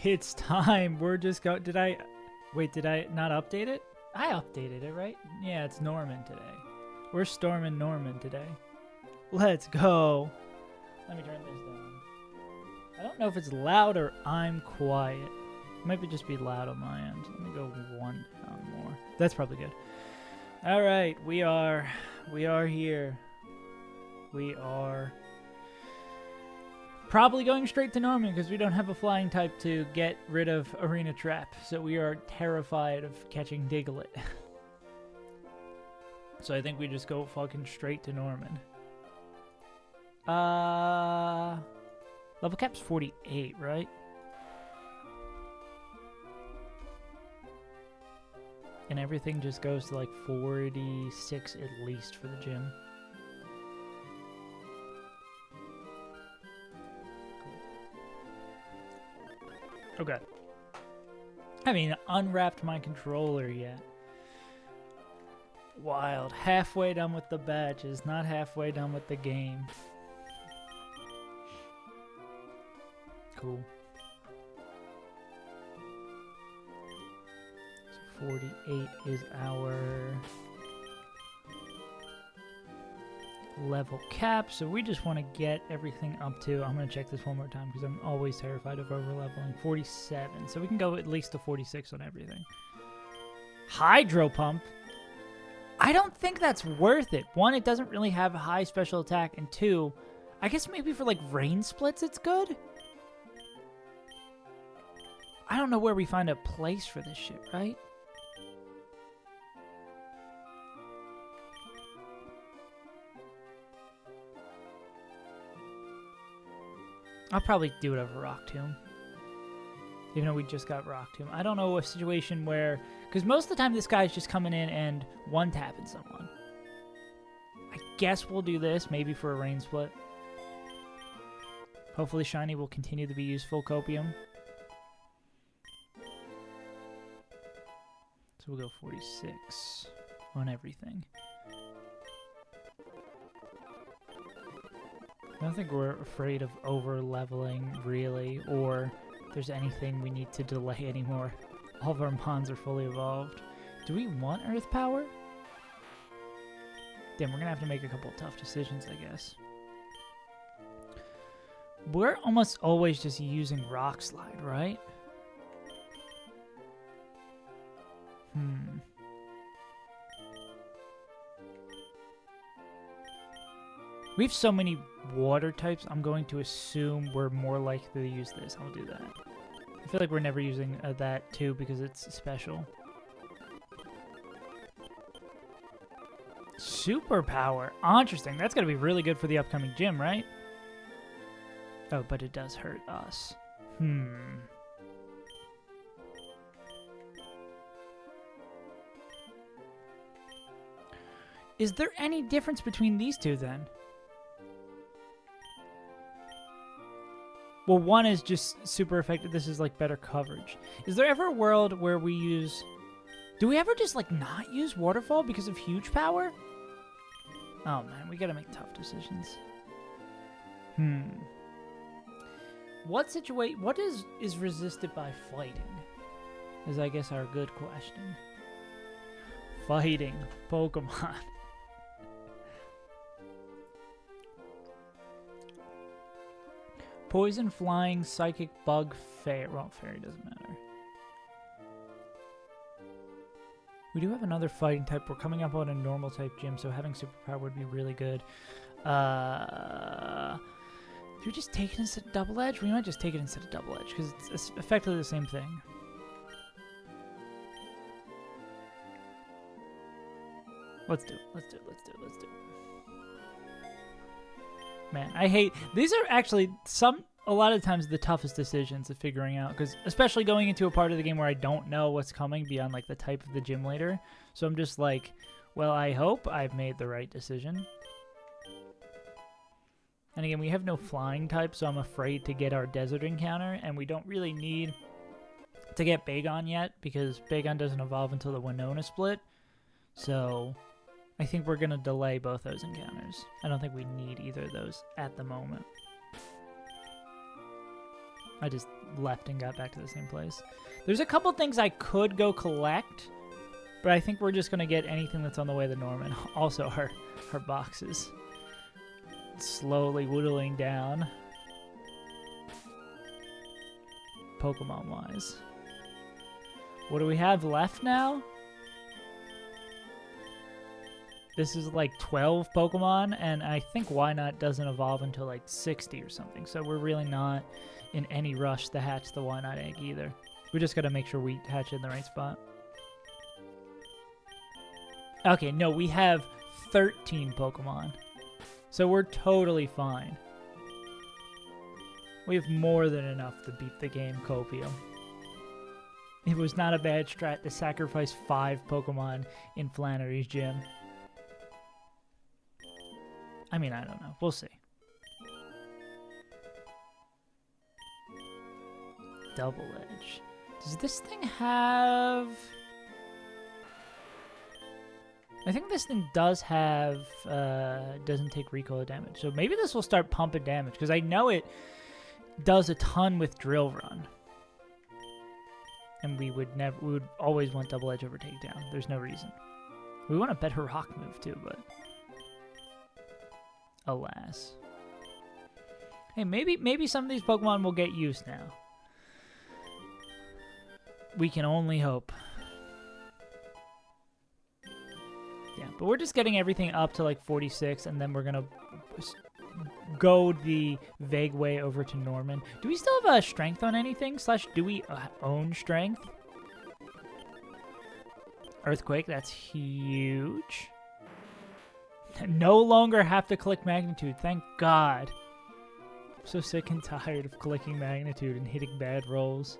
It's time. We're just go. Did I not update it? I updated it, right? Yeah, it's Norman today. We're storming Norman today. Let's go. Let me turn this down. I don't know if it's loud or I'm quiet. It might just be loud on my end. Let me go one more. That's probably good. All right, we are here. We are probably going straight to Norman because we don't have a flying type to get rid of Arena Trap. So we are terrified of catching Diglett. So I think we just go fucking straight to Norman. Level cap's 48, right? And everything just goes to like 46 at least for the gym. Okay. I mean, unwrapped my controller yet. Wild. Halfway done with the badges, not halfway done with the game. Cool. So 48 is our level cap, so we just want to get everything up to, I'm going to check this one more time because I'm always terrified of over-leveling, 47. So we can go at least to 46 on everything. Hydro Pump? I don't think that's worth it. One, it doesn't really have a high special attack, and two, I guess maybe for like rain splits it's good? I don't know where we find a place for this shit, right? I'll probably do it over Rock Tomb. Even though we just got Rock Tomb. I don't know a situation where... Because most of the time this guy's just coming in and one-tapping someone. I guess we'll do this, maybe for a rain split. Hopefully Shiny will continue to be useful, Copium. So we'll go 46 on everything. I don't think we're afraid of over-leveling, really, or there's anything we need to delay anymore. All of our Mons are fully evolved. Do we want Earth Power? Damn, we're going to have to make a couple of tough decisions, I guess. We're almost always just using Rock Slide, right? We have so many water types, I'm going to assume we're more likely to use this. I'll do that. I feel like we're never using that too because it's special. Superpower. Interesting. That's going to be really good for the upcoming gym, right? Oh, but it does hurt us. Is there any difference between these two then? Well, one is just super effective. This is like better coverage. Is there ever a world where we use... Do we ever just like not use Waterfall because of huge power? Oh man, we gotta make tough decisions. What is resisted by fighting? Is I guess our good question. Fighting Pokemon. Poison, Flying, Psychic, Bug, Fairy. Well, Fairy doesn't matter. We do have another fighting type. We're coming up on a normal type gym, so having Superpower would be really good. Do we just take it instead of Double Edge? We might just take it instead of Double Edge, because it's effectively the same thing. Let's do it. Man, I hate... These are actually a lot of times the toughest decisions of figuring out, because especially going into a part of the game where I don't know what's coming beyond like the type of the gym leader. So I'm just like, well, I hope I've made the right decision. And again, we have no flying type, so I'm afraid to get our desert encounter, and we don't really need to get Bagon yet, because Bagon doesn't evolve until the Winona split. So I think we're going to delay both those encounters. I don't think we need either of those at the moment. left and got back to the same place. There's a couple things I could go collect, but I think we're just going to get anything that's on the way to Norman. Also, our boxes slowly whittling down, Pokemon-wise. What do we have left now? This is like 12 Pokemon, and I think Why Not doesn't evolve until like 60 or something. So we're really not in any rush to hatch the Why Not egg either. We just got to make sure we hatch it in the right spot. Okay, no, we have 13 Pokemon. So we're totally fine. We have more than enough to beat the game Copium. It was not a bad strat to sacrifice 5 Pokemon in Flannery's gym. I mean, I don't know. We'll see. Double Edge. Does this thing have... I think this thing does have... doesn't take recoil damage. So maybe this will start pumping damage, because I know it does a ton with Drill Run. And we would always want Double Edge over Takedown. There's no reason. We want a better rock move too, but... alas. Hey, maybe some of these Pokemon will get used now. We can only hope. Yeah, but we're just getting everything up to like 46, and then we're gonna go the vague way over to Norman. Do we still have strength on anything? / do we own strength? Earthquake, that's huge. No longer have to click Magnitude, thank God. I'm so sick and tired of clicking Magnitude and hitting bad rolls.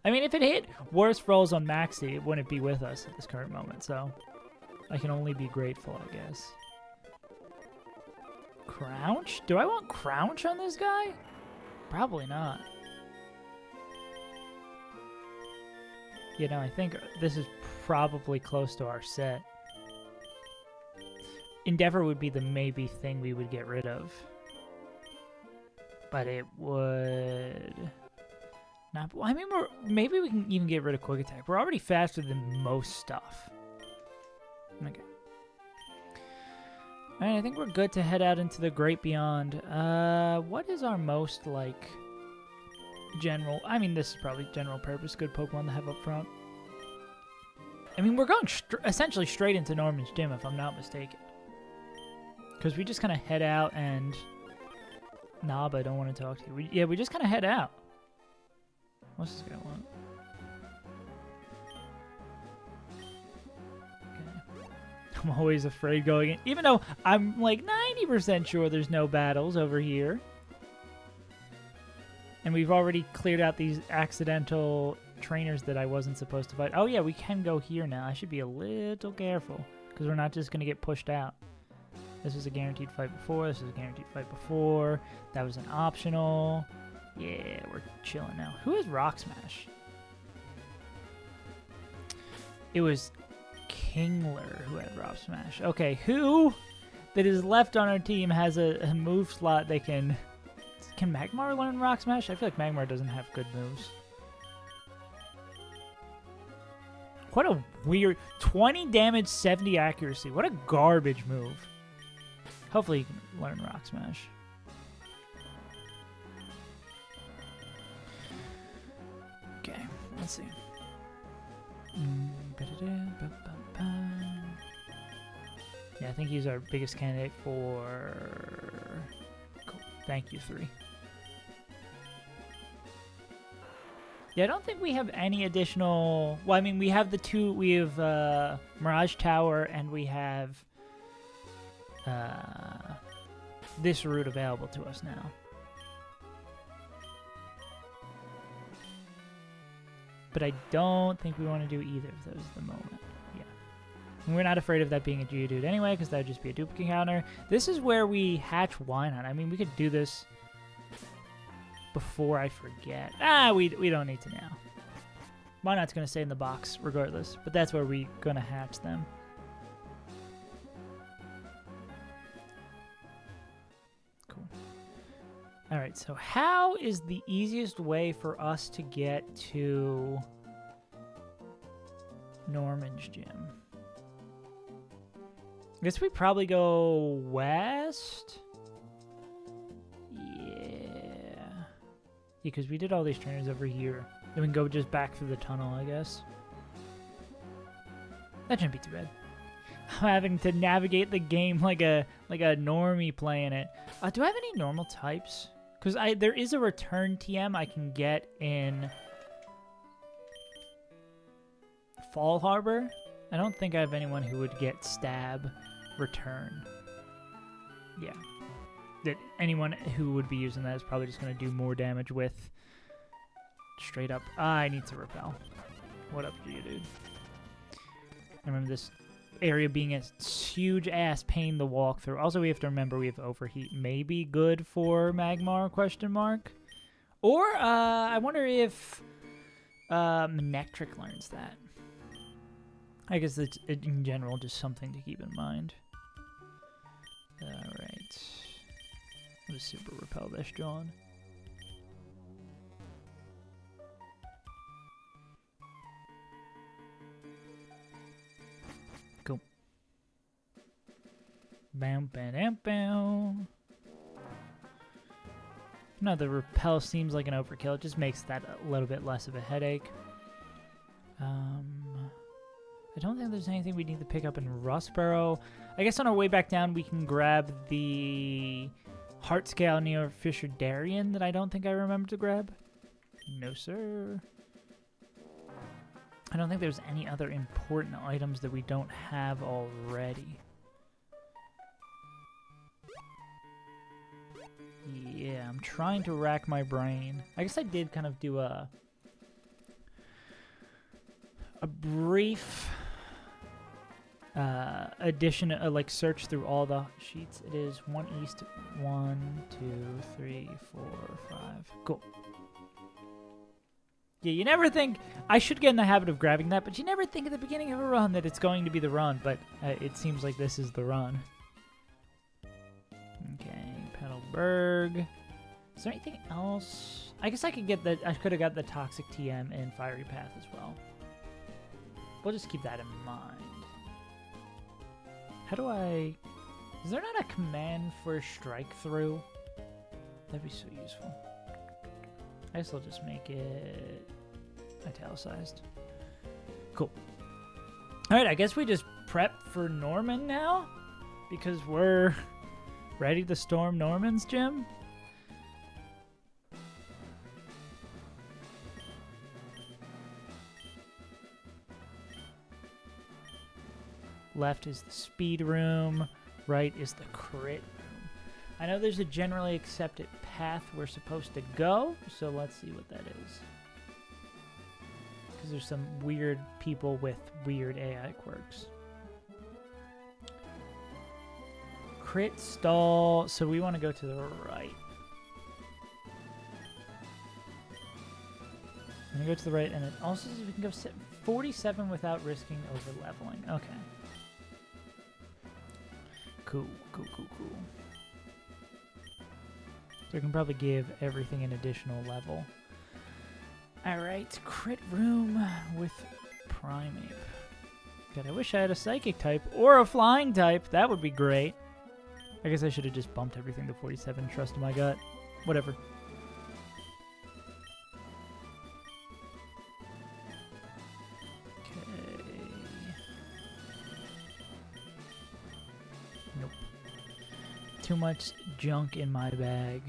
I mean, if it hit worse rolls on Maxi, it wouldn't be with us at this current moment, so I can only be grateful, I guess. Crouch? Do I want Crouch on this guy? Probably not. You know, I think this is probably close to our set. Endeavor would be the maybe thing we would get rid of. But it would... not... I mean, maybe we can even get rid of Quick Attack. We're already faster than most stuff. Okay. Alright, I think we're good to head out into the Great Beyond. What is our most, like, general... I mean, this is probably general purpose. Good Pokemon to have up front. I mean, we're going essentially straight into Norman's gym, if I'm not mistaken. Because we just kind of head out and... Nah, but I don't want to talk to you. We just kind of head out. What's this guy want? I'm always afraid going in, even though I'm like 90% sure there's no battles over here. And we've already cleared out these accidental trainers that I wasn't supposed to fight. Oh yeah, we can go here now. I should be a little careful because we're not just going to get pushed out. This was a guaranteed fight before. This was a guaranteed fight before. That was an optional. Yeah, we're chilling now. Who is Rock Smash? It was Kingler who had Rock Smash. Okay, who that is left on our team has a move slot they can... Can Magmar learn Rock Smash? I feel like Magmar doesn't have good moves. What a weird... 20 damage, 70 accuracy. What a garbage move. Hopefully you can learn Rock Smash. Okay, let's see. Yeah, I think he's our biggest candidate for... Cool. Thank you, 3. Yeah, I don't think we have any additional... Well, I mean, we have the two... We have Mirage Tower, and we have this route available to us now. But I don't think we want to do either of those at the moment. Yeah. And we're not afraid of that being a Geodude anyway, because that would just be a duplicate counter. This is where we hatch Wynot. I mean, we could do this before I forget. We don't need to now. Wynot's going to stay in the box regardless, but that's where we're going to hatch them. Cool. All right, so how is the easiest way for us to get to Norman's gym? I guess we probably go west. Yeah. Because we did all these trainers over here. Then we can go just back through the tunnel, I guess. That shouldn't be too bad. I'm having to navigate the game like a normie playing it. Do I have any normal types? Because there is a return TM I can get in Fall Harbor. I don't think I have anyone who would get stab return. Yeah. That anyone who would be using that is probably just going to do more damage with straight up. I need to repel. What up to you, dude? I remember this area being a huge ass pain to walk through. Also, we have to remember we have overheat. Maybe good for Magmar, question mark? Or, I wonder if Manectric learns that. I guess it's, in general, just something to keep in mind. Alright. Let's super repel this, John. Cool. Bam, bam, bam, bam. No, the repel seems like an overkill. It just makes that a little bit less of a headache. I don't think there's anything we need to pick up in Rustboro. I guess on our way back down, we can grab the heart scale near Fisher Darien that I don't think I remember to grab. No, sir. I don't think there's any other important items that we don't have already. Yeah, I'm trying to rack my brain. I guess I did kind of do a brief addition, like search through all the sheets. It is 1 east, 1, 2, 3, 4, 5. Cool. Yeah, you never think, I should get in the habit of grabbing that, but you never think at the beginning of a run that it's going to be the run, but it seems like this is the run. Okay, Petalburg. Is there anything else? I guess I could get I could have got the Toxic TM and Fiery Path as well. We'll just keep that in mind. How do I... Is there not a command for strike through? That'd be so useful. I guess I'll just make it italicized. Cool. Alright, I guess we just prep for Norman now? Because we're ready to storm Norman's gym? Left is the speed room. Right is the crit room. I know there's a generally accepted path we're supposed to go, so let's see what that is. Because there's some weird people with weird AI quirks. Crit stall, so we want to go to the right. I'm going to go to the right, and it also says we can go 47 without risking over leveling. Okay. Cool, cool, cool, cool. So we can probably give everything an additional level. Alright, crit room with Primeape. God, I wish I had a Psychic type or a Flying type. That would be great. I guess I should have just bumped everything to 47, trust my gut. Whatever. Too much junk in my bag.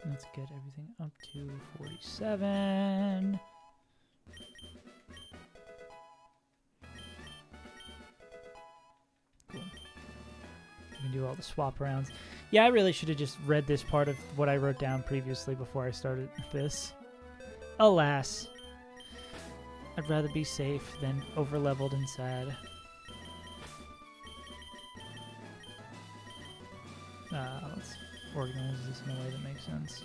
Let's get everything up to 47. Cool. We can do all the swap rounds. Yeah, I really should have just read this part of what I wrote down previously before I started this. Alas. I'd rather be safe than over-leveled and sad. Let's organize this in a way that makes sense.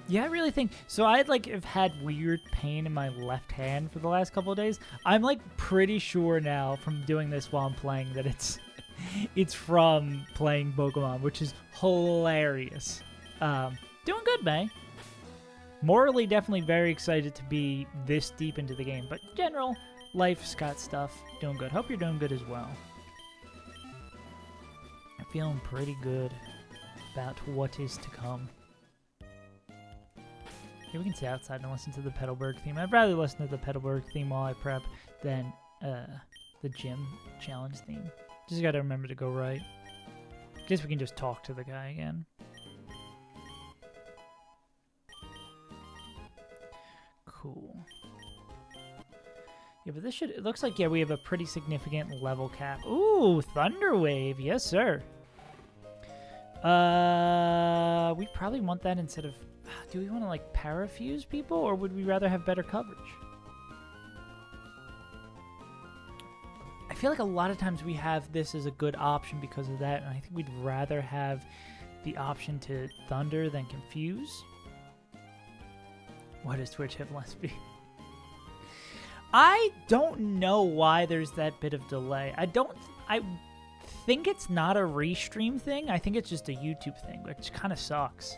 Yeah, I really think so. I'd like have had weird pain in my left hand for the last couple of days. I'm like pretty sure now from doing this while I'm playing that it's from playing Pokemon, which is hilarious. Doing good, May. Morally, definitely very excited to be this deep into the game, but general life, Scott stuff, doing good. Hope you're doing good as well. I'm feeling pretty good about what is to come. We can stay outside and listen to the Petalburg theme. I'd rather listen to the Petalburg theme while I prep than the gym challenge theme. Just gotta remember to go right. Guess we can just talk to the guy again. Cool. Yeah, but this should... It looks like, yeah, we have a pretty significant level cap. Ooh, Thunder Wave. Yes, sir. We probably want that instead of... Do we want to, like, parafuse people, or would we rather have better coverage? I feel like a lot of times we have this as a good option because of that, and I think we'd rather have the option to Thunder than Confuse. Why does Twitch have less speed? I don't know why there's that bit of delay. I think it's not a restream thing. I think it's just a YouTube thing, which kind of sucks.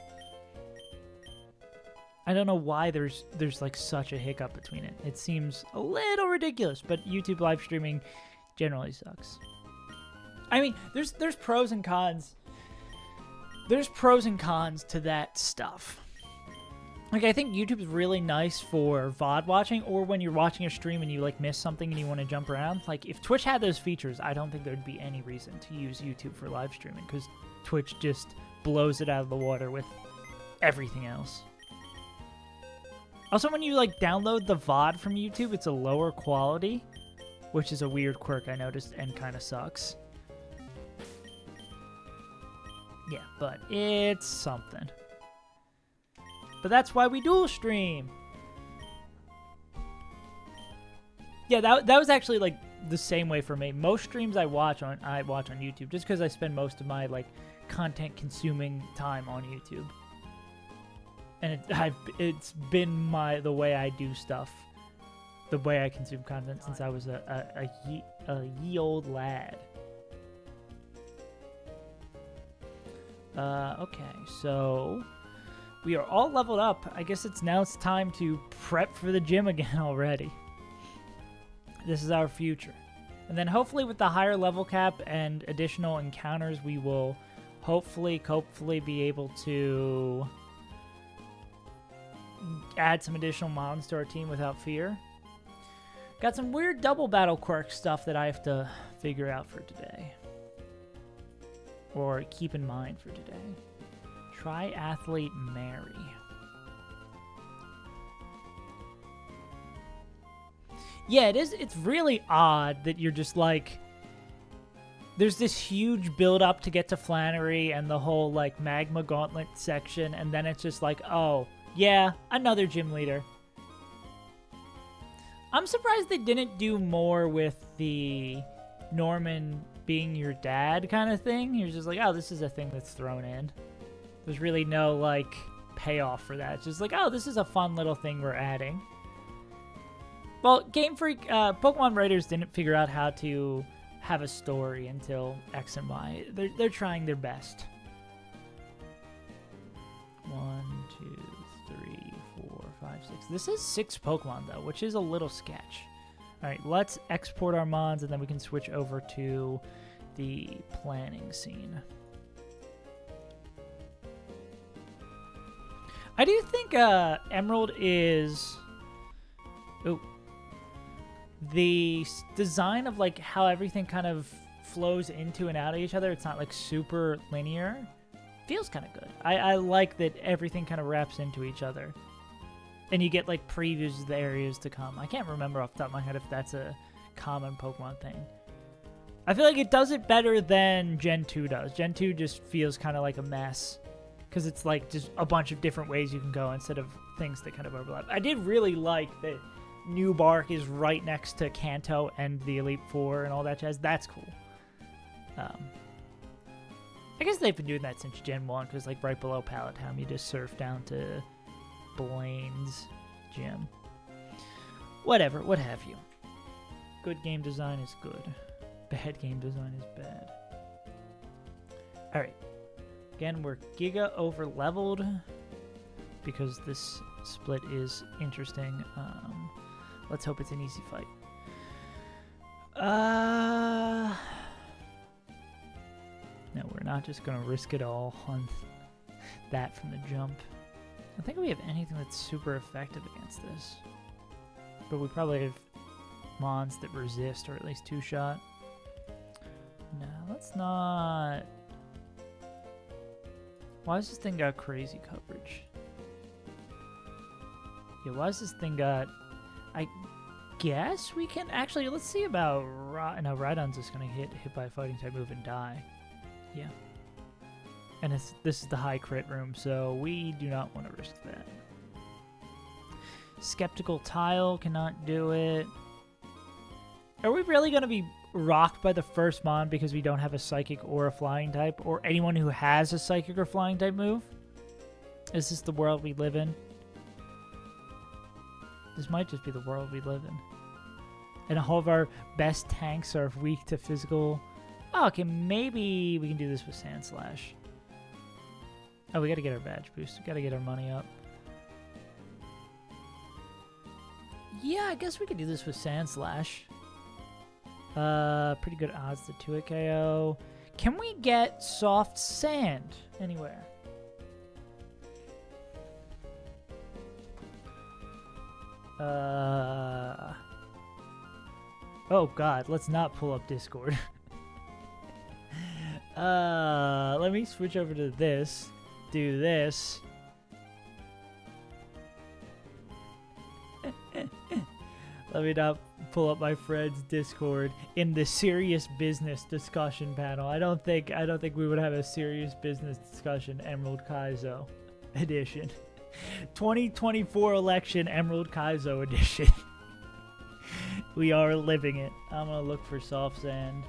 I don't know why there's like such a hiccup between it. It seems a little ridiculous, but YouTube live streaming generally sucks. I mean, there's pros and cons. There's pros and cons to that stuff. Like, I think YouTube's really nice for VOD watching, or when you're watching a stream and you like miss something and you want to jump around. Like, if Twitch had those features, I don't think there'd be any reason to use YouTube for live streaming, because Twitch just blows it out of the water with everything else. Also, when you like download the VOD from YouTube, it's a lower quality, which is a weird quirk I noticed and kind of sucks. Yeah, but it's something. But that's why we dual stream. Yeah, that was actually like the same way for me. Most streams I watch on YouTube just because I spend most of my like content consuming time on YouTube. And it's been the way I do stuff, the way I consume content since I was a ye old lad. Okay, so we are all leveled up. I guess it's time to prep for the gym again already. This is our future. And then hopefully with the higher level cap and additional encounters, we will hopefully be able to add some additional mons to our team without fear. Got some weird double battle quirk stuff that I have to figure out for today. Or keep in mind for today. Triathlete Mary. Yeah, it's really odd that you're just like... There's this huge build-up to get to Flannery and the whole like Magma Gauntlet section, and then it's just like, oh... Yeah, another gym leader. I'm surprised they didn't do more with the Norman being your dad kind of thing. You're just like, oh, this is a thing that's thrown in. There's really no, like, payoff for that. It's just like, oh, this is a fun little thing we're adding. Well, Game Freak, Pokemon writers didn't figure out how to have a story until X and Y. They're trying their best. 1, 2, 3, 4, 5, 6. This is 6 Pokemon, though, which is a little sketch. All right, let's export our mons, and then we can switch over to the planning scene. I do think Emerald is... Oh. The design of, like, how everything kind of flows into and out of each other, it's not, like, super linear. Feels kind of good. I like that everything kind of wraps into each other. And you get, like, previews of the areas to come. I can't remember off the top of my head if that's a common Pokemon thing. I feel like it does it better than Gen 2 does. Gen 2 just feels kind of like a mess. Because it's, like, just a bunch of different ways you can go instead of things that kind of overlap. I did really like that New Bark is right next to Kanto and the Elite Four and all that jazz. That's cool. I guess they've been doing that since Gen 1, because, like, right below Pallet Town, you just surf down to Blaine's gym. Whatever, what have you. Good game design is good. Bad game design is bad. Alright. Again, we're giga over leveled because this split is interesting. Let's hope it's an easy fight. No, we're not just gonna risk it all on that from the jump. I don't think we have anything that's super effective against this. But we probably have mons that resist, or at least two-shot. No, let's not... Why has this thing got crazy coverage? Yeah, why has this thing got... I guess we can... Actually, let's see about... No, Rhydon's just going to hit by a fighting type move and die. Yeah. And this is the high crit room, so we do not want to risk that. Skeptical Tile cannot do it. Are we really going to be rocked by the first mon because we don't have a psychic or a flying type, or anyone who has a psychic or flying type move? Is this the world we live in? This might just be the world we live in. And all of our best tanks are weak to physical. Oh, okay, maybe we can do this with Sand Slash. Oh, we got to get our badge boost. We got to get our money up. Yeah, I guess we could do this with Sand Slash. Pretty good odds to 2-hit KO. Can we get Soft Sand anywhere? Oh god, let's not pull up Discord. Let me switch over to this. Do this. Let me not pull up my friend's Discord in the serious business discussion panel. I don't think we would have a serious business discussion. Emerald Kaizo edition. 2024 election Emerald Kaizo edition. We are living it. I'm gonna look for Soft Sand.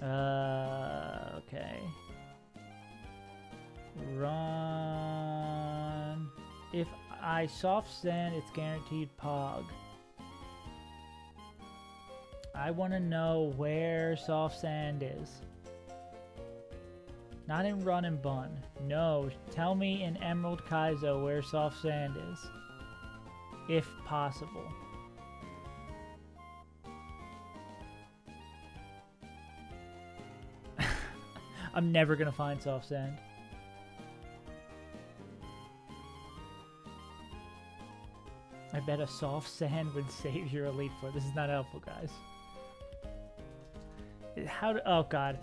Okay. Run. If I Soft Sand, it's guaranteed Pog. I want to know where Soft Sand is. Not in Run and Bun. No, tell me in Emerald Kaizo where Soft Sand is. If possible. I'm never gonna find Soft Sand. I bet a Soft Sand would save your Elite Four. This is not helpful, guys. How do, oh god.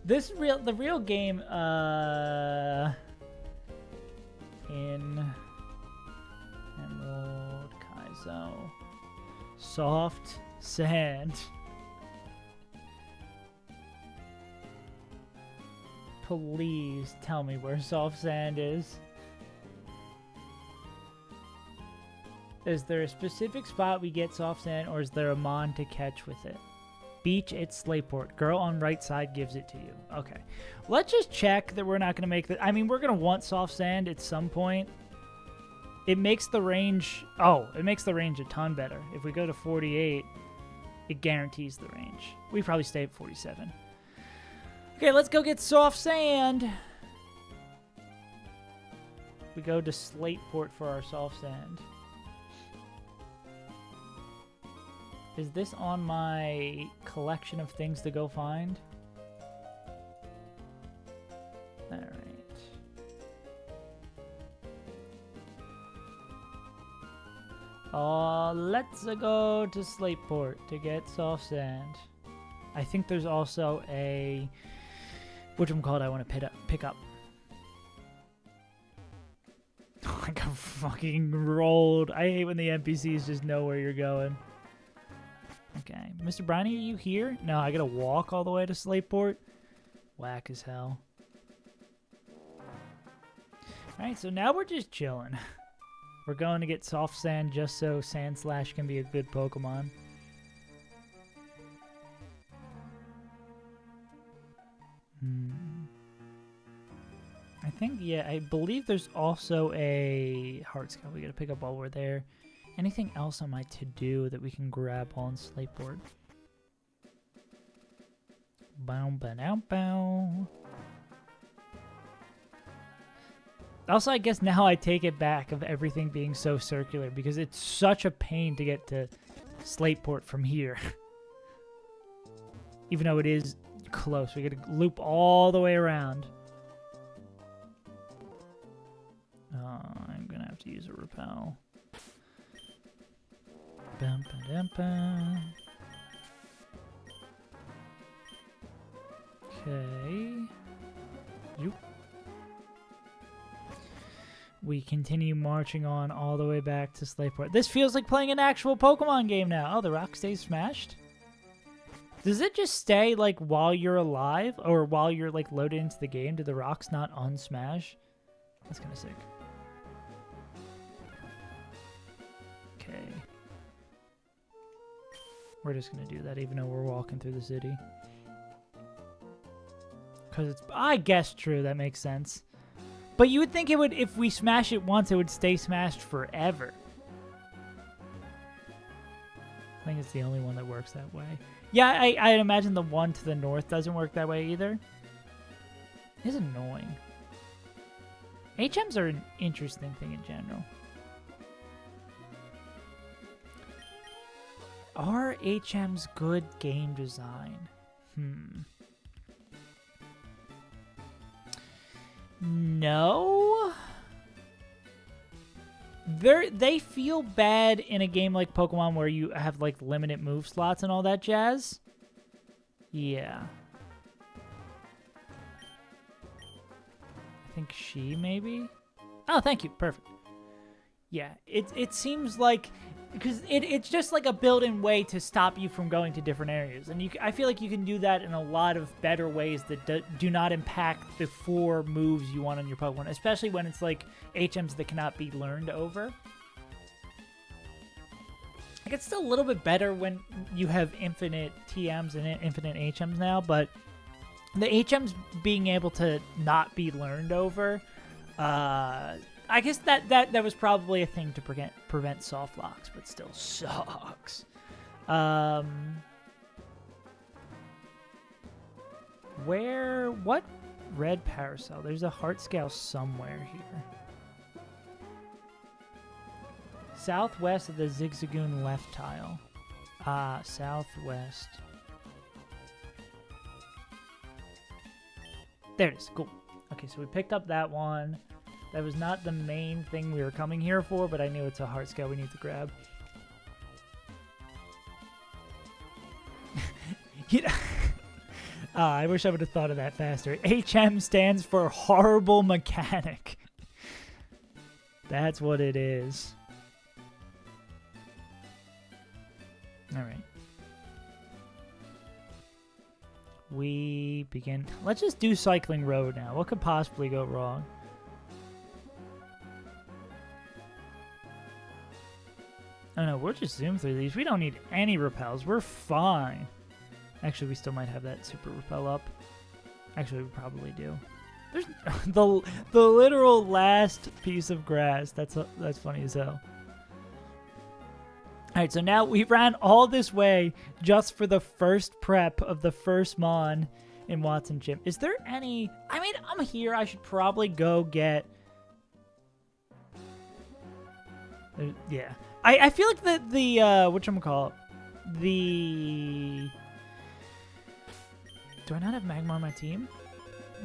The real game, in Emerald Kaizo. Soft Sand. Please tell me where Soft Sand is. Is there a specific spot we get Soft Sand, or is there a mon to catch with it? Beach at Slayport. Girl on right side gives it to you. Okay. Let's just check that we're not going to make the... I mean, we're going to want Soft Sand at some point. It makes the range... Oh, it makes the range a ton better. If we go to 48, it guarantees the range. We probably stay at 47. Okay, let's go get Soft Sand. We go to Slateport for our Soft Sand. Is this on my collection of things to go find? Alright. Let's go to Slateport to get Soft Sand. I think there's also a... whatchamacallit I want to pick up. I got fucking rolled. I hate when the NPCs just know where you're going. Okay. Mr. Briny, are you here? No, I gotta walk all the way to Slateport? Whack as hell. Alright, so now we're just chilling. We're going to get Soft Sand just so Sand Slash can be a good Pokemon. I think, yeah, I believe there's also a heart scout we gotta pick up while we're there. Anything else on my to-do that we can grab on Slateboard? Bow, ba, dow, bow. Also, I guess now I take it back of everything being so circular because it's such a pain to get to Slateport from here. Even though it is close, we gotta loop all the way around. I'm gonna have to use a repel. Bum, ba, dum, bum. Okay. Zoop. We continue marching on all the way back to Slateport. This feels like playing an actual Pokemon game now. Oh, the rock stays smashed? Does it just stay, like, while you're alive? Or while you're, like, loaded into the game? Do the rocks not unsmash? That's kind of sick. Okay. We're just going to do that even though we're walking through the city. Because it's, I guess, true. That makes sense. But you would think it would, if we smash it once, it would stay smashed forever. I think it's the only one that works that way. Yeah, I imagine the one to the north doesn't work that way either. It's annoying. HMs are an interesting thing in general. Are HMs good game design? No. They feel bad in a game like Pokemon where you have like limited move slots and all that jazz. Yeah. I think she maybe. Oh, thank you. Perfect. Yeah, it seems like because it's just like a built-in way to stop you from going to different areas, and I feel like you can do that in a lot of better ways that do not impact the 4 moves you want on your Pokemon, especially when it's like HMs that cannot be learned over. Like it's still a little bit better when you have infinite TMs and infinite HMs now, but the HMs being able to not be learned over, I guess that was probably a thing to prevent soft locks, but still sucks. What red Parasol? There's a heart scale somewhere here. Southwest of the Zigzagoon left tile. Southwest. There it is. Cool. Okay, so we picked up that one. That was not the main thing we were coming here for, but I knew it's a heart scale we need to grab. I wish I would have thought of that faster. HM stands for horrible mechanic. That's what it is. All right. We begin. Let's just do Cycling Road now. What could possibly go wrong? Oh no, we'll just zoom through these. We don't need any repels. We're fine. Actually, we still might have that super repel up. Actually, we probably do. There's the literal last piece of grass. That's funny as hell. All right, so now we ran all this way just for the first prep of the first Mon in Watson Gym. Is there any... I mean, I'm here. I should probably go get... Yeah. I feel like the whatchamacallit? The... Do I not have Magmar on my team?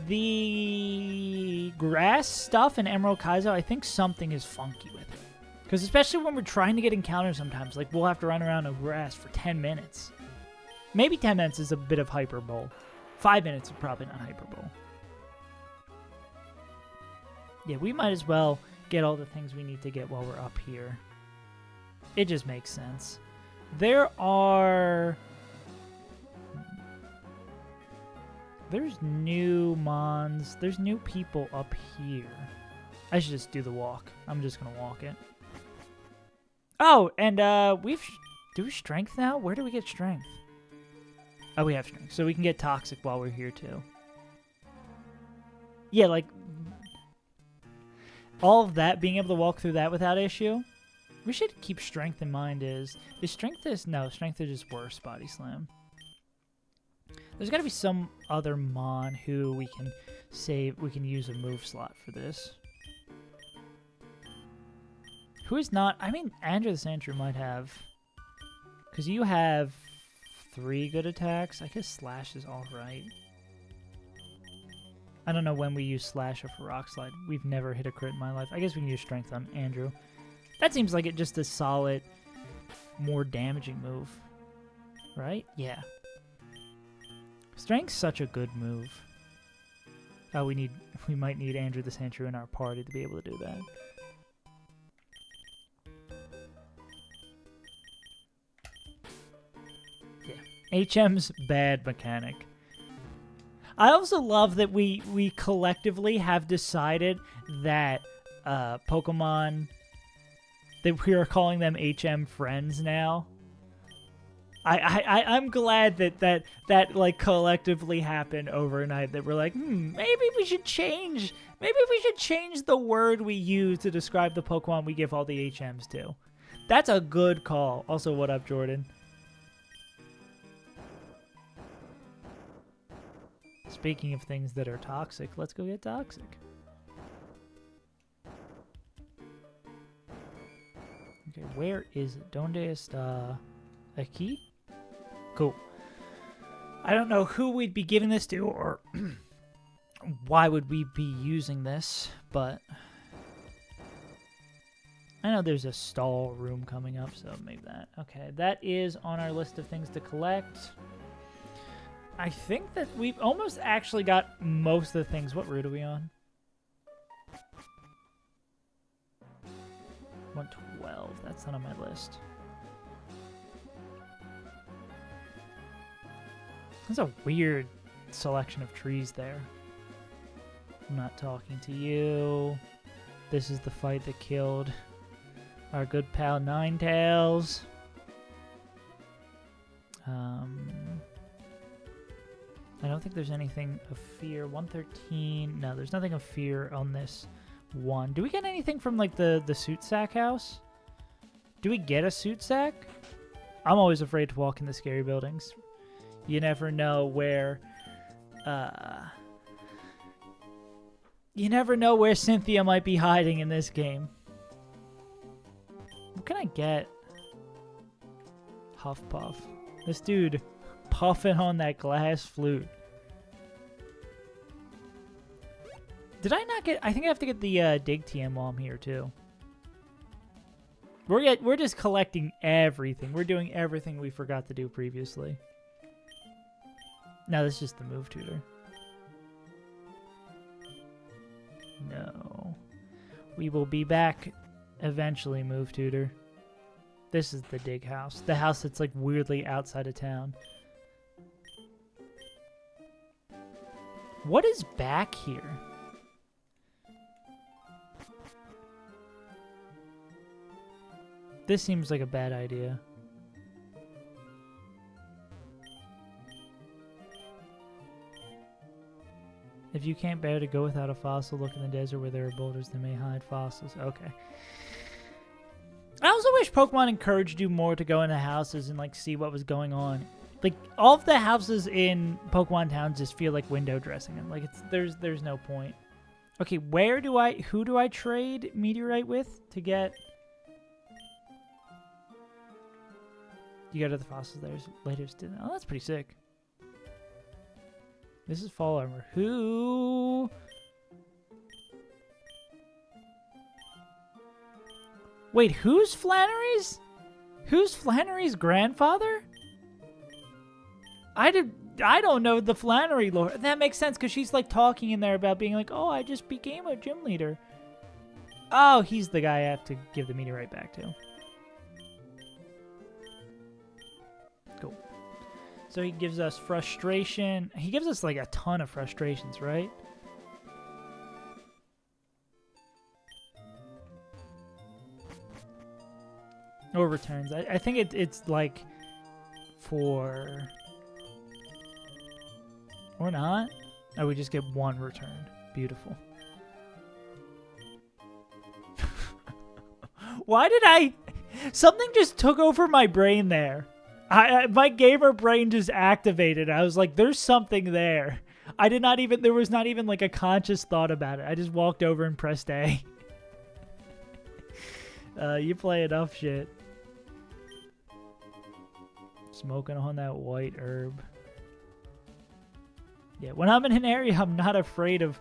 The grass stuff in Emerald Kaizo, I think something is funky with it. Because especially when we're trying to get encounters sometimes, like we'll have to run around a grass for 10 minutes. Maybe 10 minutes is a bit of hyperbole. 5 minutes is probably not hyperbole. Yeah, we might as well get all the things we need to get while we're up here. It just makes sense. There's new Mons. There's new people up here. I should just do the walk. I'm just going to walk it. Oh, and do we strength now? Where do we get strength? Oh, we have strength. So we can get toxic while we're here too. Yeah, like all of that, being able to walk through that without issue. We should keep strength in mind. Is strength no, strength is just worse body slam. There's got to be some other mon who we can save. We can use a move slot for this. Who is not? I mean, Andrew the Sandshrew might have, because you have 3 good attacks. I guess Slash is all right. I don't know when we use Slash or for Rock Slide. We've never hit a crit in my life. I guess we can use Strength on Andrew. That seems like it just a solid, more damaging move, right? Yeah. Strength's such a good move. Oh, we might need Andrew the Sandshrew in our party to be able to do that. Yeah. HM's bad mechanic. I also love that we collectively have decided that Pokemon, that we are calling them HM friends now. I'm glad that like collectively happened overnight, that we're like, maybe we should change the word we use to describe the Pokemon we give all the HMs to. That's a good call. Also, what up, Jordan? Speaking of things that are toxic, let's go get toxic. Okay, where is it? Donde está aquí? Cool. I don't know who we'd be giving this to, or why would we be using this, but I know there's a stall room coming up, so maybe that. Okay, that is on our list of things to collect. I think that we've almost actually got most of the things. What route are we on? 112. That's not on my list. There's a weird selection of trees there. I'm not talking to you. This is the fight that killed our good pal Ninetales. I don't think there's anything of fear. 113. No, there's nothing of fear on this one. Do we get anything from like the suit sack house? Do we get a suit sack? I'm always afraid to walk in the scary buildings. You never know where Cynthia might be hiding in this game. What can I get? Huff Puff. This dude puffing on that glass flute. Did I not get... I think I have to get the Dig TM while I'm here, too. We're just collecting everything. We're doing everything we forgot to do previously. No, this is just the move tutor. No. We will be back eventually, move tutor. This is the dig house. The house that's like weirdly outside of town. What is back here? This seems like a bad idea. If you can't bear to go without a fossil, look in the desert where there are boulders that may hide fossils. Okay. I also wish Pokemon encouraged you more to go into houses and like see what was going on. Like all of the houses in Pokemon towns just feel like window dressing, and like there's no point. Okay, who do I trade Meteorite with to get? You go to the fossils. There's later. Oh, that's pretty sick. This is fall armor. Who? Wait, who's Flannery's? Who's Flannery's grandfather? I don't know the Flannery lore. That makes sense because she's like talking in there about being like, oh, I just became a gym leader. Oh, he's the guy I have to give the meteorite back to. Cool. So he gives us frustration. He gives us like a ton of frustrations, right? Or returns. I think it's like for... Or not. Oh, we just get one returned. Beautiful. Why did I... Something just took over my brain there. My gamer brain just activated. I was like, there's something there. I did not even... There was not even like a conscious thought about it. I just walked over and pressed A. You play enough shit. Smoking on that white herb. Yeah, when I'm in an area, I'm not afraid of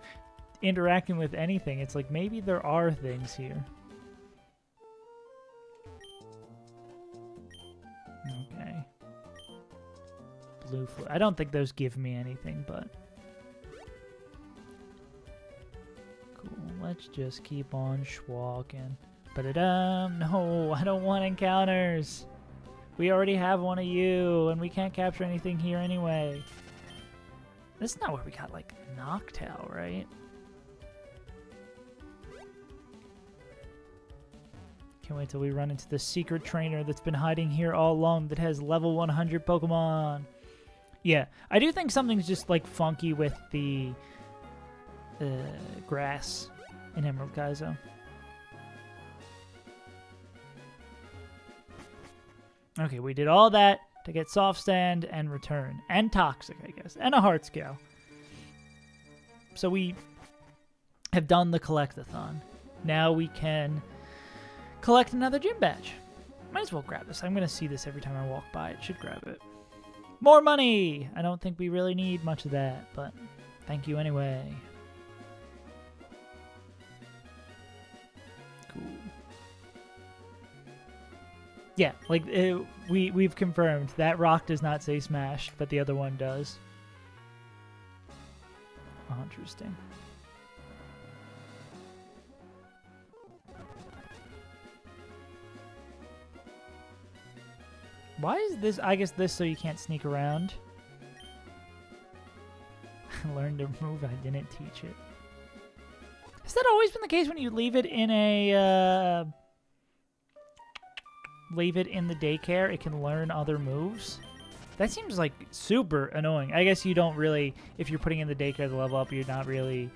interacting with anything. It's like, maybe there are things here. Okay. Blue flute. I don't think those give me anything, but... Cool. Let's just keep on schwalking. Ba-da-dum. No, I don't want encounters. We already have one of you, and we can't capture anything here anyway. This is not where we got, like, Noctowl, right? Can't wait till we run into the secret trainer that's been hiding here all along that has level 100 Pokemon. Yeah, I do think something's just, like, funky with the grass in Emerald Kaizo. Okay, we did all that to get Soft Sand and Return. And Toxic, I guess. And a Heart Scale. So we have done the Collectathon. Now we can collect another gym badge. Might as well grab this. I'm going to see this every time I walk by. It should grab it. More money! I don't think we really need much of that, but thank you anyway. Cool. Yeah, like, we've confirmed that rock does not say smashed, but the other one does. Oh, interesting. Why is this? I guess this so you can't sneak around. Learn to move. I didn't teach it. Has that always been the case when you leave it in a... leave it in the daycare, it can learn other moves? That seems like super annoying. I guess you don't really, if you're putting in the daycare to level up, you're not really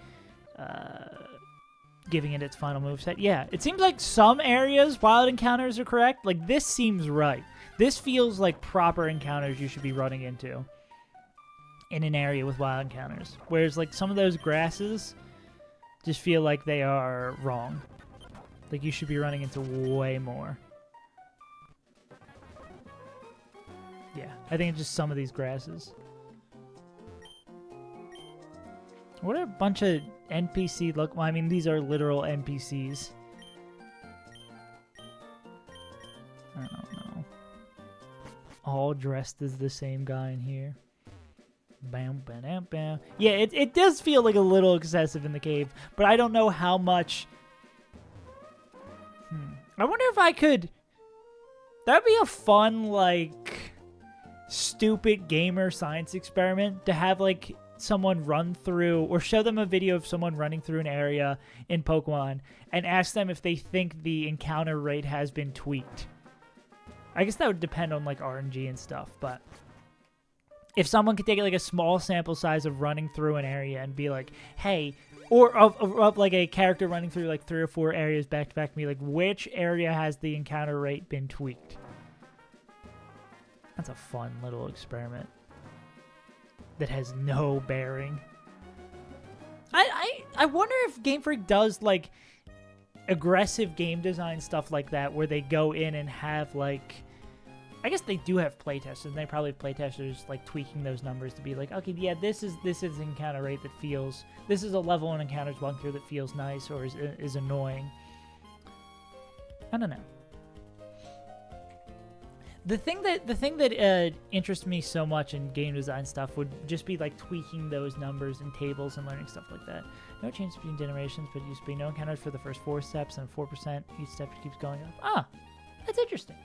giving it its final moveset. Yeah, it seems like some areas wild encounters are correct. Like, this seems right. This feels like proper encounters you should be running into in an area with wild encounters. Whereas, like, some of those grasses just feel like they are wrong. Like, you should be running into way more. Yeah, I think it's just some of these grasses. What are a bunch of NPC look? Well, I mean, these are literal NPCs. I don't know. All dressed as the same guy in here. Bam, bam, bam. Yeah, it does feel like a little excessive in the cave, but I don't know how much. I wonder if I could. That'd be a fun, like, stupid gamer science experiment to have, like, someone run through or show them a video of someone running through an area in Pokemon and ask them if they think the encounter rate has been tweaked. I guess that would depend on, like, RNG and stuff, but if someone could take, like, a small sample size of running through an area and be like, hey, or of like a character running through like 3 or 4 areas back to back, me like, which area has the encounter rate been tweaked? That's a fun little experiment that has no bearing. I wonder if Game Freak does, like, aggressive game design stuff like that, where they go in and have, like, I guess they do have playtesters, and they probably have playtesters, like, tweaking those numbers to be like, okay, yeah, this is encounter rate that feels, this is a level on encounters one through that feels nice or is annoying. I don't know. The thing that interests me so much in game design stuff would just be, like, tweaking those numbers and tables and learning stuff like that. No change between generations, but it used to be no encounters for the first 4 steps and 4%. Each step keeps going up. Ah, that's interesting.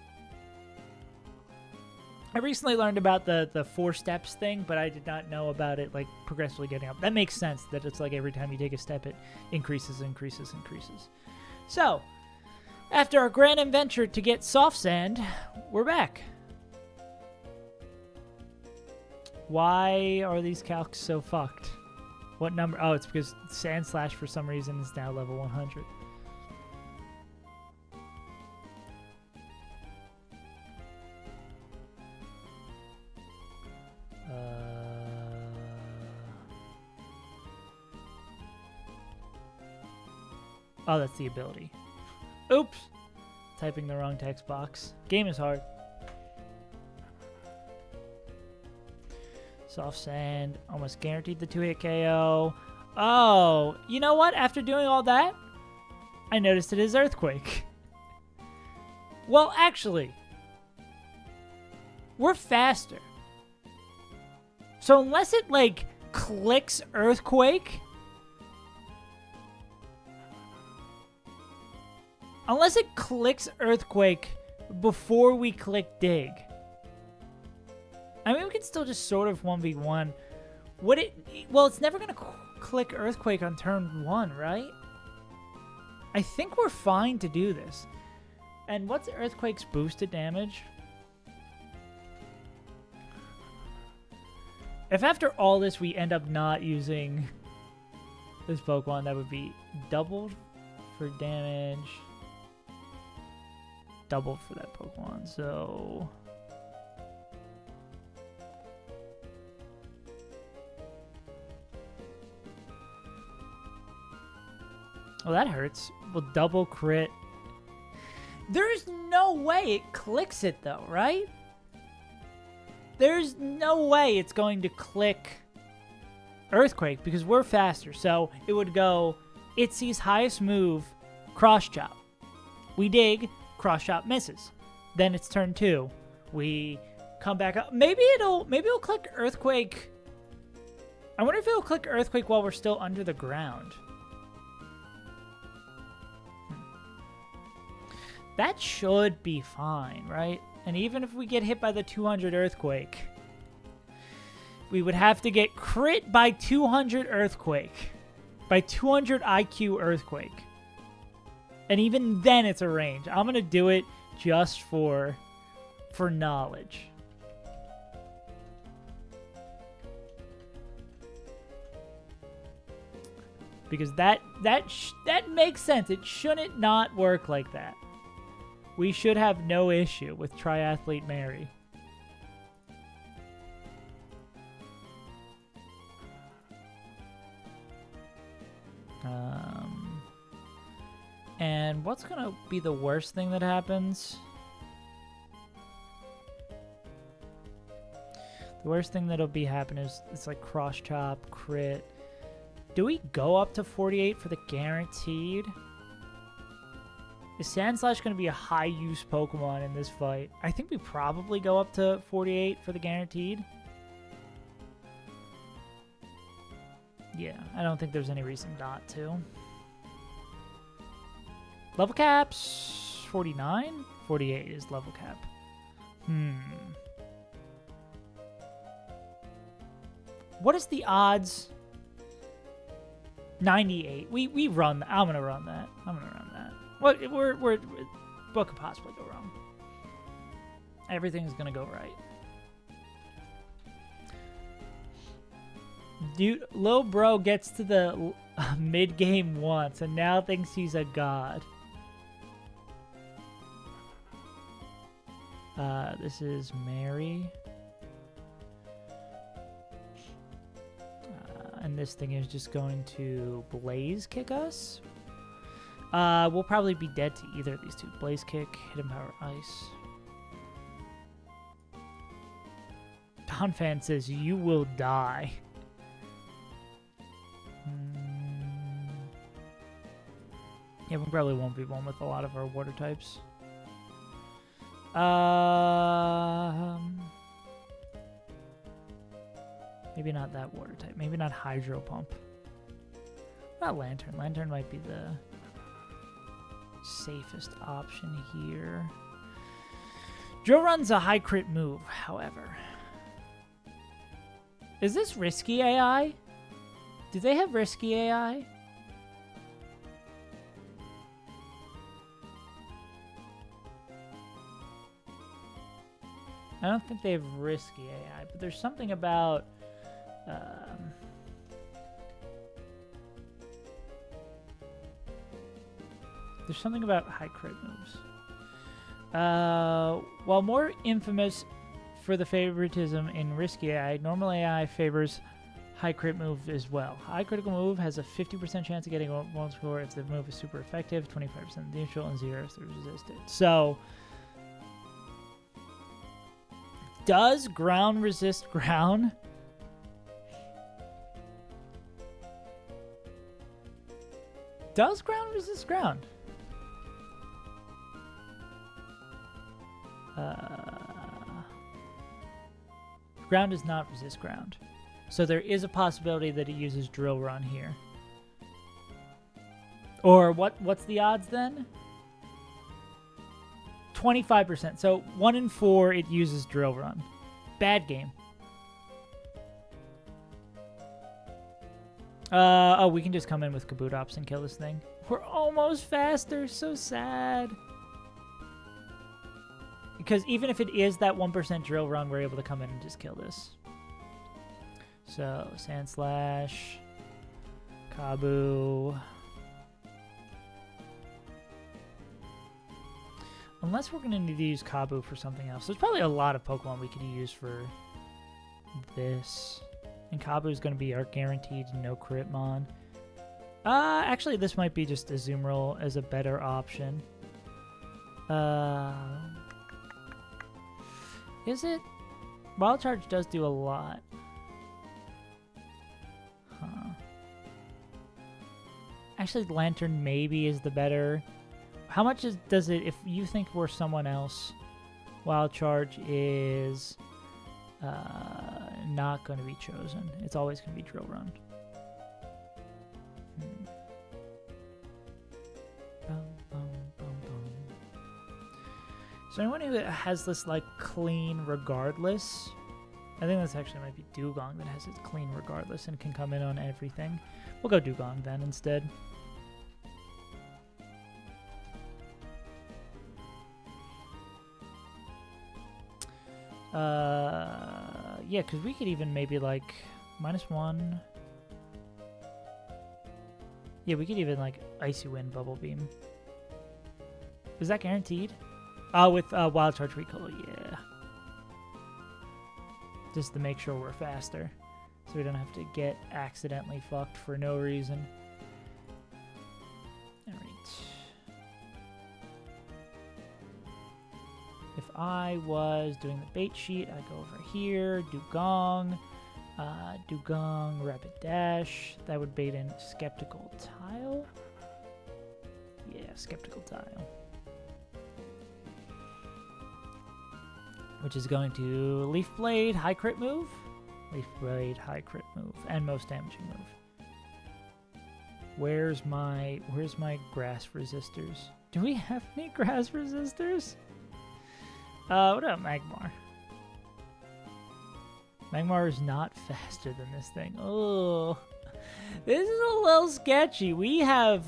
I recently learned about the 4 steps thing, but I did not know about it, like, progressively getting up. That makes sense, that it's like every time you take a step, it increases. So, after our grand adventure to get soft sand, we're back. Why are these calcs so fucked? What number? Oh, it's because Sand Slash for some reason is now level 100. Oh, that's the ability. Oops. Typing the wrong text box. Game is hard. Soft Sand. Almost guaranteed the 2-hit KO. Oh, you know what? After doing all that, I noticed it is Earthquake. Well, actually, we're faster. So unless it, like, clicks Earthquake... Unless it clicks Earthquake before we click Dig. I mean, we can still just sort of 1v1. Would it... Well, it's never going to click Earthquake on turn 1, right? I think we're fine to do this. And what's Earthquake's boosted damage? If after all this we end up not using this Pokemon, that would be doubled for damage. Doubled for that Pokemon, so... Oh, that hurts. Well, double crit. There's no way it clicks it, though, right? There's no way it's going to click Earthquake because we're faster. So it would go Itzy's highest move, Cross Chop. We dig, Cross Chop misses. Then it's turn 2. We come back up. Maybe it'll click Earthquake. I wonder if it'll click Earthquake while we're still under the ground. That should be fine, right? And even if we get hit by the 200 Earthquake, we would have to get crit by 200 Earthquake. By 200 IQ Earthquake. And even then it's a range. I'm going to do it just for knowledge. Because that makes sense. It shouldn't not work like that. We should have no issue with Triathlete Mary. And what's going to be the worst thing that happens? The worst thing that'll be happen is it's like Cross Chop, crit. Do we go up to 48 for the guaranteed? Is Sandslash going to be a high-use Pokemon in this fight? I think we probably go up to 48 for the guaranteed. Yeah, I don't think there's any reason not to. Level caps, 49? 48 is level cap. What is the odds? 98. We run that. I'm going to run that. What could possibly go wrong? Everything's gonna go right. Dude, Lil Bro gets to the mid game once and now thinks he's a god. This is Mary. And this thing is just going to Blaze Kick us. We'll probably be dead to either of these two. Blaze Kick, Hidden Power, Ice. Donphan says, you will die. Yeah, we probably won't be one with a lot of our water types. Maybe not that water type. Maybe not Hydro Pump. Not Lantern. Lantern might be the safest option here. Drill Run's a high crit move, however. Is this risky AI? Do they have risky AI? I don't think they have risky AI, but there's something about there's something about high crit moves. While more infamous for the favoritism in risky AI, normal AI favors high crit move as well. High critical move has a 50% chance of getting one score if the move is super effective, 25% neutral, and 0 if they're resisted. So, does ground resist ground? Does ground resist ground? Ground does not resist ground. So there is a possibility that it uses drill run here. Or what's the odds then? 25%. So 1 in 4 it uses drill run. Bad game. Oh, we can just come in with Kabutops and kill this thing. We're almost faster. So sad. Because even if it is that 1% drill run, we're able to come in and just kill this. So, Sand Slash, Kabu. Unless we're going to need to use Kabu for something else. There's probably a lot of Pokemon we could use for this. And Kabu is going to be our guaranteed no crit mon. Actually, this might be just Azumarill as a better option. Is it? Wild Charge does do a lot. Huh. Actually, Lantern maybe is the better. How much does it, if you think we're someone else, Wild Charge is not going to be chosen. It's always going to be Drill Run. So anyone who has this like clean regardless, I think that's actually might be Dugong that has it clean regardless and can come in on everything. We'll go Dugong then instead. Yeah, because we could even maybe like -1. Yeah, we could even like Icy Wind Bubble Beam. Is that guaranteed? With Wild Charge Recall, yeah. Just to make sure we're faster. So we don't have to get accidentally fucked for no reason. Alright. If I was doing the bait sheet, I'd go over here, Dugong, Dugong, Rapid Dash. That would bait in Skeptical Tile. Yeah, Skeptical Tile. Which is going to Leaf Blade, high crit move. Leaf Blade, high crit move, and most damaging move. Where's my grass resistors? Do we have any grass resistors? What about Magmar? Magmar is not faster than this thing. Oh, this is a little sketchy. We have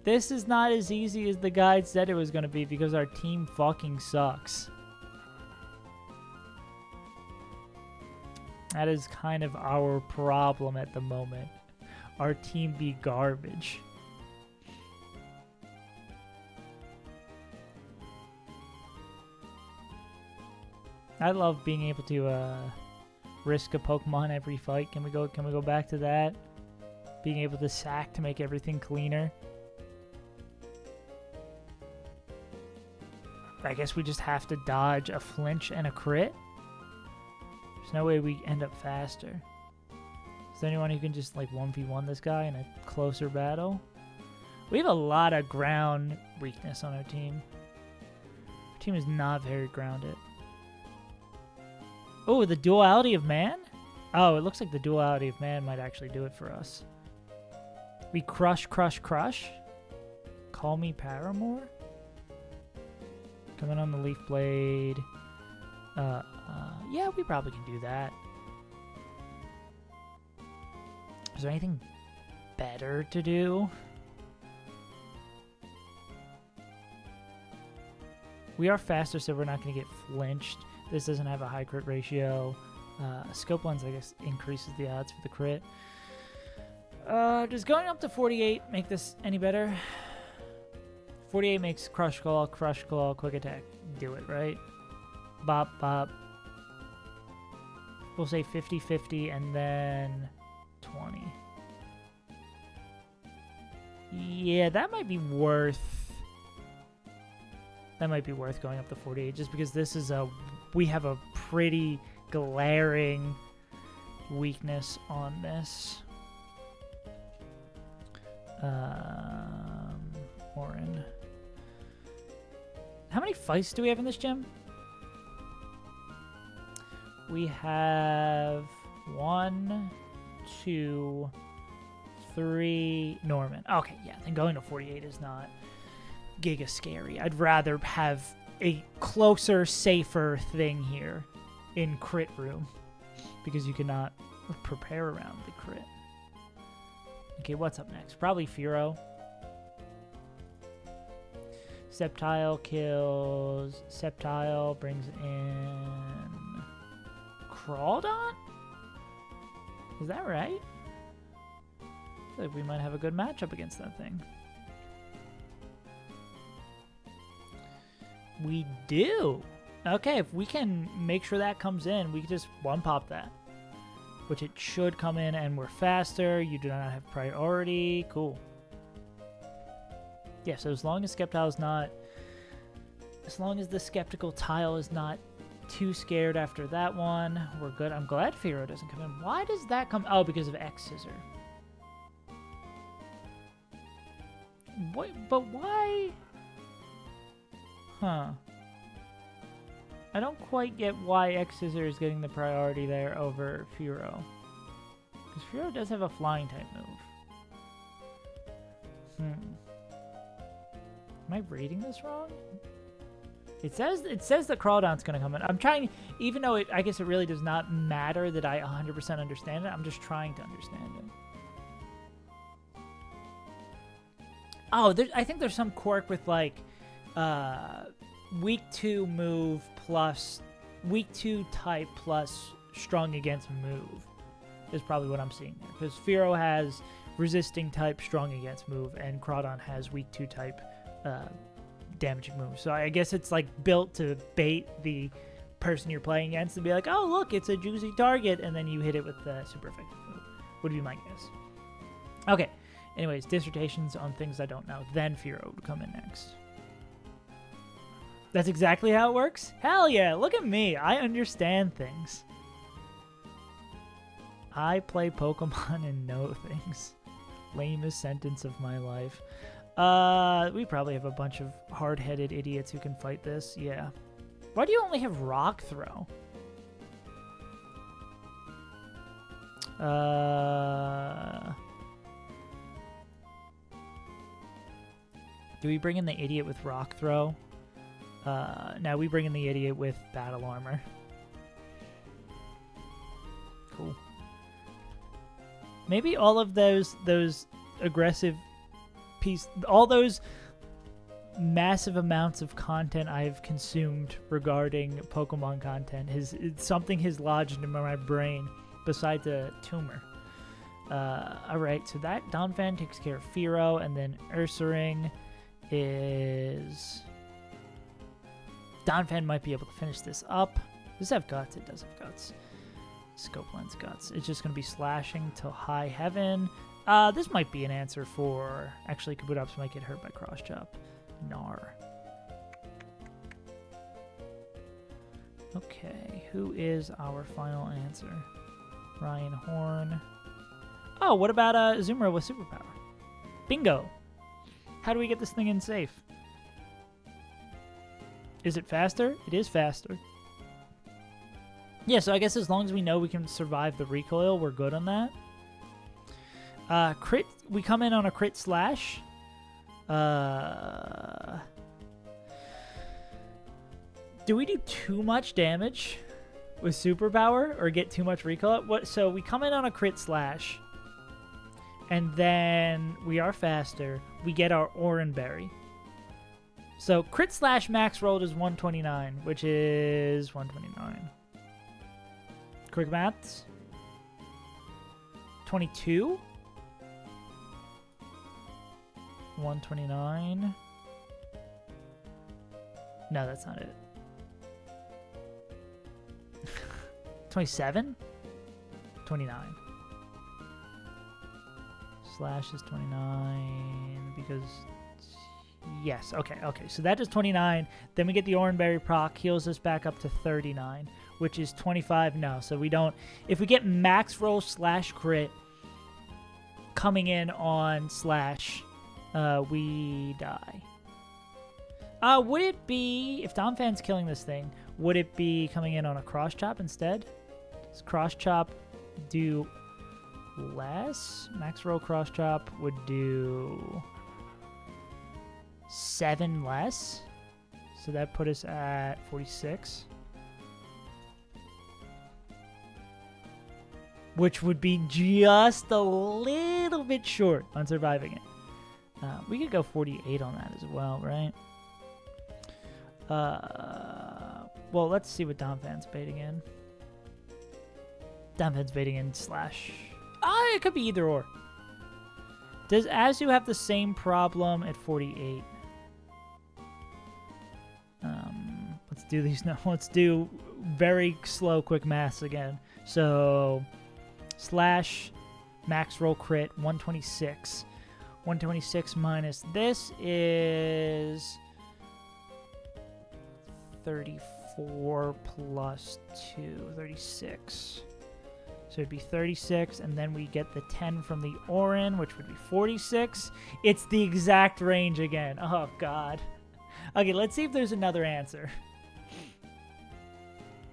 this is not as easy as the guide said it was going to be because our team fucking sucks. That is kind of our problem at the moment. Our team be garbage. I love being able to risk a Pokemon every fight. Can we go back to that? Being able to sack to make everything cleaner. I guess we just have to dodge a flinch and a crit. There's no way we end up faster. Is there anyone who can just like 1v1 this guy in a closer battle? We have a lot of ground weakness on our team. Our team is not very grounded. Oh, the Duality of Man? Oh, it looks like the Duality of Man might actually do it for us. We crush. Call me Paramore? Coming on the Leaf Blade. Yeah, we probably can do that. Is there anything better to do? We are faster, so we're not going to get flinched. This doesn't have a high crit ratio. Scope Lens, I guess, increases the odds for the crit. Does going up to 48 make this any better? 48 makes Crush Claw, Quick Attack do it, right? Bop, bop. We'll say 50-50 and then 20. Yeah, that might be worth... That might be worth going up to 48 just because this is a... We have a pretty glaring weakness on this. Orin. How many fights do we have in this gym? We have 1, 2, 3 Norman. Okay, yeah, then going to 48 is not giga scary. I'd rather have a closer, safer thing here in crit room because you cannot prepare around the crit. Okay, what's up next? Probably Furo. Sceptile kills. Sceptile brings in Crawdon? Is that right? I feel like we might have a good matchup against that thing. We do. Okay, if we can make sure that comes in, we can just one-pop that. Which it should come in, and we're faster. You do not have priority. Cool. Yeah, so as long as Sceptile is not... As long as the Skeptical Tile is not too scared after that one, we're good. I'm glad Firo doesn't come in. Why does that come... Oh, because of X-Scissor. What? But why... Huh. I don't quite get why X-Scissor is getting the priority there over Furo. Because Furo does have a flying type move. Am I reading this wrong? It says that Crawdon's going to come in. I'm trying, even though I guess it really does not matter that I 100% understand it, I'm just trying to understand it. Oh, I think there's some quirk with like weak 2 move plus weak 2 type plus strong against move is probably what I'm seeing there. Because Firo has resisting type strong against move and Crawdon has weak 2 type damaging move. So I guess it's like built to bait the person you're playing against and be like, oh look, it's a juicy target, and then you hit it with the super effective move. Would be my guess. Okay. Anyways, dissertations on things I don't know. Then Firo would come in next. That's exactly how it works? Hell yeah, look at me. I understand things. I play Pokemon and know things. Lamest sentence of my life. We probably have a bunch of hard-headed idiots who can fight this. Yeah. Why do you only have Rock Throw? Do we bring in the idiot with Rock Throw? Now we bring in the idiot with Battle Armor. Cool. Maybe all of those aggressive all those massive amounts of content I've consumed regarding Pokemon content it's something has lodged in my brain besides a tumor. Alright, so that Donphan takes care of Firo, and then Ursaring is... Donphan might be able to finish this up. Does it have Guts? It does have Guts. Scope Lens Guts. It's just going to be slashing till High Heaven. This might be an answer for... Actually, Kabutops might get hurt by Cross Chop. Gnar. Okay, who is our final answer? Ryan Horn. Oh, what about Azumarill with Superpower? Bingo! How do we get this thing in safe? Is it faster? It is faster. Yeah, so I guess as long as we know we can survive the recoil, we're good on that. Crit, we come in on a crit slash. Do we do too much damage with superpower or get too much recoil? So we come in on a crit slash, and then we are faster. We get our Oran Berry. So crit slash max rolled is 129, which is 129. Quick maths. 22. 129. No, that's not it. 27? 29. Slash is 29 because... Yes, okay. So that is 29. Then we get the Oranberry proc, heals us back up to 39, which is 25. No, so we don't... If we get max roll slash crit coming in on slash, we die. Would it be... If Domfan's killing this thing, would it be coming in on a cross chop instead? Does cross chop do less? Max roll cross chop would do 7 less. So that put us at 46. Which would be just a little bit short on surviving it. We could go 48 on that as well, right? Well, let's see what Domfan's baiting in. Domfan's baiting in slash. It could be either or. Does Azu have the same problem at 48? Let's do these now. Let's do very slow, quick maths again. So, slash max roll crit 126. 126 minus this is 34 plus 2, 36. So it'd be 36, and then we get the 10 from the Orin, which would be 46. It's the exact range again. Oh, God. Okay, let's see if there's another answer.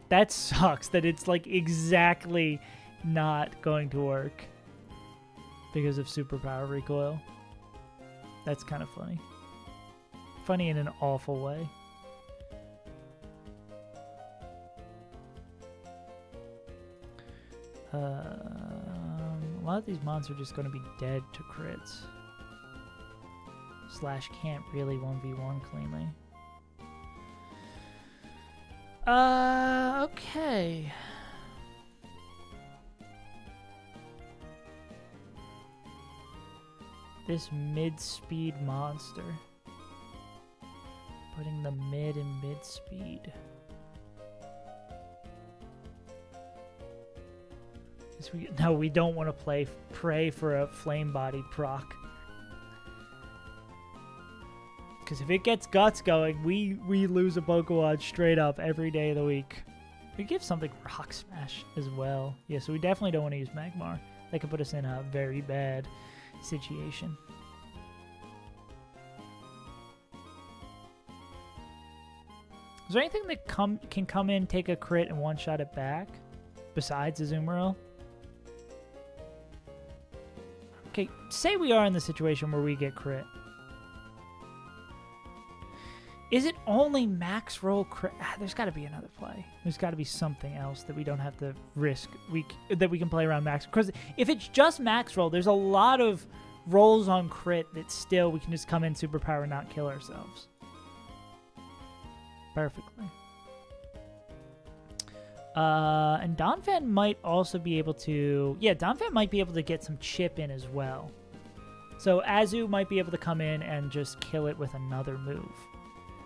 That sucks that it's, like, exactly not going to work because of superpower recoil. That's kind of funny. Funny in an awful way. A lot of these monsters are just going to be dead to crits. Slash can't really 1v1 cleanly. Okay. This mid-speed monster. Putting the mid and mid-speed. No, we don't want to pray for a flame body proc. Because if it gets guts going, we lose a Pokemon straight up every day of the week. We give something Rock Smash as well. Yeah, so we definitely don't want to use Magmar. That could put us in a very bad situation. Is there anything that can come in, take a crit, and one-shot it back? Besides Azumarill? Okay, say we are in the situation where we get crit. Is it only max roll crit? There's got to be another play. There's got to be something else that we don't have to risk. That we can play around max. Because if it's just max roll, there's a lot of rolls on crit that still we can just come in superpower and not kill ourselves. Perfectly. And Donphan might also be able to... Yeah, Donphan might be able to get some chip in as well. So Azu might be able to come in and just kill it with another move.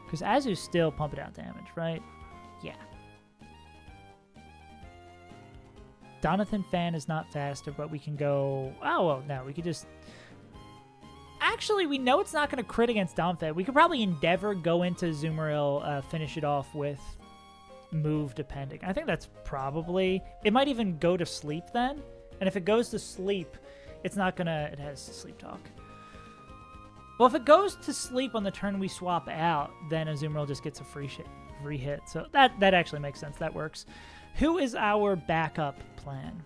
Because Azu's still pumping out damage, right? Yeah. Donathan Fan is not faster, but we can go... Oh, well, no, we could just... Actually, we know it's not going to crit against Donphan. We could probably Endeavor, go into Azumarill, finish it off with... move depending. I think that's probably... It might even go to sleep then. And if it goes to sleep, it's not gonna... It has sleep talk. Well, if it goes to sleep on the turn we swap out, then Azumarill just gets a free hit. So that actually makes sense. That works. Who is our backup plan?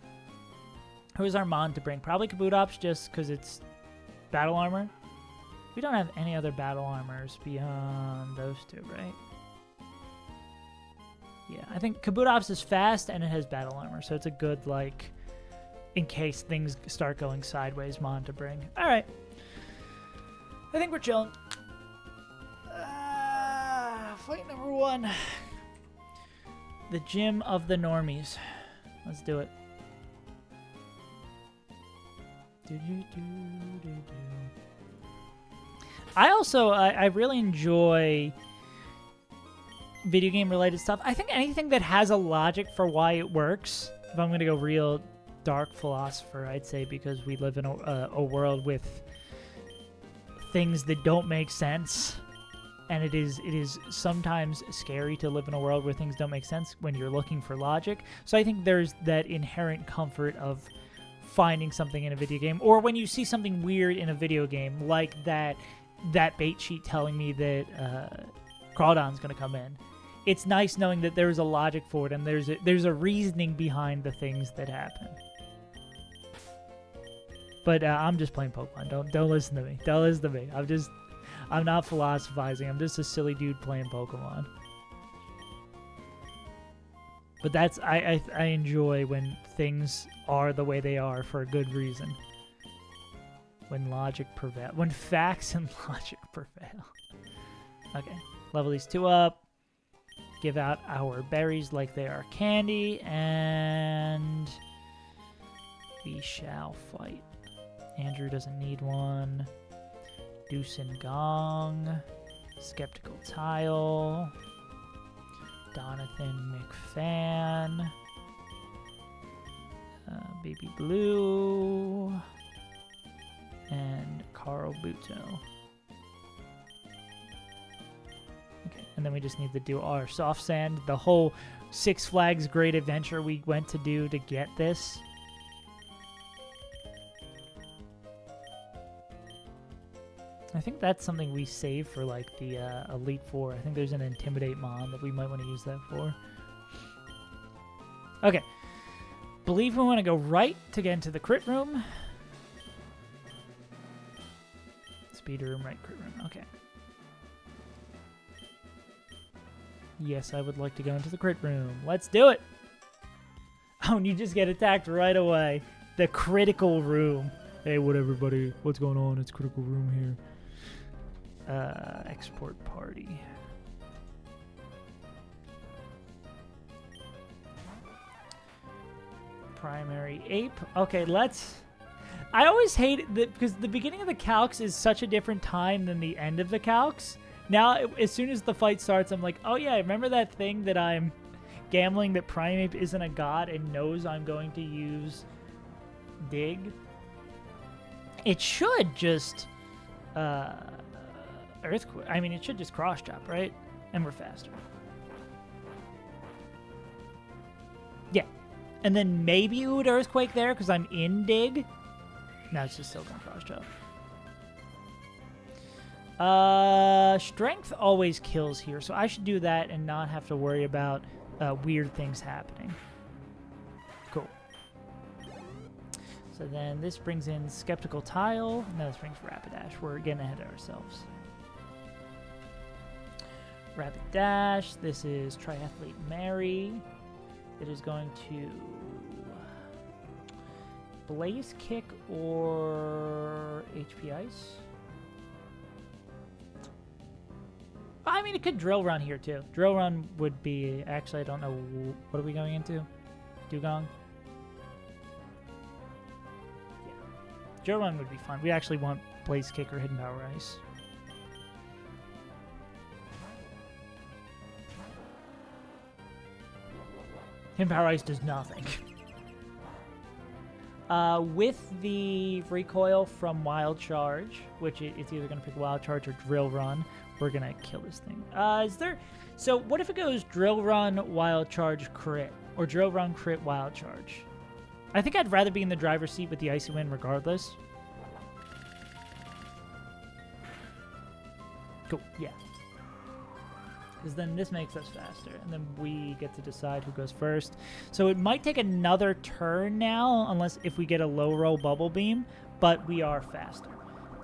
Who is our Mon to bring? Probably Kabutops just because it's battle armor. We don't have any other battle armors beyond those two, right? Yeah, I think Kabutops is fast and it has battle armor, so it's a good, like, in case things start going sideways, Mon to bring. All right. I think we're chilling. Fight number 1. The Gym of the Normies. Let's do it. I really enjoy video game related stuff. I think anything that has a logic for why it works, if I'm going to go real dark philosopher, I'd say, because we live in a world with things that don't make sense. And it is sometimes scary to live in a world where things don't make sense when you're looking for logic. So I think there's that inherent comfort of finding something in a video game, or when you see something weird in a video game, like that bait sheet telling me that Crawdon's going to come in. It's nice knowing that there's a logic for it and there's a reasoning behind the things that happen. But I'm just playing Pokemon. Don't listen to me. Don't listen to me. I'm not philosophizing. I'm just a silly dude playing Pokemon. But I enjoy when things are the way they are for a good reason. When logic prevails. When facts and logic prevail. Okay. Level these 2 up. Give out our berries like they are candy. And we shall fight. Andrew doesn't need one. Deuce and Gong. Skeptical Tile. Donathan McFan. Baby Blue. And Carl Buto. Okay, and then we just need to do our soft sand. The whole Six Flags Great Adventure we went to do to get this. I think that's something we save for like the Elite Four. I think there's an Intimidate Mon that we might want to use that for. Okay. Believe we want to go right to get into the crit room. Speed room, right, crit room. Okay. Yes, I would like to go into the crit room. Let's do it! Oh, and you just get attacked right away. The critical room. Hey, what everybody? What's going on? It's critical room here. Export party. Primary ape. Okay, let's... I always hate it because the beginning of the calcs is such a different time than the end of the calcs. Now, as soon as the fight starts, I'm like, oh yeah, remember that thing that I'm gambling that Primeape isn't a god and knows I'm going to use Dig? It should just Earthquake. I mean, it should just cross chop, right? And we're faster. Yeah. And then maybe it would Earthquake there because I'm in Dig. No, it's just still going to cross chop. Strength always kills here, so I should do that and not have to worry about weird things happening. Cool. So then this brings in Skeptical Tile. No, this brings Rapidash. We're getting ahead of ourselves. Rapidash. This is Triathlete Mary. It is going to Blaze Kick or HP Ice. I mean, it could Drill Run here too. Drill Run would be... Actually, I don't know. What are we going into? Dugong? Yeah. Drill Run would be fun. We actually want Blaze Kick or Hidden Power Ice. Hidden Power Ice does nothing. With the recoil from Wild Charge, which it's either going to pick Wild Charge or Drill Run, we're going to kill this thing. So what if it goes Drill Run, Wild Charge, Crit? Or Drill Run, Crit, Wild Charge? I think I'd rather be in the driver's seat with the Icy Wind regardless. Cool, yeah. Because then this makes us faster, and then we get to decide who goes first. So it might take another turn now, unless if we get a low roll Bubble Beam, but we are faster.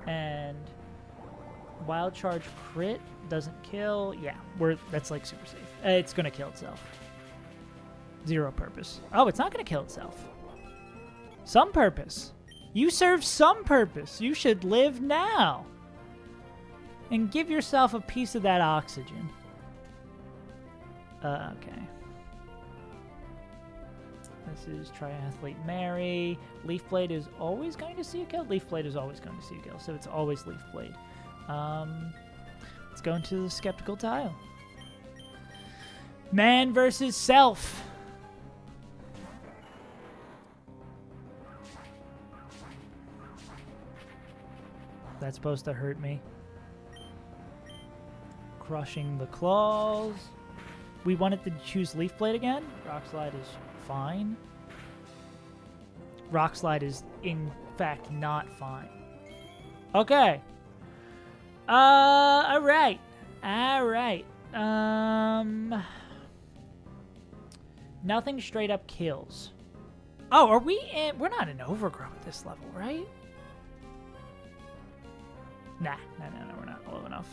And Wild Charge Crit doesn't kill. Yeah, that's like super safe. It's going to kill itself. Zero purpose. Oh, it's not going to kill itself. Some purpose. You serve some purpose. You should live now. And give yourself a piece of that oxygen. Okay. This is Triathlete Mary. Leaf Blade is always going to see a kill. Leaf Blade is always going to see a kill, so it's always Leaf Blade. Let's go into the Skeptical Tile. Man versus Self. That's supposed to hurt me. Crushing the claws. We wanted to choose Leaf Blade again. Rock Slide is fine. Rock Slide is, in fact, not fine. Okay. Alright. Alright. Nothing straight up kills. Oh, are we in... We're not in Overgrow at this level, right? Nah, we're not low enough.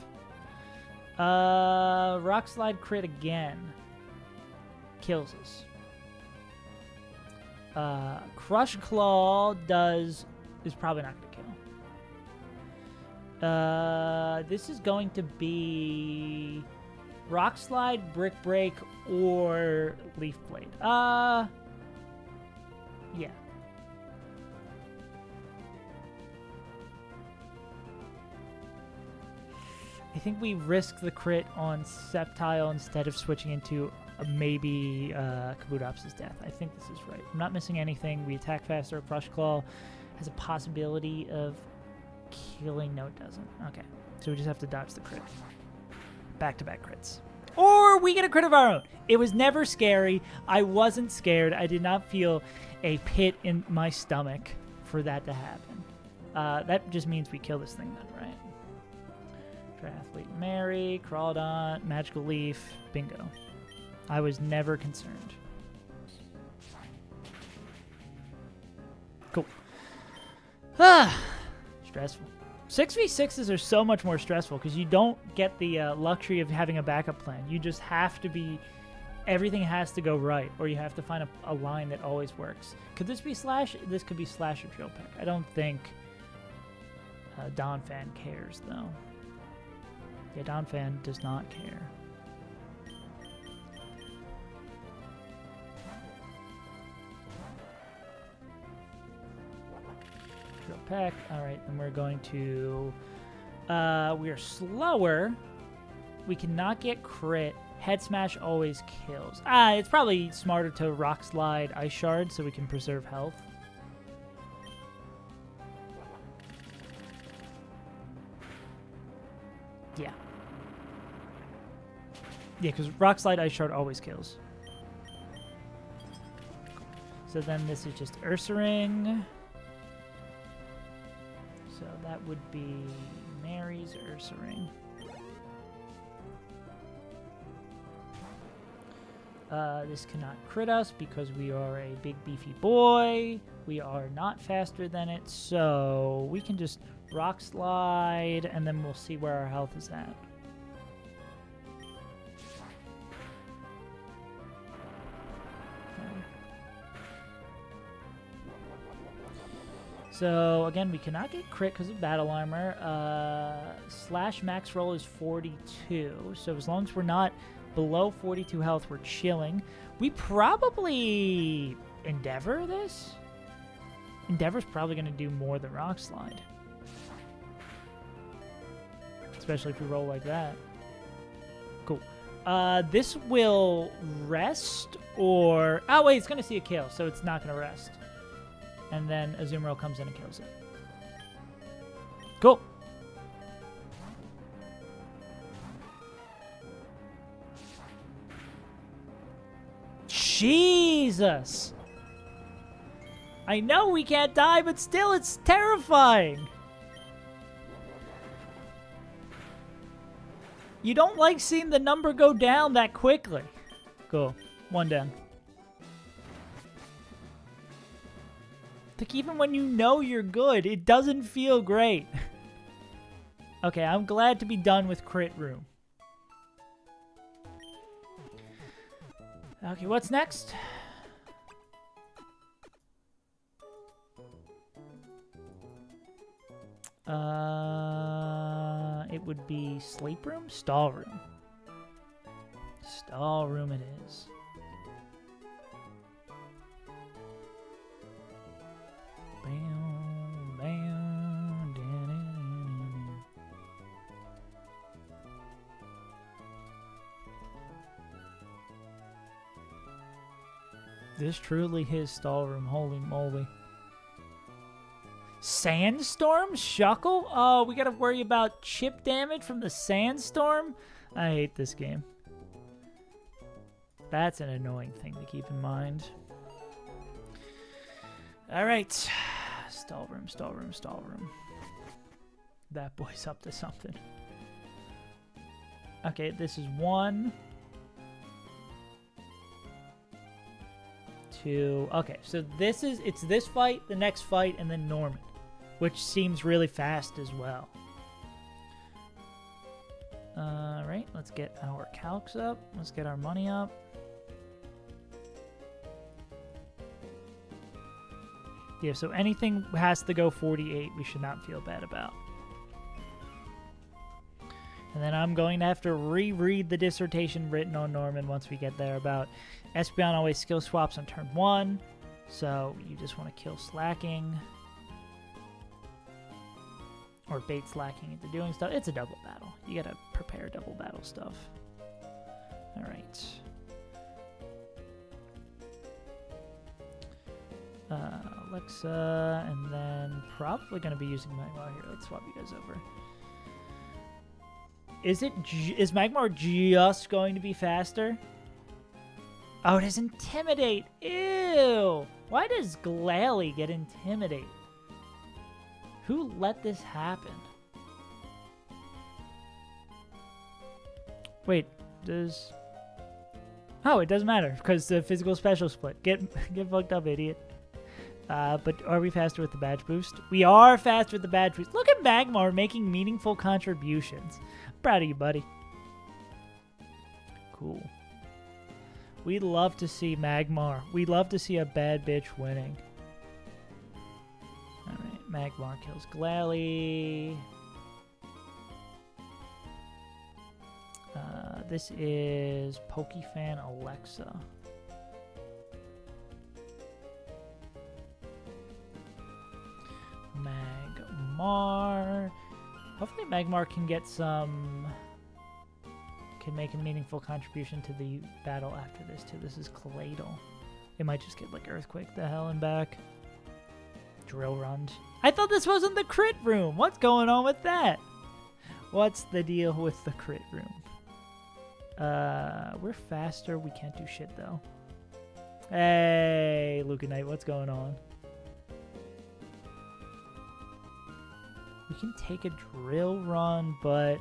Rock Slide crit again. Kills us. Crush Claw is probably not going to kill. This is going to be Rock Slide, Brick Break, or Leaf Blade. Yeah. I think we risk the crit on Sceptile instead of switching into maybe Kabutops' death. I think this is right. I'm not missing anything. We attack faster. Crush Claw has a possibility of killing. No, it doesn't. Okay. So we just have to dodge the crit. Back-to-back crits. Or we get a crit of our own. It was never scary. I wasn't scared. I did not feel a pit in my stomach for that to happen. That just means we kill this thing then, right? Triathlete Mary, Crawdon, Magical Leaf, bingo. I was never concerned. Cool. Stressful. 6v6s are so much more stressful because you don't get the luxury of having a backup plan. You just have to be... Everything has to go right, or you have to find a line that always works. Could this be Slash? This could be Slash or Drill Peck. I don't think Donphan cares, though. Yeah, Donphan does not care. Drill Peck. Alright, and we're going to... we are slower. We cannot get crit. Head Smash always kills. It's probably smarter to Rock Slide Ice Shard so we can preserve health. Yeah. Yeah, because Rock Slide Ice Shard always kills. So then this is just Ursaring. So that would be Mary's Ursaring. This cannot crit us because we are a big beefy boy. We are not faster than it, so we can just Rock Slide, and then we'll see where our health is at. So, again, we cannot get crit because of Battle Armor. Slash max roll is 42, so as long as we're not below 42 health, we're chilling. We probably Endeavor this? Endeavor's probably going to do more than Rock Slide. Especially if we roll like that. Cool. This will rest or... Oh, wait, it's going to see a kill, so it's not going to rest. And then Azumarill comes in and kills it. Cool. Jesus! I know we can't die, but still, it's terrifying! You don't like seeing the number go down that quickly. Cool. One down. Like, even when you know you're good, it doesn't feel great. Okay, I'm glad to be done with Crit Room. Okay, what's next? It would be Sleep Room? Stall Room. Stall Room it is. Bam, bam, da, da, This truly his stall room. Holy moly. Sandstorm? Shuckle? Oh, we gotta worry about chip damage from the sandstorm? I hate this game. That's an annoying thing to keep in mind. Alright. Stall room, stall room, stall room. That boy's up to something. Okay, this is 1, 2. Okay, so it's this fight, the next fight, and then Norman, which seems really fast as well. Alright, let's get our calcs up. Let's get our money up. Yeah, so anything has to go 48, we should not feel bad about. And then I'm going to have to reread the dissertation written on Norman once we get there about Espeon always skill swaps on turn 1. So you just want to kill slacking. Or bait slacking into doing stuff. It's a double battle. You got to prepare double battle stuff. Alright. Alexa, and then probably going to be using Magmar here. Let's swap you guys over. Is Magmar just going to be faster? Oh, it is Intimidate. Ew. Why does Glalie get Intimidate? Who let this happen? Wait, does... Oh, it doesn't matter because the physical special split. Get fucked up, idiot. But are we faster with the badge boost? We are faster with the badge boost. Look at Magmar making meaningful contributions. I'm proud of you, buddy. Cool. We'd love to see Magmar. We'd love to see a bad bitch winning. Alright, Magmar kills Glalie. This is Pokefan Alexa. Magmar. Hopefully Magmar can get some... Can make a meaningful contribution to the battle after this too. This is Claydol. It might just get like Earthquake the hell and back. Drill Run. I thought this wasn't the crit room. What's going on with that? What's the deal with the crit room? We're faster. We can't do shit though. Hey, Lucanite, what's going on? We can take a Drill Run, but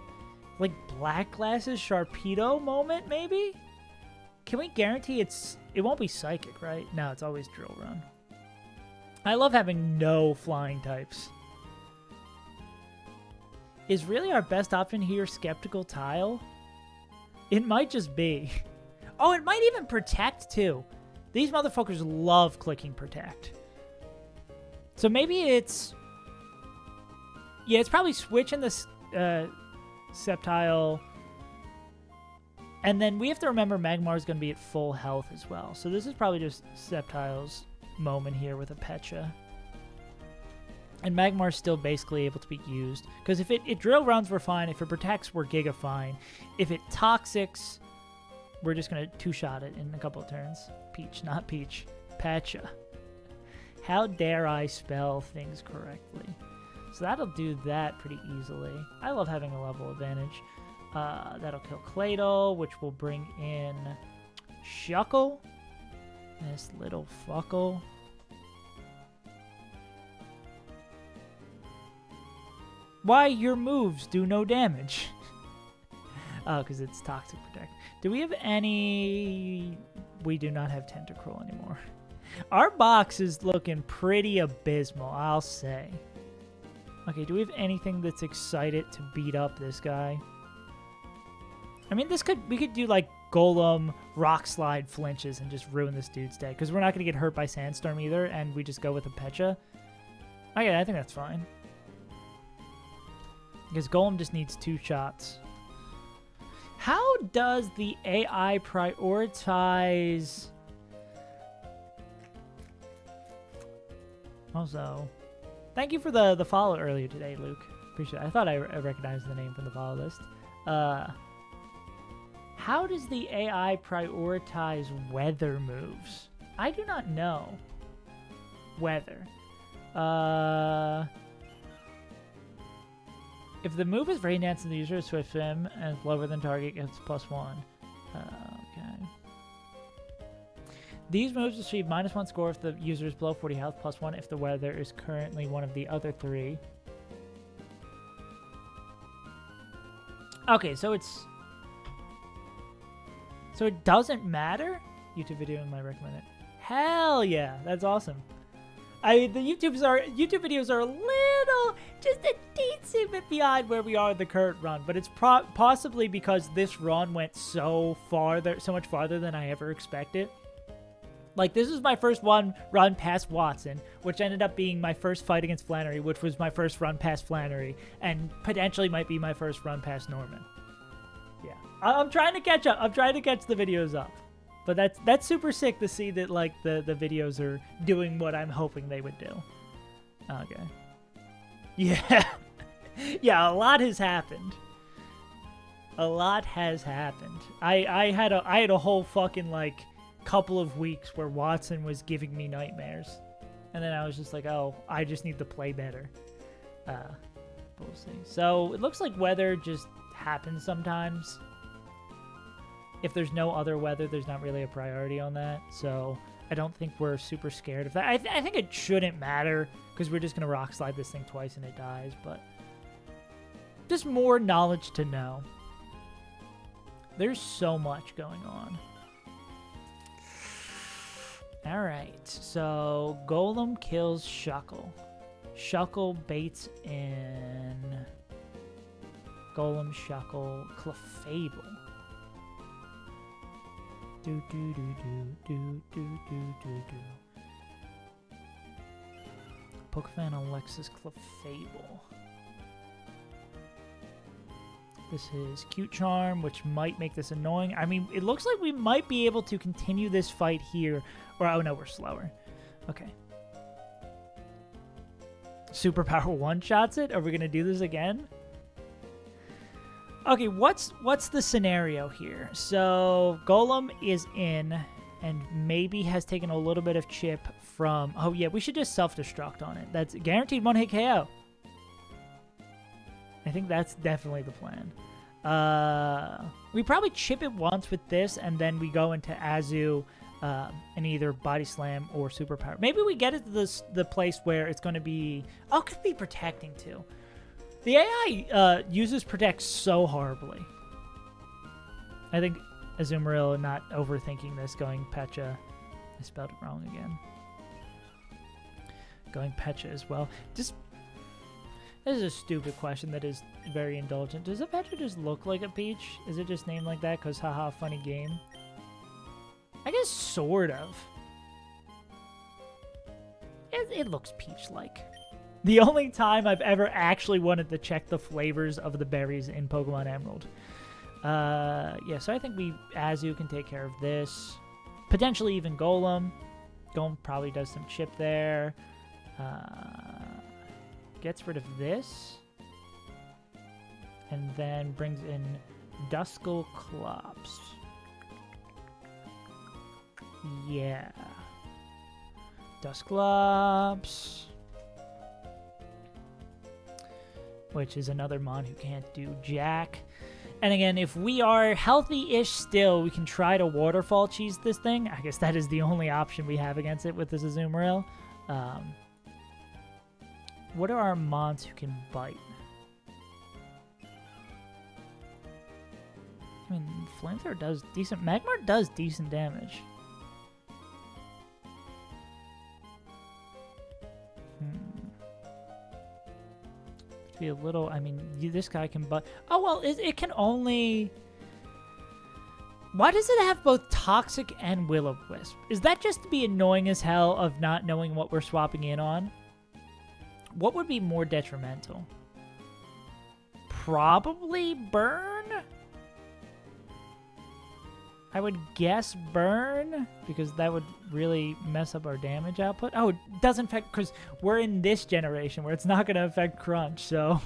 like Black Glasses Sharpedo moment maybe? Can we guarantee it won't be Psychic, right? No, it's always Drill Run. I love having no flying types. Is really our best option here Skeptical Tile? It might just be. Oh, it might even Protect too. These motherfuckers love clicking Protect. So maybe it's... Yeah, it's probably switching the Sceptile. And then we have to remember Magmar's going to be at full health as well. So this is probably just Sceptile's moment here with a Pecha. And Magmar's still basically able to be used. Because if it Drill Runs, we're fine. If it Protects, we're Giga fine. If it Toxics, we're just going to two-shot it in a couple of turns. Peach, not Peach. Pecha. How dare I spell things correctly? So that'll do that pretty easily. I love having a level advantage. That'll kill Claydol, which will bring in Shuckle. This little fuckle. Why your moves do no damage? Oh, because it's Toxic Protect. Do we have any... We do not have Tentacruel anymore. Our box is looking pretty abysmal, I'll say. Okay, do we have anything that's excited to beat up this guy? I mean, we could do like Golem, Rock Slide, Flinches, and just ruin this dude's day. Because we're not going to get hurt by Sandstorm either, and we just go with a Pecha. Okay, I think that's fine. Because Golem just needs 2 shots. How does the AI prioritize... Also, thank you for the follow earlier today, Luke. Appreciate it. I thought I recognized the name from the follow list. How does the AI prioritize weather moves? I do not know. Weather. If the move is Rain Dance and the user is Swift Swim and it's lower than target, gets +1. Okay. These moves receive -1 score if the user is below 40 health, +1 if the weather is currently one of the other 3. Okay, so it's... So it doesn't matter? YouTube video might recommend it. Hell yeah, that's awesome. The YouTube videos are a little, just a teensy bit behind where we are in the current run, but it's possibly because this run went so much farther than I ever expected. Like, this is my first run past Watson, which ended up being my first fight against Flannery, which was my first run past Flannery, and potentially might be my first run past Norman. Yeah, I'm trying to catch up. I'm trying to catch the videos up. But that's super sick to see that, like, the videos are doing what I'm hoping they would do. Okay. Yeah. Yeah, a lot has happened. A lot has happened. I had a whole fucking, like, couple of weeks where Watson was giving me nightmares. And then I was just like, oh, I just need to play better. But we'll see. So, it looks like weather just happens sometimes. If there's no other weather, there's not really a priority on that. So I don't think we're super scared of that. I think it shouldn't matter because we're just going to rock slide this thing twice and it dies. But just more knowledge to know. There's so much going on. All right. So Golem kills Shuckle. Shuckle baits in Golem, Shuckle, Clefable. Do do do do do do do do do. Pokefan Alexis Clefable. This is Cute Charm, which might make this annoying. I mean, it looks like we might be able to continue this fight here. Or, oh no, we're slower. Okay. Superpower one-shots it? Are we going to do this again? Okay, what's the scenario here? So, Golem is in and maybe has taken a little bit of chip from... Oh, yeah, we should just self-destruct on it. That's guaranteed one-hit KO. I think that's definitely the plan. We probably chip it once with this, and then we go into Azu and either Body Slam or Superpower. Maybe we get it to the place where it's going to be... Oh, it could be Protecting, too. The AI uses Protect so horribly. I think Azumarill, not overthinking this, going Pecha. I spelled it wrong again. Going Pecha as well. Just... This is a stupid question that is very indulgent. Does a Pecha just look like a peach? Is it just named like that because haha, funny game? I guess sort of. It looks peach-like. The only time I've ever actually wanted to check the flavors of the berries in Pokemon Emerald. Yeah, so I think Azu can take care of this. Potentially even Golem. Golem probably does some chip there. Gets rid of this. And then brings in Duskullclops. Yeah. Duskullclops. Which is another Mon who can't do jack. And again, if we are healthy-ish still, we can try to Waterfall Cheese this thing. I guess that is the only option we have against it with this Azumarill. What are our Mons who can bite? I mean, Flamethrower does decent... Magmar does decent damage. Be a little... I mean, this guy can bite... Oh, well, it can only... Why does it have both Toxic and Will-O-Wisp? Is that just to be annoying as hell of not knowing what we're swapping in on? What would be more detrimental? Probably Burn? I would guess Burn, because that would really mess up our damage output. Oh, it doesn't affect, because we're in this generation where it's not going to affect Crunch, so...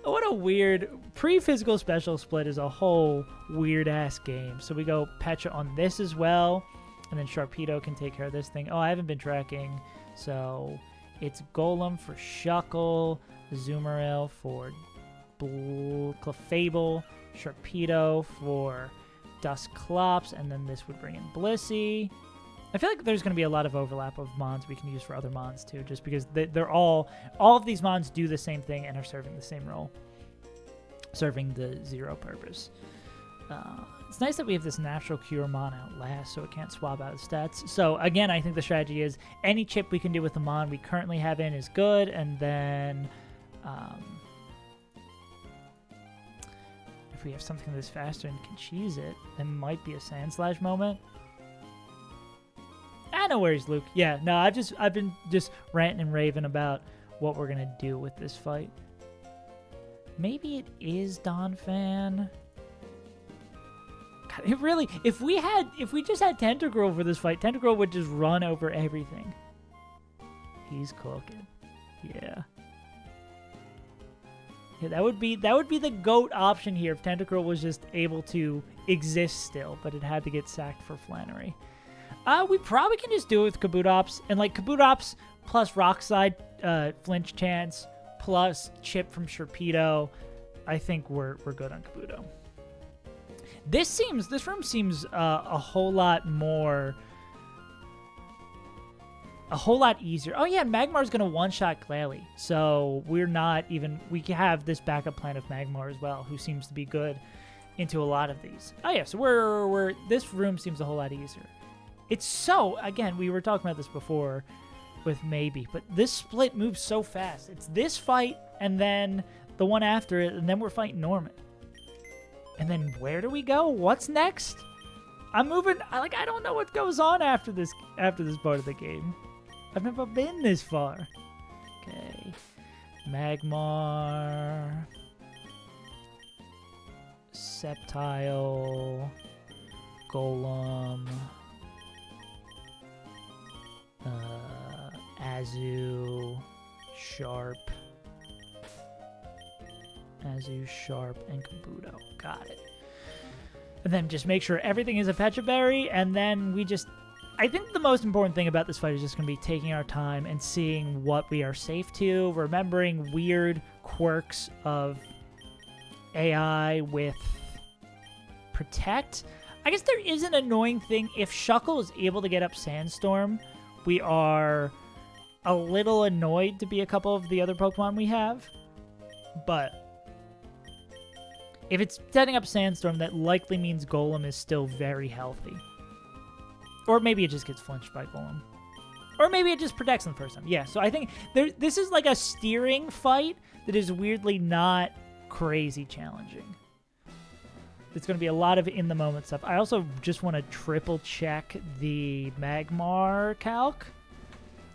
What a weird... Pre-physical special split is a whole weird-ass game. So we go Pecha on this as well, and then Sharpedo can take care of this thing. Oh, I haven't been tracking So it's Golem for Shuckle, Azumarill for Clefable, Sharpedo for Dusclops, and then this would bring in Blissey. I feel like there's going to be a lot of overlap of mons we can use for other mons too, just because they're all of these mons do the same thing and are serving the same role, serving the zero purpose. It's nice that we have this natural cure mon Outlast, so it can't swap out its stats. So again, I think the strategy is any chip we can do with the mon we currently have in is good, and then if we have something that's faster and can cheese it, there might be a Sand Slash moment. No worries, Luke. Yeah, no, I've been just ranting and raving about what we're gonna do with this fight. Maybe it is Donphan. God, it really, if we just had Tentacruel for this fight, Tentacruel would just run over everything. He's cooking. Yeah. Yeah, that would be the GOAT option here if Tentacruel was just able to exist still, but it had to get sacked for Flannery. We probably can just do it with Kabutops, and like Kabutops plus Rock Slide, flinch chance, plus chip from Sharpedo. I think we're good on Kabuto. This room seems a whole lot easier. Oh yeah, Magmar's gonna one-shot Glalie, so we have this backup plan of Magmar as well, who seems to be good into a lot of these. Oh yeah, so this room seems a whole lot easier. It's so, again, we were talking about this before with Maybe, but this split moves so fast. It's this fight, and then the one after it, and then we're fighting Norman. And then where do we go? What's next? I'm moving, I don't know what goes on after this part of the game. I've never been this far. Okay. Magmar. Sceptile. Golem. Azu, Sharp, and Kabuto. Got it. And then just make sure everything is a Pecha Berry, and then I think the most important thing about this fight is just going to be taking our time and seeing what we are safe to, remembering weird quirks of AI with Protect. I guess there is an annoying thing. If Shuckle is able to get up Sandstorm, we are a little annoyed to be a couple of the other Pokemon we have. But if it's setting up Sandstorm, that likely means Golem is still very healthy. Or maybe it just gets flinched by Golem. Or maybe it just protects them the first time. Yeah, so I think this is like a steering fight that is weirdly not crazy challenging. It's going to be a lot of in-the-moment stuff. I also just want to triple-check the Magmar calc.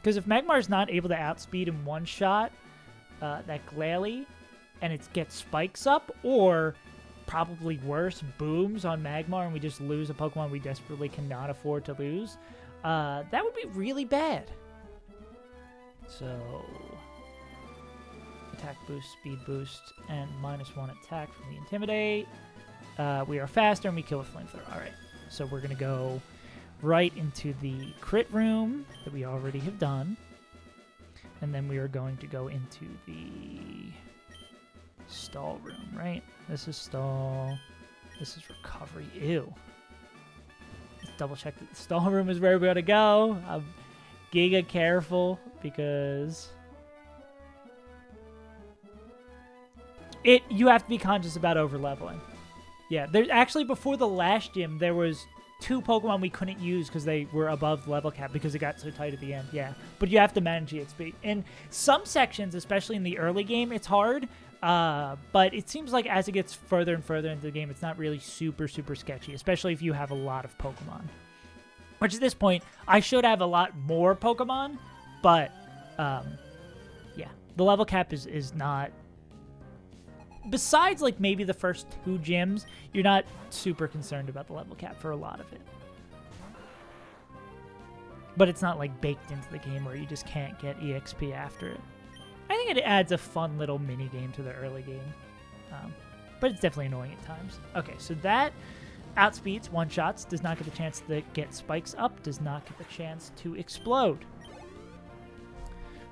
Because if Magmar is not able to outspeed in one shot that Glalie, and it gets spikes up, or probably worse, booms on Magmar, and we just lose a Pokemon we desperately cannot afford to lose, that would be really bad. So, attack boost, speed boost, and -1 attack from the Intimidate. We are faster, and we kill with Flamethrower. All right, so we're going to go right into the crit room that we already have done. And then we are going to go into the stall room, right? This is stall. This is recovery. Ew. Let's double check that the stall room is where we're going to go. I'm giga careful because you have to be conscious about over-leveling. Yeah, actually before the last gym, there was 2 Pokemon we couldn't use because they were above the level cap because it got so tight at the end. Yeah, but you have to manage EXP. In some sections, especially in the early game, it's hard. But it seems like as it gets further and further into the game, it's not really super, super sketchy, especially if you have a lot of Pokemon. Which at this point, I should have a lot more Pokemon, but yeah, the level cap is not... Besides, like, maybe the first 2 gyms, you're not super concerned about the level cap for a lot of it. But it's not, like, baked into the game where you just can't get EXP after it. I think it adds a fun little mini-game to the early game. But it's definitely annoying at times. Okay, so that outspeeds one-shots, does not get the chance to get spikes up, does not get the chance to explode.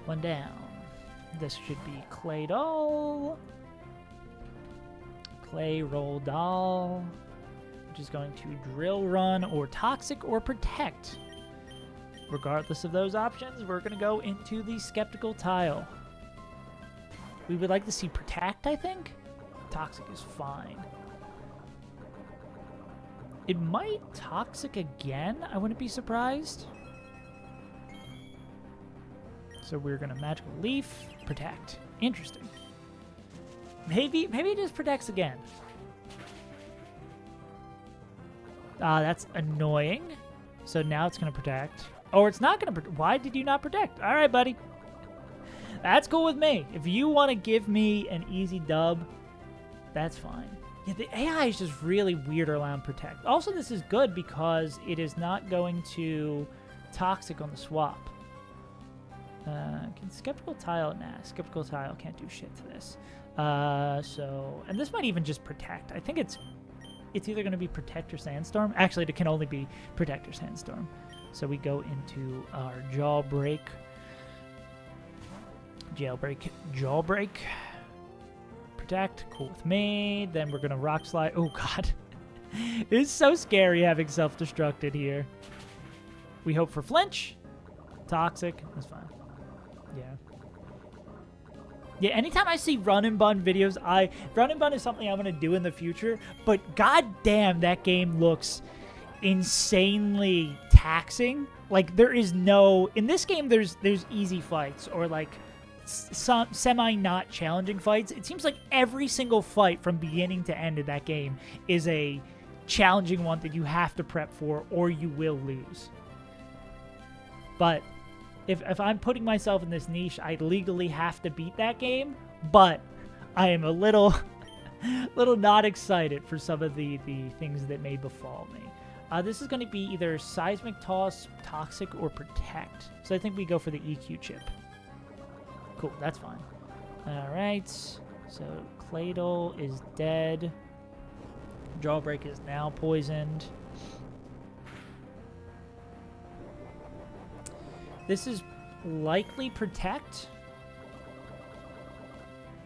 One down. This should be Clay Doll. Clay Roll Doll. Which is going to Drill Run or Toxic or Protect. Regardless of those options, we're going to go into the Skeptical Tile. We would like to see Protect, I think. Toxic is fine. It might Toxic again. I wouldn't be surprised. So we're going to Magical Leaf, Protect. Interesting. Maybe it just protects again. That's annoying. So now it's going to protect. Or it's not going to protect. Why did you not protect? All right, buddy. That's cool with me. If you want to give me an easy dub, that's fine. Yeah, the AI is just really weird around protect. Also, this is good because it is not going to Toxic on the swap. Can Skeptical Tile? Nah, Skeptical Tile can't do shit to this. And this might even just protect. I think it's either going to be Protect or Sandstorm. Actually, it can only be Protect or Sandstorm. So we go into our Jawbreak. Jawbreak. Protect. Cool with me. Then we're going to Rock Slide. Oh, God. It's so scary having self-destructed here. We hope for Flinch. Toxic. That's fine. Yeah. Yeah, anytime I see run and bun videos, run and bun is something I'm going to do in the future, but goddamn, that game looks insanely taxing. Like, there is no... In this game, there's easy fights, or, like, some semi-not challenging fights. It seems like every single fight from beginning to end of that game is a challenging one that you have to prep for, or you will lose. But... If I'm putting myself in this niche, I legally have to beat that game, but I am a little not excited for some of the things that may befall me. This is going to be either Seismic Toss, Toxic, or Protect. So I think we go for the EQ chip. Cool, that's fine. Alright, so Claydol is dead. Jawbreak is now poisoned. This is likely Protect.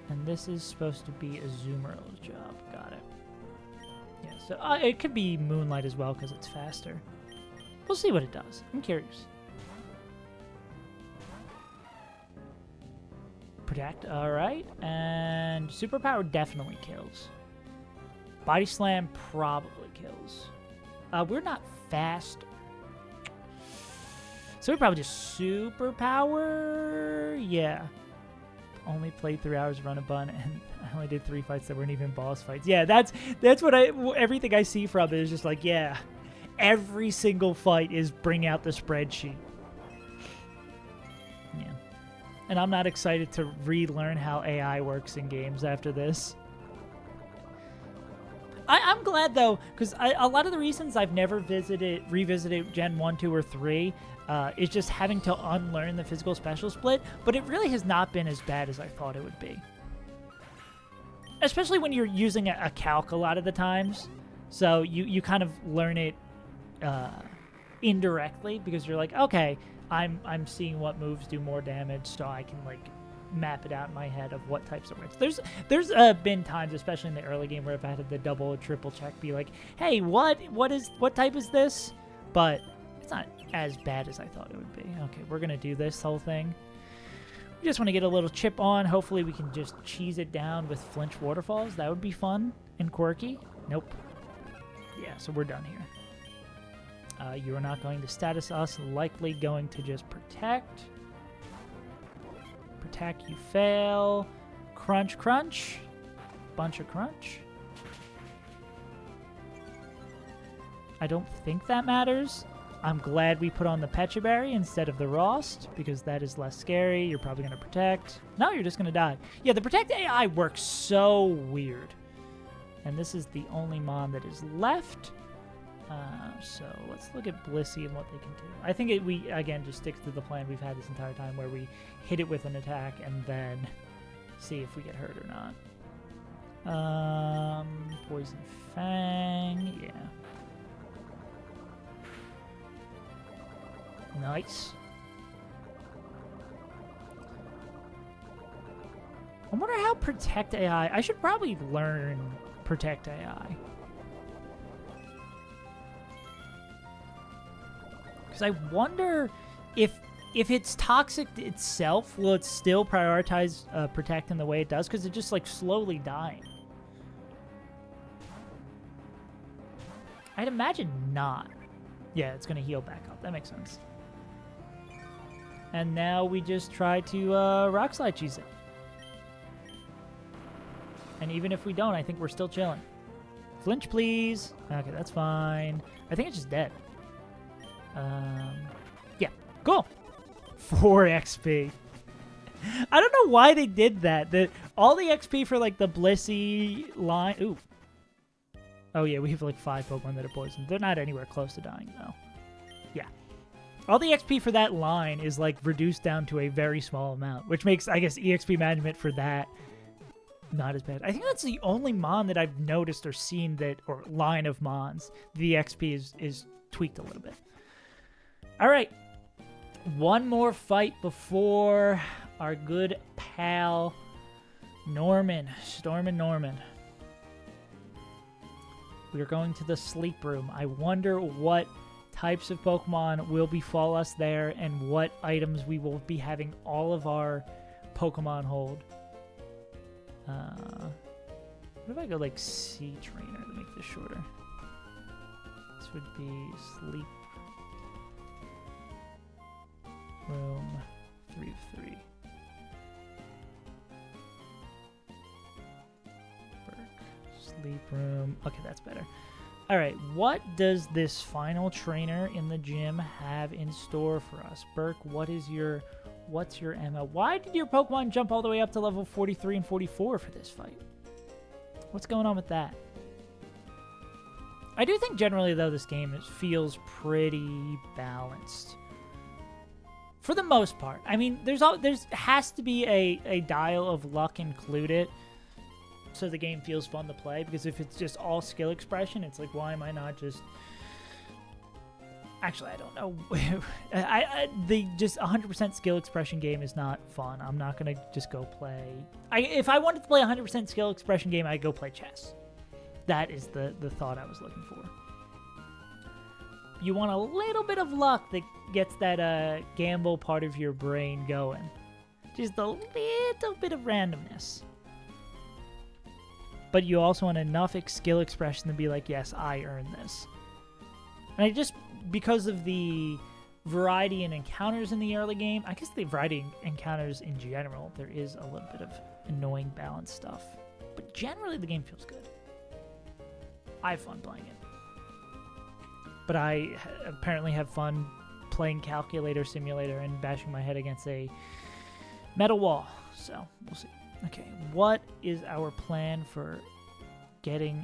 And this is supposed to be Azumaro's job. Got it. Yeah, so it could be Moonlight as well because it's faster. We'll see what it does. I'm curious. Protect, alright. And Superpower definitely kills. Body Slam probably kills. We're not fast. So we probably just Superpower. Yeah. Only played 3 hours Run a Bun, and I only did 3 fights that weren't even boss fights. Yeah, that's what everything I see from it is just like, yeah. Every single fight is bring out the spreadsheet. Yeah. And I'm not excited to relearn how AI works in games after this. I'm glad, though, because a lot of the reasons I've never revisited Gen 1, 2, or 3 is just having to unlearn the physical special split, but it really has not been as bad as I thought it would be. Especially when you're using a calc a lot of the times, so you kind of learn it indirectly, because you're like, okay, I'm seeing what moves do more damage, so I can, like, map it out in my head of what types of hits. There's been times, especially in the early game, where I've had the double or triple check, be like, hey, what type is this? But it's not as bad as I thought it would be. Okay, we're gonna do this whole thing. We just want to get a little chip on. Hopefully we can just cheese it down with Flinch Waterfalls. That would be fun and quirky. Nope. Yeah, so we're done here. You are not going to status us. Likely going to just protect. Protect, you fail. Crunch, crunch. Bunch of crunch. I don't think that matters. I'm glad we put on the Pechaberry instead of the Rost, because that is less scary. You're probably going to protect. No, you're just going to die. Yeah, the Protect AI works so weird. And this is the only Mon that is left. So let's look at Blissey and what they can do. I think we, again, just sticks to the plan we've had this entire time, where we hit it with an attack and then see if we get hurt or not. Poison Fang, yeah. Nice. I wonder how Protect AI... I should probably learn Protect AI. Because I wonder if it's toxic itself, will it still prioritize Protect in the way it does? Because it's just, like, slowly dying. I'd imagine not. Yeah, it's going to heal back up. That makes sense. And now we just try to Rock Slide cheese it. And even if we don't, I think we're still chilling. Flinch, please. Okay, that's fine. I think it's just dead. Yeah, cool. 4 XP. I don't know why they did that. All the XP for, like, the Blissey line... Ooh. Oh, yeah, we have, like, 5 Pokemon that are poisoned. They're not anywhere close to dying, though. Yeah. All the XP for that line is, like, reduced down to a very small amount, which makes, I guess, EXP management for that not as bad. I think that's the only Mon that I've noticed or seen that, or line of Mons, the XP is tweaked a little bit. All right. One more fight before our good pal Norman, Stormin' Norman. We're going to the sleep room. I wonder what types of Pokemon will befall us there and what items we will be having all of our Pokemon hold. What if I go like Sea Trainer to make this shorter? This would be sleep room 3 of 3. Sleep room. Okay, that's better. All right, what does this final trainer in the gym have in store for us? Burke, what's your MO? Why did your Pokemon jump all the way up to level 43 and 44 for this fight? What's going on with that? I do think generally, though, this game feels pretty balanced. For the most part. I mean, there's has to be a dial of luck included so the game feels fun to play, because if it's just all skill expression, it's like, why am I not just... Actually, I don't know. The just 100% skill expression game is not fun. I'm not going to just go play... If I wanted to play a 100% skill expression game, I'd go play chess. That is the thought I was looking for. You want a little bit of luck that gets that gamble part of your brain going. Just a little bit of randomness. But you also want enough skill expression to be like, yes, I earned this. And I just, because of the variety in encounters in the early game, I guess the variety in encounters in general, there is a little bit of annoying balance stuff. But generally, the game feels good. I have fun playing it. But I apparently have fun playing Calculator Simulator and bashing my head against a metal wall. So, we'll see. Okay, what is our plan for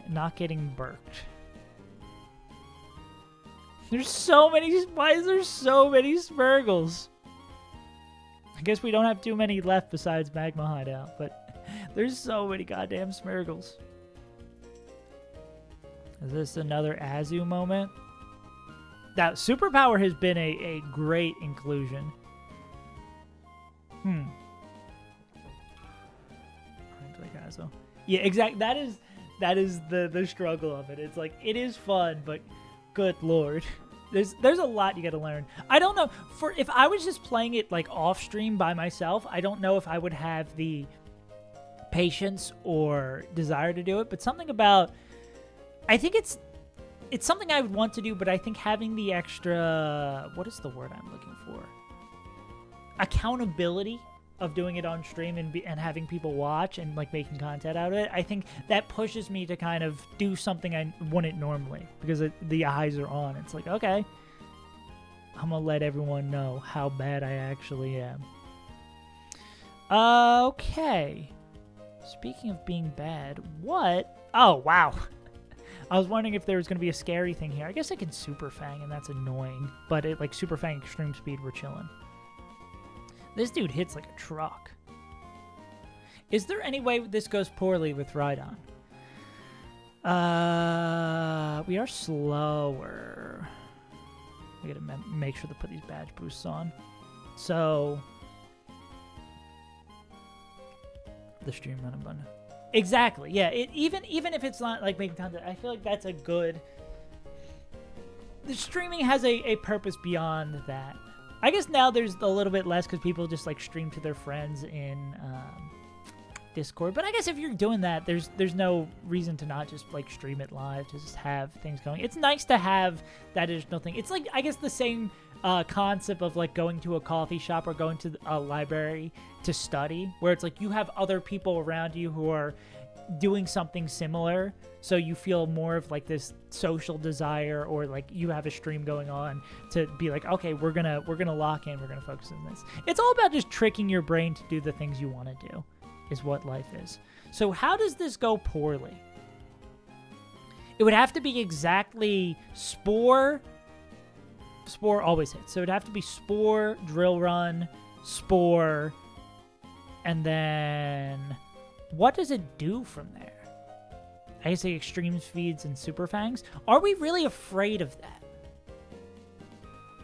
not getting burked? There's so many... Why is there so many Smirgles? I guess we don't have too many left besides Magma Hideout, but there's so many goddamn Smirgles. Is this another Azu moment? That Superpower has been a great inclusion. Kaizo. Yeah, exactly. That is the struggle of it. It's like, it is fun, but good lord, there's a lot you got to learn. I don't know, if I was just playing it like off stream by myself, I don't know if I would have the patience or desire to do it. But something about, I think it's something I would want to do, but I think having the extra, what is the word I'm looking for? Accountability of doing it on stream and having people watch and like making content out of it, I think that pushes me to kind of do something I wouldn't normally, because the eyes are on. It's like, okay, I'm gonna let everyone know how bad I actually am. Okay. Speaking of being bad, what? Oh, wow. I was wondering if there was going to be a scary thing here. I guess I can Super Fang, and that's annoying. But like Super Fang Extreme Speed, we're chilling. This dude hits like a truck. Is there any way this goes poorly with Rhydon? We are slower. We gotta make sure to put these badge boosts on. So the stream run abundant. Exactly. Yeah. Even if it's not like making content, I feel like that's a good. The streaming has a purpose beyond that. I guess now there's a little bit less because people just like stream to their friends in Discord. But I guess if you're doing that, there's no reason to not just like stream it live, to just have things going. It's nice to have that additional thing. It's like, I guess, the same concept of like going to a coffee shop or going to a library to study, where it's like you have other people around you who are doing something similar, so you feel more of like this social desire, or like you have a stream going on to be like, okay, we're gonna lock in, we're gonna focus on this. It's all about just tricking your brain to do the things you want to do, is what life is. So how does this go poorly? It would have to be exactly Spore always hits, so it'd have to be Spore, Drill Run, Spore, and then what does it do from there? I guess the extreme speeds and super fangs. Are we really afraid of that?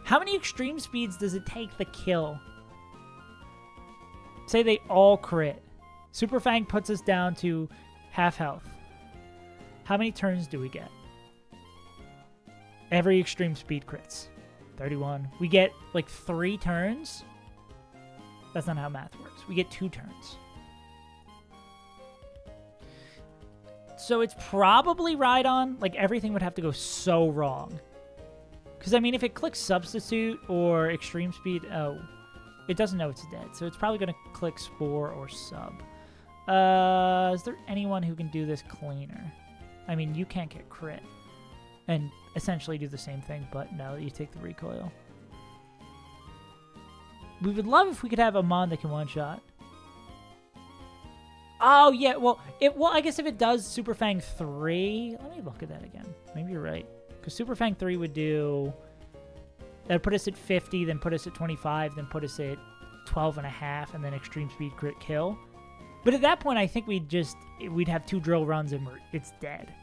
How many extreme speeds does it take to kill? Say they all crit. Super fang puts us down to half health. How many turns do we get? Every extreme speed crits. 31. We get like 3 turns? That's not how math works. We get 2 turns. So it's probably Rhydon. Like, everything would have to go so wrong. Because, I mean, if it clicks Substitute or Extreme Speed, oh, it doesn't know it's dead. So it's probably going to click Spore or Sub. Is there anyone who can do this cleaner? I mean, you can't get crit and essentially do the same thing, but no, you take the recoil. We would love if we could have a Mon that can one-shot. Oh, yeah, well, I guess if it does Super Fang 3... Let me look at that again. Maybe you're right. Because Super Fang 3 would do... That'd put us at 50, then put us at 25, then put us at 12.5, and then Extreme Speed Crit Kill. But at that point, I think we'd have 2 drill runs and it's dead.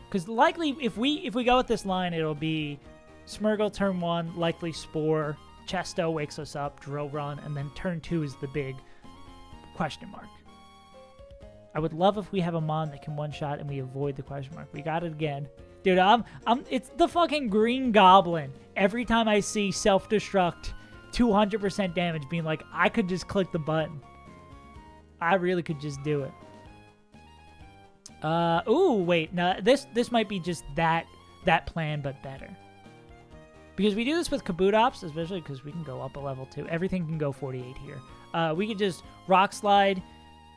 Because likely, if we go with this line, it'll be Smeargle turn 1, likely Spore, Chesto wakes us up, drill run, and then turn 2 is the big... question mark. I would love if we have a Mon that can one-shot and we avoid the question mark. We got it again. Dude, it's the fucking Green Goblin. Every time I see self-destruct, 200% damage, being like, I could just click the button. I really could just do it. Ooh, wait. No, this might be just that plan, but better. Because we do this with Kabutops, especially because we can go up a level too. Everything can go 48 here. We could just Rock Slide.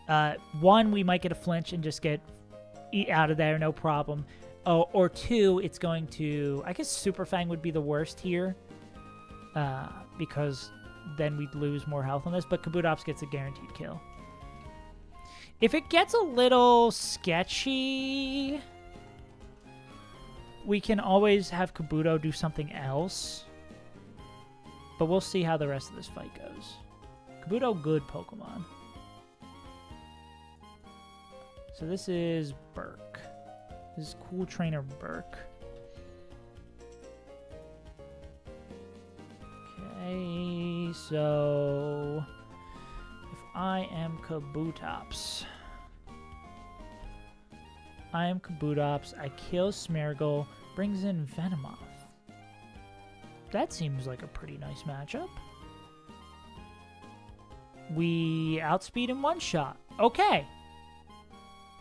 1, we might get a flinch and just get out of there, no problem. Or 2, it's going to... I guess Super Fang would be the worst here. Because then we'd lose more health on this. But Kabutops gets a guaranteed kill. If it gets a little sketchy... we can always have Kabuto do something else. But we'll see how the rest of this fight goes. Kabuto, good Pokemon. So this is Burke. This is Cool Trainer Burke. Okay, so... if I am Kabutops... I kill Smeargle, brings in Venomoth. That seems like a pretty nice matchup. We outspeed in one shot. Okay.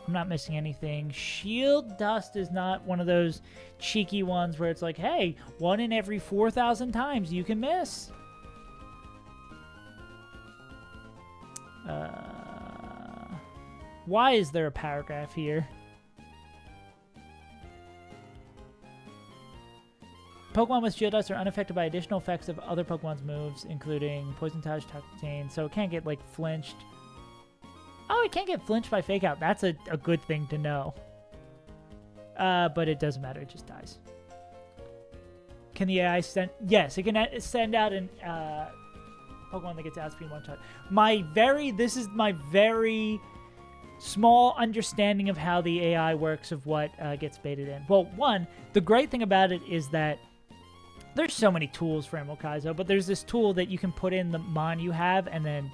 I'm not missing anything. Shield Dust is not one of those cheeky ones where it's like, hey, 1 in every 4,000 times you can miss. Why is there a paragraph here? Pokemon with Shield Dust are unaffected by additional effects of other Pokemon's moves, including Poison Touch, Toxicity, so it can't get, like, flinched. Oh, it can't get flinched by Fake Out. That's a good thing to know. But it doesn't matter. It just dies. Can the AI send... Yes, it can send out an Pokemon that gets outspeed one shot. This is my very small understanding of how the AI works of what gets baited in. Well, one, the great thing about it is that there's so many tools for Emerald Kaizo, but there's this tool that you can put in the Mon you have and then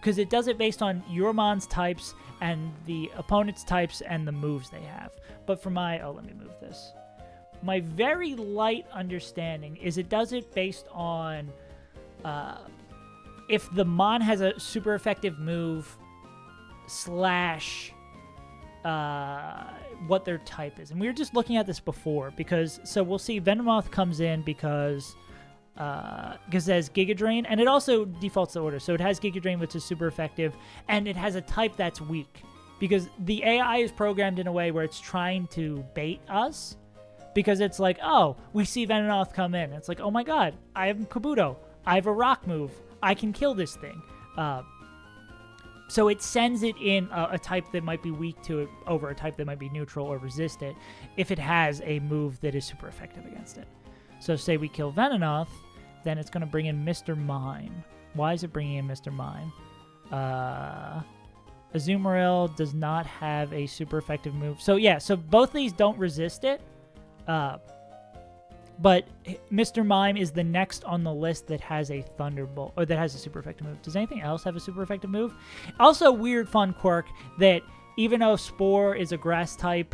because it does it based on your mon's types and the opponent's types and the moves they have. But for my, let me move this. My very light understanding is it does it based on if the mon has a super effective move slash what their type is. And we were just looking at this before because, so we'll see Venomoth comes in because it has Giga Drain, and it also defaults the order. So it has Giga Drain, which is super effective, and it has a type that's weak because the AI is programmed in a way where it's trying to bait us because it's like, oh, we see Venomoth come in. It's like, oh my god, I have Kabuto. I have a rock move. I can kill this thing. So it sends it in a type that might be weak to it over a type that might be neutral or resist it if it has a move that is super effective against it. So say we kill Venomoth, then it's going to bring in Mr. Mime. Why is it bringing in Mr. Mime? Azumarill does not have a super effective move. So yeah, so both these don't resist it. But Mr. Mime is the next on the list that has a Thunderbolt, or that has a super effective move. Does anything else have a super effective move? Also, weird fun quirk that even though Spore is a grass type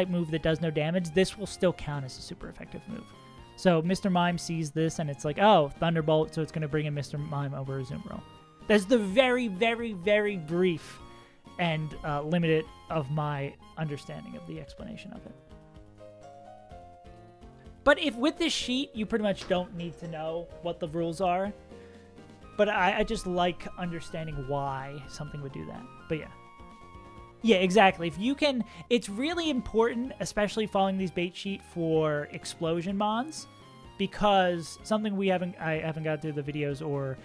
move that does no damage, this will still count as a super effective move. So Mr. Mime sees this and it's like, oh, Thunderbolt, so it's going to bring in Mr. Mime over Azumarill. That's the very, very, very brief and limited of my understanding of the explanation of it. But if with this sheet, you pretty much don't need to know what the rules are. But I just like understanding why something would do that. But yeah. Yeah, exactly. If you can, it's really important, especially following these bait sheet for explosion mons, because something I haven't got through the videos or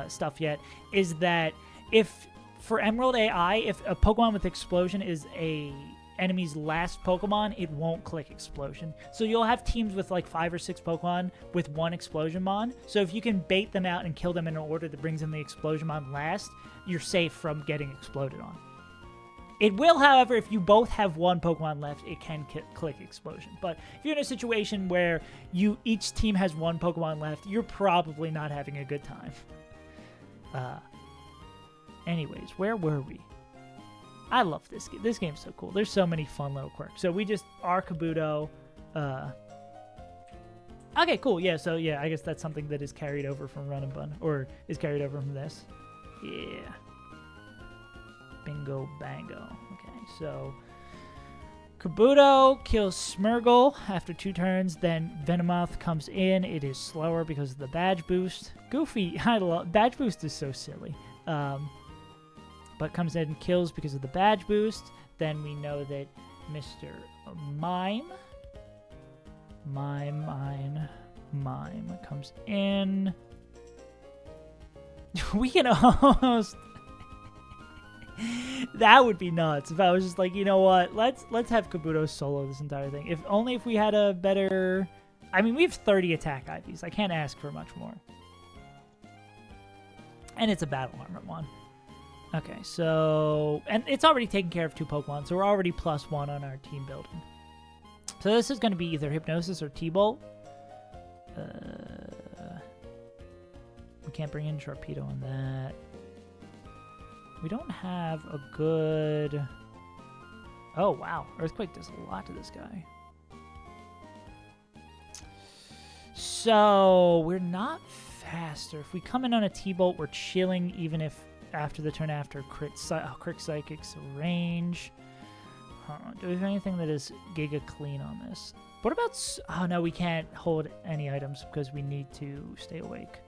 stuff yet, is that if for Emerald AI, if a Pokemon with explosion is a enemy's last Pokemon, it won't click explosion. So you'll have teams with like 5 or 6 Pokemon with one explosion mon. So if you can bait them out and kill them in an order that brings in the explosion mon last, you're safe from getting exploded on. It will, however, if you both have one Pokemon left, it can click explosion. But if you're in a situation where each team has one Pokemon left, you're probably not having a good time. Anyways, where were we? I love this game. This game's so cool. There's so many fun little quirks. So we just are Kabuto. Okay, cool. Yeah, so yeah, I guess that's something that is carried over from Run and Bun, or is carried over from this. Yeah. Bingo bango. Okay, so Kabuto kills Smeargle after 2 turns. Then Venomoth comes in. It is slower because of the badge boost. Goofy. I love badge boost is so silly. But comes in and kills because of the badge boost. Then we know that Mr. Mime comes in. We can almost... That would be nuts if I was just like, you know what? Let's have Kabuto solo this entire thing. If only if we had a better... I mean, we have 30 attack IVs. I can't ask for much more. And it's a battle armor one. Okay, so... And it's already taken care of 2 Pokemon, so we're already +1 on our team building. So this is going to be either Hypnosis or T-Bolt. We can't bring in Sharpedo on that. We don't have a good... Oh, wow. Earthquake does a lot to this guy. So, we're not faster. If we come in on a T-Bolt, we're chilling, even if after the turn after Crit Psychic's range. Do we have anything that is Giga Clean on this? What about... Oh, no, we can't hold any items because we need to stay awake.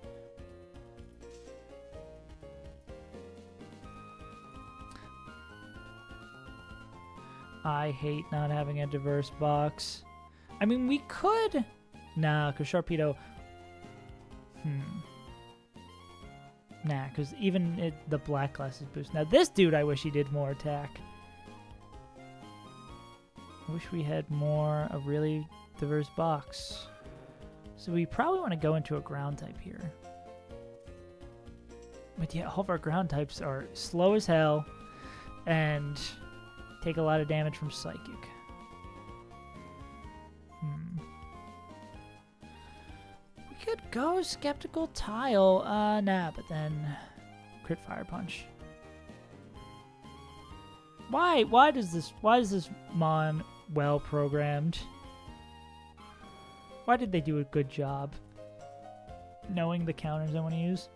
I hate not having a diverse box. I mean, we could... Nah, because Sharpedo... Nah, because even the Black Glasses boost. Now, this dude, I wish he did more attack. I wish we had a really diverse box. So we probably want to go into a ground type here. But yeah, all of our ground types are slow as hell and take a lot of damage from Psychic. We could go Skeptical Tile. Nah, but then crit Fire Punch. Why does this Mon well programmed? Why did they do a good job knowing the counters I want to use?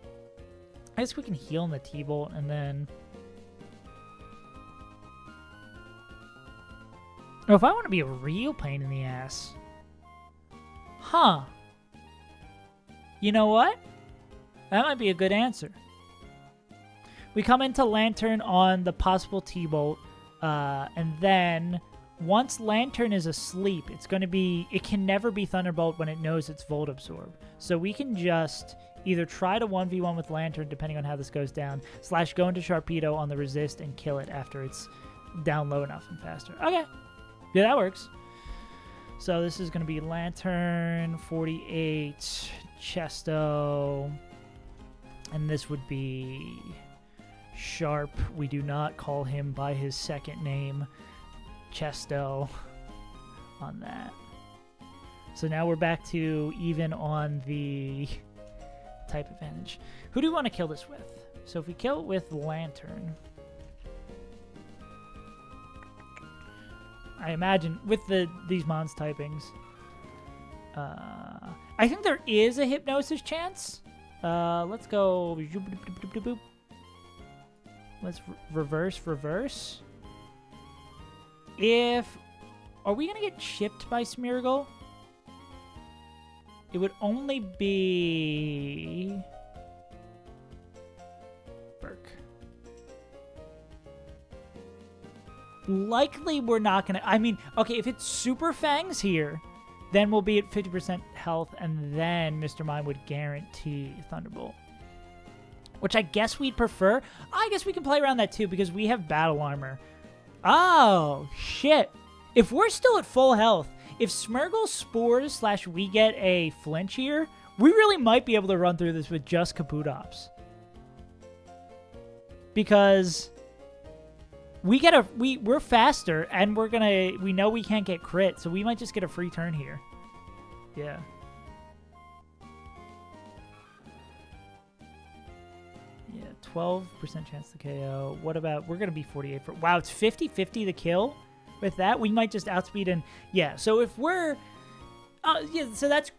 I guess we can heal in the T-Bolt and then... Oh, if I want to be a real pain in the ass. Huh. You know what? That might be a good answer. We come into Lantern on the possible T-Bolt, and then once Lantern is asleep, it's going to be... It can never be Thunderbolt when it knows it's Volt Absorb. So we can just either try to 1v1 with Lantern, depending on how this goes down, / go into Sharpedo on the resist and kill it after it's down low enough and faster. Okay. Yeah, that works. So this is going to be Lantern, 48, Chesto, and this would be Sharp. We do not call him by his second name, Chesto, on that. So now we're back to even on the type advantage. Who do we want to kill this with? So if we kill it with Lantern... I imagine with these Mons typings, I think there is a Hypnosis chance. Let's go. Let's reverse. Are we gonna get chipped by Smeargle? It would only be Burke. Likely we're not going to... I mean, okay, if it's Super Fangs here, then we'll be at 50% health, and then Mr. Mime would guarantee Thunderbolt. Which I guess we'd prefer. I guess we can play around that too, because we have Battle Armor. Oh, shit. If we're still at full health, if Smeargle spores / we get a flinch here, we really might be able to run through this with just Kabutops. Because... we're faster, and we know we can't get crit, so we might just get a free turn here. Yeah. Yeah, 12% chance to KO. What about, we're gonna be 48 for, wow, it's 50-50 to kill with that. We might just outspeed and, yeah, so if we're, yeah, so that's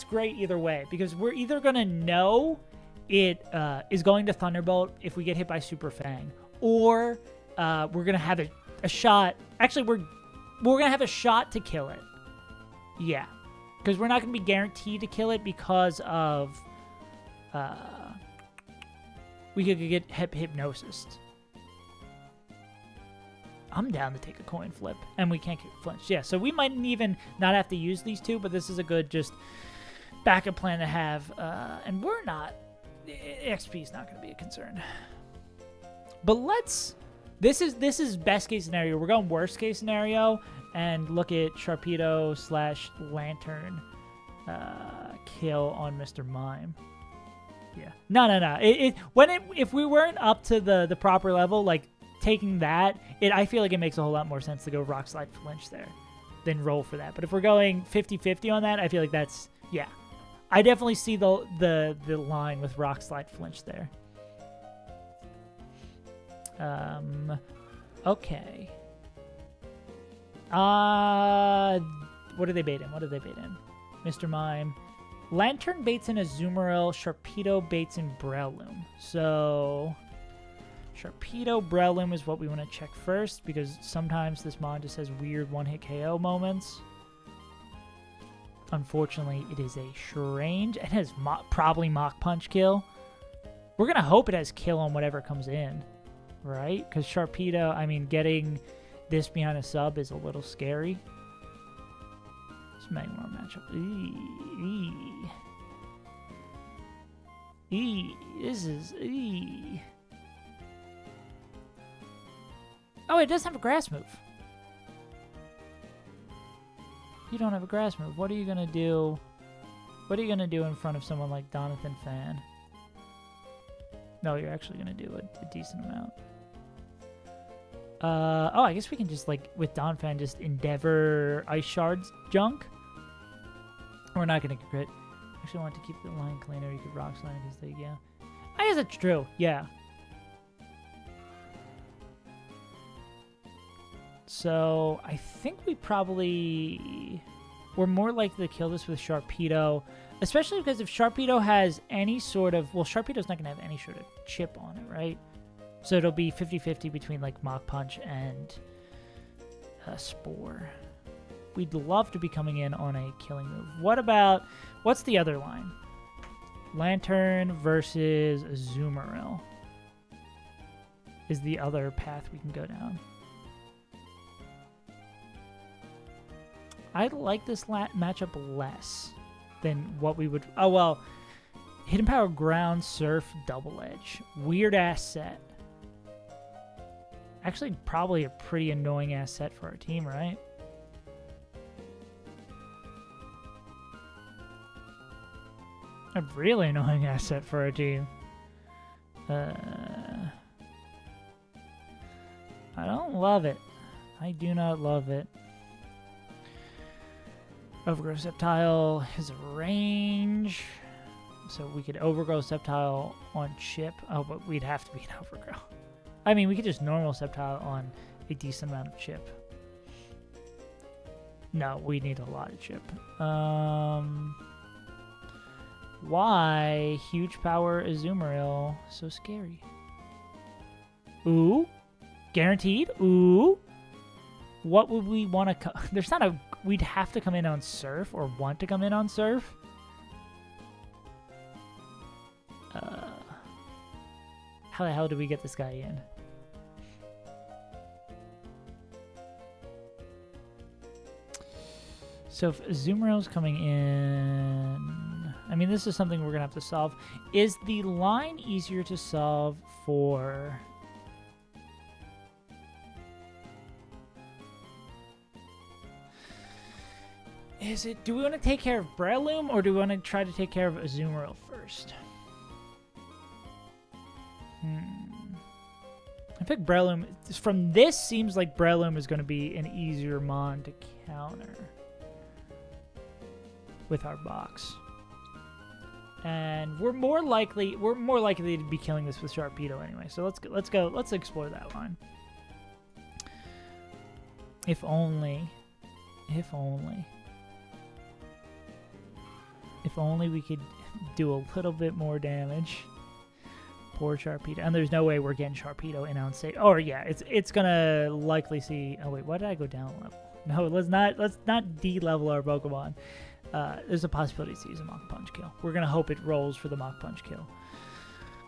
great either way, because we're either gonna know it is going to Thunderbolt if we get hit by Super Fang, or we're going to have a shot. Actually, we're going to have a shot to kill it. Yeah. Because we're not going to be guaranteed to kill it because of... we could get Hypnosis. I'm down to take a coin flip. And we can't get flinched. Yeah, so we might even not have to use these two, but this is a good just backup plan to have. And we're not... XP is not going to be a concern. But let's... This is best case scenario. We're going worst case scenario and look at Sharpedo / Lantern kill on Mr. Mime. Yeah. No. If we weren't up to the proper level, like taking that, I feel like it makes a whole lot more sense to go Rock Slide Flinch there than roll for that. But if we're going 50-50 on that, I feel like that's, yeah. I definitely see the line with Rock Slide Flinch there. Okay. What do they bait in? Mr. Mime. Lantern baits in Azumarill. Sharpedo baits in Breloom. So, Sharpedo, Breloom is what we want to check first, because sometimes this mon just has weird one-hit KO moments. Unfortunately, it is a strange... It has probably Mach Punch kill. We're going to hope it has kill on whatever comes in. Right? Because Sharpedo, I mean, getting this behind a sub is a little scary. This Magmar matchup. This is... Oh, it does have a grass move. You don't have a grass move. What are you going to do? What are you going to do in front of someone like Donathan Fan? No, you're actually going to do a decent amount. Oh, I guess we can just, like, with Donphan, just Endeavor Ice Shards junk. We're not going to crit. Actually, I want to keep the line cleaner. You could rock slide because they, yeah. I guess it's true. Yeah. So I think we're more likely to kill this with Sharpedo, especially because if Sharpedo has any sort of, well, Sharpedo's not going to have any sort of chip on it, right? So it'll be 50-50 between like Mach Punch and Spore. We'd love to be coming in on a killing move. What's the other line? Lantern versus Azumarill is the other path we can go down. I like this matchup less than what we would... Oh, well. Hidden Power Ground Surf Double Edge. Weird-ass set. Actually, probably a pretty annoying-ass set for our team, right? A really annoying ass set for our team. I don't love it. I do not love it. Overgrow Sceptile is a range. So we could Overgrow Sceptile on Chip. Oh, but we'd have to be an Overgrow. I mean, we could just normal Sceptile on a decent amount of Chip. No, we need a lot of Chip. Why Huge Power Azumarill so scary? Ooh. Guaranteed? Ooh. What would we want to... There's not a... We'd have to come in on Surf or want to come in on Surf. How the hell do we get this guy in? So if Azumarill's coming in... I mean, this is something we're going to have to solve. Is the line easier to solve for... Is it... Do we want to take care of Breloom, or do we want to try to take care of Azumarill first? I think Breloom... From this, seems like Breloom is going to be an easier mon to counter with our box. And we're more likely to be killing this with Sharpedo anyway. So let's explore that line. If only we could do a little bit more damage. Poor Sharpedo. And there's no way we're getting Sharpedo in on stage. Oh yeah, it's gonna likely see. Oh wait, why did I go down a level? No, let's not de-level our Pokemon. There's a possibility to use a Mach Punch kill. We're gonna hope it rolls for the Mach Punch kill.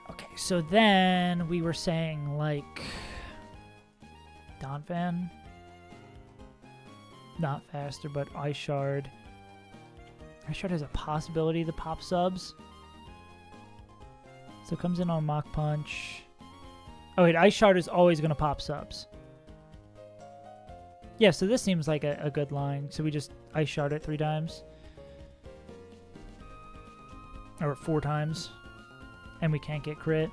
Okay, so then we were saying like Donphan. Not faster, but Ice Shard. Ice Shard has a possibility to pop subs. So it comes in on Mach Punch. Oh wait, Ice Shard is always going to pop subs. Yeah, so this seems like a good line. So we just Ice Shard it 3 times. Or 4 times. And we can't get crit.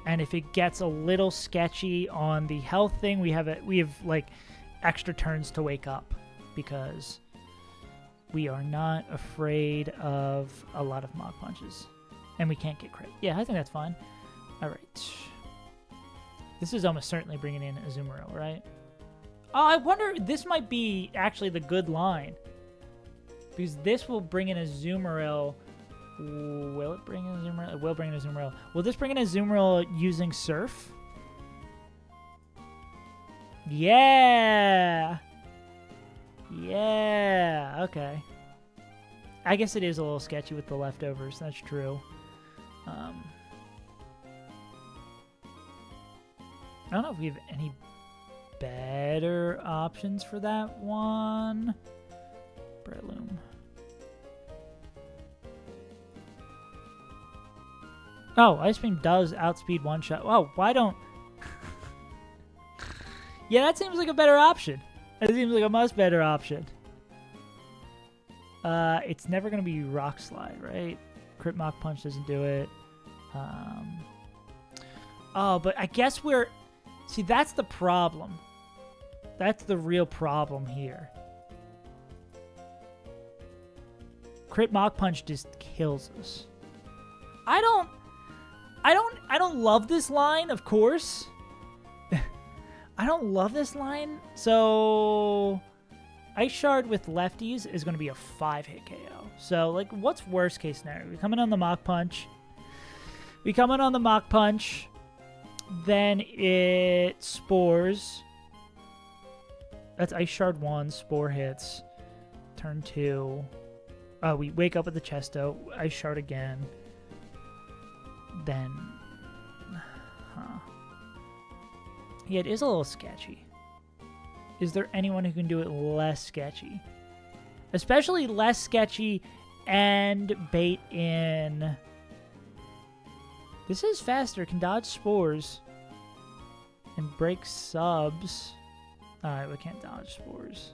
And if it gets a little sketchy on the health thing, we have like extra turns to wake up. Because we are not afraid of a lot of Mach Punches. And we can't get crit. Yeah, I think that's fine. All right. This is almost certainly bringing in Azumarill, right? Oh, I wonder, this might be actually the good line. Because this will bring in Azumarill. Will it bring in Azumarill? It will bring in Azumarill. Will this bring in Azumarill using Surf? Yeah! Yeah, okay. I guess it is a little sketchy with the leftovers. That's true. I don't know if we have any better options for that one. Breloom. Oh, Ice Beam does outspeed one shot. Oh, why don't... Yeah, that seems like a better option. That seems like a much better option. It's never going to be Rock Slide, right? Crit Mach Punch doesn't do it. Oh, but I guess we're... See, that's the problem. That's the real problem here. crit Mach Punch just kills us. I don't love this line, of course. I don't love this line. So Ice Shard with lefties is going to be a 5-hit KO. So, like, what's worst case scenario? We come in on the Mach Punch. Then it Spores. That's Ice Shard 1, Spore hits. Turn 2. We wake up with the Chesto. Ice Shard again. Then... Yeah, it is a little sketchy. Is there anyone who can do it less sketchy? Especially less sketchy and bait in... This is faster. Can dodge Spores. And break subs. Alright, we can't dodge Spores.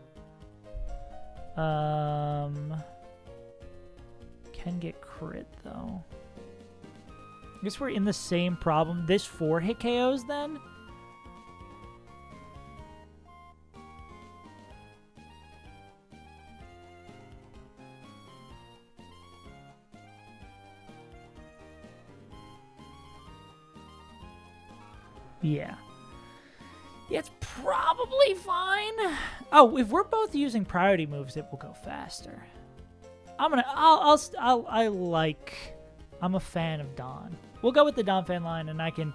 Can get crit, though. I guess we're in the same problem. This 4-hit KOs, then? Yeah. Yeah, it's probably fine. Oh, if we're both using priority moves, it will go faster. I'm a fan of Don. We'll go with the Don fan line, and I can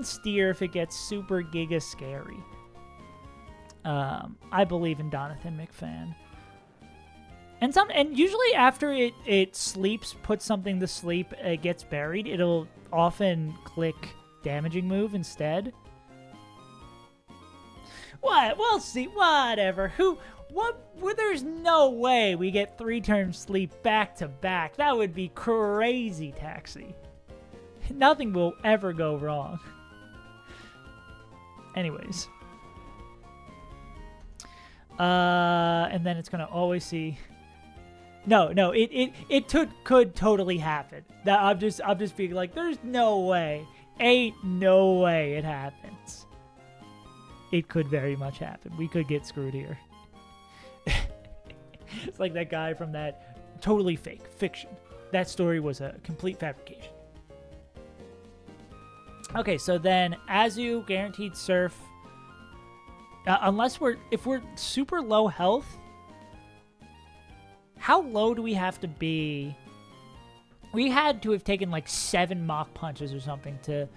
steer if it gets super giga scary. I believe in Donathan McFan. And usually after it sleeps, puts something to sleep, it gets buried, it'll often click damaging move instead. What? We'll see. Whatever. There's no way we get 3 turns sleep back to back. That would be crazy, Taxi. Nothing will ever go wrong. Anyways. And then it's gonna always see. No, it could totally happen. That I'm just being like, there's no way. Ain't no way it happens. It could very much happen. We could get screwed here. It's like that guy from that totally fake fiction. That story was a complete fabrication. Okay, so then Azu guaranteed surf. If we're super low health, how low do we have to be? We had to have taken like 7 Mach Punches or something to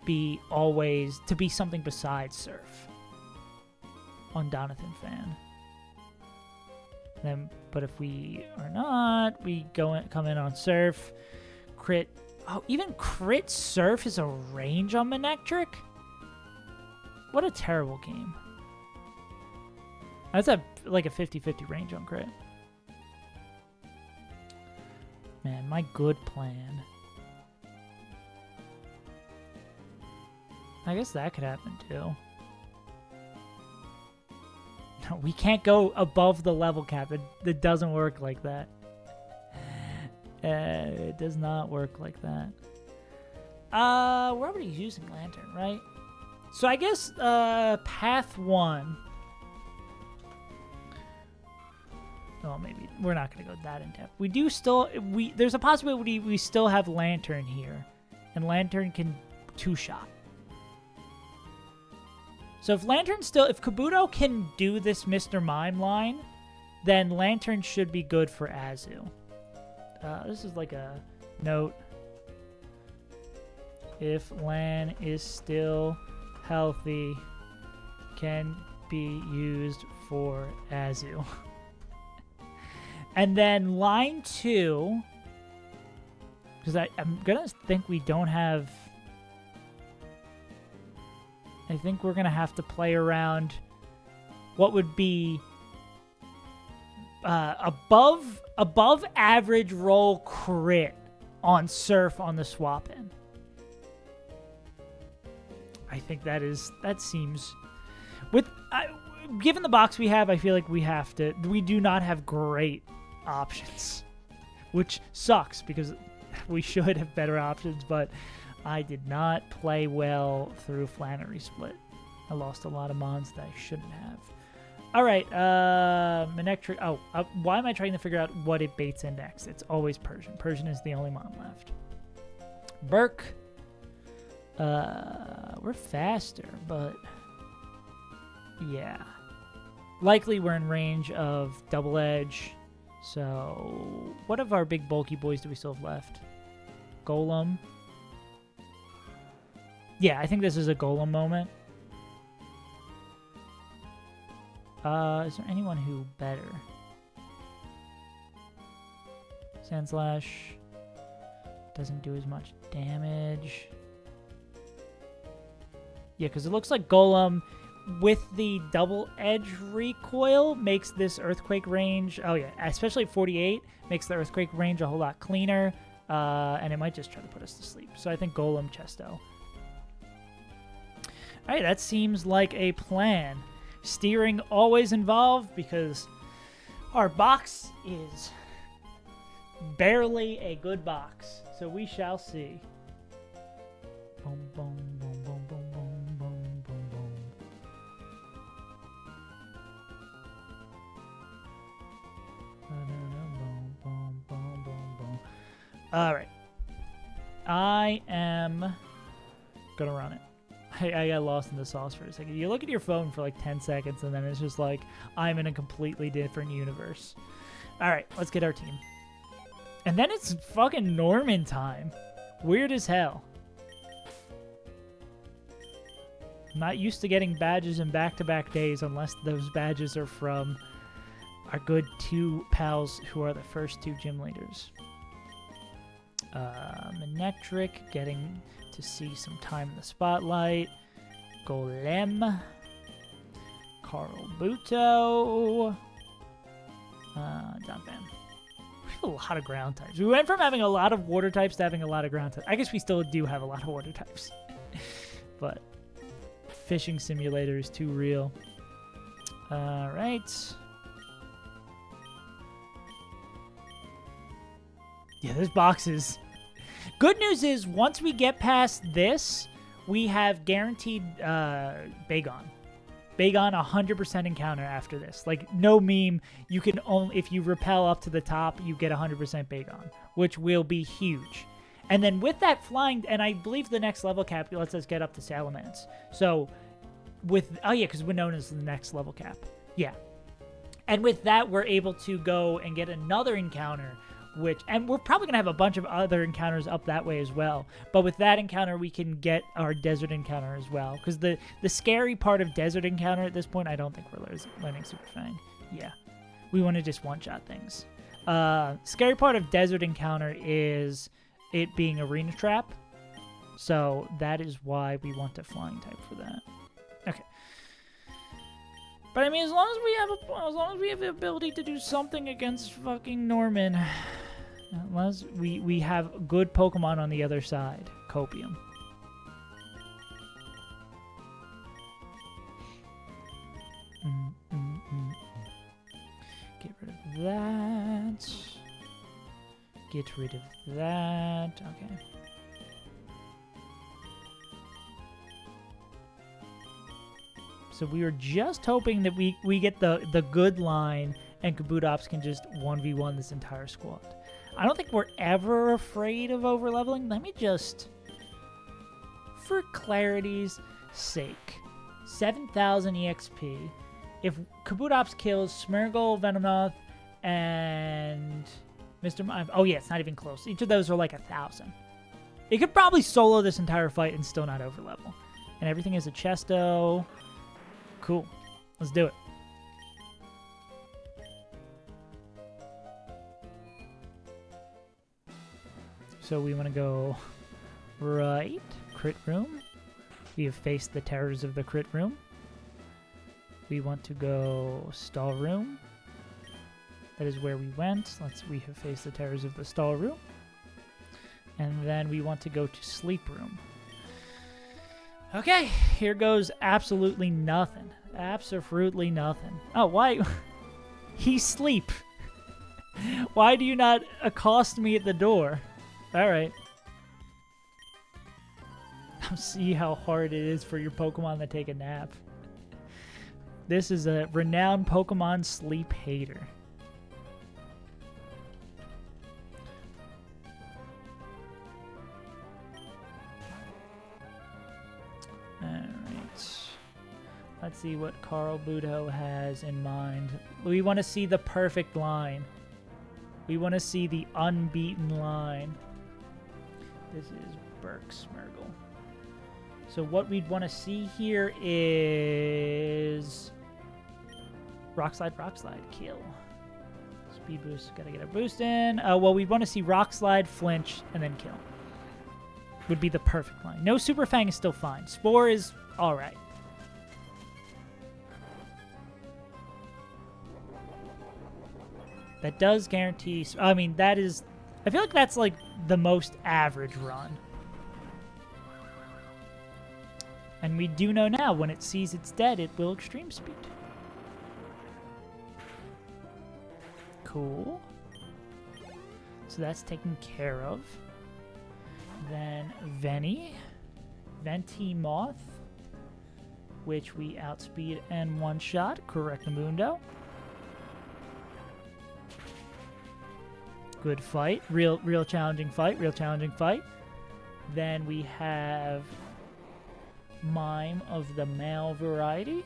be something besides surf on Donathan fan. But if we are not, we come in on surf, crit. Oh, even crit surf is a range on Manectric? What a terrible game. That's like a 50-50 range on crit. Man, my good plan. I guess that could happen too. No, we can't go above the level cap. It doesn't work like that. It does not work like that. We're already using Lantern, right? So I guess path 1. Well, maybe we're not going to go that in depth. There's a possibility we still have Lantern here, and Lantern can 2-shot. So if Kabuto can do this Mr. Mime line, then Lantern should be good for Azu. This is like a note. If Lan is still healthy, can be used for Azu. And then line 2, because I'm going to think we don't have... I think we're going to have to play around what would be above average roll crit on Surf on the swap in. I think that seems... Given the box we have, I feel like we do not have great options, which sucks because we should have better options, but I did not play well through Flannery Split. I lost a lot of mons that I shouldn't have. All right, Manectric. Oh, why am I trying to figure out what it baits in next? It's always Persian. Persian is the only mon left. Burke. We're faster, but yeah. Likely we're in range of Double Edge. So, what of our big bulky boys do we still have left? Golem. Yeah, I think this is a Golem moment. Is there anyone who better? Sandslash doesn't do as much damage. Yeah, because it looks like Golem with the double edge recoil makes this earthquake range. Oh yeah, especially at 48 makes the earthquake range a whole lot cleaner. And it might just try to put us to sleep. So I think Golem Chesto. All right, that seems like a plan. Steering always involved because our box is barely a good box. So we shall see. Boom, boom, boom, boom, boom, boom, boom, boom, boom. Boom, boom, boom, boom, boom. All right. I am going to run it. I got lost in the sauce for a second. You look at your phone for like 10 seconds, and then it's just like, I'm in a completely different universe. All right, let's get our team. And then it's fucking Norman time. Weird as hell. I'm not used to getting badges in back-to-back days unless those badges are from our good two pals who are the first two gym leaders. Manectric getting to see some time in the spotlight. Golem. Carl Buto. Donphan. We have a lot of ground types. We went from having a lot of water types to having a lot of ground types. I guess we still do have a lot of water types. But Fishing Simulator is too real. Alright. Yeah, this box is... Good news is, once we get past this, we have guaranteed Bagon. Bagon 100% encounter after this. Like, no meme, you can only... If you rappel up to the top, you get 100% Bagon, which will be huge. And then with that flying... And I believe the next level cap lets us get up to Salamence. So, with... Oh, yeah, because Winona's the next level cap. Yeah. And with that, we're able to go and get another encounter... And we're probably going to have a bunch of other encounters up that way as well. But with that encounter, we can get our desert encounter as well. Because the scary part of desert encounter at this point, I don't think we're learning Super Fang. Yeah. We want to just one-shot things. Scary part of desert encounter is it being arena trap. So that is why we want a flying type for that. Okay. But I mean, as long as we have the ability to do something against fucking Norman, unless we have good Pokemon on the other side, Copium. Get rid of that. Get rid of that. Okay. So we were just hoping that we get the good line and Kabutops can just 1v1 this entire squad. I don't think we're ever afraid of overleveling. Let me just, for clarity's sake, 7,000 EXP. If Kabutops kills Smeargle, Venomoth, and Mr. Mime, oh yeah, it's not even close. Each of those are like 1,000. It could probably solo this entire fight and still not overlevel. And everything is a Chesto. Cool. Let's do it. So we want to go right. Crit room. We have faced the terrors of the crit room. We want to go stall room. That is where we went. We have faced the terrors of the stall room. And then we want to go to sleep room. Okay, here goes absolutely nothing. Absolutely nothing. Oh, why? He sleep. Why do you not accost me at the door? All right. I'll see how hard it is for your Pokemon to take a nap. This is a renowned Pokemon sleep hater. Alright. Let's see what Carl Budo has in mind. We want to see the perfect line. We want to see the unbeaten line. This is Burke Smirgle. So what we'd want to see here is Rock Slide, kill. Speed boost, gotta get a boost in. Well, we'd want to see Rock Slide, flinch, and then kill. Would be the perfect line. No Super Fang is still fine. Spore is alright. That does guarantee... I mean, that is... I feel like that's like the most average run. And we do know now, when it sees it's dead, it will extreme speed. Cool. So that's taken care of. Then Venti Moth, which we outspeed and one-shot. Correctamundo. Good fight. Real challenging fight. Then we have Mime of the male variety.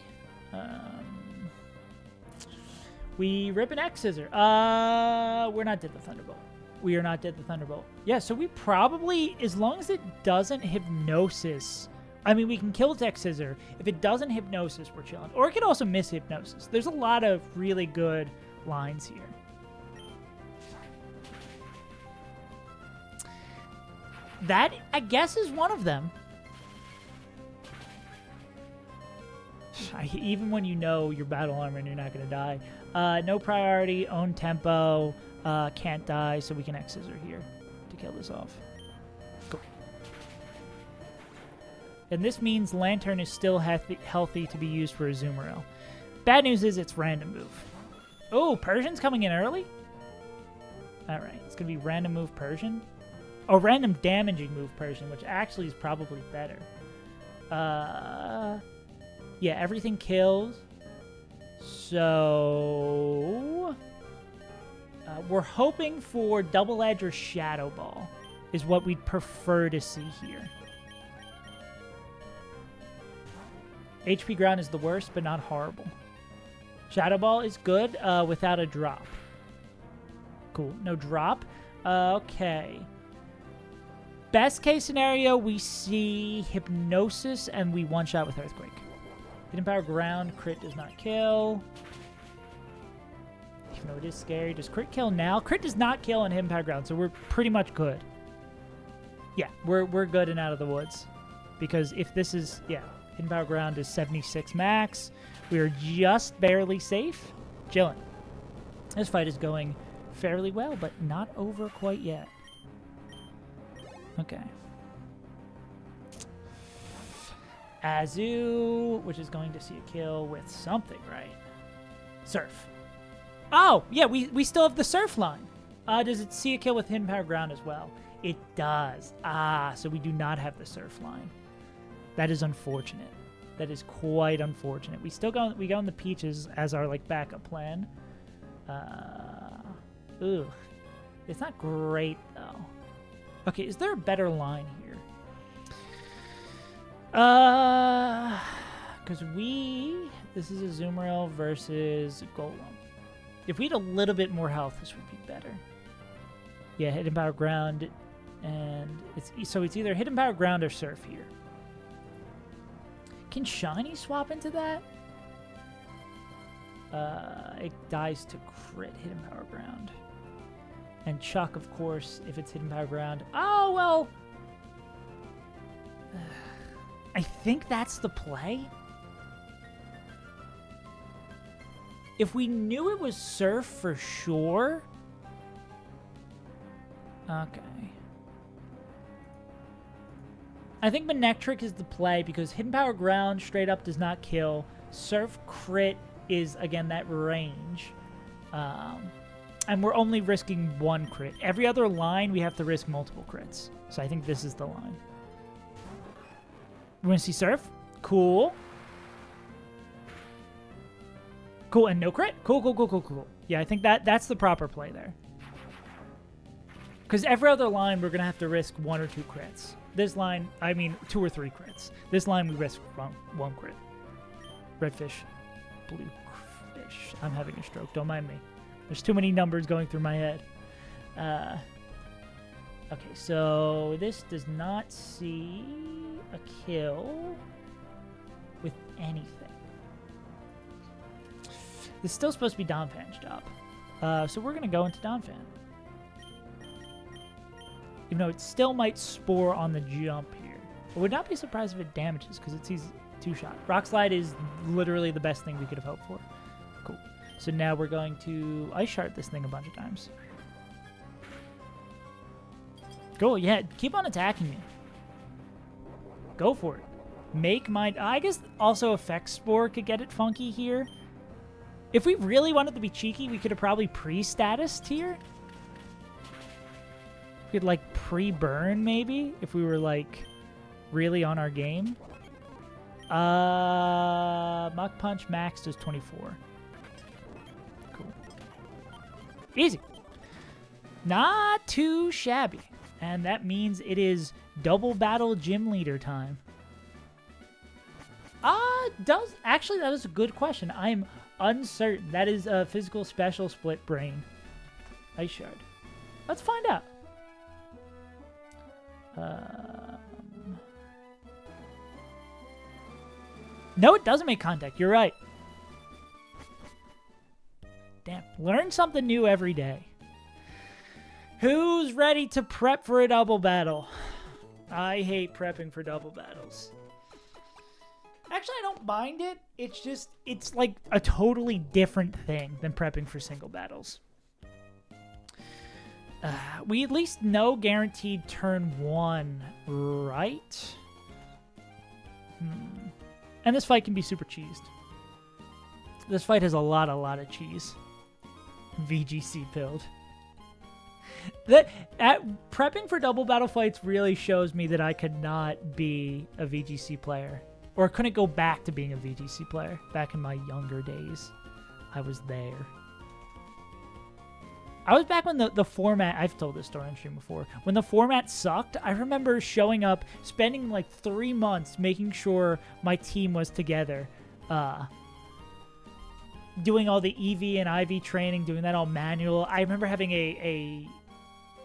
We rip an X Scissor. We're not dead the Thunderbolt. We are not dead the Thunderbolt. Yeah, so we probably, as long as it doesn't Hypnosis, I mean, we can kill its X Scissor. If it doesn't Hypnosis, we're chilling. Or it could also miss Hypnosis. There's a lot of really good lines here. That, I guess, is one of them. Even when you know your battle armor and you're not going to die. No priority, own tempo, can't die, so we can X Scissor here to kill this off. Cool. And this means Lantern is still healthy to be used for a Azumarill. Bad news is it's random move. Oh, Persian's coming in early? Alright, it's going to be random move Persian. Oh, random damaging move Persian, which actually is probably better. Yeah, everything kills. So we're hoping for Double Edge or Shadow Ball is what we'd prefer to see here. HP Ground is the worst, but not horrible. Shadow Ball is good without a drop. Cool. No drop. Okay. Best case scenario, we see Hypnosis and we one-shot with Earthquake. Hidden Power Ground, crit does not kill. Even though it is scary. Does crit kill now? Crit does not kill on Hidden Power Ground, so we're pretty much good. Yeah, we're good and out of the woods. Because if this is, yeah, Hidden Power Ground is 76 max. We are just barely safe. Chilling. This fight is going fairly well, but not over quite yet. Okay. Azu, which is going to see a kill with something, right? Surf. Oh, yeah, we still have the Surf line. Does it see a kill with Hidden Power Ground as well? It does. So we do not have the Surf line. That is unfortunate. That is quite unfortunate. We go on the Peaches as our like backup plan. Ugh. It's not great though. Okay, is there a better line here? Because this is a Azumarill versus Golem. If we had a little bit more health, this would be better. Yeah, Hidden Power Ground, and it's either Hidden Power Ground or Surf here. Can Shiny swap into that? It dies to crit Hidden Power Ground. And Chuck, of course, if it's Hidden Power Ground. Oh, well. I think that's the play. If we knew it was Surf for sure. Okay. I think Manectric is the play because Hidden Power Ground straight up does not kill. Surf crit is, again, that range. And we're only risking one crit. Every other line, we have to risk multiple crits. So I think this is the line. We want to see Surf? Cool. Cool, and no crit. Cool, cool, cool, cool, cool. Yeah, I think that's the proper play there. Because every other line, we're going to have to risk 1 or 2 crits. This line, I mean, 2 or 3 crits. This line, we risk 1 crit. Red fish. Blue fish. I'm having a stroke. Don't mind me. There's too many numbers going through my head. Okay, so this does not see a kill with anything. This is still supposed to be Donphan's job. So we're going to go into Donphan. Even though it still might spore on the jump here. I would not be surprised if it damages because it sees 2-shot. Rock Slide is literally the best thing we could have hoped for. Cool. So now we're going to Ice Shard this thing a bunch of times. Cool, yeah, keep on attacking me. Go for it. Make my... I guess also Effect Spore could get it funky here. If we really wanted to be cheeky, we could have probably pre-statused here. We could, like, pre-burn, maybe, if we were, like, really on our game. Mach Punch max does 24. Cool. Easy. Not too shabby. And that means it is double battle gym leader time. Actually, that is a good question. I'm uncertain. That is a physical special split brain. Ice Shard. Let's find out. No, it doesn't make contact. You're right. Damn. Learn something new every day. Who's ready to prep for a double battle? I hate prepping for double battles. Actually, I don't mind it. It's just, it's like a totally different thing than prepping for single battles. We at least know guaranteed turn 1, right? And this fight can be super cheesed. This fight has a lot of cheese. VGC build. Prepping for double battle fights really shows me that I could not be a VGC player. Or couldn't go back to being a VGC player. Back in my younger days. I was there. I was back when the format... I've told this story on stream before. When the format sucked, I remember showing up, spending like 3 months making sure my team was together. Doing all the EV and IV training, doing that all manual. I remember having a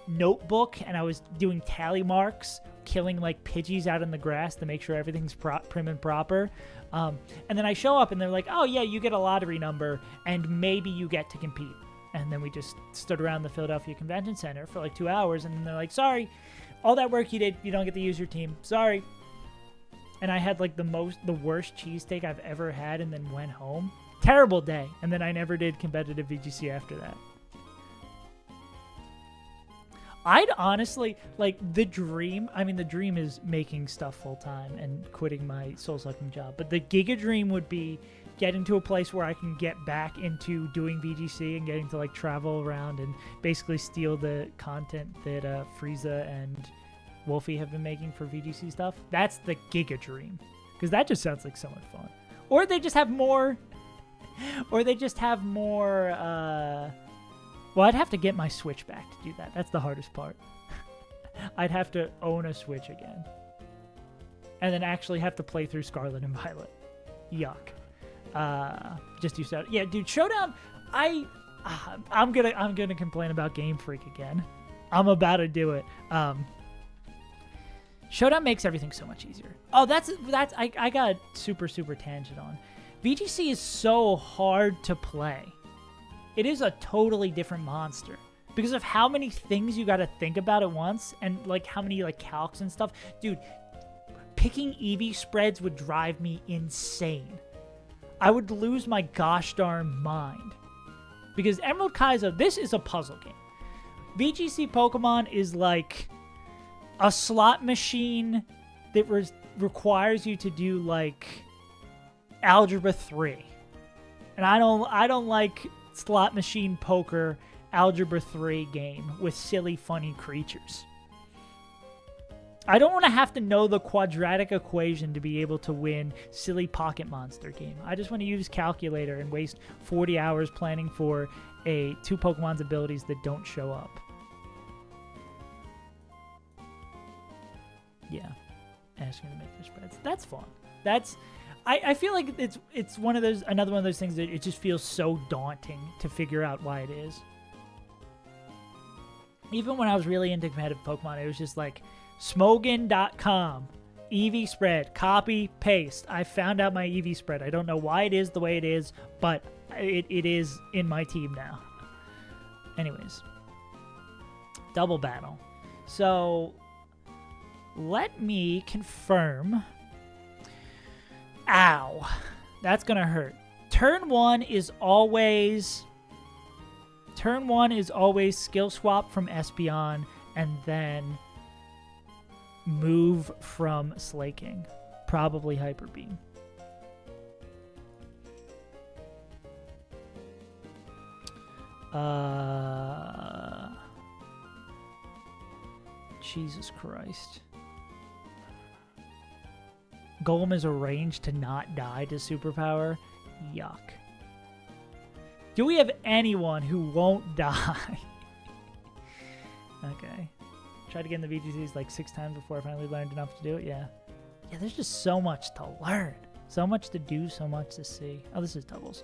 notebook, and I was doing tally marks, killing like Pidgeys out in the grass to make sure everything's prim and proper. And then I show up, and they're like, oh yeah, you get a lottery number, and maybe you get to compete. And then we just stood around the Philadelphia Convention Center for like 2 hours, and then they're like, sorry, all that work you did, you don't get to use your team. Sorry. And I had like the worst cheesesteak I've ever had, and then went home. Terrible day. And then I never did competitive VGC after that. I'd honestly, like, the dream is making stuff full-time and quitting my soul-sucking job. But the Giga dream would be getting to a place where I can get back into doing VGC and getting to, like, travel around and basically steal the content that Frieza and Wolfie have been making for VGC stuff. That's the Giga dream. Because that just sounds like so much fun. Or they just have more... Well, I'd have to get my Switch back to do that. That's the hardest part. I'd have to own a Switch again. And then actually have to play through Scarlet and Violet. Yuck. Just do so. Yeah, dude, Showdown, I'm gonna complain about Game Freak again. I'm about to do it. Showdown makes everything so much easier. Oh, I got super tangent on. VGC is so hard to play. It is a totally different monster because of how many things you got to think about at once and like how many like calcs and stuff. Dude, picking EV spreads would drive me insane. I would lose my gosh darn mind because Emerald Kaizo, this is a puzzle game. VGC Pokemon is like a slot machine that requires you to do like Algebra 3. And I don't like slot machine poker Algebra 3 game with silly funny creatures. I don't want to have to know the quadratic equation to be able to win silly Pocket Monster game. I just want to use calculator and waste 40 hours planning for two Pokemon's abilities that don't show up. Yeah, asking to make the spreads. That's fun. I feel like it's another one of those things that it just feels so daunting to figure out why it is. Even when I was really into competitive Pokemon, it was just like Smogon.com, EV spread, copy, paste. I found out my EV spread. I don't know why it is the way it is, but it is in my team now. Anyways, double battle. So let me confirm. Ow, that's gonna hurt. Turn one is always skill swap from Espeon and then move from Slaking. Probably Hyper Beam. Jesus Christ. Golem is arranged to not die to superpower. Yuck. Do we have anyone who won't die? Okay. Tried to get in the VGCs like 6 times before I finally learned enough to do it. Yeah. Yeah, there's just so much to learn. So much to do, so much to see. Oh, this is doubles.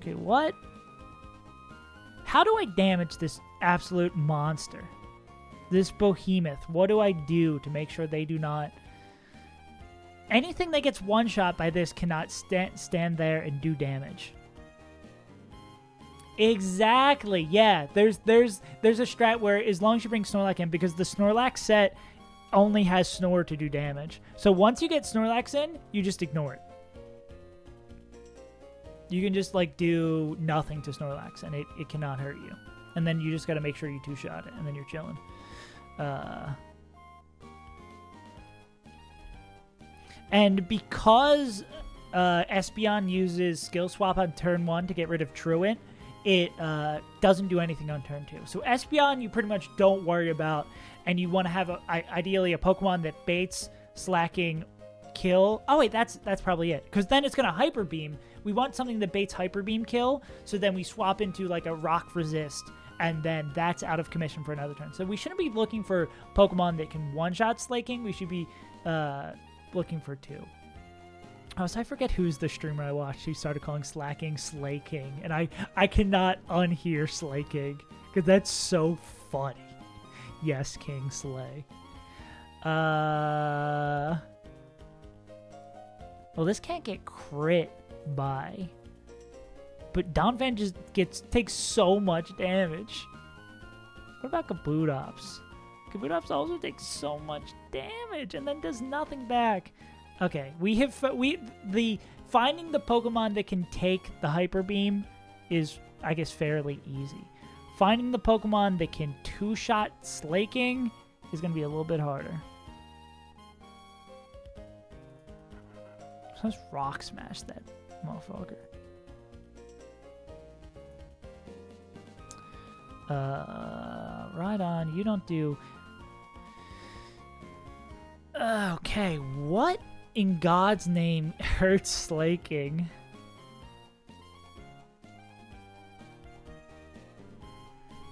Okay, what? How do I damage this absolute monster? This behemoth. What do I do to make sure they do not... Anything that gets one-shot by this cannot stand there and do damage. Exactly, yeah. There's a strat where as long as you bring Snorlax in, because the Snorlax set only has Snore to do damage. So once you get Snorlax in, you just ignore it. You can just like do nothing to Snorlax and it cannot hurt you. And then you just got to make sure you two-shot it and then you're chilling. And because Espeon uses Skill Swap on turn 1 to get rid of Truant, it doesn't do anything on turn 2. So Espeon you pretty much don't worry about, and you want to have ideally a Pokemon that baits, Slacking, Kill. Oh wait, that's probably it. Because then it's going to Hyper Beam. We want something that baits Hyper Beam, Kill, so then we swap into like a Rock Resist, and then that's out of commission for another turn. So we shouldn't be looking for Pokemon that can one-shot Slaking. We should be... looking for 2. Oh, so I forget who's the streamer I watched who started calling Slacking Slaking, and I cannot unhear Slaking because that's so funny. Yes, King Slay. Well, this can't get crit by, but Donphan just takes so much damage. What about Kabutops? Kabutops also takes so much damage and then does nothing back. Okay, finding the Pokemon that can take the Hyper Beam is, I guess, fairly easy. Finding the Pokemon that can two-shot Slaking is going to be a little bit harder. So let's Rock Smash that motherfucker. Right on. You don't do... Okay, what in God's name hurts Slaking?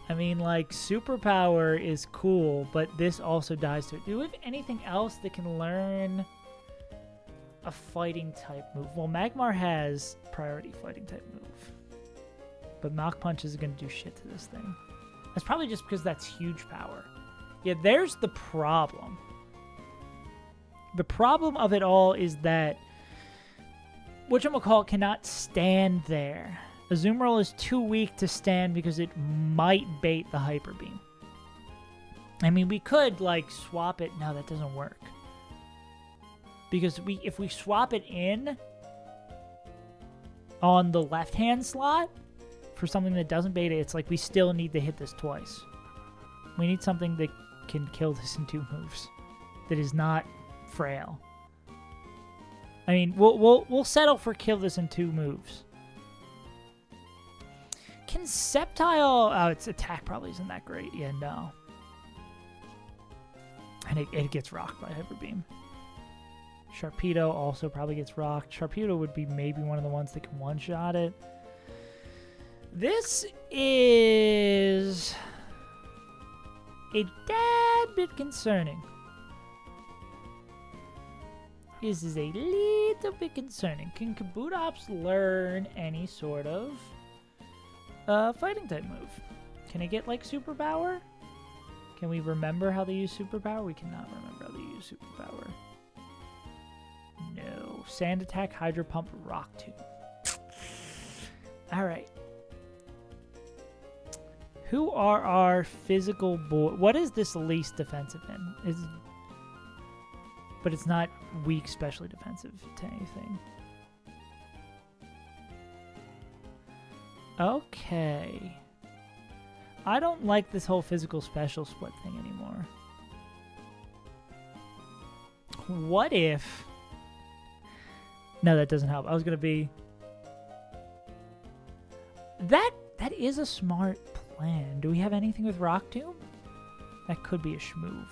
I mean, like, Superpower is cool, but this also dies to it. Do we have anything else that can learn a fighting type move? Well, Magmar has priority fighting type move. But Mach Punch isn't going to do shit to this thing. That's probably just because that's huge power. Yeah, there's the problem. The problem of it all is that whatchamacallit cannot stand there. Azumarill is too weak to stand because it might bait the Hyper Beam. I mean, we could, like, swap it. No, that doesn't work. Because if we swap it in on the left-hand slot for something that doesn't bait it, it's like we still need to hit this twice. We need something that can kill this in 2 moves. That is not frail. I mean, we'll settle for kill this in 2 moves. Can Sceptile... Oh, its attack probably isn't that great. Yeah, no. And it gets rocked by Hyper Beam. Sharpedo also probably gets rocked. Sharpedo would be maybe one of the ones that can one-shot it. This is a tad bit concerning. This is a little bit concerning. Can Kabutops learn any sort of fighting type move? Can it get like superpower? Can we remember how they use superpower? We cannot remember how they use superpower. No. Sand attack, Hydro Pump, Rock Tomb. Alright. Who are our physical boy? What is this least defensive in? But it's not weak, specially defensive to anything. Okay. I don't like this whole physical special split thing anymore. What if... No, that doesn't help. I was going to be... That is a smart plan. Do we have anything with Rock Tomb? That could be a schmoove.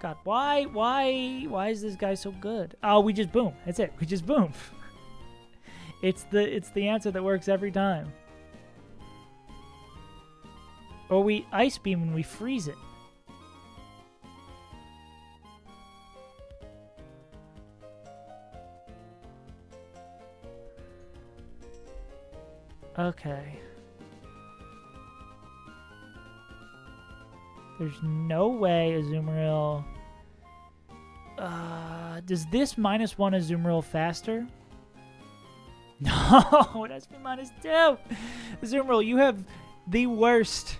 God, why is this guy so good? Oh, we just boom. That's it. We just boom. It's the answer that works every time. Or we Ice Beam when we freeze it. Okay. There's no way Azumarill... does this -1 Azumarill faster? No, it has to be -2. Azumarill, you have the worst,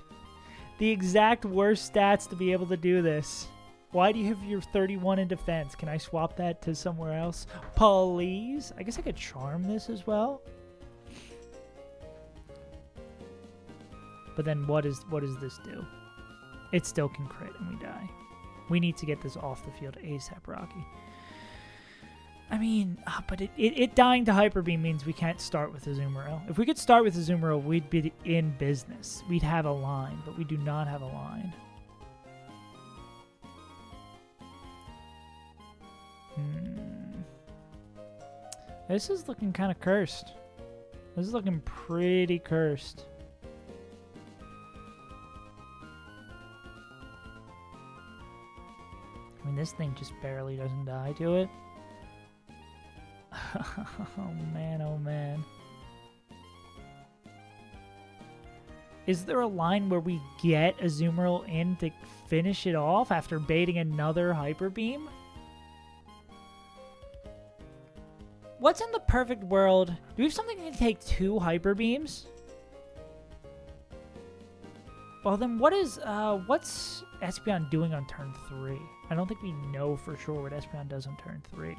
the exact worst stats to be able to do this. Why do you have your 31 in defense? Can I swap that to somewhere else? Please? I guess I could charm this as well. But then what does this do? It still can crit and we die. We need to get this off the field ASAP, Rocky. I mean, but it dying to Hyper Beam means we can't start with Azumarill. If we could start with Azumarill, we'd be in business. We'd have a line, but we do not have a line. This is looking kind of cursed. This is looking pretty cursed. I mean, this thing just barely doesn't die to it. Oh man, oh man. Is there a line where we get Azumarill in to finish it off after baiting another Hyper Beam? What's in the perfect world? Do we have something that can take 2 Hyper Beams? Well, then what's Espeon doing on turn 3? I don't think we know for sure what Espeon does on turn 3.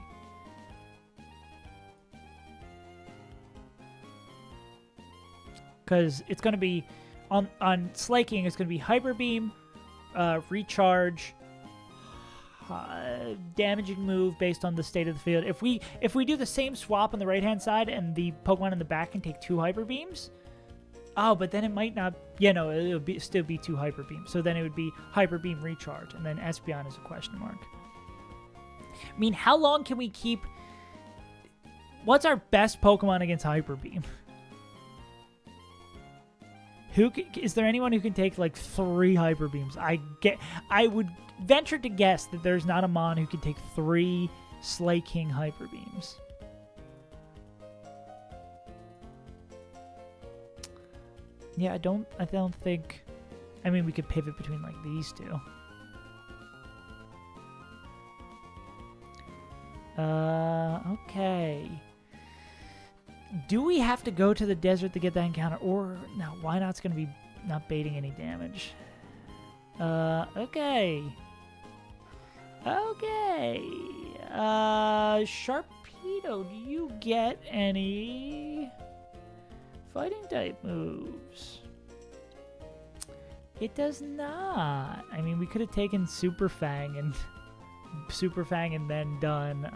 Because it's going to be, on Slaking, it's going to be Hyper Beam, Recharge, damaging move based on the state of the field. If we do the same swap on the right-hand side and the Pokemon in the back can take 2 Hyper Beams... Oh, but then it might not... Yeah, no, it'll still be 2 Hyper Beams. So then it would be Hyper Beam Recharge, and then Espeon is a question mark. I mean, how long can we keep... What's our best Pokemon against Hyper Beam? Is there anyone who can take, like, 3 Hyper Beams? I would venture to guess that there's not a Mon who can take 3 Slaking Hyper Beams. Yeah, I don't think... I mean, we could pivot between, like, these two. Okay. Do we have to go to the desert to get that encounter? Or, no, why not? It's going to be not baiting any damage. Okay. Okay. Sharpedo, do you get any... fighting type moves? It does not. I mean, we could have taken Super Fang and then done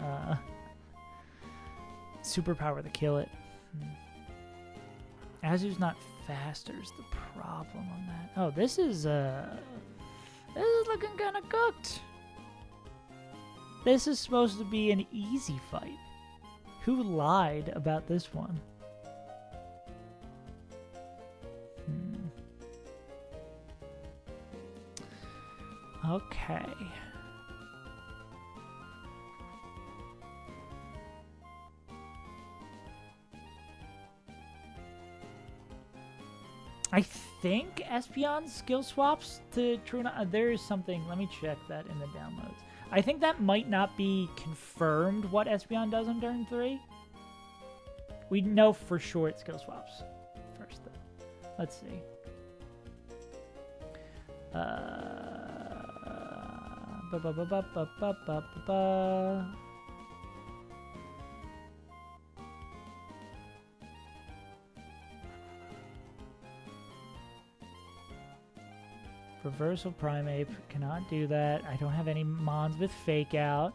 Superpower to kill it. Azu's not faster is the problem on that. Oh, this is looking kind of cooked. This is supposed to be an easy fight. Who lied about this one? Okay. I think Espeon's skill swaps to True. There is something. Let me check that in the downloads. I think that might not be confirmed what Espeon does on turn 3. We know for sure it skill swaps first, though. Let's see. Reversal Primeape, cannot do that. I don't have any Mons with Fake Out.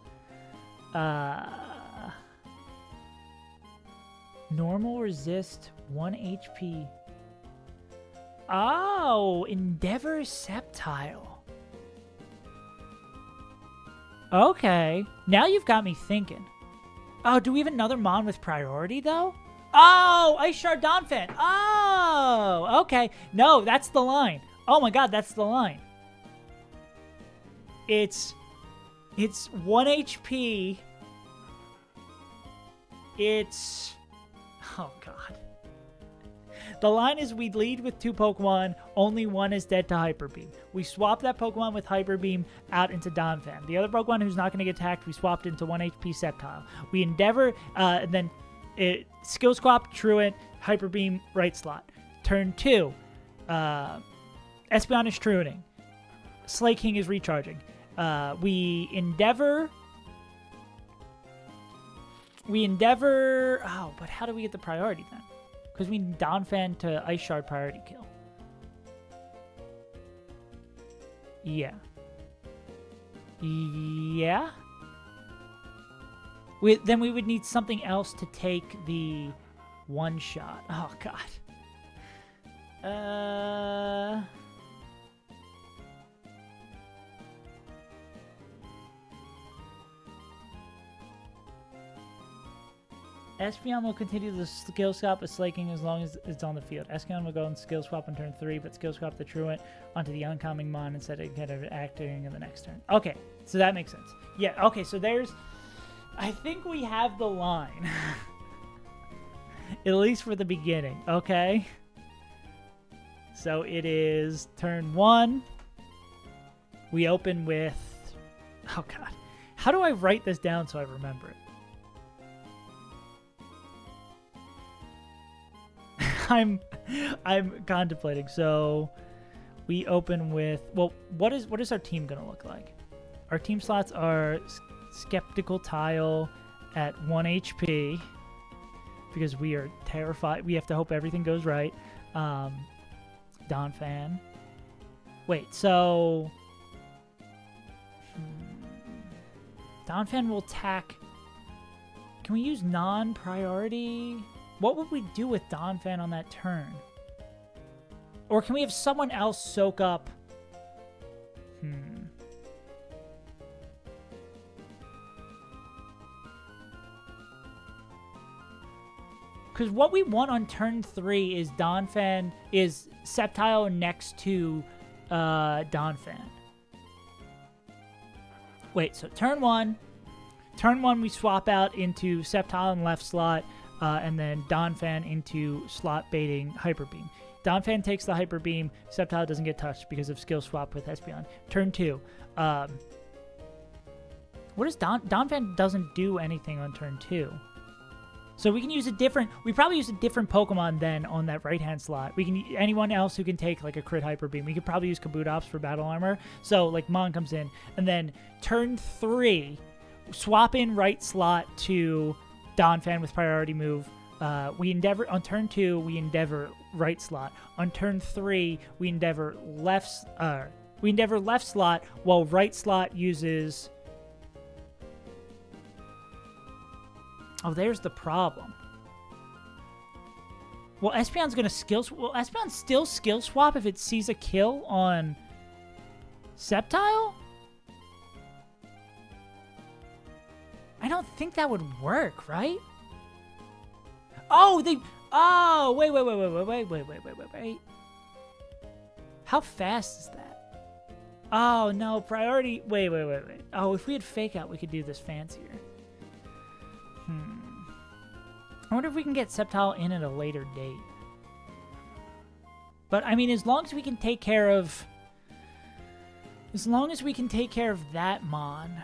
Normal resist 1 HP. Oh, Endeavor Sceptile. Okay, now you've got me thinking. Oh, do we have another Mon with priority, though? Oh, Ice Shard Donphan. Oh, okay. No, that's the line. Oh my god, that's the line. It's 1 HP. It's... Oh god. The line is we lead with 2 Pokemon, only one is dead to Hyper Beam. We swap that Pokemon with Hyper Beam out into Donphan. The other Pokemon who's not going to get attacked, we swapped into 1 HP Sceptile. We Endeavor, then Skill Swap, Truant, Hyper Beam, right slot. Turn 2, Espeon is Truanting. Slay King is recharging. We Endeavor... Oh, but how do we get the priority then? Because we need Donphan to Ice Shard priority kill. Yeah. Yeah? Then we would need something else to take the one-shot. Oh, God. Espeon will continue the skill swap with Slay King as long as it's on the field. Espeon will go and skill swap on turn 3, but skill swap the Truant onto the oncoming Mon instead of acting in the next turn. Okay, so that makes sense. Yeah, okay, so there's... I think we have the line. At least for the beginning, okay? So it is turn 1. We open with... Oh, God. How do I write this down so I remember it? I'm contemplating. So we open with, well, what is our team gonna look like? Our team slots are Skeptical Tile at 1 HP because we are terrified. We have to hope everything goes right. Donphan. Wait, so Donphan will attack. Can we use non-priority? What would we do with Donphan on that turn? Or can we have someone else soak up? Because what we want on turn 3 is Donphan, is Sceptile next to Donphan. Wait, so turn 1. Turn 1 we swap out into Sceptile in left slot. And then Donphan into slot baiting Hyper Beam. Donphan takes the Hyper Beam. Sceptile doesn't get touched because of skill swap with Espeon. Turn 2. What is Donphan doesn't do anything on turn 2. So we can use a different... We probably use a different Pokemon then on that right-hand slot. We can... Anyone else who can take like a crit Hyper Beam. We could probably use Kabutops for Battle Armor. So like Mon comes in. And then turn 3, swap in right slot to... Donphan with priority move. We Endeavor on turn 2. We Endeavor right slot. On turn 3, we Endeavor left slot while right slot uses. Oh, there's the problem. Well, Espeon's gonna Will Espeon still skill swap if it sees a kill on Sceptile? I don't think that would work, right? Oh, they... Oh, wait. How fast is that? Oh, no, priority... Wait. Oh, if we had Fake Out, we could do this fancier. I wonder if we can get Sceptile in at a later date. But, I mean, as long as we can take care of... As long as we can take care of that Mon,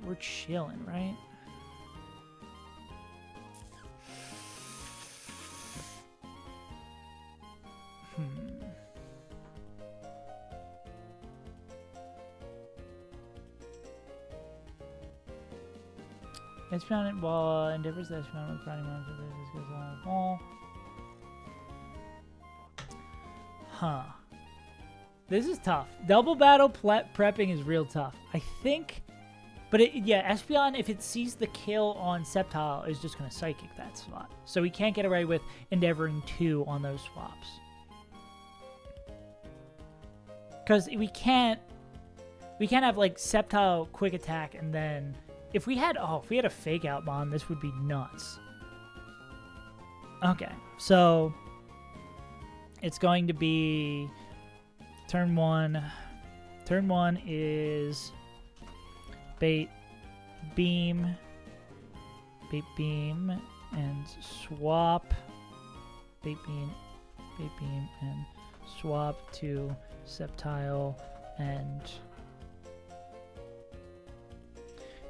we're chilling, right? Espeon while endeavors the Espeon with grinding monster this goes along the wall. Huh. This is tough. Double battle prepping is real tough. I think, but yeah, Espeon, if it sees the kill on Sceptile, is just gonna Psychic that slot. So we can't get away with endeavoring 2 on those swaps. Because we can't have like Sceptile quick attack and then if we had a Fake Out Mon, this would be nuts. Okay, so it's going to be turn 1. Turn 1 is bait beam and swap bait beam and swap to Sceptile. And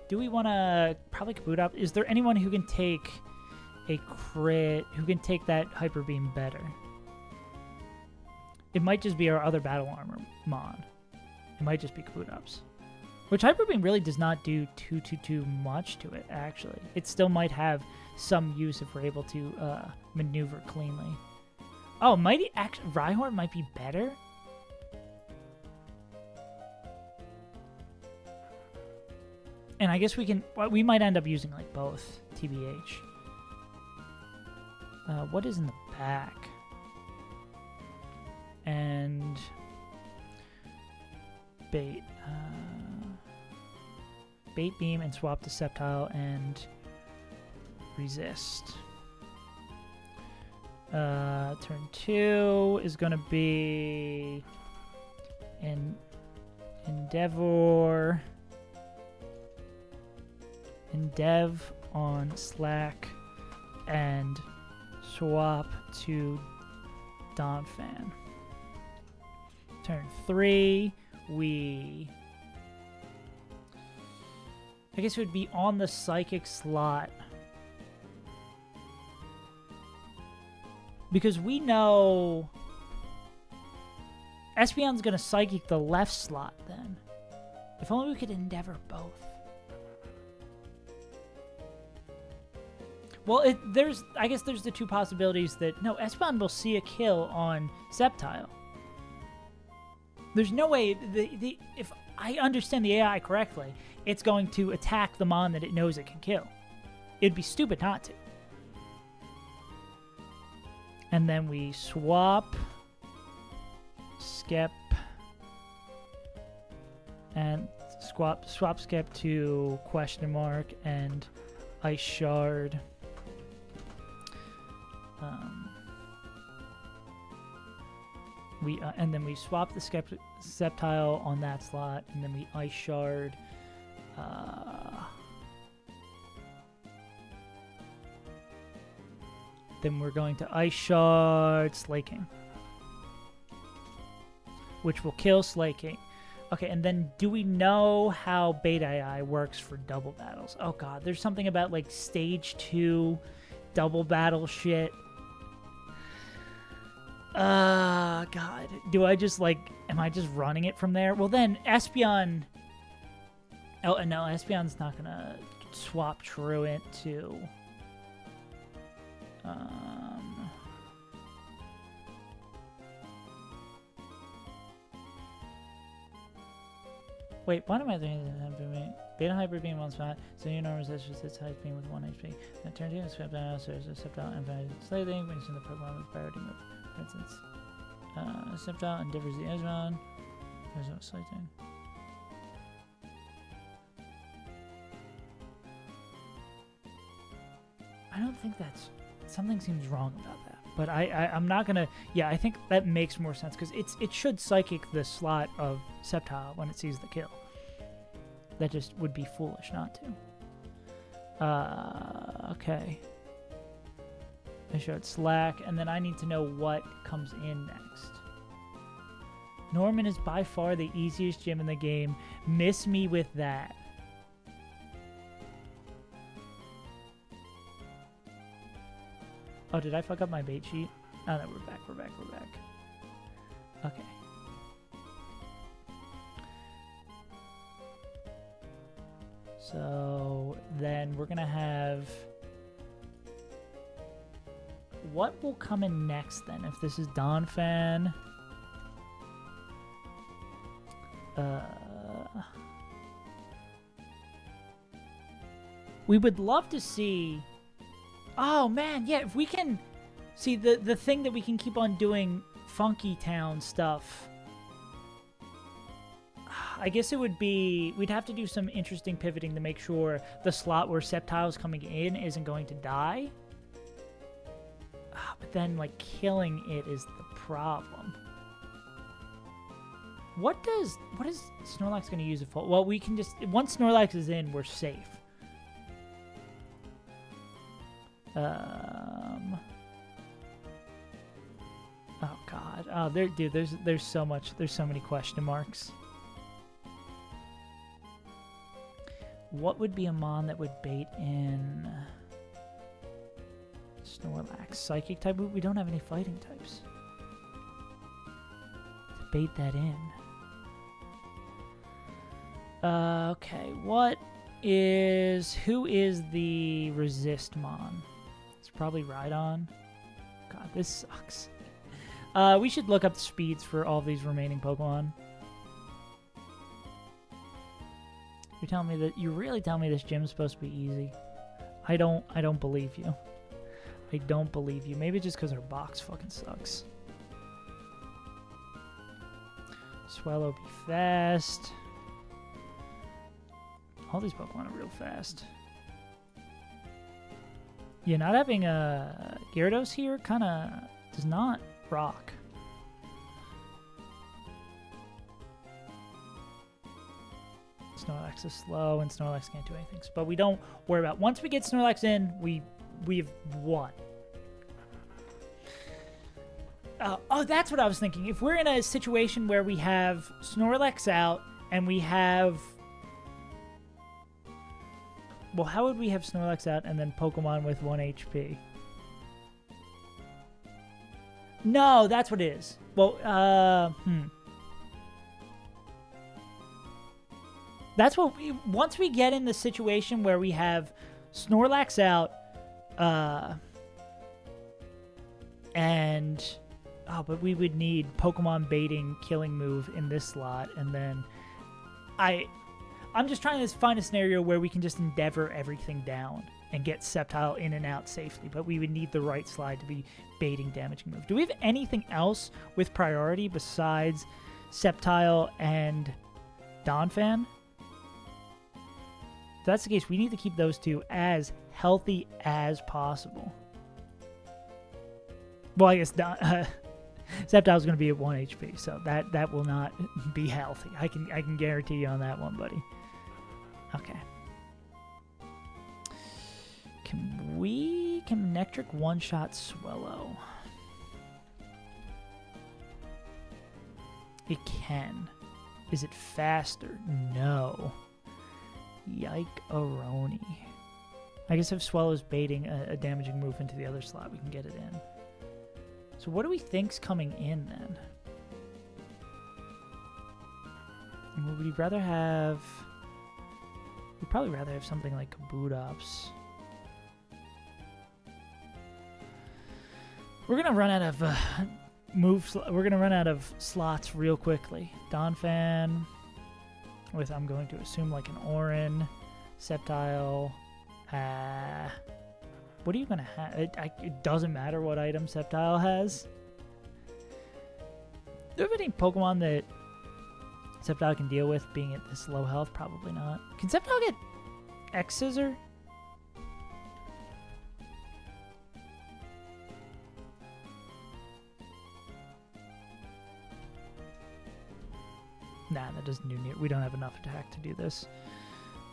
do we want to probably Kaboot up? Is there anyone who can take a crit, who can take that Hyper Beam better? It might just be our other Battle Armor Mon. It might just be Kaboot ups. Which Hyper Beam really does not do too much to it, actually. It still might have some use if we're able to maneuver cleanly. Oh, Rhyhorn might be better? And I guess we might end up using like both, TBH. What is in the back? And bait. Bait beam and swap to Sceptile and resist. Turn 2 is gonna be Endeavor. Endev on Slack and swap to Donphan. Turn 3, I guess it would be on the Psychic slot. Because we know Espeon's gonna Psychic the left slot then. If only we could Endeavor both. Well, I guess there's the 2 possibilities that, no, Espeon will see a kill on Sceptile. There's no way, if I understand the AI correctly, it's going to attack the Mon that it knows it can kill. It'd be stupid not to. And then we swap, Skep, and swap Skep to question mark and Ice Shard. And then we swap the Sceptile on that slot, and then we Ice Shard. Then we're going to Ice Shard Slaking, which will kill Slaking. Okay, and then do we know how Beta AI works for double battles? Oh god, there's something about like stage 2 double battle shit. God. Do I just am I just running it from there? Well then, Espeon... Oh, no, Espeon's not gonna swap Truant to... Wait, one of my things happened to me. Beta Hyper Beam one spot, so new normal is just its highest beam with 1 HP. Then turn to step down, so there's a step out and slightly when you send the Pokemon with priority move. For instance, step out and differs the Edgemon. There's no slighting. I don't think that's... Something seems wrong about that. But I'm not gonna... Yeah, I think that makes more sense, because it should Psychic the slot of Sceptile when it sees the kill. That just would be foolish not to. Okay. I showed Slack, and then I need to know what comes in next. Norman is by far the easiest gym in the game. Miss me with that. Oh, did I fuck up my bait sheet? Oh, no, we're back. Okay. So then we're gonna have... What will come in next then? If this is Donphan... we would love to see... Oh man, yeah, if we can see the thing that we can keep on doing Funky Town stuff, I guess it would be, we'd have to do some interesting pivoting to make sure the slot where Sceptile's coming in isn't going to die. But then, like, killing it is the problem. What is Snorlax going to use it for? Well, we can just, once Snorlax is in, we're safe. Oh god. Oh, dude, there's so many question marks. What would be a mon that would bait in Snorlax? Psychic type? We don't have any fighting types to bait that in. Okay, who is the resist mon? It's probably Rhydon. God, this sucks. We should look up the speeds for all these remaining Pokemon. You're really telling me this gym's supposed to be easy? I don't believe you. I don't believe you. Maybe just because our box fucking sucks. Swallow be fast. All these Pokemon are real fast. Yeah, not having a Gyarados here kind of does not rock. Snorlax is slow, and Snorlax can't do anything. But we don't worry about. Once we get Snorlax in, we've won. Oh, that's what I was thinking. If we're in a situation where we have Snorlax out and we have... Well, how would we have Snorlax out and then Pokemon with 1 HP? No, that's what it is. Well, That's what once we get in the situation where we have Snorlax out, but we would need Pokemon baiting killing move in this slot, and then I'm just trying to find a scenario where we can just endeavor everything down and get Sceptile in and out safely, but we would need the right slide to be baiting damaging move. Do we have anything else with priority besides Sceptile and Donphan? If that's the case, we need to keep those two as healthy as possible. Well, I guess Sceptile's going to be at 1 HP, so that will not be healthy. I can guarantee you on that one, buddy. Okay. Can Nectric one-shot Swellow? It can. Is it faster? No. Yike-a-roni. I guess if Swellow's baiting a damaging move into the other slot, we can get it in. So what do we think's coming in then? Would we rather have... We'd probably rather have something like Kabutops. We're gonna run out of we're gonna run out of slots real quickly. Donphan. with, I'm going to assume, like an Orin, Sceptile. What are you going to have? It doesn't matter what item Sceptile has. Do you have any Pokemon that Sceptile can deal with being at this low health? Probably not. Can Sceptile get X-Scissor? Nah, that doesn't do near. We don't have enough attack to do this.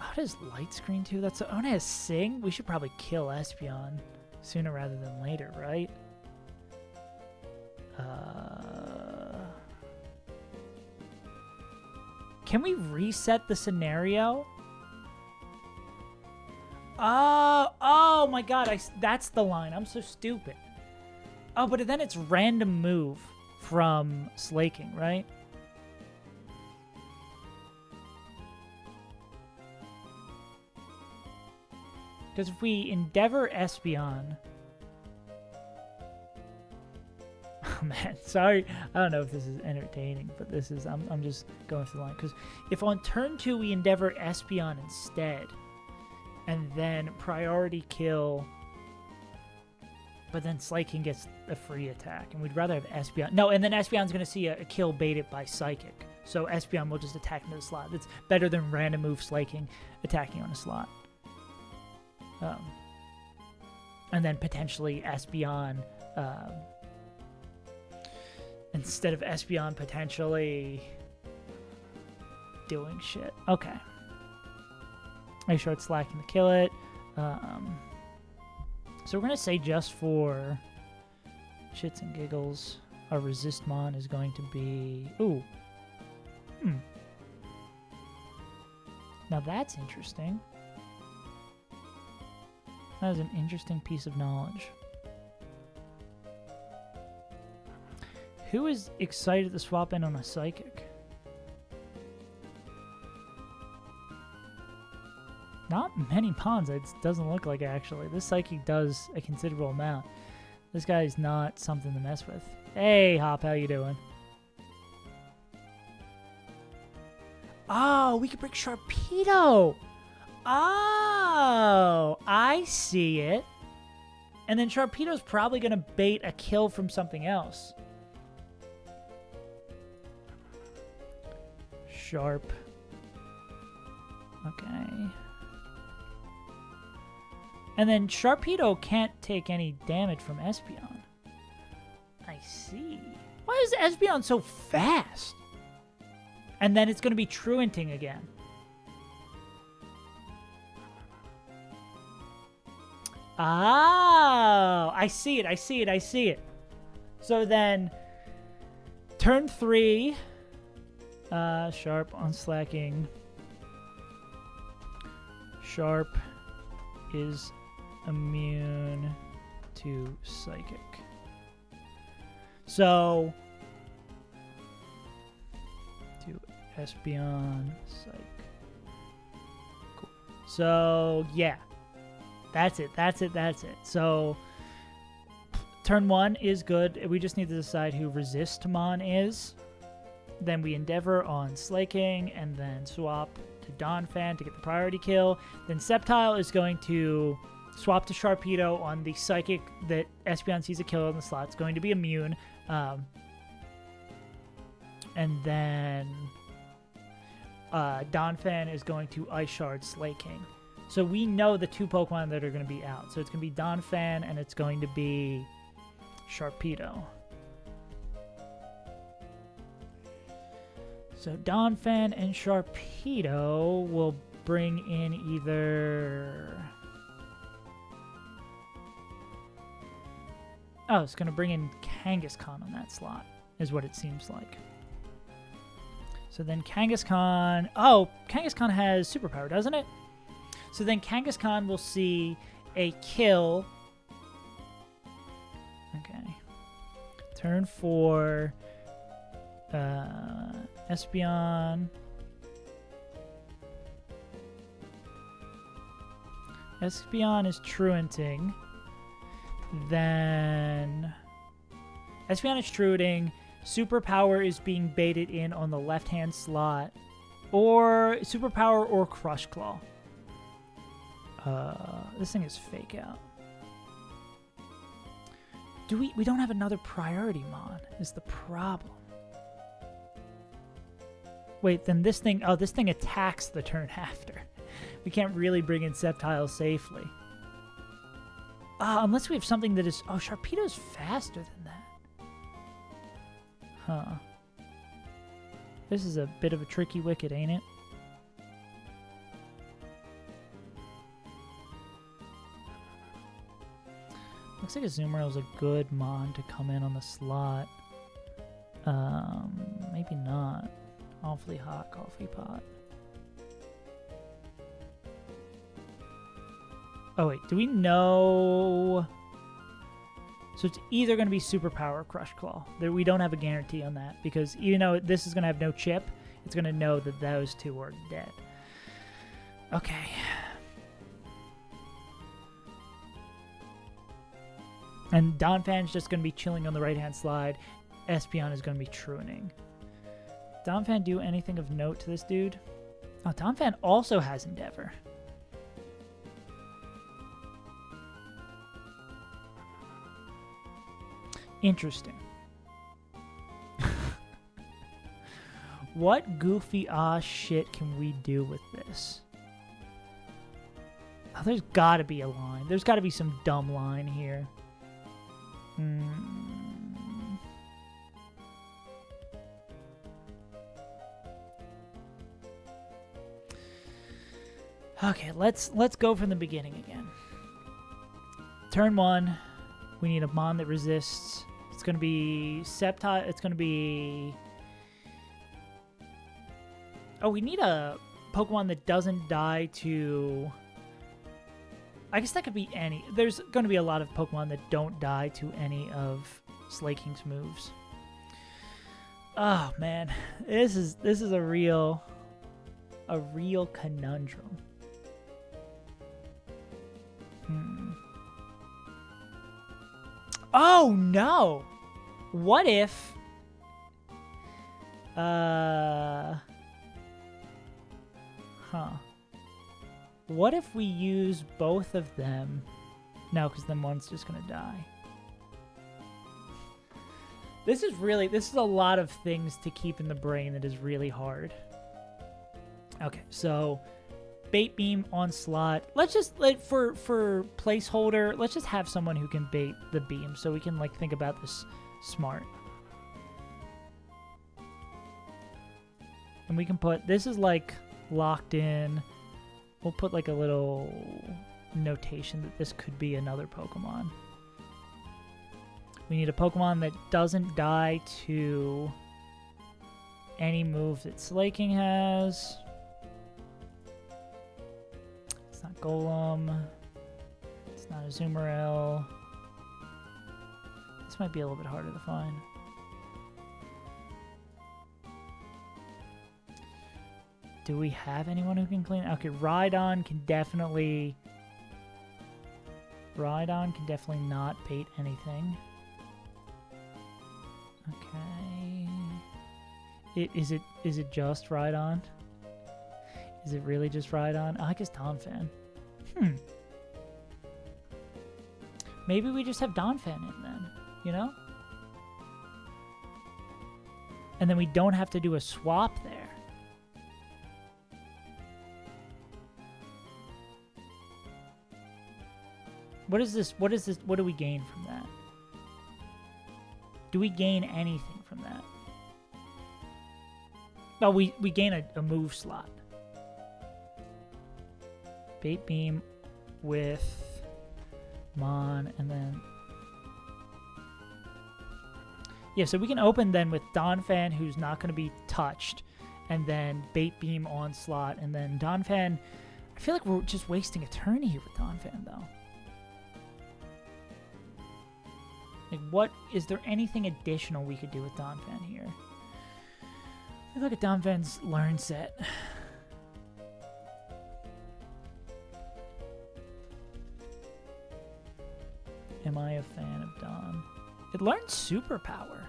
Oh, it has Light Screen too. That's oh, it has Sing. We should probably kill Espeon sooner rather than later, right? Can we reset the scenario? Oh my God! That's the line. I'm so stupid. Oh, but then it's random move from Slaking, right? Because if we Endeavor Espeon... Oh, man. Sorry. I don't know if this is entertaining, but this is... I'm just going through the line. Because if on turn 2 we Endeavor Espeon instead, and then priority kill... But then Slaking gets a free attack, and we'd rather have Espeon... No, and then Espeon's going to see a kill baited by Psychic. So Espeon will just attack into the slot. That's better than random move Slaking attacking on a slot. And then potentially Espeon, instead of Espeon potentially doing shit. Okay. Make sure it's slacking to kill it. So we're going to say just for shits and giggles, our Resistmon is going to be... Ooh. Now that's interesting. That is an interesting piece of knowledge. Who is excited to swap in on a Psychic? Not many pawns. It doesn't look like, actually. This Psychic does a considerable amount. This guy is not something to mess with. Hey, Hop, how you doing? Oh, we could bring Sharpedo! Oh, I see it. And then Sharpedo's probably going to bait a kill from something else. Sharp. Okay. And then Sharpedo can't take any damage from Espeon. I see. Why is Espeon so fast? And then it's going to be Truanting again. Oh, I see it, I see it, I see it. So then, turn 3, Sharp on Slacking. Sharp is immune to Psychic. So, to Espeon, Psych. Cool. So, yeah. That's it. So, turn 1 is good. We just need to decide who Resistmon is. Then we Endeavor on Slaking, and then swap to Donphan to get the priority kill. Then Sceptile is going to swap to Sharpedo on the Psychic that Espeon sees a kill in the slot. It's going to be immune. And then Donphan is going to Ice Shard Slaking. So we know the 2 Pokemon that are going to be out. So it's going to be Donphan and it's going to be Sharpedo. So Donphan and Sharpedo will bring in either... Oh, it's going to bring in Kangaskhan on that slot, is what it seems like. So then Kangaskhan... Oh, Kangaskhan has Superpower, doesn't it? So then Kangaskhan will see a kill. Okay. Turn 4. Espeon. Espeon is Truanting. Then Espeon is Truanting. Superpower is being baited in on the left-hand slot. Or Superpower or Crush Claw. This thing is Fake Out. We don't have another priority mon, is the problem. Wait, then this thing, this thing attacks the turn after. We can't really bring in Sceptile safely. Unless we have something that is, Sharpedo's faster than that. Huh. This is a bit of a tricky wicket, ain't it? Looks like a Azumarill is a good mon to come in on the slot. Maybe not. Awfully hot coffee pot. Oh wait, do we know? So it's either going to be Superpower or Crush Claw. We don't have a guarantee on that because even though this is going to have no chip, it's going to know that those two are dead. Okay. And Donphan's just going to be chilling on the right-hand slide. Espeon is going to be truaning. Donphan do anything of note to this dude? Oh, Donphan also has Endeavor. Interesting. What goofy shit can we do with this? Oh, there's got to be a line. There's got to be some dumb line here. Okay, let's go from the beginning again. Turn 1, we need a mon that resists. It's going to be Sceptile. It's going to be... Oh, we need a Pokemon that doesn't die to... I guess that could be any. There's going to be a lot of Pokemon that don't die to any of Slaking's moves. Oh man, this is a real conundrum. Oh no! What if? What if we use both of them? No, because then one's just gonna die. This is a lot of things to keep in the brain that is really hard. Okay, so bait beam on slot. Let's just for placeholder, let's just have someone who can bait the beam so we can like think about this smart. And we can put, this is like locked in. We'll put like a little notation that this could be another Pokemon. We need a Pokemon that doesn't die to any move that Slaking has. It's not Golem. It's not Azumarill. This might be a little bit harder to find. Do we have anyone who can clean? Okay, Rhydon can definitely not bait anything. Okay. Is it just Rhydon? Is it really just Rhydon? I guess Donphan. Maybe we just have Donphan in then, you know? And then we don't have to do a swap there. What is this? What is this? What do we gain from that? Do we gain anything from that? Oh, we gain a move slot. Bait beam with Mon, and then... Yeah, so we can open then with Donphan, who's not going to be touched, and then bait beam on slot, and then Donphan... I feel like we're just wasting a turn here with Donphan, though. Like, what is there anything additional we could do with Donphan here? Look at Donphan's learn set. Am I a fan of Don? It learned Superpower.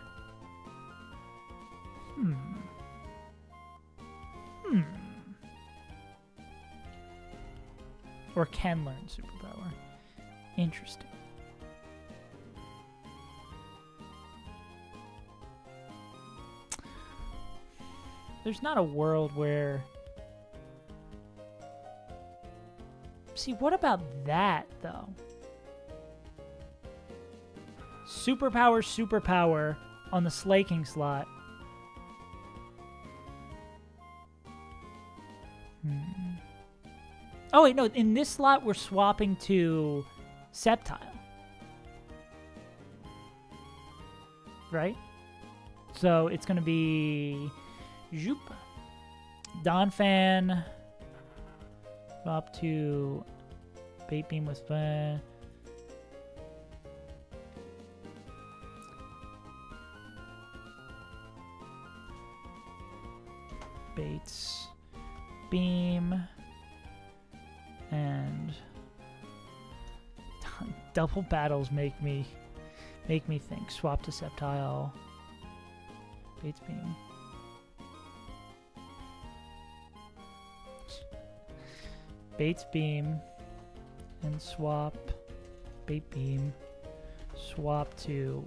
Or can learn superpower. Interesting. There's not a world where... See, what about that, though? Superpower on the Slaking slot. Oh, wait, no. In this slot, we're swapping to Sceptile. Right? So it's going to be... Zoop. Donphan. Swap to Bait Beam with... Baits. Beam. And double battles make me think. Swap to Sceptile. Baits Beam. Baits Beam and swap Bait Beam. Swap to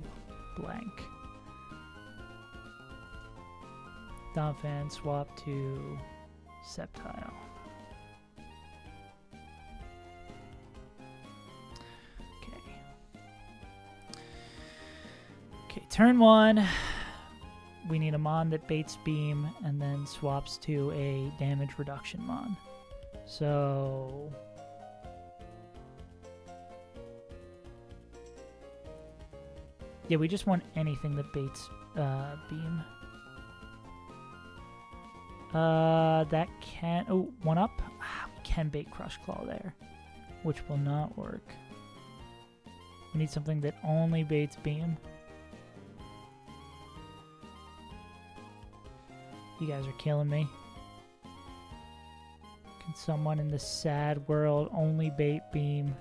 blank. Donphan swap to Sceptile. Okay, turn 1. We need a mon that baits beam and then swaps to a damage reduction mon. So... yeah, we just want anything that baits beam. That can... oh, 1 up? We can bait Crush Claw there, which will not work. We need something that only baits beam. You guys are killing me. Can someone in this sad world only bait beam?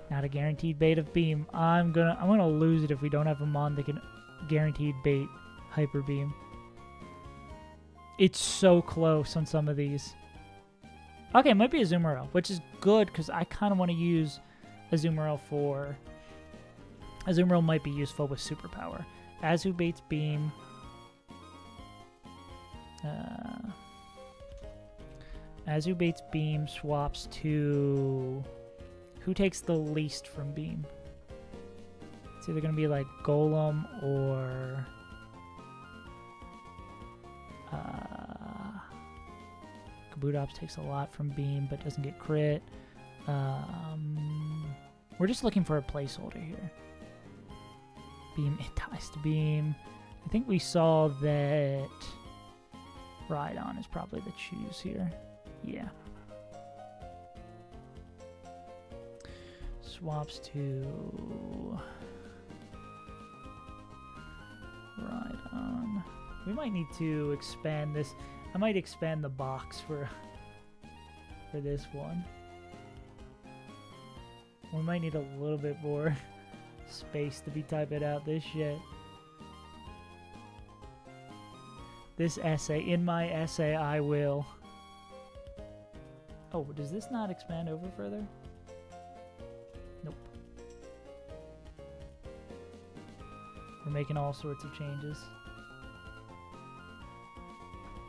Not a guaranteed bait of beam. I'm gonna lose it if we don't have a mon that can guaranteed bait hyper beam. It's so close on some of these. Okay, it might be Azumarill, which is good because I kind of want to use Azumarill for... Azumarill might be useful with superpower. Azu baits beam. Azu baits beam swaps to... who takes the least from beam? It's either going to be like Golem or... Kabutops takes a lot from beam but doesn't get crit. We're just looking for a placeholder here. Beam, it ties to beam. I think we saw that Rhydon is probably the choose here. Yeah. Swaps to Rhydon. We might need to expand this. I might expand the box for this one. We might need a little bit more space to be typing out this shit. This essay, in my essay, I will. Oh, does this not expand over further? Nope. We're making all sorts of changes.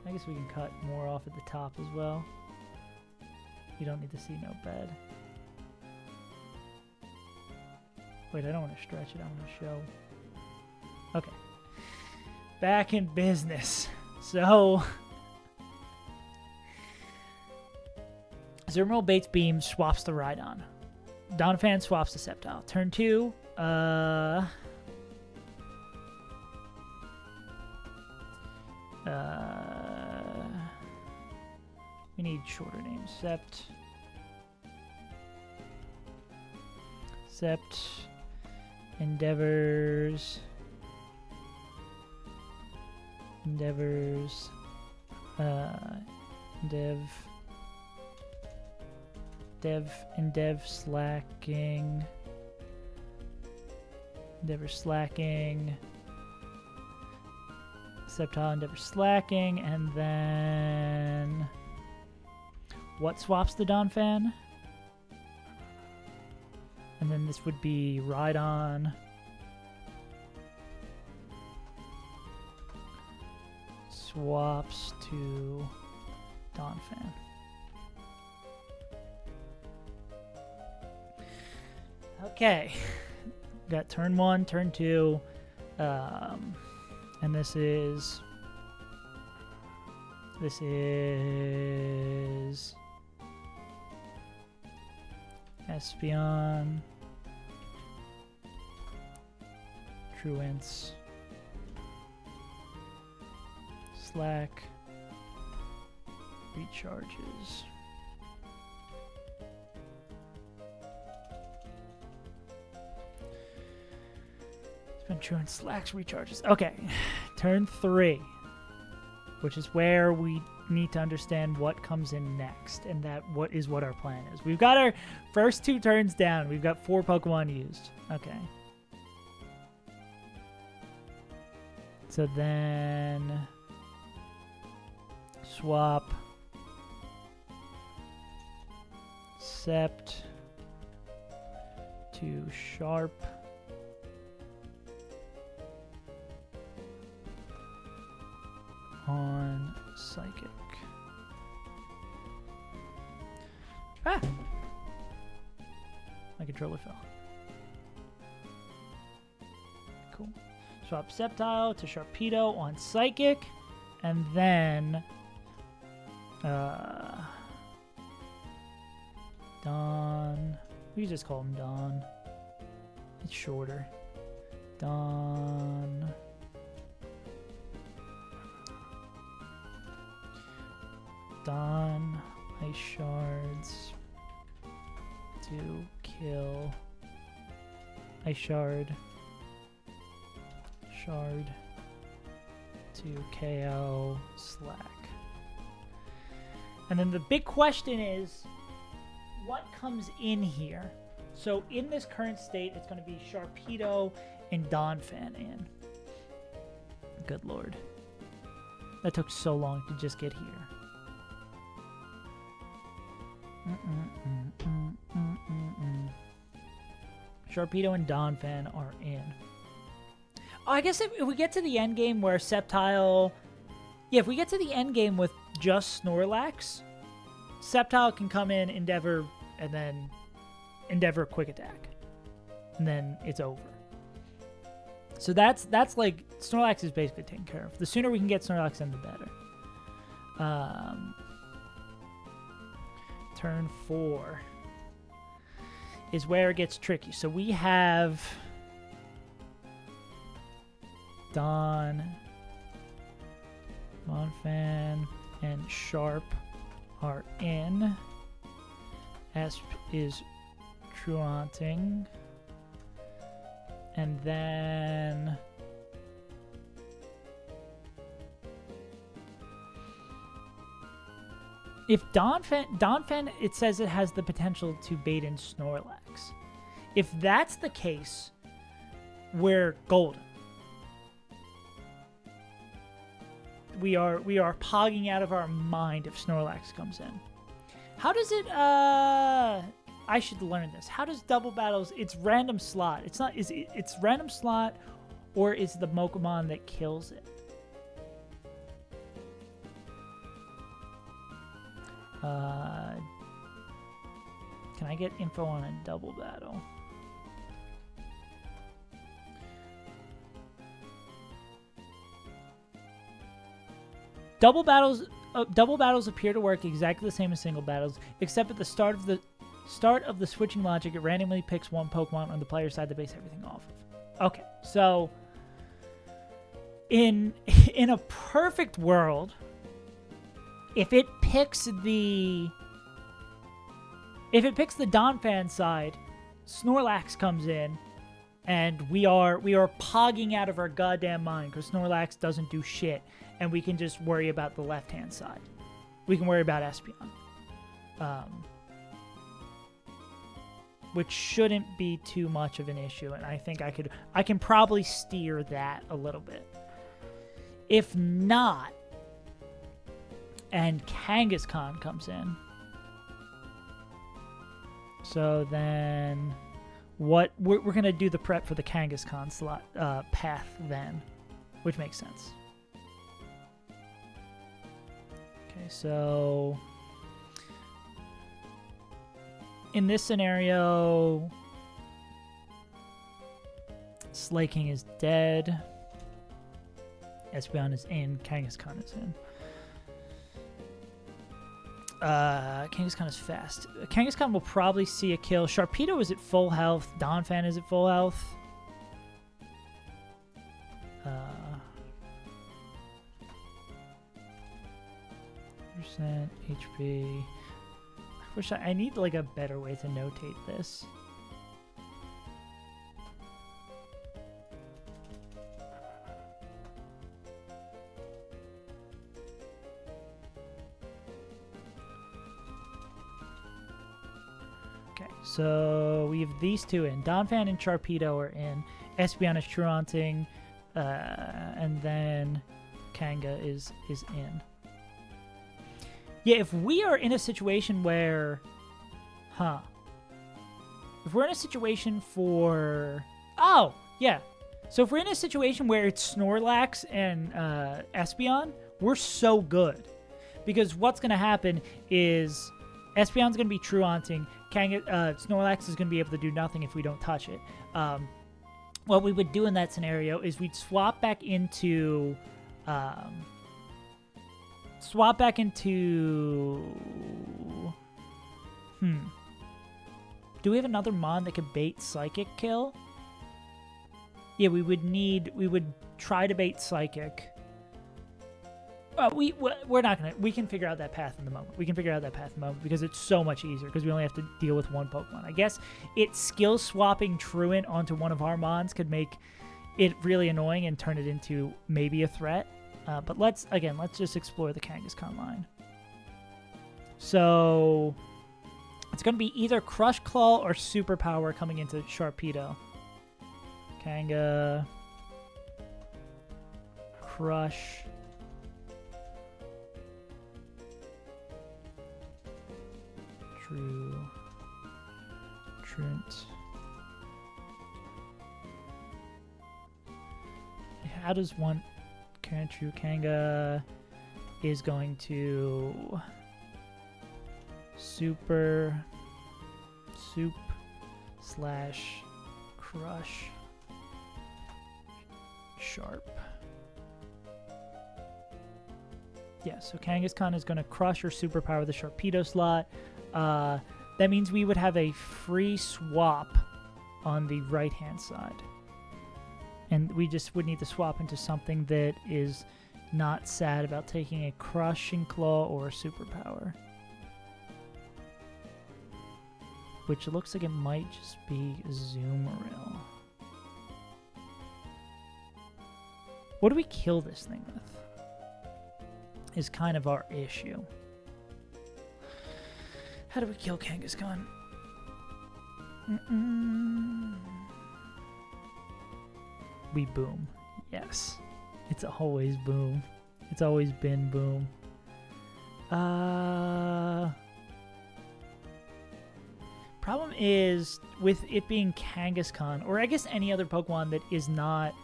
I guess we can cut more off at the top as well. You don't need to see no bed. Wait, I don't want to stretch it. I want to show. Okay. Back in business. So... Azumarill baits beam, swaps to Rhydon. Donphan swaps to Sceptile. Turn 2. We need shorter names. Sept. Endeavors. Endev slacking. Endeavor slacking. Sceptile Endeavor slacking, and then what swaps the Donphan? And then this would be Rhydon. Swaps to Donphan. Okay. Got turn 1, turn 2. And this is Espeon, Truants, Slack, recharges. Truant, Slacks, recharges. Okay, turn 3, which is where we need to understand what comes in next, and that what our plan is. We've got our first 2 turns down. We've got 4 Pokemon used. Okay. So then swap Sept to Sharp. On Psychic. Ah! My controller fell. Cool. Swap Sceptile to Sharpedo on Psychic. And then Don. We just call him Don. It's shorter. Don. Don Ice Shards to kill Ice Shard to KO Slack. And then the big question is, what comes in here? So in this current state, it's going to be Sharpedo and Donphan in. Good lord. That took so long to just get here. Sharpedo and Donphan are in. Oh, I guess if we get to the end game where Sceptile... Yeah, if we get to the end game with just Snorlax, Sceptile can come in, Endeavor, and then Endeavor Quick Attack. And then it's over. So that's like... Snorlax is basically taken care of. The sooner we can get Snorlax in, the better. Turn 4 is where it gets tricky. So we have Donphan and Sharp are in. Esp is Truanting. And then if Donphan, it says it has the potential to bait in Snorlax. If that's the case, we're golden. We are pogging out of our mind if Snorlax comes in. How does it? I should learn this. How does double battles? It's random slot. It's not. It's random slot, or is it the Pokemon that kills it? Can I get info on a double battle? Double battles appear to work exactly the same as single battles, except at the start of the switching logic, it randomly picks one Pokemon on the player's side to base everything off of. Okay, so in a perfect world, if it picks the Donphan side, Snorlax comes in, and we are pogging out of our goddamn mind because Snorlax doesn't do shit, and we can just worry about the left-hand side. We can worry about Espeon, which shouldn't be too much of an issue, and I think I can probably steer that a little bit. If not, and Kangaskhan comes in, So then, what we're gonna do the prep for the Kangaskhan slot path then, which makes sense. Okay, so in this scenario, Slaking is dead. Espeon is in. Kangaskhan is in. Kangaskhan is fast. Kangaskhan will probably see a kill. Sharpedo is at full health. Donphan is at full health. Percent HP. I wish I need like a better way to notate this. Okay, so we have these two in. Donphan and Sharpedo are in. Espeon is Truanting, and then Kanga is in. Yeah, if we are in a situation where... If we're in a situation for... Oh, yeah. So if we're in a situation where it's Snorlax and Espeon, we're so good. Because what's going to happen is Espeon's going to be Truanting. Snorlax is going to be able to do nothing if we don't touch it. What we would do in that scenario is we'd swap back into... Do we have another Mon that could bait Psychic kill? Yeah, we would try to bait Psychic. We're not gonna. We can figure out that path in the moment. Because it's so much easier because we only have to deal with one Pokemon. I guess it's skill swapping Truant onto one of our Mons could make it really annoying and turn it into maybe a threat. But let's just explore the Kangaskhan line. So it's going to be either Crush Claw or Superpower coming into Sharpedo. Kanga. Crush. Truant. How does one... Kanga is going to Soup / Crush Sharp. Yeah, so Kangaskhan is going to Crush or Superpower the Sharpedo slot. That means we would have a free swap on the right-hand side. And we just would need to swap into something that is not sad about taking a Crushing Claw or a Superpower. Which looks like it might just be Azumarill. What do we kill this thing with? Is kind of our issue. How do we kill Kangaskhan? We boom. Yes. It's always boom. It's always been boom. Problem is, with it being Kangaskhan, or I guess any other Pokemon that is not...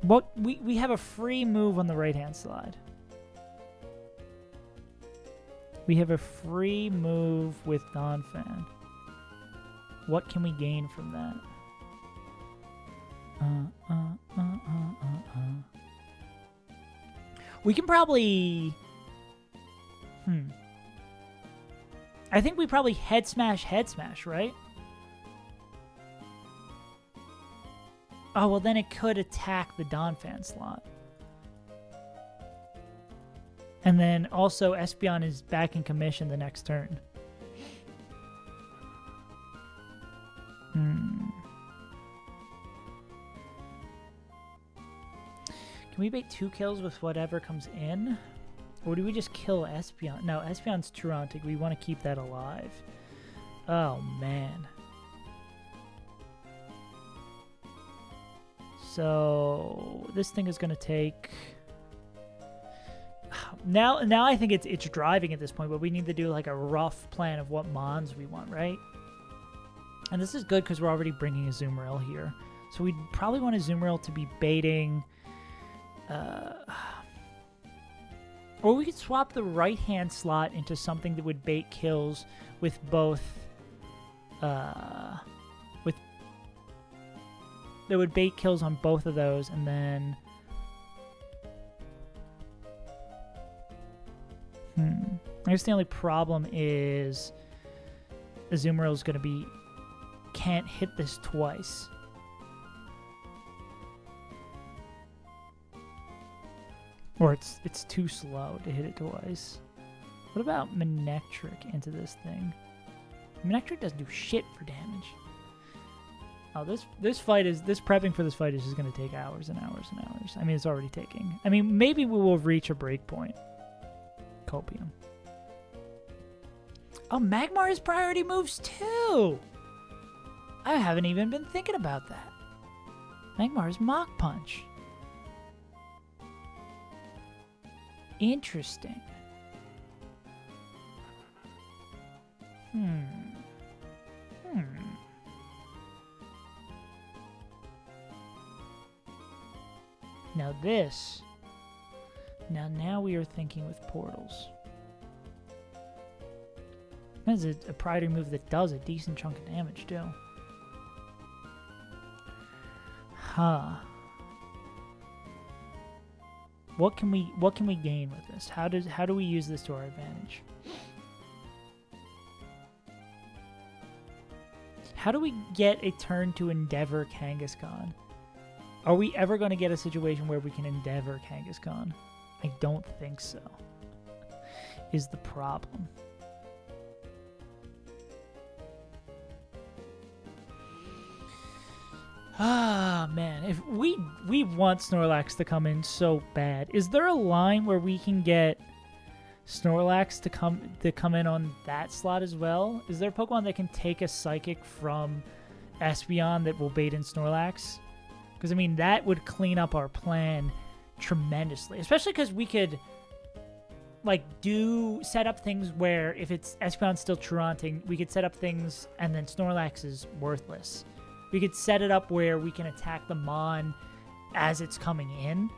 What we have a free move on the right-hand side. We have a free move with Donphan. What can we gain from that? We can probably... I think we probably head smash, right? Oh, well then it could attack the Donphan slot. And then also Espeon is back in commission the next turn. Can we bait 2 kills with whatever comes in? Or do we just kill Espeon? No, Espeon's Truantic. We want to keep that alive. Oh, man. So, this thing is going to take... Now I think it's driving at this point, but we need to do like a rough plan of what mons we want, right? And this is good because we're already bringing a Azumarill here. So we'd probably want a Azumarill to be baiting... or we could swap the right-hand slot into something that would bait kills with both... that would bait kills on both of those, and then... I guess the only problem is Azumarill is going to be... can't hit this twice. Or it's too slow to hit it twice. What about Manectric into this thing? Manectric doesn't do shit for damage. Oh, this prepping for this fight is just going to take hours and hours and hours. I mean, it's already taking. I mean, maybe we will reach a break point. Copium. Oh, Magmar has priority moves too! I haven't even been thinking about that. Magmar's Mach Punch. Interesting. Now this. Now we are thinking with portals. That's a priority move that does a decent chunk of damage too. Huh. What can we gain with this? How do we use this to our advantage? How do we get a turn to Endeavor Kangaskhan? Are we ever going to get a situation where we can Endeavor Kangaskhan? I don't think so. Is the problem. Ah, man. If we want Snorlax to come in so bad. Is there a line where we can get Snorlax to come in on that slot as well? Is there a Pokemon that can take a Psychic from Espeon that will bait in Snorlax? Because, I mean, that would clean up our plan tremendously. Especially because we could, like, set up things where if it's Espeon still Truanting, we could set up things and then Snorlax is worthless. We could set it up where we can attack the Mon as it's coming in.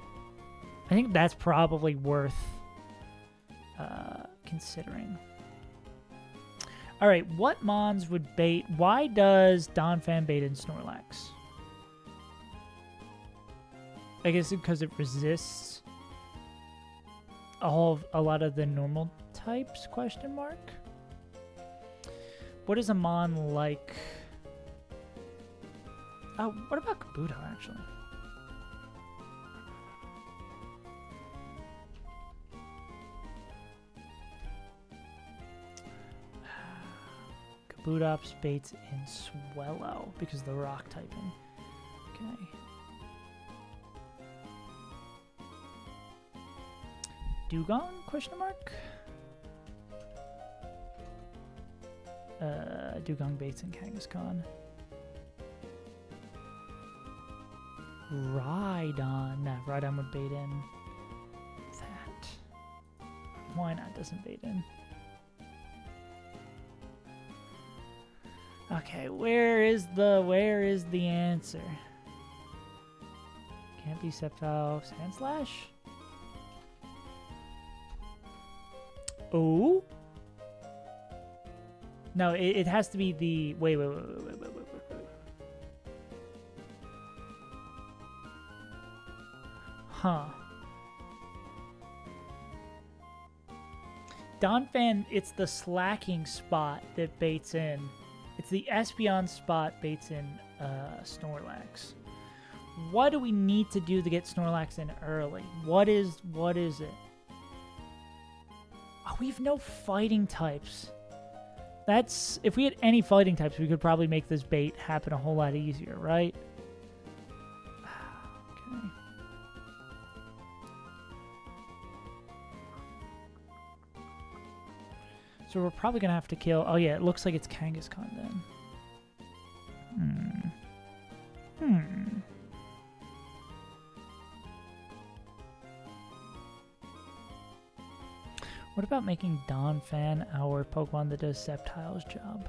I think that's probably worth considering. All right, what Mons would bait? Why does Donphan bait in Snorlax? I guess because it resists a lot of the normal types, question mark? What is a Mon like? Oh, what about Kabuto, actually? Kabutops baits in Swellow because of the rock typing. Okay. Dugong? Question mark? Dugong baits in Kangaskhan. Rhydon. Nah, Rhydon would bait in that. Why not? Doesn't bait in. Okay, where is the answer? Can't be Sceptile. Sandslash? Oh? No, it has to be the... Wait. Huh. Donphan, it's the slacking spot that baits in. It's the Espeon spot baits in Snorlax. What do we need to do to get Snorlax in early? What is it? Oh, we have no fighting types. That's... If we had any fighting types, we could probably make this bait happen a whole lot easier, right? Okay. So we're probably going to have to kill... Oh, yeah, it looks like it's Kangaskhan then. What about making Donphan our Pokemon that does Sceptile's job?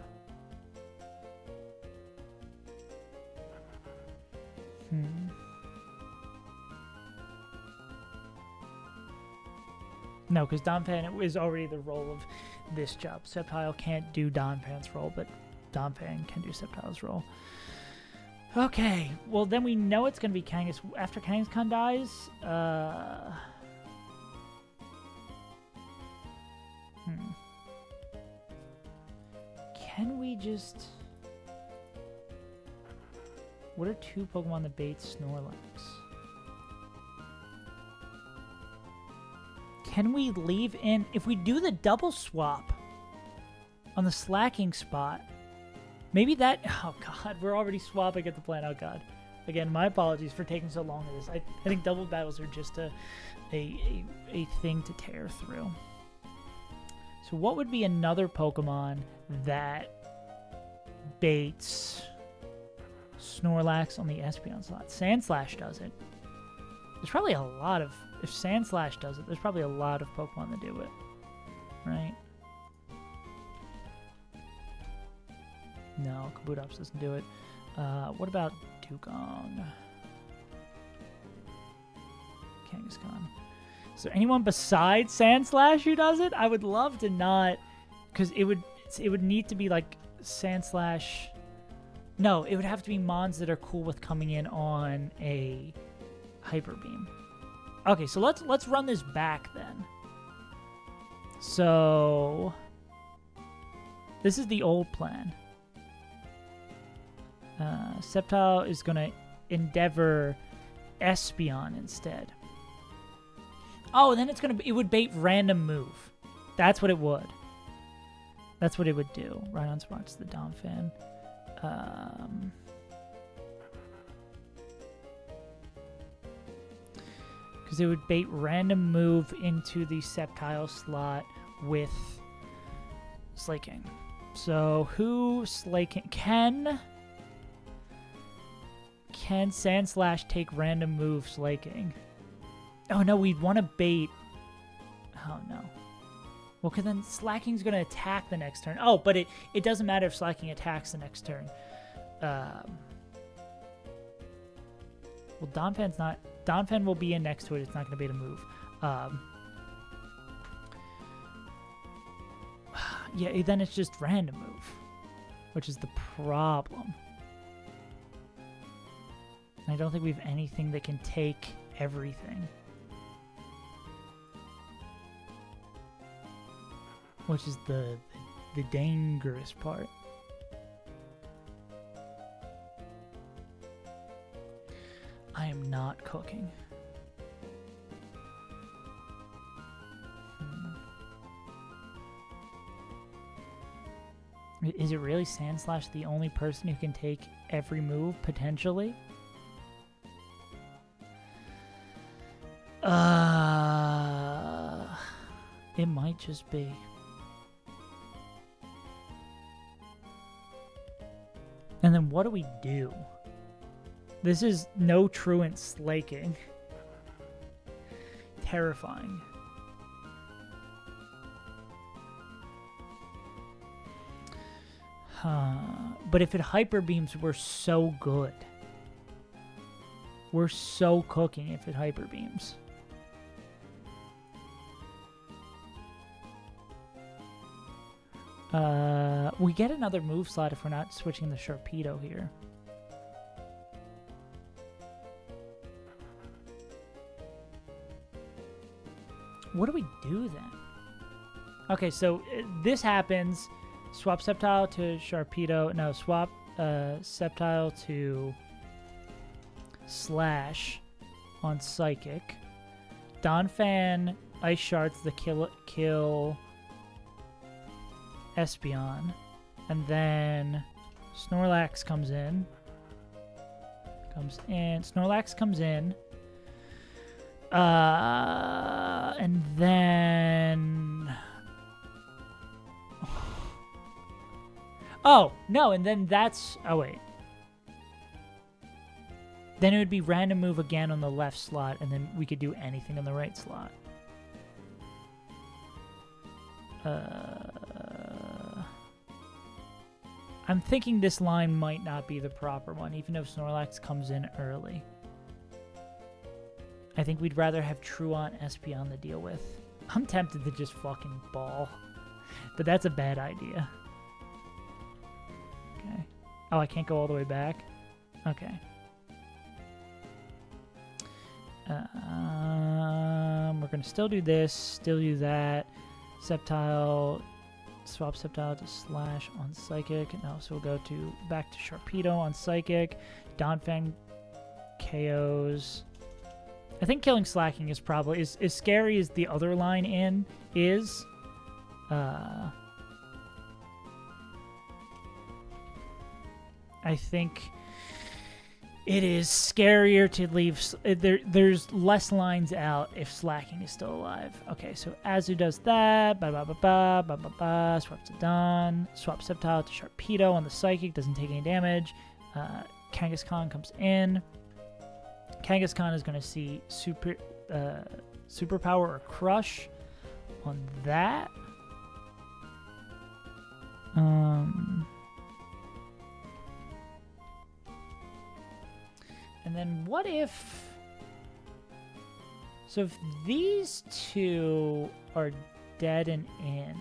No, because Donphan is already the role of this job. Sceptile can't do Donphan's role, but Donphan can do Sceptile's role. Okay, well then we know it's going to be Kangas. After Kangaskhan dies, Can we just... What are 2 Pokemon that bait Snorlax? Can we leave in... If we do the double swap on the slacking spot, maybe that... Oh, God. We're already swapping at the plan. Oh, God. Again, my apologies for taking so long with this. I think double battles are just a thing to tear through. So what would be another Pokemon that baits Snorlax on the Espeon slot? Sandslash does it. There's probably a lot of... If Sandslash does it, there's probably a lot of Pokemon that do it. Right? No, Kabutops doesn't do it. What about Dugong? Kangaskhan. Is there anyone besides Sandslash who does it? I would love to not... Because it would need to be like Sandslash... No, it would have to be Mons that are cool with coming in on a Hyper Beam. Okay, so let's run this back then. So this is the old plan. Sceptile is gonna endeavor Espeon instead. Oh, and then it would bait random move. That's what it would. That's what it would do. Right on spot to the Donphan. Because it would bait random move into the Sceptile slot with Slaking. So who Slaking? Can Sandslash take random move Slaking? Oh no, we'd want to bait. Oh no. Well, because then Slacking's going to attack the next turn. Oh, but it doesn't matter if Slacking attacks the next turn. Well, Donphan's not... Donphan will be in next to it. It's not going to bait a move. Yeah, then it's just random move, which is the problem. I don't think we have anything that can take everything. Which is the dangerous part. I am not cooking. Is it really Sandslash the only person who can take every move, potentially? It might just be. And then what do we do? This is no truant slaking. Terrifying. But if it hyper beams, we're so good. We're so cooking if it hyper beams. We get another move slot if we're not switching the Sharpedo here. What do we do then? Okay, so this happens. Swap Sceptile to Sharpedo. No, swap Sceptile to Slash on Psychic. Donphan Ice Shards the kill Espeon. And then Snorlax comes in. Snorlax comes in. And then... Oh, no, and then that's... Oh, wait. Then it would be random move again on the left slot, and then we could do anything on the right slot. I'm thinking this line might not be the proper one, even if Snorlax comes in early. I think we'd rather have Truant Espeon to deal with. I'm tempted to just fucking ball, but that's a bad idea. Okay. Oh, I can't go all the way back? Okay. We're going to still do this, still do that. Sceptile, swap Sceptile to Slash on Psychic. No, so we'll go to back to Sharpedo on Psychic. Donphan KOs. I think killing Slacking is probably as scary as the other line in is. I think it is scarier to leave. There's less lines out if Slacking is still alive. Okay, so Azu does that. Swap to Don. Swap Sceptile to Sharpedo on the Psychic. Doesn't take any damage. Kangaskhan comes in. Kangaskhan is going to see Superpower or Crush on that. And then what if... So if these two are dead and in...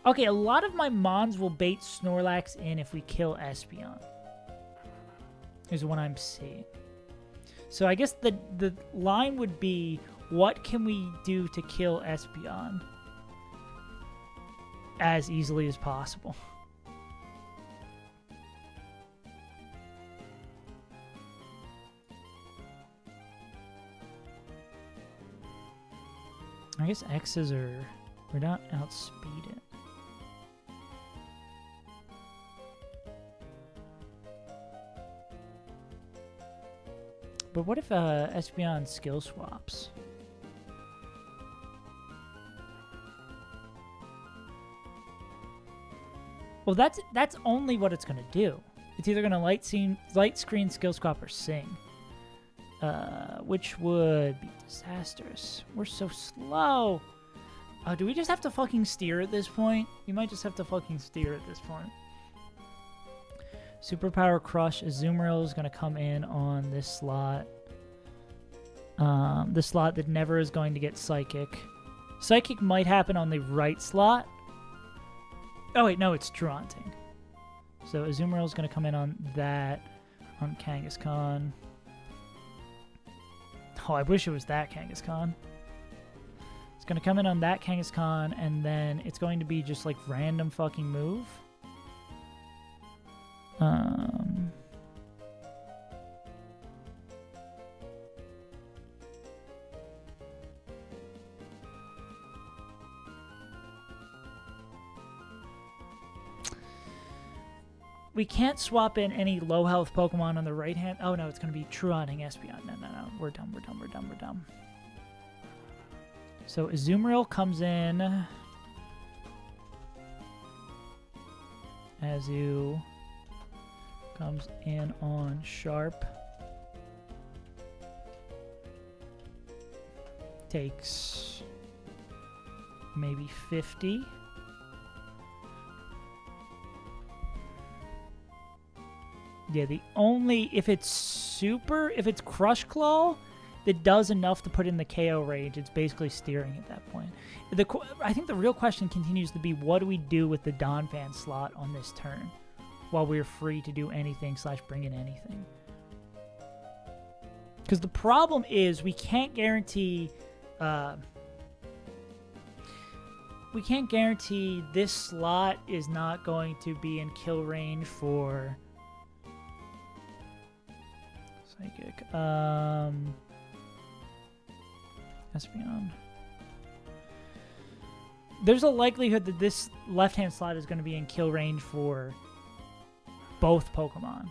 Okay, a lot of my Mons will bait Snorlax in if we kill Espeon. Is what I'm seeing. So I guess the line would be, what can we do to kill Espeon as easily as possible? I guess X's are... We're not outspeed it. But what if Espeon skill swaps? Well, that's only what it's gonna do. It's either gonna light screen skill swap or sing, which would be disastrous. We're so slow. Do we just have to fucking steer at this point? We might just have to fucking steer at this point. Superpower Crush. Azumarill is going to come in on this slot. The slot that never is going to get Psychic. Psychic might happen on the right slot. Oh, wait, no, it's Truanting. So Azumarill is going to come in on that, on Kangaskhan. Oh, I wish it was that Kangaskhan. It's going to come in on that Kangaskhan, and then it's going to be just like random fucking move. We can't swap in any low health Pokemon on the right hand. Oh no, it's going to be Truanting Espeon. No. We're dumb. So Azumarill comes in. Azu comes in on Sharp. Takes maybe 50. Yeah, the only... If it's Crush Claw that does enough to put in the KO range, it's basically steering at that point. I think the real question continues to be, what do we do with the Donphan slot on this turn while we're free to do anything / bring in anything? Because the problem is we can't guarantee this slot is not going to be in kill range for Psychic. Espeon. There's a likelihood that this left-hand slot is going to be in kill range for both Pokemon.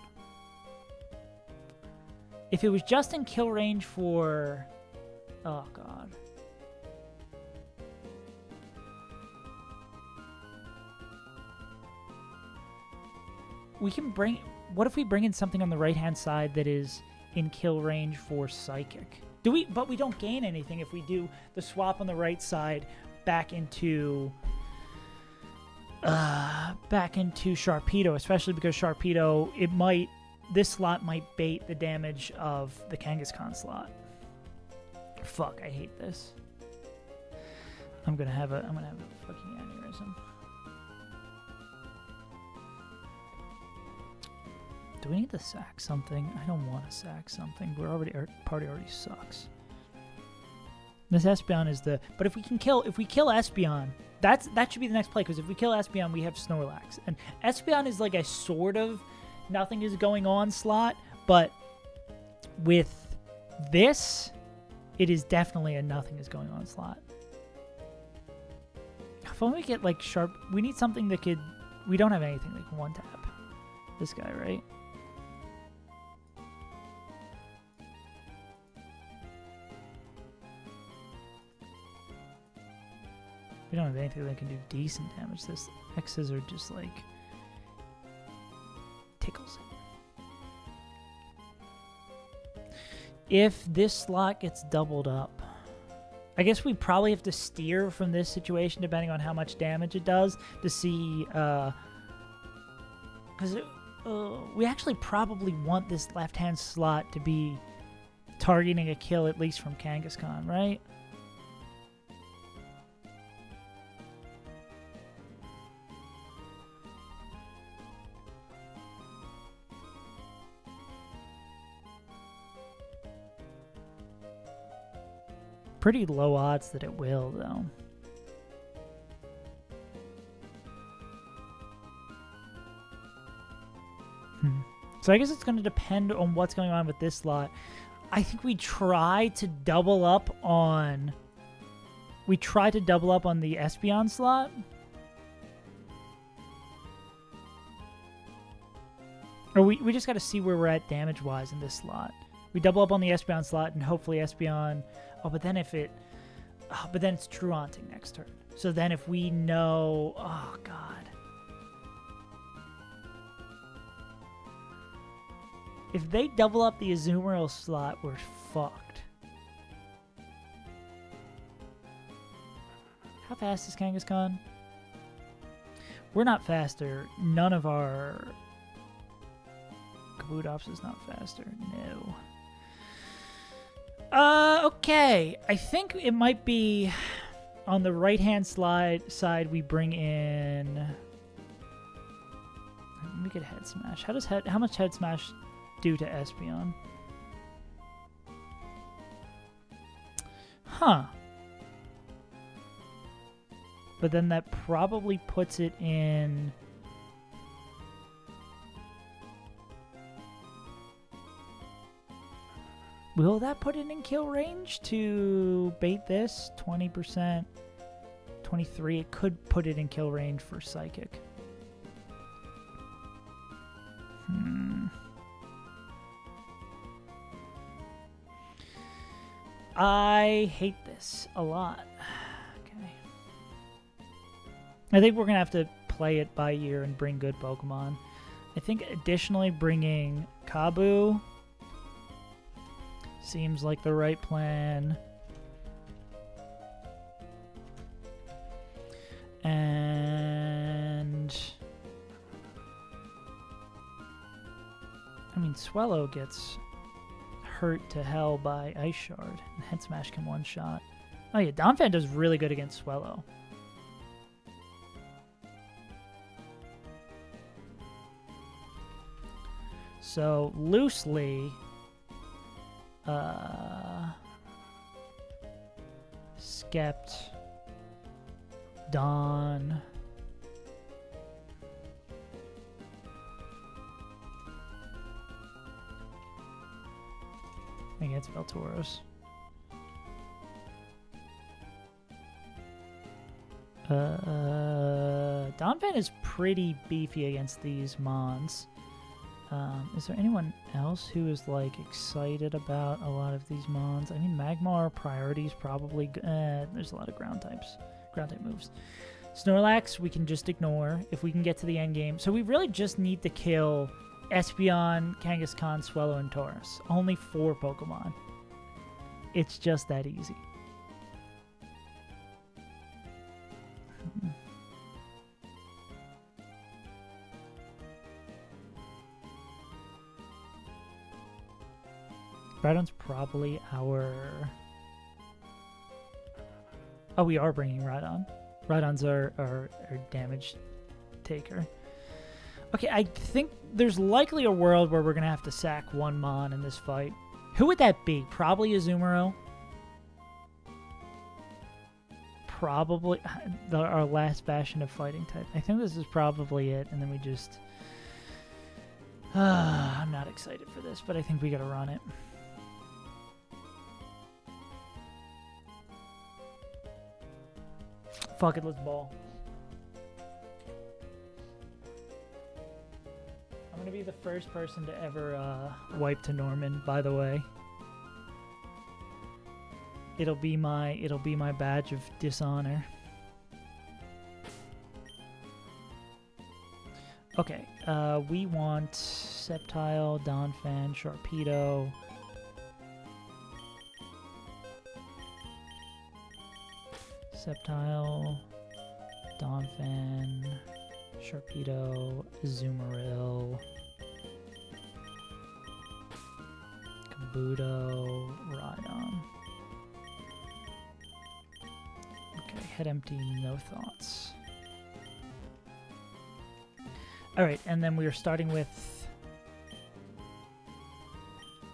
If it was just in kill range for... Oh, God. We can bring... What if we bring in something on the right-hand side that is in kill range for Psychic? But we don't gain anything if we do the swap on the right side back into Sharpedo, especially because Sharpedo, this slot might bait the damage of the Kangaskhan slot. Fuck, I hate this. I'm gonna have a fucking aneurysm. Do we need to sack something? I don't want to sack something. Our party already sucks. This Espeon is but if we kill Espeon, that should be the next play, because if we kill Espeon, we have Snorlax. And Espeon is like a sort of nothing is going on slot, but with this, it is definitely a nothing is going on slot. If only we get like sharp, we need something that could, we don't have anything that can one tap this guy, right? We don't have anything that can do decent damage. This X's are just like tickles it. If this slot gets doubled up, I guess we probably have to steer from this situation depending on how much damage it does to see, because we actually probably want this left-hand slot to be targeting a kill at least from Kangaskhan, right? Pretty low odds that it will, though. So I guess it's going to depend on what's going on with this slot. I think we try to double up on... the Espeon slot. Or we just got to see where we're at damage-wise in this slot. We double up on the Espeon slot, and hopefully Espeon... Oh, but then but then it's True Haunting next turn. So then if we know... Oh, God. If they double up the Azumarill slot, we're fucked. How fast is Kangaskhan? We're not faster. None of our... Kabutops is not faster. No. Okay. I think it might be on the right-hand side we bring in... Let me get Head Smash. How much Head Smash do to Espeon? Huh. But then that probably puts it in... Will that put it in kill range to bait this? 20%, 23. It could put it in kill range for Psychic. I hate this a lot. Okay. I think we're going to have to play it by ear and bring good Pokemon. I think additionally bringing Kabu seems like the right plan. And I mean, Swellow gets hurt to hell by Ice Shard, and Head Smash can one-shot. Oh yeah, Donphan does really good against Swellow. So, loosely... Skept, Dawn. I think it's Veltauros. Donphan is pretty beefy against these Mons. Is there anyone else who is like excited about a lot of these Mons? I mean, Magmar priorities probably. There's a lot of ground type moves. Snorlax we can just ignore if we can get to the end game. So we really just need to kill Espeon, Kangaskhan, Swellow, and Tauros. Only 4 Pokemon. It's just that easy. Rhydon's probably our... Oh, we are bringing Rhydon. Rhydon's our damage taker. Okay, I think there's likely a world where we're going to have to sack one Mon in this fight. Who would that be? Probably Azumarill. Probably our last bastion of fighting type. I think this is probably it, and then we just... I'm not excited for this, but I think we got to run it. Fuck it, let's ball. I'm gonna be the first person to ever wipe to Norman, by the way. It'll be my badge of dishonor. Okay, we want Sceptile, Donphan, Sharpedo. Sceptile, Donphan, Sharpedo, Azumarill, Kabuto, Rhydon. Okay, head empty, no thoughts. Alright, and then we are starting with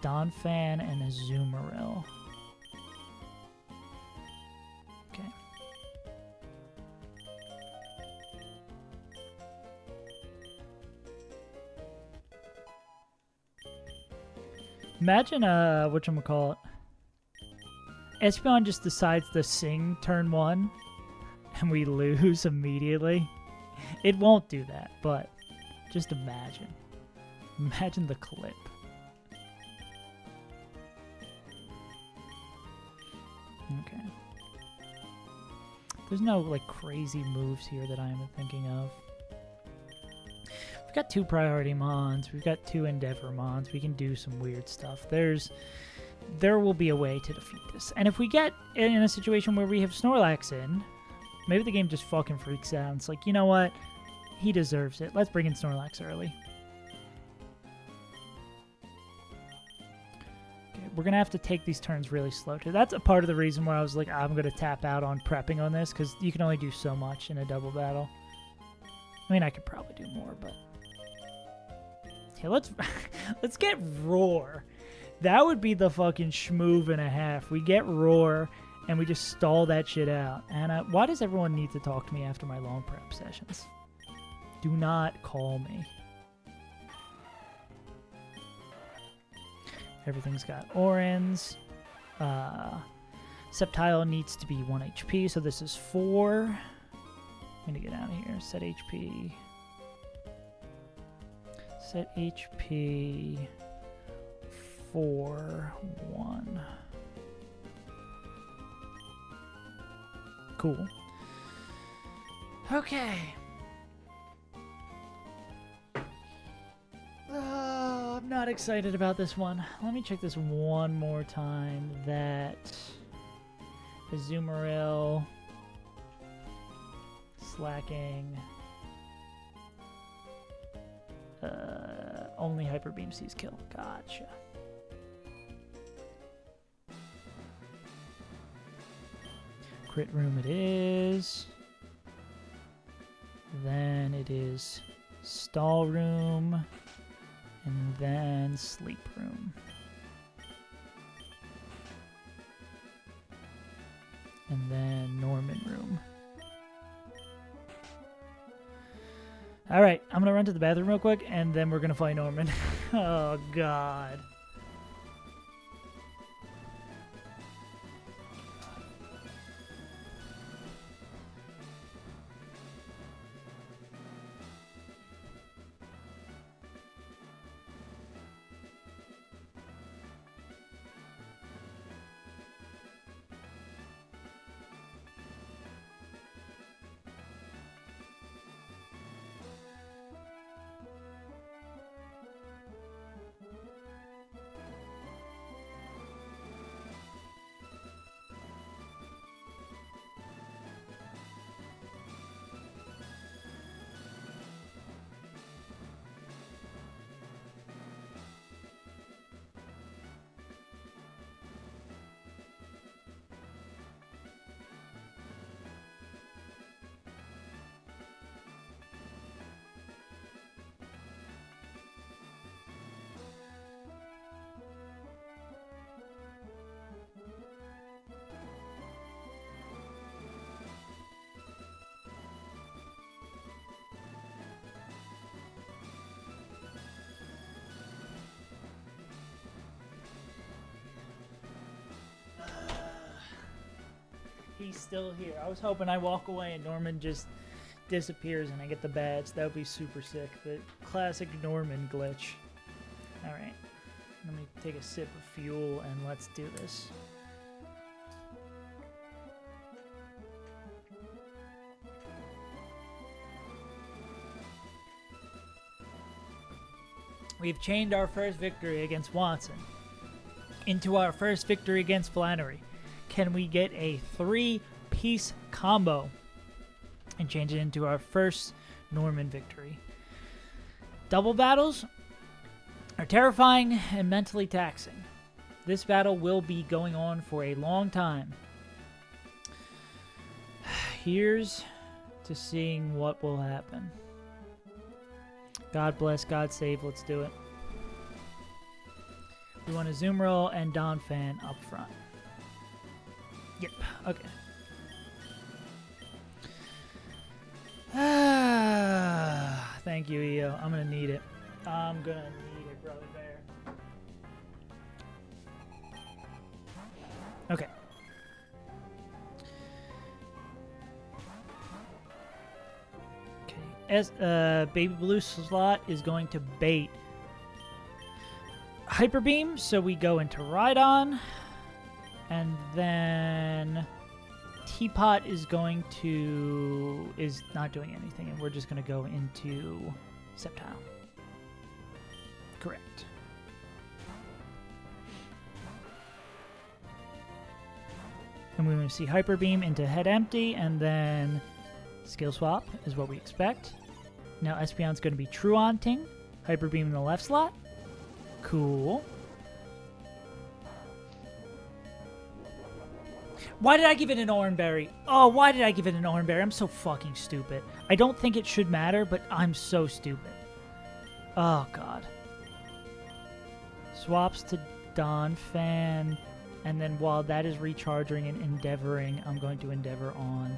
Donphan and Azumarill. Okay. Imagine, whatchamacallit. Espeon just decides to sing turn 1, and we lose immediately. It won't do that, but just imagine. Imagine the clip. Okay. There's no, like, crazy moves here that I'm thinking of. We've got 2 priority Mons. We've got 2 Endeavor Mons. We can do some weird stuff. There will be a way to defeat this. And if we get in a situation where we have Snorlax in, maybe the game just fucking freaks out. It's like, you know what? He deserves it. Let's bring in Snorlax early. Okay, we're going to have to take these turns really slow, too. That's a part of the reason why I was like, I'm going to tap out on prepping on this, because you can only do so much in a double battle. I mean, I could probably do more, but... Okay, let's get Roar. That would be the fucking schmoove and a half. We get Roar, and we just stall that shit out. Anna, why does everyone need to talk to me after my long prep sessions? Do not call me. Everything's got Orans. Sceptile needs to be 1 HP, so this is 4. I'm gonna get out of here. Set HP. Set HP 4, 1. Cool. Okay. I'm not excited about this one. Let me check this one more time. That Azumarill slacking. Only Hyper Beam sees kill. Gotcha. Crit room it is. Then it is stall room. And then sleep room. And then Norman room. Alright, I'm gonna run to the bathroom real quick, and then we're gonna fight Norman. Oh, God. He's still here. I was hoping I walk away and Norman just disappears and I get the badge. That would be super sick. The classic Norman glitch. Alright. Let me take a sip of fuel and let's do this. We've chained our first victory against Watson into our first victory against Flannery. Can we get a 3-piece combo and change it into our first Norman victory? Double battles are terrifying and mentally taxing. This battle will be going on for a long time. Here's to seeing what will happen. God bless, God save, let's do it. We want a Zoom roll and Don Fan up front. Yep, okay. Thank you, EO. I'm gonna need it. I'm gonna need it, brother bear. Okay. As Baby Blue slot is going to bait Hyper Beam, so we go into Rhydon, and then Teapot is not doing anything, and we're just going to go into Sceptile. Correct. And we're going to see Hyper Beam into Head Empty, and then Skill Swap is what we expect. Now Espeon's going to be Truanting. Hyper Beam in the left slot. Cool. Why did I give it an Oranberry? Oh, why did I give it an Oranberry? I'm so fucking stupid. I don't think it should matter, but I'm so stupid. Oh, God. Swaps to Donphan. And then while that is recharging and endeavoring, I'm going to endeavor on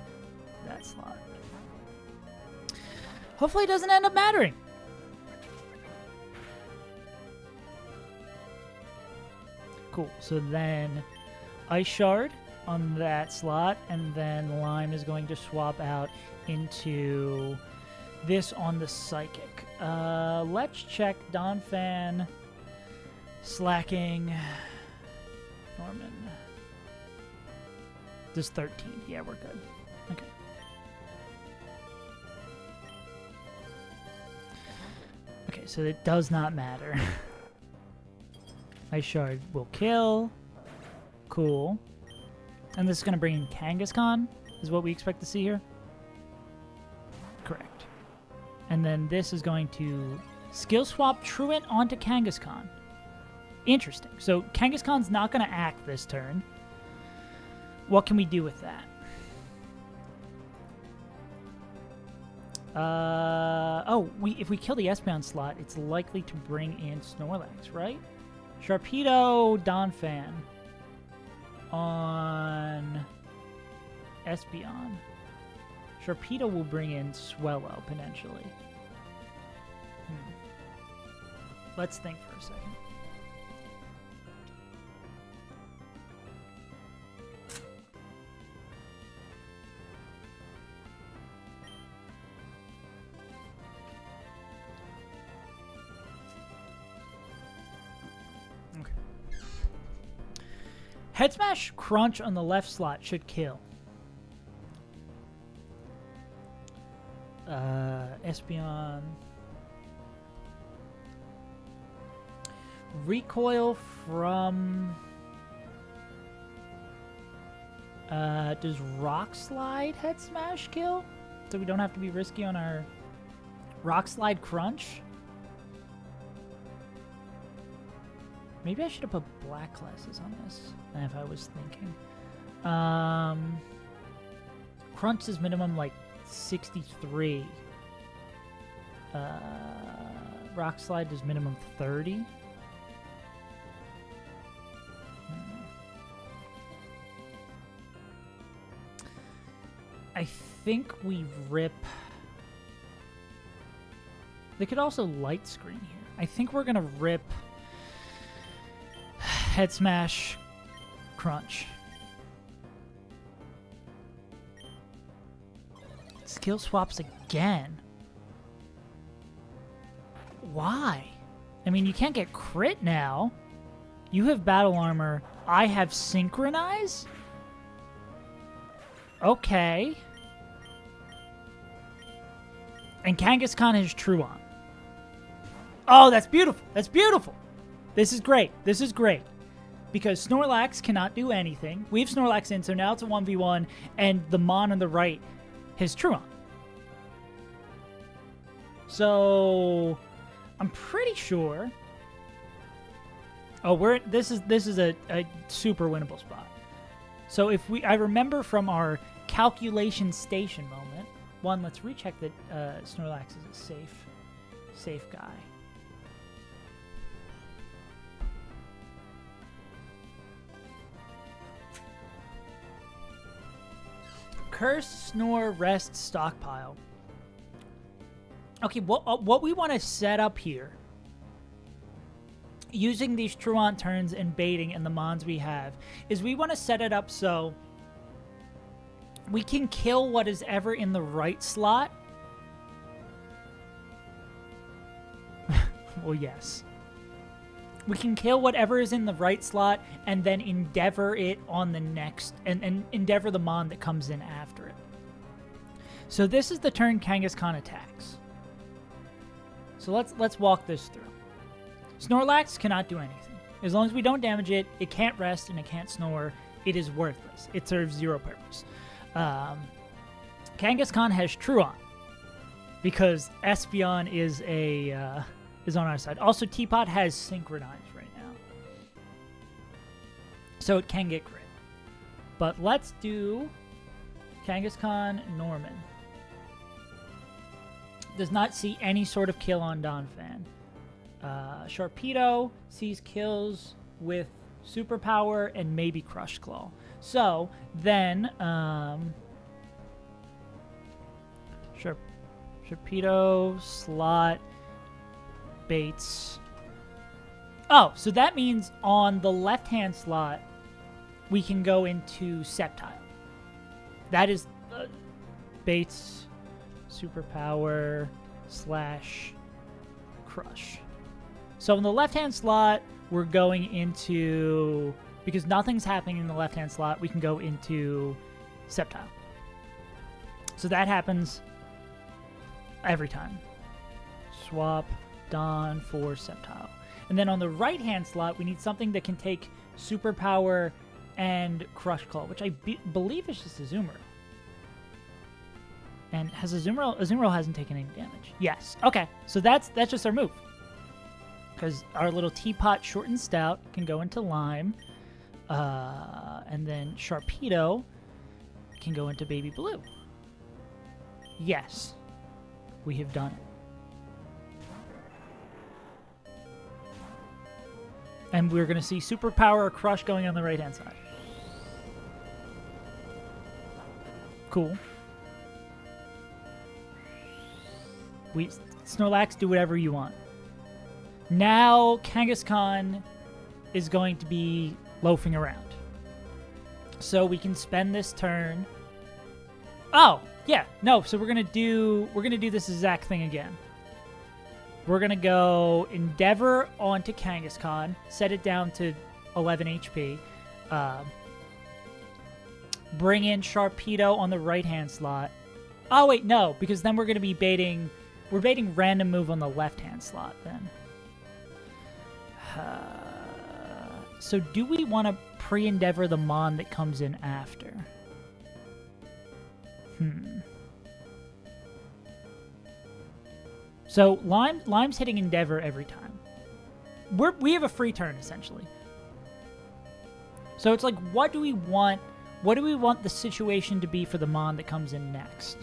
that slot. Hopefully it doesn't end up mattering. Cool. So then Ice Shard on that slot, and then Lime is going to swap out into this on the Psychic. Let's check Donphan slacking Norman. This 13. Yeah, we're good. Okay. Okay, so it does not matter. Ice Shard will kill. Cool. And this is going to bring in Kangaskhan, is what we expect to see here. Correct. And then this is going to skill swap Truant onto Kangaskhan. Interesting. So Kangaskhan's not going to act this turn. What can we do with that? If we kill the Espeon slot, it's likely to bring in Snorlax, right? Sharpedo Donphan on Espeon. Sharpedo will bring in Swellow, potentially. Let's think for a second. Head Smash Crunch on the left slot should kill. Espeon. Recoil from... does Rock Slide Head Smash kill? So we don't have to be risky on our Rock Slide Crunch? Maybe I should have put black classes on this, if I was thinking. Crunch is minimum like 63. Rock Slide is minimum 30. I think we rip... They could also light screen here. I think we're going to rip... Head Smash Crunch. skill swaps again. Why? I mean, you can't get crit now. You have battle armor. I have synchronize? Okay. And Kangaskhan has Truon. Oh, that's beautiful. That's beautiful. This is great. This is great. Because Snorlax cannot do anything. We have Snorlax in, so now it's a 1v1, and the Mon on the right has Truon. So I'm pretty sure. Oh, this is a super winnable spot. So if I remember from our calculation station moment. One, let's recheck that Snorlax is a safe guy. Curse, Snore, Rest, Stockpile. Okay, what we want to set up here, using these Truant turns and baiting and the Mons we have, is we want to set it up so we can kill what is ever in the right slot. Well, yes. We can kill whatever is in the right slot and then endeavor it on the next, and endeavor the Mon that comes in after it. So this is the turn Kangaskhan attacks. So let's walk this through. Snorlax cannot do anything. As long as we don't damage it, it can't rest and it can't snore. It is worthless. It serves zero purpose. Kangaskhan has Truon because Espeon is on our side. Also, Teapot has Synchronize right now, so it can get crit. But let's do Kangaskhan Norman. Does not see any sort of kill on Donphan. Sharpedo sees kills with Superpower and maybe Crush Claw. So then, Sharpedo, Slot, Baits. Oh, so that means on the left-hand slot, we can go into Sceptile. That is Baits, Superpower, / Crush. So in the left-hand slot, we're going into, because nothing's happening in the left-hand slot, we can go into Sceptile. So that happens every time. Swap Don for Sceptile. And then on the right-hand slot, we need something that can take Superpower and Crush Claw, which I believe is just Azumarill. And has Azumarill hasn't taken any damage. Yes. Okay. So that's just our move. Because our little Teapot Short and Stout can go into Lime. And then Sharpedo can go into Baby Blue. Yes. We have done it. And we're going to see Superpower or Crush going on the right-hand side. Cool. Snorlax, do whatever you want. Now, Kangaskhan is going to be loafing around. So we can spend this turn. Oh, yeah. No, so we're going to do this exact thing again. We're going to go Endeavor onto Kangaskhan, set it down to 11 HP. Bring in Sharpedo on the right-hand slot. Oh, wait, no, because then we're going to be baiting... We're baiting random move on the left-hand slot then. So do we want to pre-endeavor the Mon that comes in after? So Lime's hitting Endeavor every time. We have a free turn, essentially. So it's like, what do we want? What do we want the situation to be for the Mon that comes in next?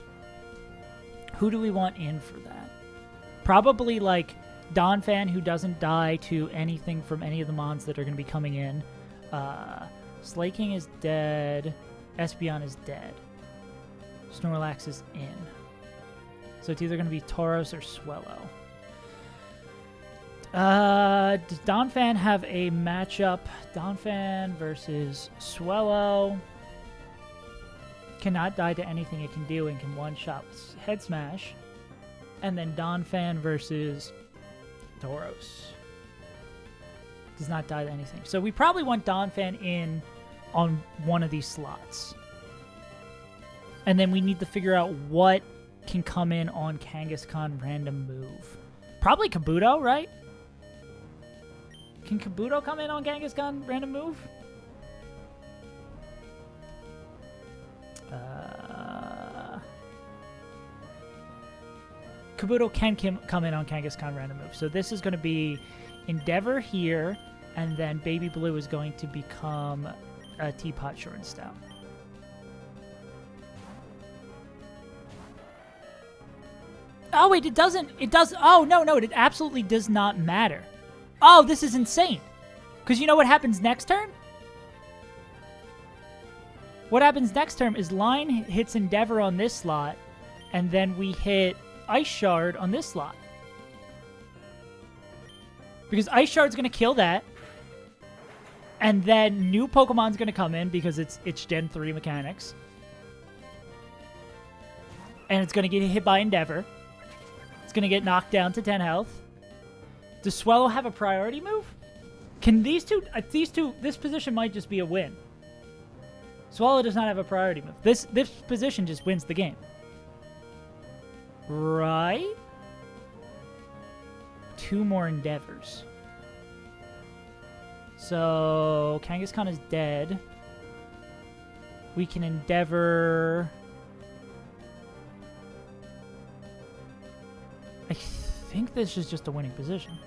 Who do we want in for that? Probably like Donphan, who doesn't die to anything from any of the Mons that are going to be coming in. Slaking is dead. Espeon is dead. Snorlax is in. So it's either going to be Tauros or Swellow. Does Donphan have a matchup? Donphan versus Swellow. cannot die to anything it can do and can one-shot with Head Smash. And then Donphan versus Tauros. Does not die to anything. So we probably want Donphan in on one of these slots. And then we need to figure out what can come in on Kangaskhan random move. Probably Kabuto, right? Can Kabuto come in on Kangaskhan random move? Kabuto can come in on Kangaskhan random move. So this is going to be Endeavor here, and then Baby Blue is going to become a Teapot Short and Stout. Oh, wait, it doesn't. It does. Oh, no, it absolutely does not matter. Oh, this is insane. Because you know what happens next turn? What happens next turn is Line hits Endeavor on this slot, and then we hit Ice Shard on this slot. Because Ice Shard's going to kill that. And then new Pokemon's going to come in because it's Gen 3 mechanics. And it's going to get hit by Endeavor. It's going to get knocked down to 10 health. Does Swellow have a priority move? Can these two... this position might just be a win. Swallow does not have a priority move. This position just wins the game. Right? 2 more Endeavors. So, Kangaskhan is dead. We can Endeavor... I think this is just a winning position.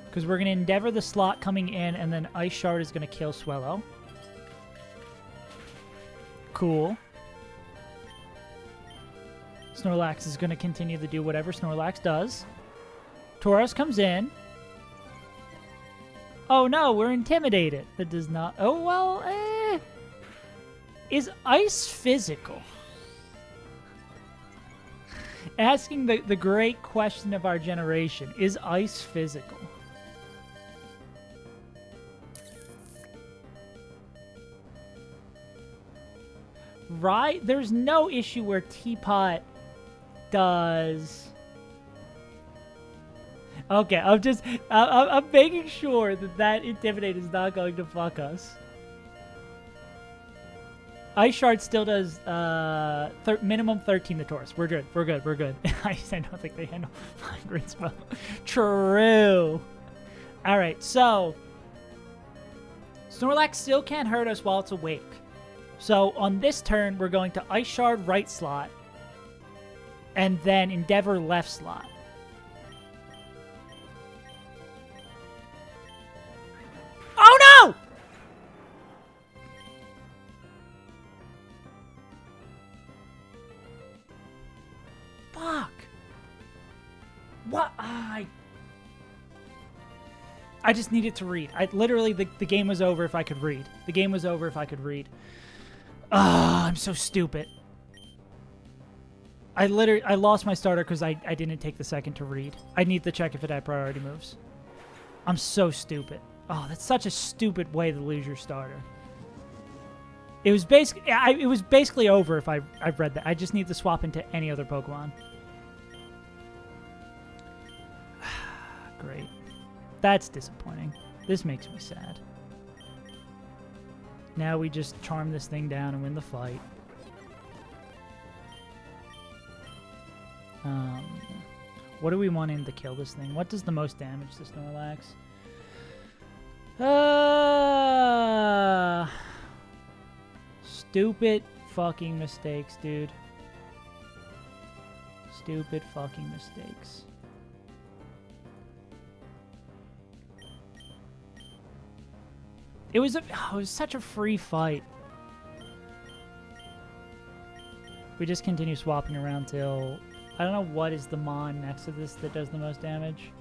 Because we're going to Endeavor the slot coming in, and then Ice Shard is going to kill Swellow. Cool. Snorlax is going to continue to do whatever Snorlax does. Tauros comes in. Oh no, we're intimidated. That does not... Oh, well, Is ice physical? Asking the great question of our generation. Is ice physical? Right? There's no issue where Teapot does... Okay, I'm making sure that Intimidate is not going to fuck us. Ice Shard still does minimum 13 to Tauros. We're good. I don't think they handle Flying Green Spell. True. Alright, so Snorlax still can't hurt us while it's awake. So on this turn, we're going to Ice Shard right slot, and then Endeavor left slot. Oh no! Fuck. What? I just needed to read. Literally, the game was over if I could read. The game was over if I could read. I'm so stupid. I lost my starter because I didn't take the second to read. I need to check if it had priority moves. I'm so stupid. Oh, that's such a stupid way to lose your starter. It was basically over if I've read that. I just need to swap into any other Pokemon. Great. That's disappointing. This makes me sad. Now we just charm this thing down and win the fight. What do we want in to kill this thing? What does the most damage to Snorlax? Stupid fucking mistakes, dude. Stupid fucking mistakes. It was such a free fight. We just continue swapping around till... I don't know what is the Mon next to this that does the most damage.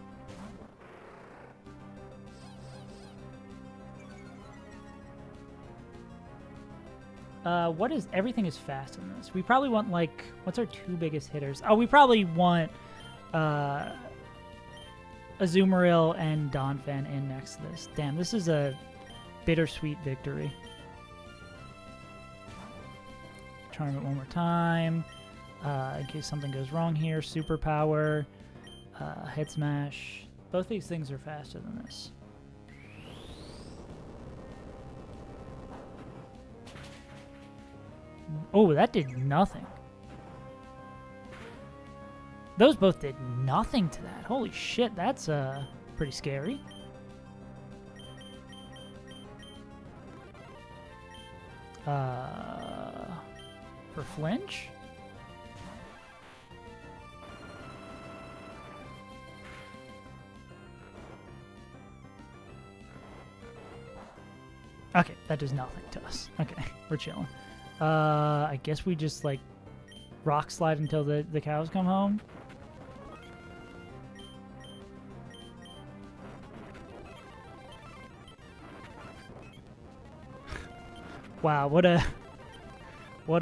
Everything is fast in this. We probably want, like, what's our 2 biggest hitters? Oh, we probably want Azumarill and Donphan in next to this. Damn, this is a bittersweet victory. charm it one more time. In case something goes wrong here. Superpower. Head smash. Both these things are faster than this. Oh, that did nothing. Those both did nothing to that. Holy shit, that's pretty scary. For flinch? Okay, that does nothing to us. Okay, we're chilling. I guess we just, like, rock slide until the cows come home. Wow, what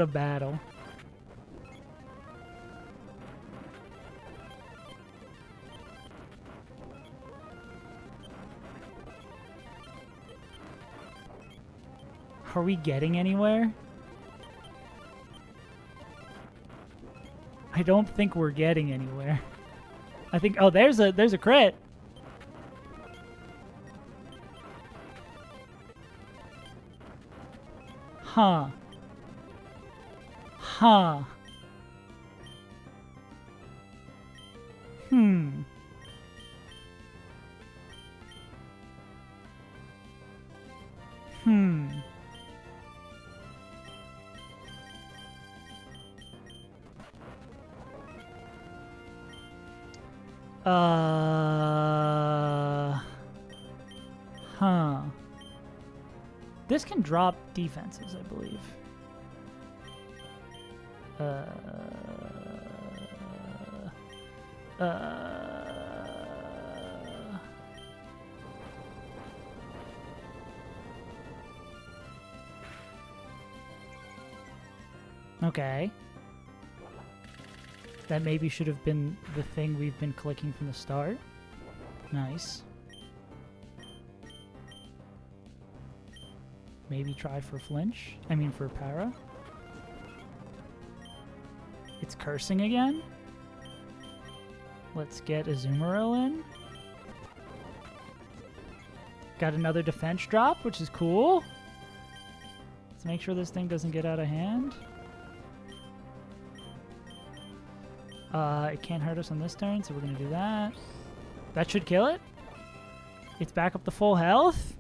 a battle. Are we getting anywhere? I don't think we're getting anywhere. I think, oh, there's a crit. Huh. Huh. Hmm. Hmm. Huh. This can drop defenses, I believe. Okay. That maybe should have been the thing we've been clicking from the start. Nice. Maybe try for flinch. I mean for para. It's cursing again. Let's get Azumarill in. Got another defense drop, which is cool. Let's make sure this thing doesn't get out of hand. It can't hurt us on this turn, so we're going to do that. That should kill it. It's back up to full health.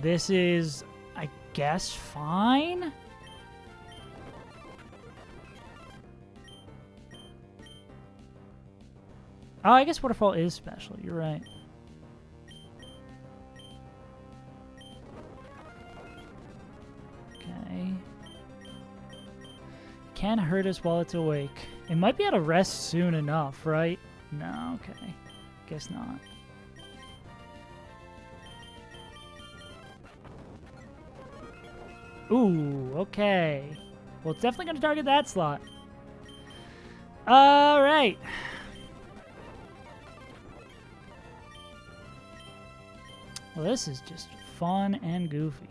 This is, I guess, fine. Oh, I guess Waterfall is special. You're right. Okay. Can hurt us while it's awake. It might be out of rest soon enough, right? No, okay. Guess not. Ooh, okay. Well, it's definitely going to target that slot. All right. Well, this is just fun and goofy.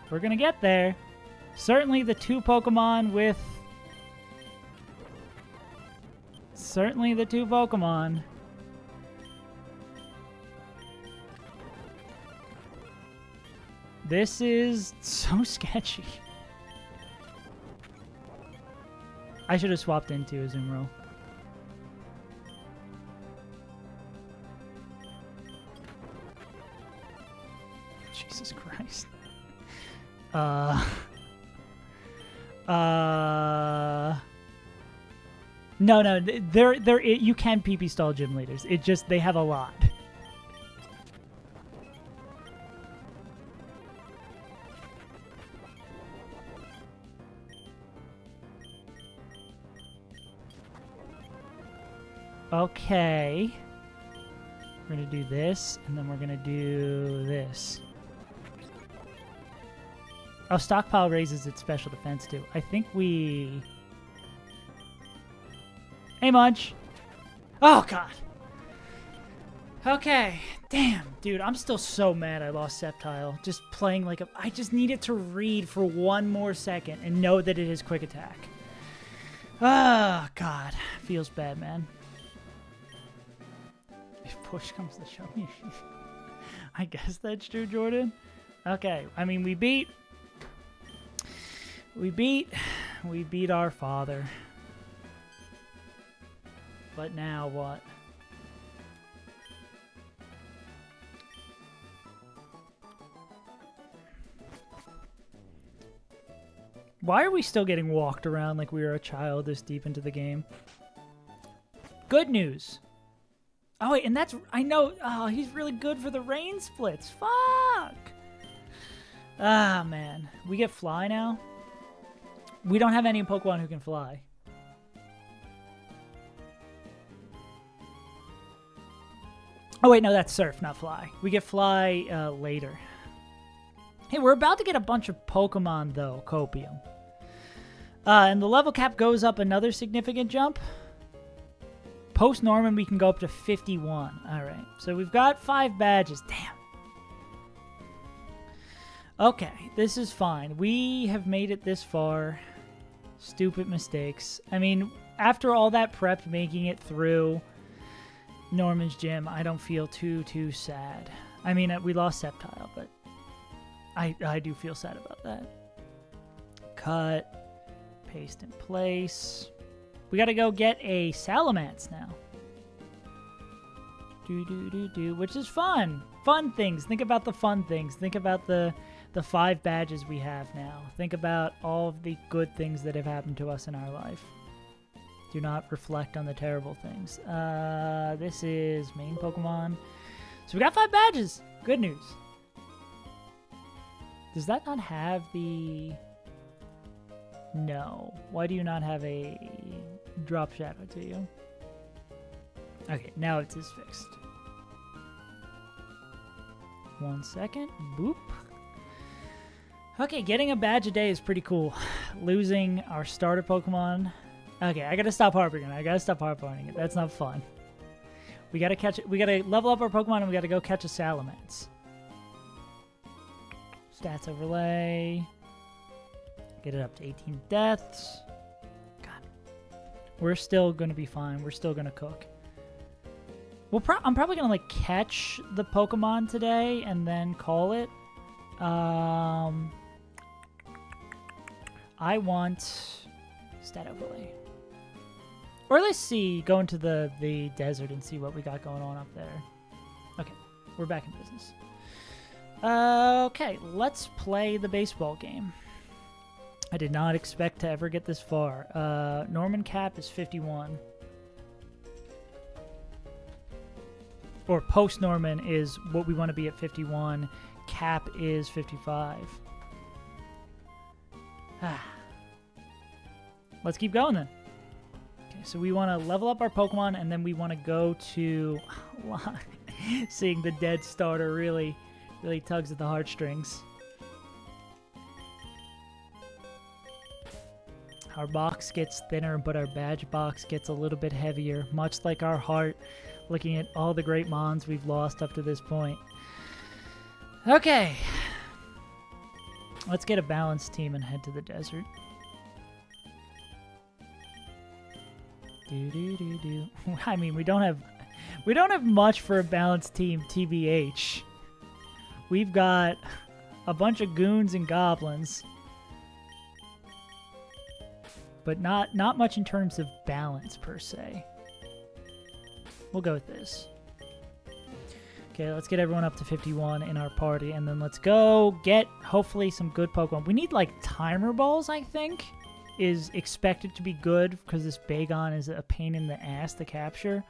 We're going to get there. Certainly the two Pokemon with... Certainly the two Pokemon. This is so sketchy. I should have swapped into Azumarill. Jesus Christ. No, you can PP stall gym leaders. It just, they have a lot. Okay. We're going to do this, and then we're going to do this. Oh, Stockpile raises its special defense, too. I think we Hey, Munch. Oh, God. Okay. Damn, dude. I'm still so mad I lost Sceptile. Just playing like a... I just needed to read for 1 more second and know that it is quick attack. Oh, God. Feels bad, man. If push comes to shove me... I guess that's true, Jordan. Okay. I mean, we beat our father. But now what? Why are we still getting walked around like we were a child this deep into the game? Good news. Oh, wait, and that's... I know... Oh, he's really good for the rain splits. Fuck! Ah, man. We get fly now? We don't have any Pokemon who can fly. Oh, wait, no, that's surf, not fly. We get fly later. Hey, we're about to get a bunch of Pokemon, though, Copium. And the level cap goes up another significant jump. Post-Norman, we can go up to 51. All right, so we've got 5 badges. Damn. Okay, this is fine. We have made it this far. Stupid mistakes. I mean, after all that prep, making it through Norman's gym, I don't feel too sad. I mean, we lost Sceptile, but I do feel sad about that. Cut. Paste in place. We gotta go get a Salamence now. Which is fun. Fun things. Think about the fun things. Think about the 5 badges we have now. Think about all of the good things that have happened to us in our life. Do not reflect on the terrible things. This is main Pokemon. So we got 5 badges. Good news. Does that not have the... No. Why do you not have a drop shadow to you? Okay, now it is fixed. 1 second. Boop. Okay, getting a badge a day is pretty cool. Losing our starter Pokemon. Okay, I gotta stop harping it. I gotta stop harping it. That's not fun. We gotta catch it. We gotta level up our Pokemon and we gotta go catch a Salamence. Stats overlay. Get it up to 18 deaths. God. We're still gonna be fine. We're still gonna cook. I'm probably gonna like catch the Pokemon today and then call it. I want stat overlay. Or let's see, go into the desert and see what we got going on up there. Okay, we're back in business. Okay, let's play the baseball game. I did not expect to ever get this far. Norman cap is 51. Or post-Norman is what we want to be at 51. Cap is 55. Let's keep going then. Okay, so we want to level up our Pokemon, and then we want to go to... Seeing the dead starter really tugs at the heartstrings. Our box gets thinner, but our badge box gets a little bit heavier, much like our heart, looking at all the great mons we've lost up to this point. Okay. Let's get a balanced team and head to the desert. I mean, we don't have much for a balanced team, TBH. We've got a bunch of goons and goblins. But not much in terms of balance, per se. We'll go with this. Okay, let's get everyone up to 51 in our party, and then let's go get, hopefully, some good Pokemon. We need, like, timer balls, I think, is expected to be good, because this Bagon is a pain in the ass to capture.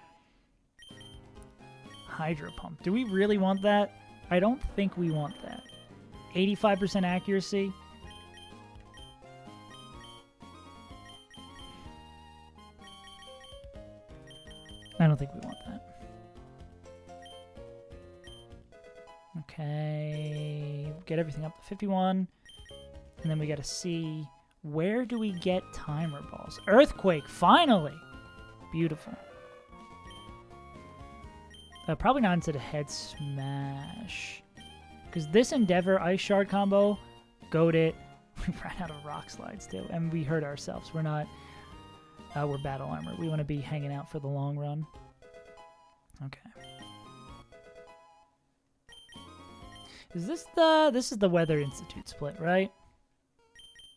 Hydro Pump. Do we really want that? I don't think we want that. 85% accuracy. I don't think we want that. Okay, get everything up to 51. And then we gotta see, where do we get timer balls? Earthquake, finally! Beautiful. Probably not into the head smash. Because this Endeavor Ice Shard combo, goat it. We ran out of rock slides too, and we hurt ourselves. We're not... we're battle armor. We want to be hanging out for the long run. Okay. Is this the... This is the Weather Institute split, right?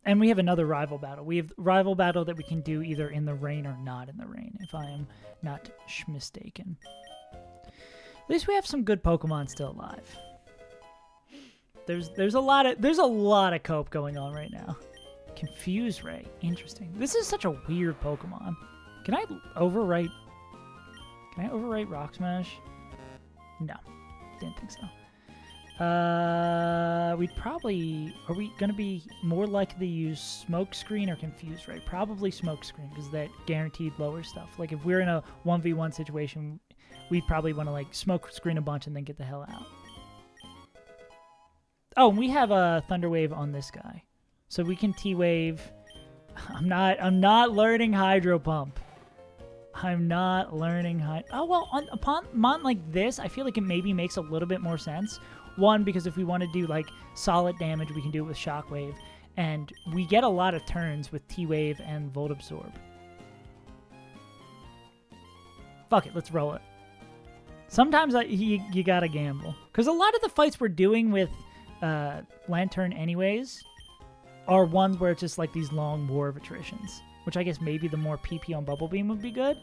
And we have another rival battle. We have rival battle that we can do either in the rain or not in the rain, if I am not mistaken. At least we have some good Pokemon still alive. There's a lot of cope going on right now. Confuse Ray. Interesting. This is such a weird Pokemon. Can I overwrite Rock Smash? No. Didn't think so. We'd probably... Are we going to be more likely to use Smoke Screen or Confuse Ray? Probably Smoke Screen, because that guaranteed lower stuff. Like, if we're in a 1v1 situation, we'd probably want to, like, Smoke Screen a bunch and then get the hell out. Oh, and we have a Thunder Wave on this guy. So we can T-Wave. I'm not learning Hydro Pump. I'm not learning Oh, well, upon Mon like this, I feel like it maybe makes a little bit more sense. One, because if we want to do, like, solid damage, we can do it with Shockwave. And we get a lot of turns with T-Wave and Volt Absorb. Fuck it, let's roll it. Sometimes you gotta gamble. Because a lot of the fights we're doing with Lantern anyways are ones where it's just like these long war of attritions. Which I guess maybe the more PP on Bubble Beam would be good.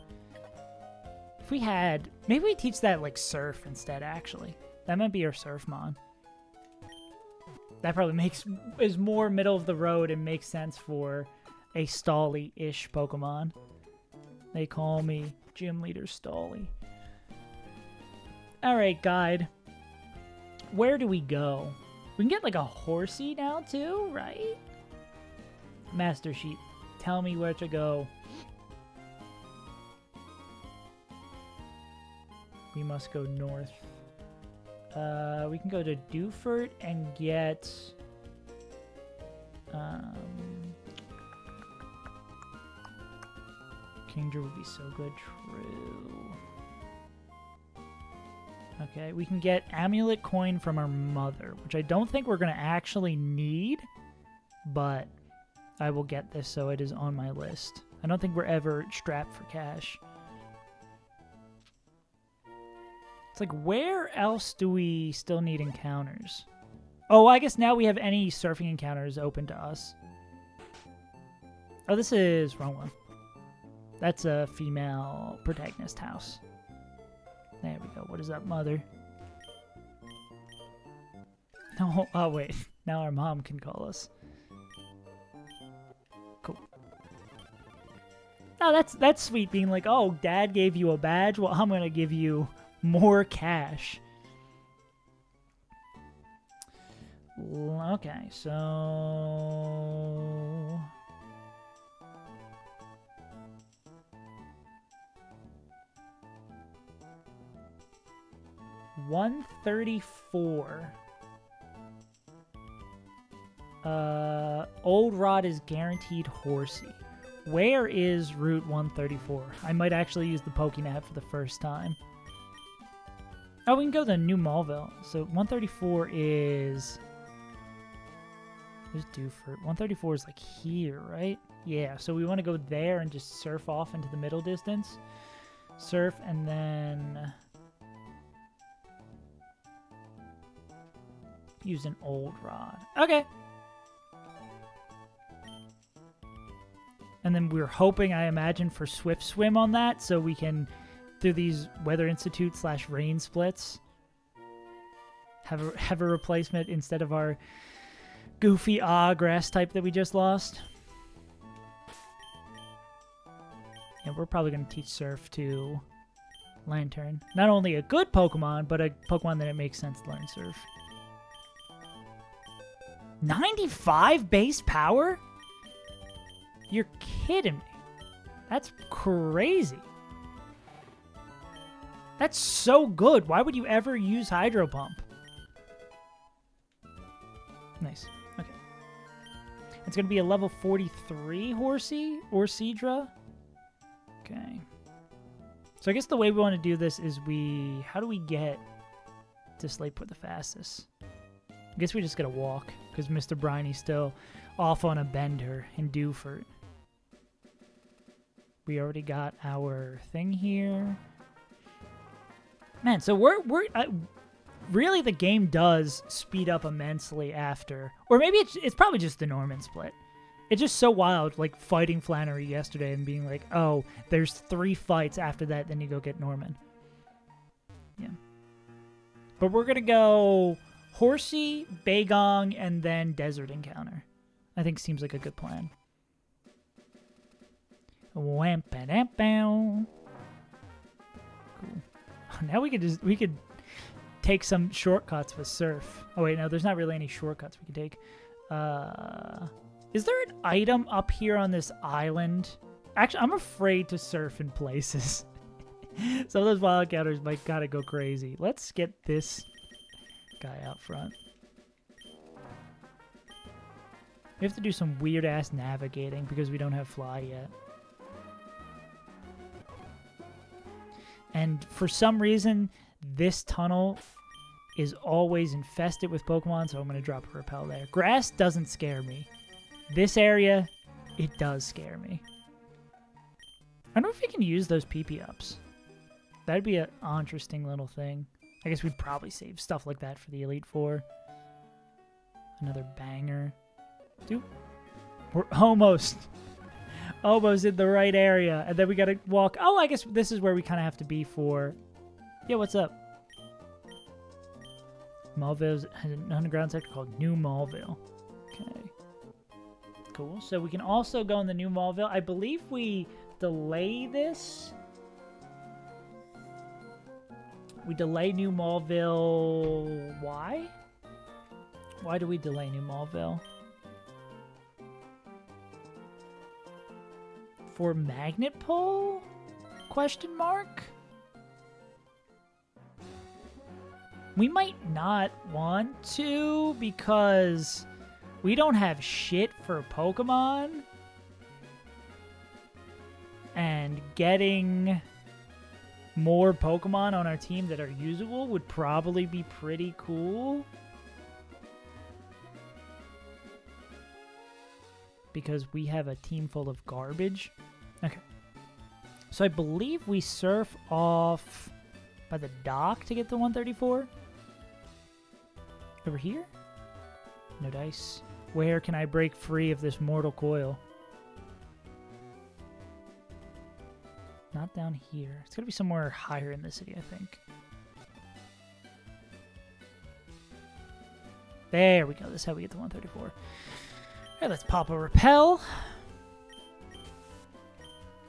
If we had... Maybe we teach that, like, Surf instead, actually. That might be our Surfmon. That probably is more middle of the road and makes sense for a Stally-ish Pokemon. They call me Gym Leader Stally. Alright, guide. Where do we go? We can get like a Horsey now too, right? Master Sheet. Tell me where to go. We must go north. We can go to Dewford and get... Kingdra would be so good. True. Okay, we can get Amulet Coin from our mother, which I don't think we're going to actually need, but I will get this so it is on my list. I don't think we're ever strapped for cash. It's like, where else do we still need encounters? Oh, I guess now we have any surfing encounters open to us. Oh, this is... wrong one. That's a female protagonist house. There we go. What is up, mother? No, oh, wait. Now our mom can call us. Cool. No, that's sweet, being like, oh, dad gave you a badge? Well, I'm going to give you... more cash. Okay, so... $134. Old Rod is guaranteed Horsey. Where is Route 134? I might actually use the Pokénap for the first time. Oh, we can go to New Malville. So 134 is... There's Dewford. 134 is like here, right? Yeah, so we want to go there and just surf off into the middle distance. Surf and then... use an Old Rod. Okay. And then we're hoping, I imagine, for Swift Swim on that, so we can... through these Weather Institute / rain splits, have a replacement instead of our goofy grass type that we just lost. And we're probably going to teach Surf to Lantern. Not only a good Pokemon, but a Pokemon that it makes sense to learn Surf. 95 base power? You're kidding me. That's crazy. That's so good. Why would you ever use Hydro Pump? Nice. Okay. It's going to be a level 43 Horsey or Seadra. Okay. So I guess the way we want to do this is how do we get to Slateport the fastest? I guess we just gotta walk, because Mr. Briney's still off on a bender in Dewford. We already got our thing here. Man, so really the game does speed up immensely after, or maybe it's probably just the Norman split. It's just so wild, like fighting Flannery yesterday and being like, oh, there's 3 fights after that, then you go get Norman. Yeah. But we're gonna go Horsey, Bagong, and then Desert Encounter. I think seems like a good plan. Cool. Now we could take some shortcuts with Surf. Oh wait, no, there's not really any shortcuts we could take. Is there an item up here on this island? Actually, I'm afraid to surf in places. Some of those wild encounters might gotta go crazy. Let's get this guy out front. We have to do some weird-ass navigating because we don't have fly yet. And for some reason, this tunnel is always infested with Pokemon, so I'm going to drop a repel there. Grass doesn't scare me. This area, it does scare me. I don't know if we can use those PP ups. That'd be an interesting little thing. I guess we'd probably save stuff like that for the Elite Four. Another banger. Dude, we're almost in the right area. And then we gotta walk. Oh, I guess this is where we kind of have to be for... Yeah, what's up? Malville has an underground sector called New Malville. Okay. Cool. So we can also go in the New Malville. I believe we delay this. We delay New Malville. Why? Why do we delay New Malville? For magnet pull? Question mark? We might not want to because we don't have shit for Pokemon. And getting more Pokemon on our team that are usable would probably be pretty cool. Because we have a team full of garbage. Okay. So I believe we surf off by the dock to get the 134. Over here? No dice. Where can I break free of this mortal coil? Not down here. It's gotta be somewhere higher in the city, I think. There we go. This is how we get the 134. Alright, let's pop a repel.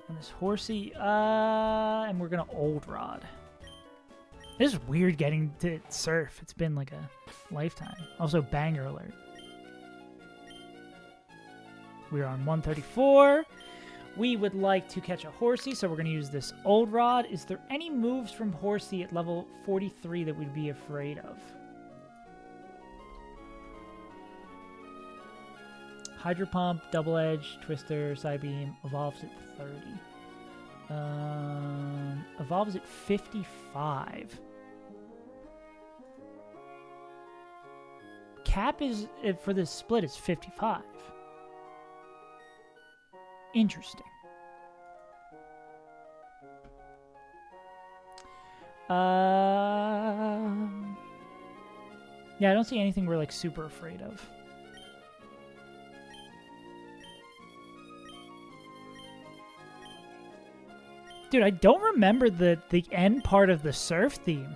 And this horsey. And we're gonna old rod. This is weird getting to surf. It's been like a lifetime. Also, banger alert. We're on 134. We would like to catch a horsey, so we're going to use this old rod. Is there any moves from horsey at level 43 that we'd be afraid of? Hydro Pump, Double Edge, Twister, Psybeam, evolves at 30. Evolves at 55. Cap is, for this split, is 55. Interesting. Yeah, I don't see anything we're like super afraid of. Dude, I don't remember the end part of the surf theme.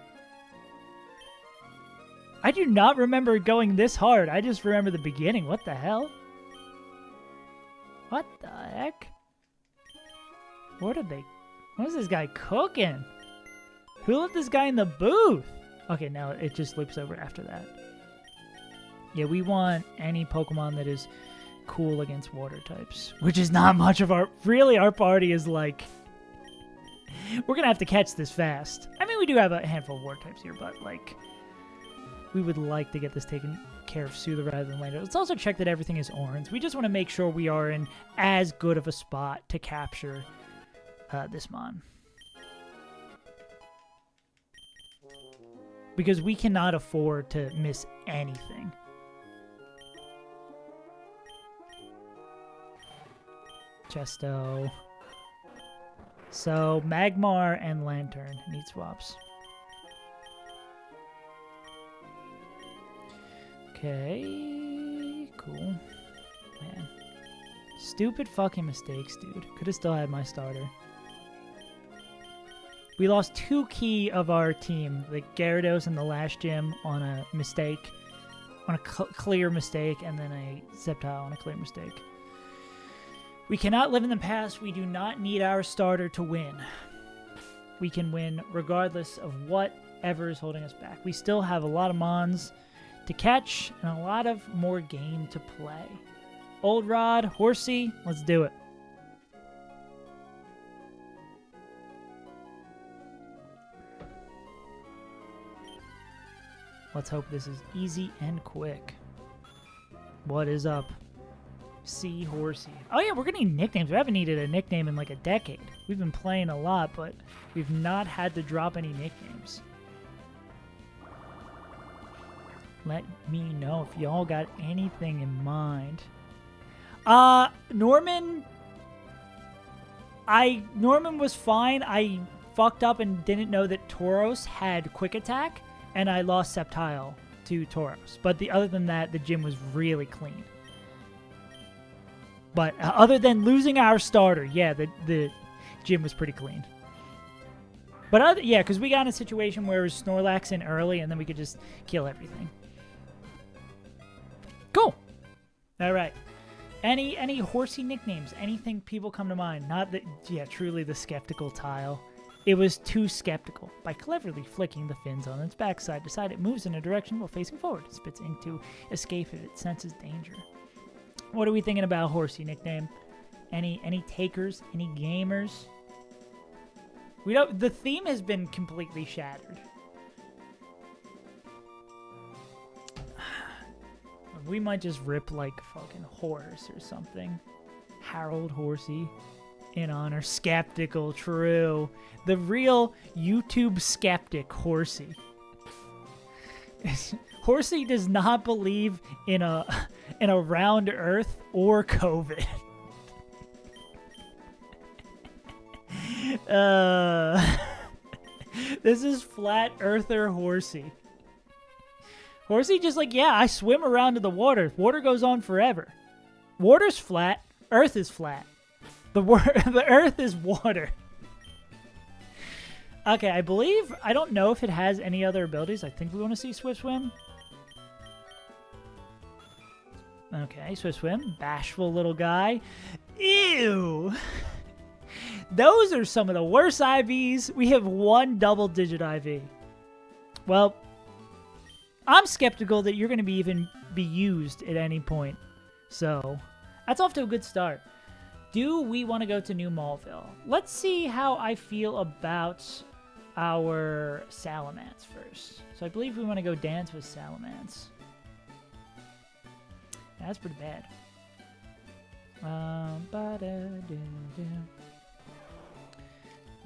I do not remember going this hard. I just remember the beginning. What the hell? What the heck? What is this guy cooking? Who let this guy in the booth? Okay, now it just loops over after that. Yeah, we want any Pokemon that is cool against water types, which is not much of our... Really, our party is like... We're going to have to catch this fast. I mean, we do have a handful of water types here, but like... We would like to get this taken care of sooner rather than later. Let's also check that everything is orange. We just want to make sure we are in as good of a spot to capture this mon. because we cannot afford to miss anything. Chesto. So, Magmar and Lantern need swaps. Okay, cool. Man. Stupid fucking mistakes, dude. Could have still had my starter. We lost 2 key of our team, the Gyarados in the last gym on a mistake, on a clear mistake, and then a Sceptile on a clear mistake. We cannot live in the past. We do not need our starter to win. We can win regardless of whatever is holding us back. We still have a lot of Mons to catch and a lot of more game to play. Old Rod, Horsey, let's do it. Let's hope this is easy and quick. What is up? C Horsey. Oh yeah, we're gonna need nicknames. We haven't needed a nickname in like a decade. We've been playing a lot, but we've not had to drop any nicknames. Let me know if y'all got anything in mind. Norman was fine. I fucked up and didn't know that Tauros had quick attack, and I lost Sceptile to Tauros. But other than that, the gym was really clean. But other than losing our starter, yeah, the gym was pretty clean. But yeah, because we got in a situation where it was Snorlax in early, and then we could just kill everything. Cool. All right. Any horsey nicknames? Anything people come to mind? Not that, yeah, truly the skeptical tile. It was too skeptical. By cleverly flicking the fins on its backside to side, it moves in a direction while facing forward. It spits ink to escape if it senses danger. What are we thinking about horsey nickname? Any takers? Any gamers? We don't. The theme has been completely shattered. We might just rip like fucking Horse or something. Harold Horsey. In honor. Skeptical. True. The real YouTube skeptic Horsey. Horsey does not believe in a round Earth or COVID. This is flat earther Horsey. Horsey just like, yeah, I swim around in the water. Water goes on forever. Water's flat. Earth is flat. The Earth is water. Okay, I don't know if it has any other abilities. I think we want to see Swift Swim. Okay, Swift Swim. Bashful little guy. Ew. Those are some of the worst IVs. We have 1 double-digit IV. Well, I'm skeptical that you're going to even be used at any point. So, that's off to a good start. Do we want to go to New Malville? Let's see how I feel about our Salamence first. So I believe we want to go dance with Salamence. That's pretty bad.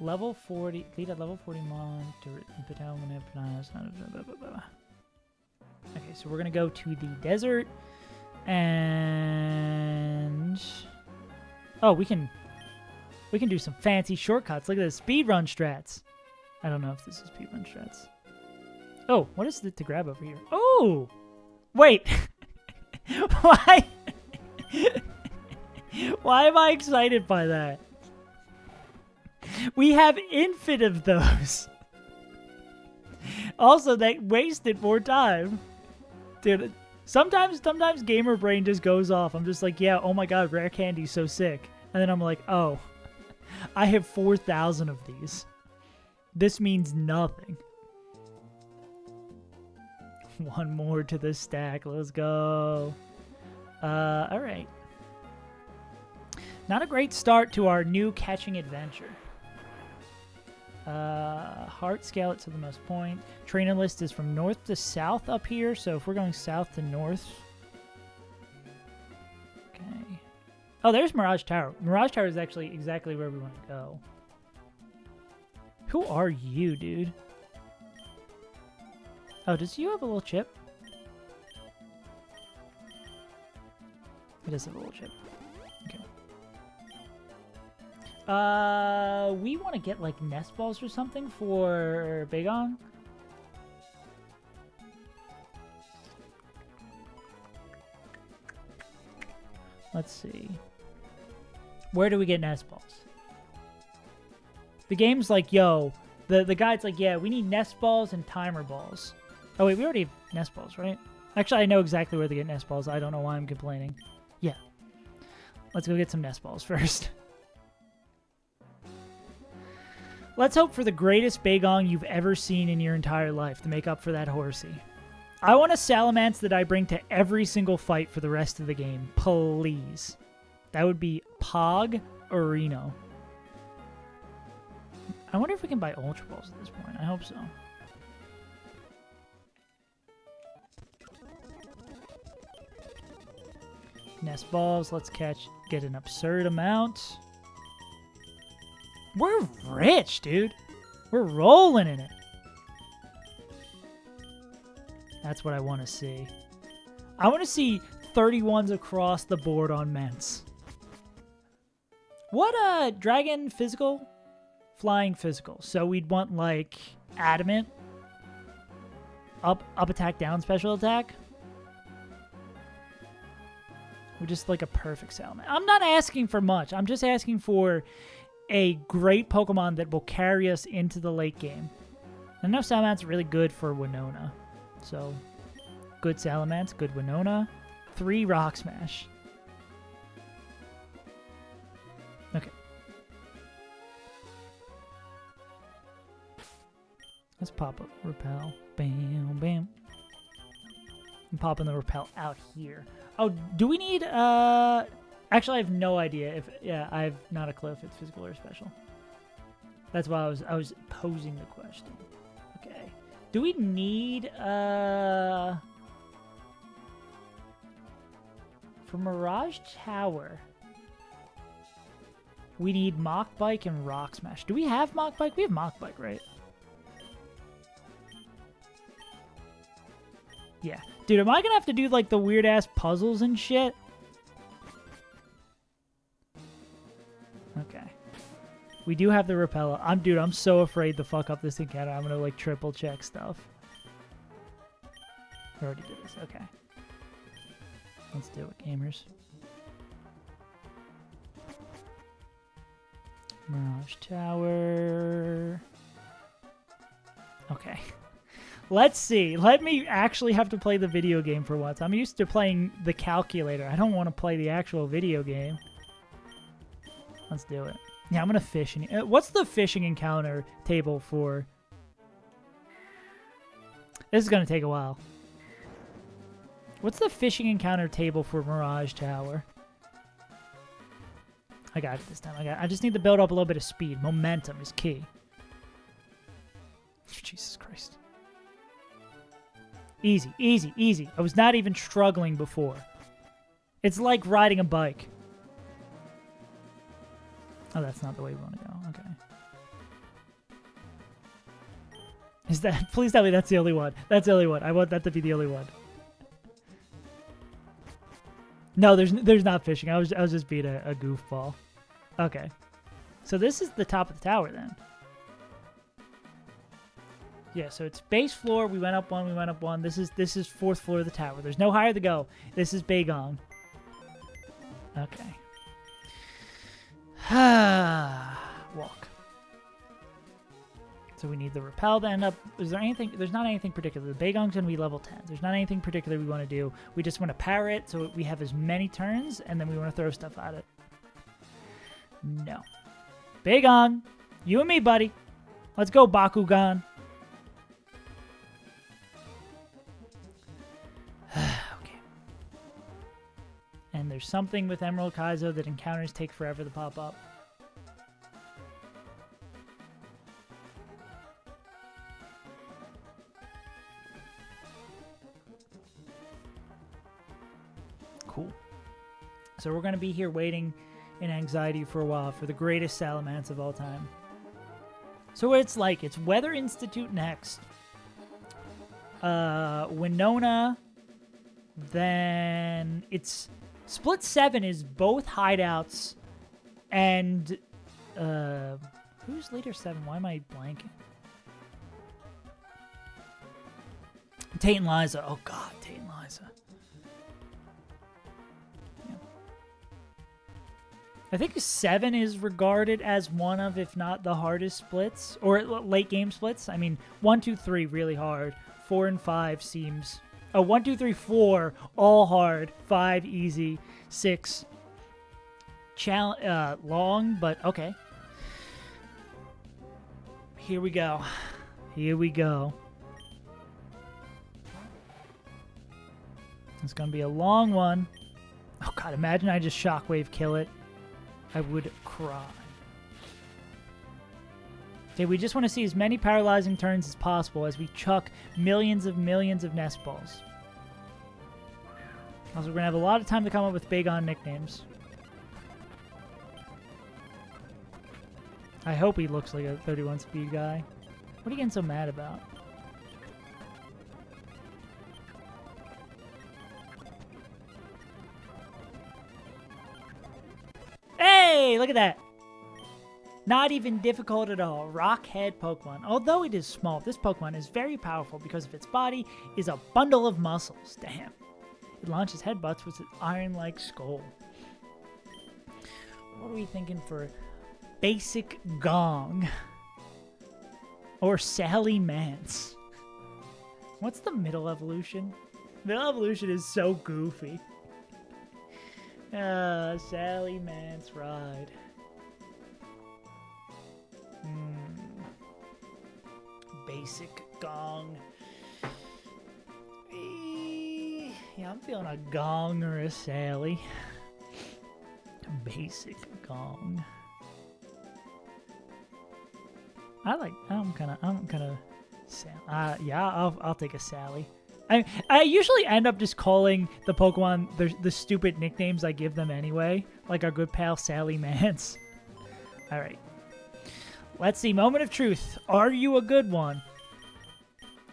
Level 40. Lead at level 40 mon. Okay, so we're going to go to the desert. And... oh, we can do some fancy shortcuts. Look at this. Speedrun strats. I don't know if this is speedrun strats. Oh, what is it to grab over here? Oh! Wait! Why? Why am I excited by that? We have infinite of those. Also, that wasted more time. Dude, sometimes gamer brain just goes off. I'm just like, yeah, oh my god, rare candy's so sick. And then I'm like, oh, I have 4,000 of these. This means nothing. 1 more to the stack. Let's go. All right. Not a great start to our new catching adventure. Heart scale it to the most point. Trainer list is from north to south up here. So if we're going south to north. Okay. Oh, there's Mirage Tower. Mirage Tower is actually exactly where we want to go. Who are you, dude? Oh, does you have a little chip? It does have a little chip. Okay. We want to get like nest balls or something for Bagong. Let's see. Where do we get nest balls? The game's like, yo, the guide's like, yeah, we need nest balls and timer balls. Oh wait, we already have nest balls, right? Actually, I know exactly where to get nest balls. I don't know why I'm complaining. Yeah. Let's go get some nest balls first. Let's hope for the greatest Bagong you've ever seen in your entire life to make up for that horsey. I want a Salamence that I bring to every single fight for the rest of the game. Please. That would be Pog or Reno. I wonder if we can buy Ultra Balls at this point. I hope so. Nest balls. Let's get an absurd amount. We're rich, dude. We're rolling in it. That's what I want to see. I want to see 31s across the board on Ments. What, dragon physical? Flying physical. So we'd want, like, adamant. Up attack, down special attack. We're just like a perfect Salamence. I'm not asking for much. I'm just asking for a great Pokemon that will carry us into the late game. I know Salamence is really good for Winona. So, good Salamence, good Winona. 3 Rock Smash. Okay. Let's pop up Repel. Bam, bam. I'm popping the Repel out here. Oh, do we need, actually, I have no idea if, yeah, I have not a clue if it's physical or special. That's why I was posing the question. Okay. Do we need, for Mirage Tower, we need Mach Bike and Rock Smash. Do we have Mach Bike? We have Mach Bike, right? Yeah. Dude, am I gonna have to do, like, the weird-ass puzzles and shit? Okay. We do have the Repella. Dude, I'm so afraid to fuck up this encounter. I'm gonna, like, triple check stuff. I already did this. Okay. Let's do it, gamers. Mirage Tower. Okay. Let's see. Let me actually have to play the video game for once. I'm used to playing the calculator. I don't want to play the actual video game. Let's do it. Yeah, I'm going to fish. What's the fishing encounter table for? This is going to take a while. What's the fishing encounter table for Mirage Tower? I got it this time. I just need to build up a little bit of speed. Momentum is key. Jesus Christ. Easy, easy, easy. I was not even struggling before. It's like riding a bike. Oh, that's not the way we want to go. Okay. Is that... Please tell me that's the only one. That's the only one. I want that to be the only one. No, there's not fishing. I was just being a goofball. Okay. So this is the top of the tower then. Yeah, so it's base floor. We went up one. We went up one. This is fourth floor of the tower. There's no higher to go. This is Bagong. Okay. Walk. So we need the Repel to end up. Is there anything? There's not anything particular. The Bagong's going to be level 10. There's not anything particular we want to do. We just want to power it so we have as many turns, and then we want to throw stuff at it. No. Bagong, you and me, buddy. Let's go, Bakugan. Okay. And there's something with Emerald Kaizo that encounters take forever to pop up. Cool. So we're going to be here waiting in anxiety for a while for the greatest Salamence of all time. So what it's like, it's Weather Institute next. Winona. Then it's split 7 is both hideouts, and who's leader 7? Why am I blanking? Tate and Liza. Oh God, Tate and Liza. Yeah. I think 7 is regarded as one of, if not the hardest splits, or late game splits. I mean, 1, 2, 3 really hard. 4 and 5 seems. Oh, 1, 2, 3, 4 all hard. 5 easy. 6 long, but okay. Here we go. Here we go. It's gonna be a long one. Oh God, imagine I just shockwave kill it. I would cry. Okay, we just want to see as many paralyzing turns as possible as we chuck millions of nest balls. Also, we're going to have a lot of time to come up with big on nicknames. I hope he looks like a 31 speed guy. What are you getting so mad about? Hey, look at that. Not even difficult at all. Rockhead Pokemon. Although it is small, this Pokemon is very powerful because of its body is a bundle of muscles. Damn. It launches headbutts with its iron-like skull. What are we thinking for Basic Gong? Or Sally Mance? What's the middle evolution? Middle evolution is so goofy. Sally Mance ride. Basic Gong. Yeah, I'm feeling a Gong or a Sally. Basic Gong. I'm kind of yeah, I'll take a Sally. I usually end up just calling the Pokemon the stupid nicknames I give them anyway, like our good pal Sally Mance. All right. Let's see. Moment of truth. Are you a good one?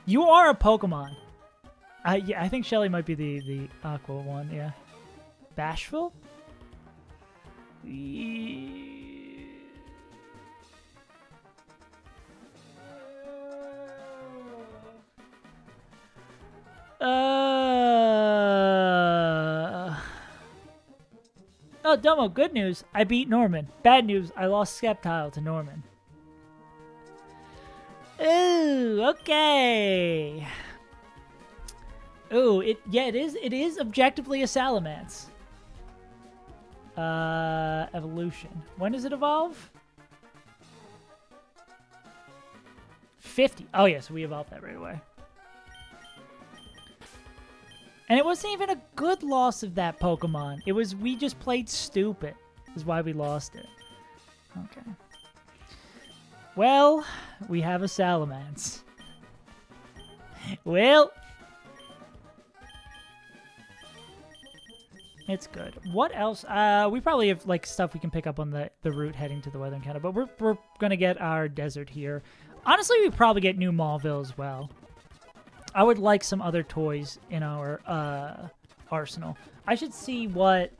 You are a Pokemon. Yeah, I think Shelly might be the Aqua one. Yeah. Bashful? Oh, Domo, good news. I beat Norman. Bad news. I lost Sceptile to Norman. Ooh, okay. Ooh, it is objectively a Salamence. Evolution. When does it evolve? 50. Oh, yes, we evolved that right away. And it wasn't even a good loss of that Pokemon. It was, we just played stupid, is why we lost it. Okay. Well, we have a Salamence. Well, it's good. What else? We probably have like stuff we can pick up on the route heading to the weather encounter, but we're gonna get our desert here. Honestly, we probably get New Mauville as well. I would like some other toys in our arsenal. I should see what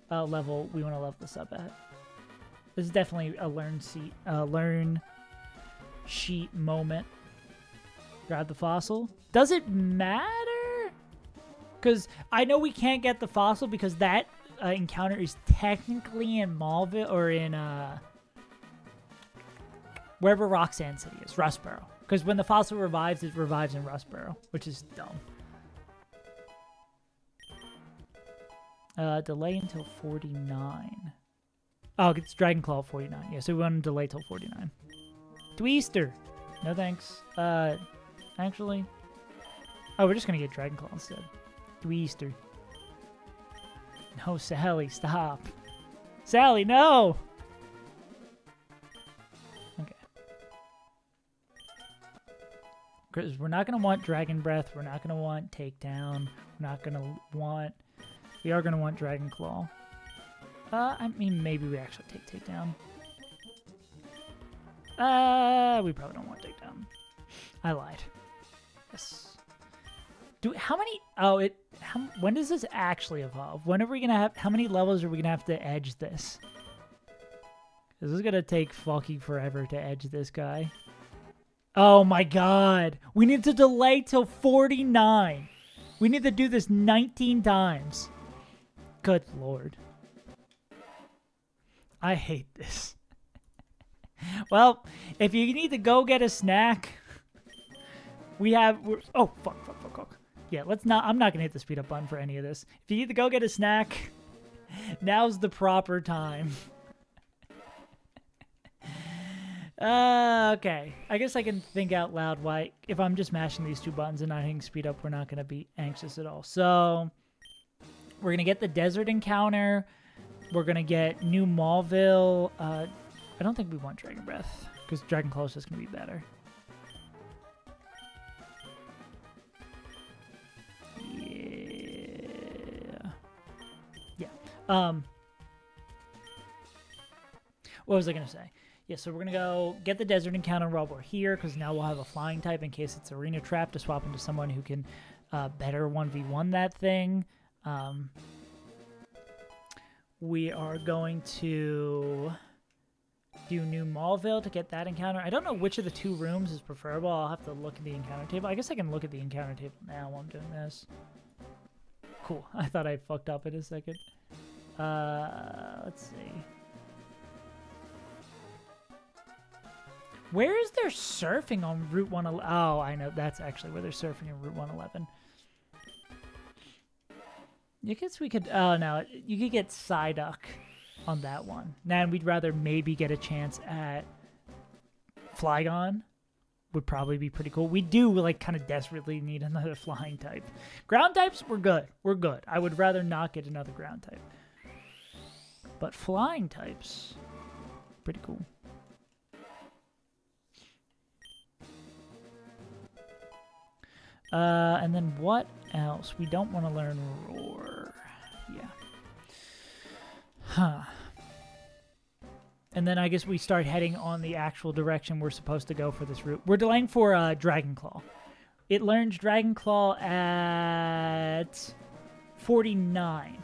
level we want to level this up at. This is definitely a learn sheet moment. Grab the fossil. Does it matter? Because I know we can't get the fossil because that encounter is technically in Mauville or in wherever Roxanne City is, Rustboro. Because when the fossil revives, it revives in Rustboro, which is dumb. Delay until 49. Oh, it's Dragon Claw 49. Yeah, so we want to delay till 49. Dweester. No thanks. Actually. Oh, we're just going to get Dragon Claw instead. Dweester. No, Sally, stop. Sally, no! Because we're not going to want Dragon Breath. We're not going to want Takedown. We're not going to want... We are going to want Dragon Claw. I mean, maybe we actually take Takedown. We probably don't want Takedown. I lied. Yes. How many? Oh, when does this actually evolve? When are we gonna have? How many levels are we gonna have to edge this? This is gonna take fucking forever to edge this guy. Oh my god! We need to delay till 49. We need to do this 19 times. Good lord. I hate this. Well, if you need to go get a snack, oh fuck. Yeah, I'm not gonna hit the speed up button for any of this. If you need to go get a snack, now's the proper time. Okay. I guess I can think out loud why, if I'm just mashing these two buttons and not hitting speed up, we're not gonna be anxious at all. So, we're gonna get the desert encounter. We're gonna get New Maulville. I don't think we want Dragon Breath, because Dragon Claw is just gonna be better. Yeah. What was I gonna say? Yeah, so we're gonna go get the desert encounter while we're here, because now we'll have a flying type in case it's arena trap to swap into someone who can better 1v1 that thing. We are going to do New Maulville to get that encounter. I don't know which of the two rooms is preferable. I'll have to look at the encounter table. I guess I can look at the encounter table now while I'm doing this. Cool. I thought I fucked up in a second. Let's see. Where is there surfing on Route 111? Oh, I know. That's actually where they're surfing on Route 111. I guess we could... Oh, no. You could get Psyduck on that one. Now, we'd rather maybe get a chance at Flygon. Would probably be pretty cool. We do, like, kind of desperately need another flying type. Ground types, we're good. We're good. I would rather not get another ground type. But flying types, pretty cool. And then what else? We don't want to learn Roar. Yeah. Huh. And then I guess we start heading on the actual direction we're supposed to go for this route. We're delaying for Dragon Claw. It learns Dragon Claw at 49.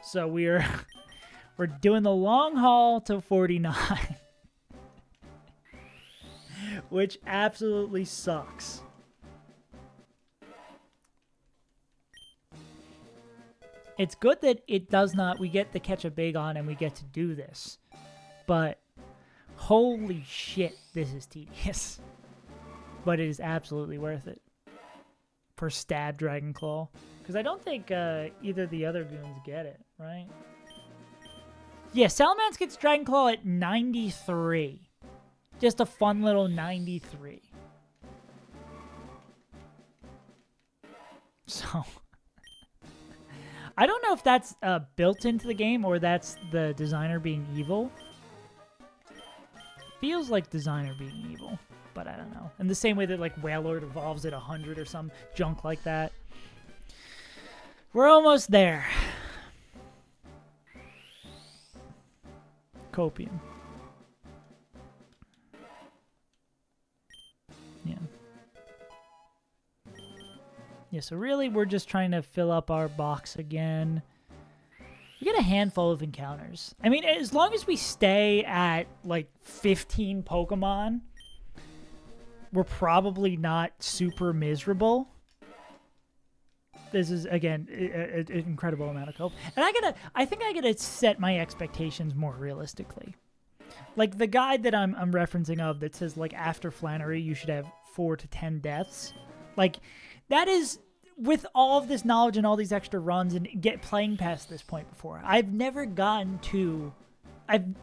So we're doing the long haul to 49. Which absolutely sucks. It's good that it does not, we get to catch a big on and we get to do this. But holy shit, this is tedious. But it is absolutely worth it. For Stab Dragon Claw. Because I don't think either of the other goons get it, right? Yeah, Salamence gets Dragon Claw at 93. Just a fun little 93. So... I don't know if that's built into the game or that's the designer being evil. Feels like designer being evil, but I don't know. In the same way that like Wailord evolves at 100 or some junk like that. We're almost there. Copium. Yeah. Yeah, so really we're just trying to fill up our box again. We get a handful of encounters. I mean, as long as we stay at like 15 Pokemon, we're probably not super miserable. This is, again, an incredible amount of cope. And I think I gotta set my expectations more realistically. Like the guide that I'm referencing of that says like after Flannery you should have 4 to 10 deaths. Like that is, with all of this knowledge and all these extra runs and playing past this point before, I've never gotten to...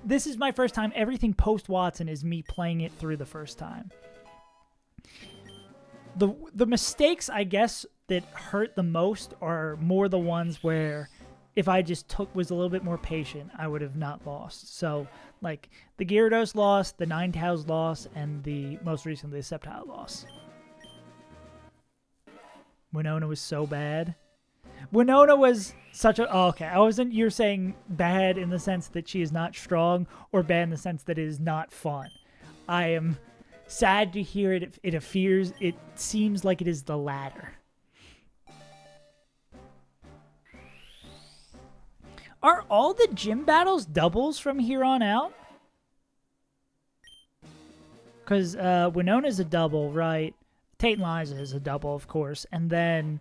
This is my first time. Everything post-Watson is me playing it through the first time. The mistakes, I guess, that hurt the most are more the ones where if I just was a little bit more patient, I would have not lost. So, like, the Gyarados loss, the Ninetales loss, and most recently, the Sceptile loss. Winona was so bad. Winona was such a... Oh, okay, you're saying bad in the sense that she is not strong, or bad in the sense that it is not fun. I am Sad to hear it. It seems like it is the latter. Are all the gym battles doubles from here on out? Because Winona's a double, right? Tate and Liza is a double, of course. And then...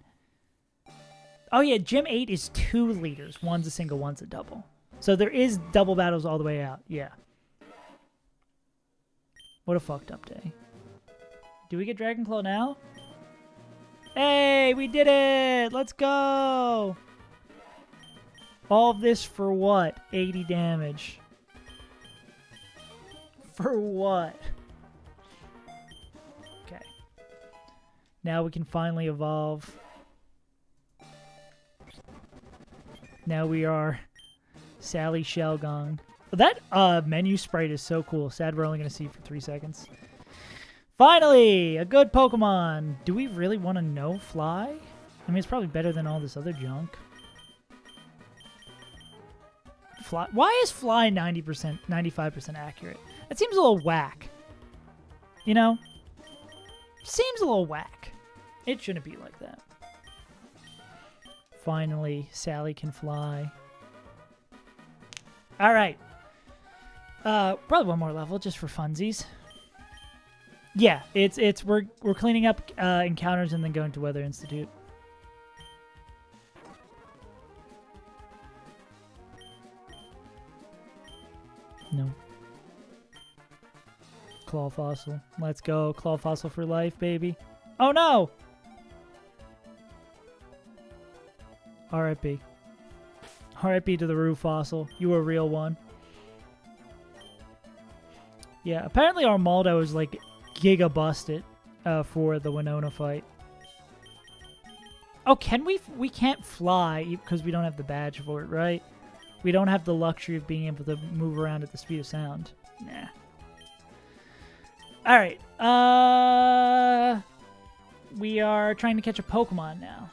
Oh, yeah, Gym 8 is 2 leaders. One's a single, one's a double. So there is double battles all the way out. Yeah. What a fucked up day. Do we get Dragon Claw now? Hey, we did it! Let's go! All of this for what? 80 damage. For what? Okay. Now we can finally evolve. Now we are Sally Shelgong. That menu sprite is so cool. Sad we're only going to see it for 3 seconds. Finally! A good Pokemon! Do we really want to know Fly? I mean, it's probably better than all this other junk. Fly. Why is Fly 90%, 95% accurate? That seems a little whack. You know? Seems a little whack. It shouldn't be like that. Finally, Sally can fly. Alright. Probably one more level just for funsies. Yeah, we're cleaning up encounters and then going to Weather Institute. No. Claw Fossil. Let's go. Claw Fossil for life, baby. Oh, no! R.I.P. R.I.P. to the Roo Fossil. You were a real one. Yeah, apparently Armaldo is, like, giga busted for the Winona fight. Oh, can we? We can't fly because we don't have the badge for it, right? We don't have the luxury of being able to move around at the speed of sound. Nah. Alright. We are trying to catch a Pokemon now.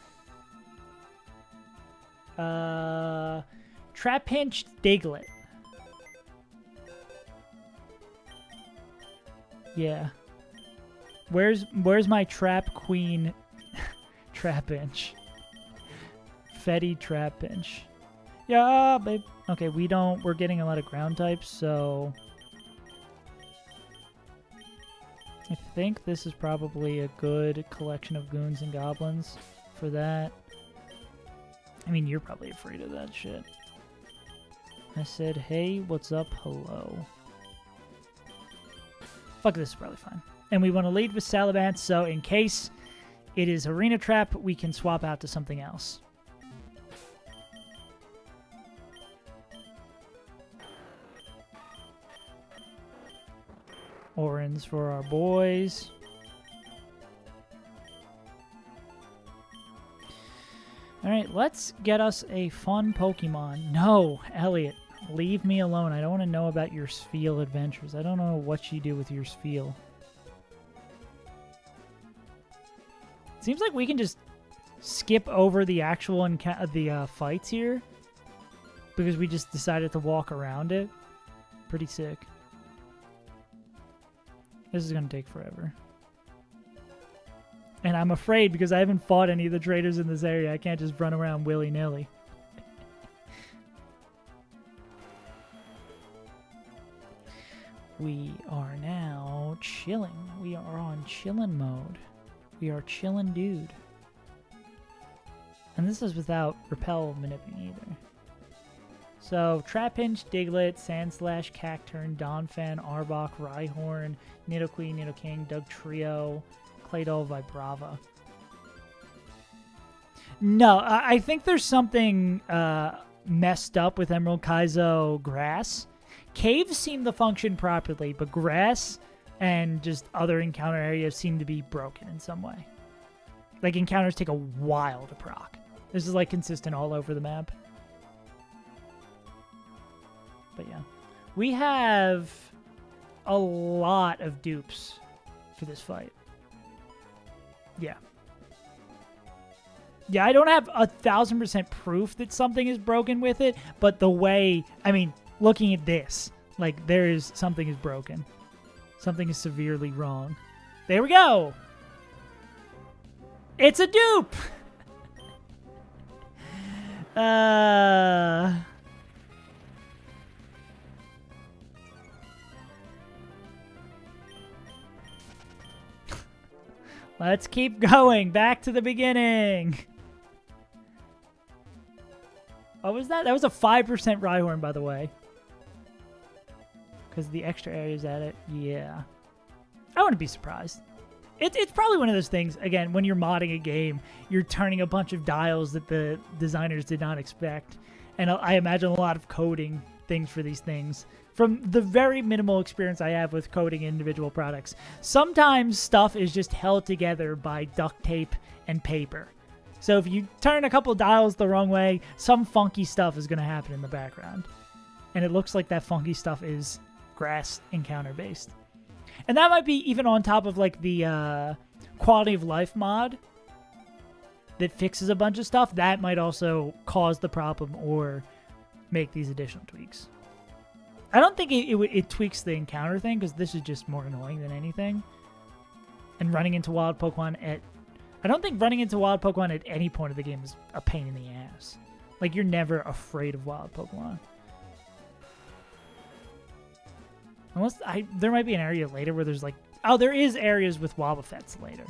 Trapinch Diglett. Yeah. Where's my Trap Queen Trapinch? Fetty Trapinch. Yeah, babe. Okay, we're getting a lot of ground types, so I think this is probably a good collection of goons and goblins for that. I mean, you're probably afraid of that shit. I said, hey, what's up? Hello. Fuck, this is probably fine. And we want to lead with Salamence, so in case it is Arena Trap, we can swap out to something else. Orans for our boys. Alright, let's get us a fun Pokemon. No, Elliot, leave me alone. I don't want to know about your Spheal adventures. I don't know what you do with your Spheal. Seems like we can just skip over the actual fights here because we just decided to walk around it. Pretty sick. This is going to take forever. And I'm afraid because I haven't fought any of the traders in this area. I can't just run around willy-nilly. We are now chilling. We are on chillin' mode. We are chillin' dude. And this is without repel manipping either. So, Trapinch, Diglett, Sandslash, Cacturne, Donphan, Arbok, Rhyhorn, Nidoqueen, Nidoking, Dugtrio, Claydol, Vibrava. No, I think there's something messed up with Emerald Kaizo Grass. Caves seem to function properly, but Grass and just other encounter areas seem to be broken in some way. Like, encounters take a while to proc. This is, like, consistent all over the map. But yeah, we have a lot of dupes for this fight. Yeah. Yeah, I don't have 1,000% proof that something is broken with it, but the way, I mean, looking at this, like, something is broken. Something is severely wrong. There we go! It's a dupe! Let's keep going. Back to the beginning. What was that? That was a 5% Rhyhorn, by the way. Because the extra area's at it. Yeah. I wouldn't be surprised. It's probably one of those things, again, when you're modding a game, you're turning a bunch of dials that the designers did not expect. And I imagine a lot of coding things for these things. From the very minimal experience I have with coding individual products, sometimes stuff is just held together by duct tape and paper. So if you turn a couple dials the wrong way, some funky stuff is going to happen in the background. And it looks like that funky stuff is grass encounter based. And that might be even on top of like the quality of life mod that fixes a bunch of stuff. That might also cause the problem or make these additional tweaks. I don't think it tweaks the encounter thing, because this is just more annoying than anything. And running into wild Pokemon I don't think running into wild Pokemon at any point of the game is a pain in the ass. Like, you're never afraid of wild Pokemon. Unless there might be an area later where there's like... Oh, there is areas with Wobbuffets later.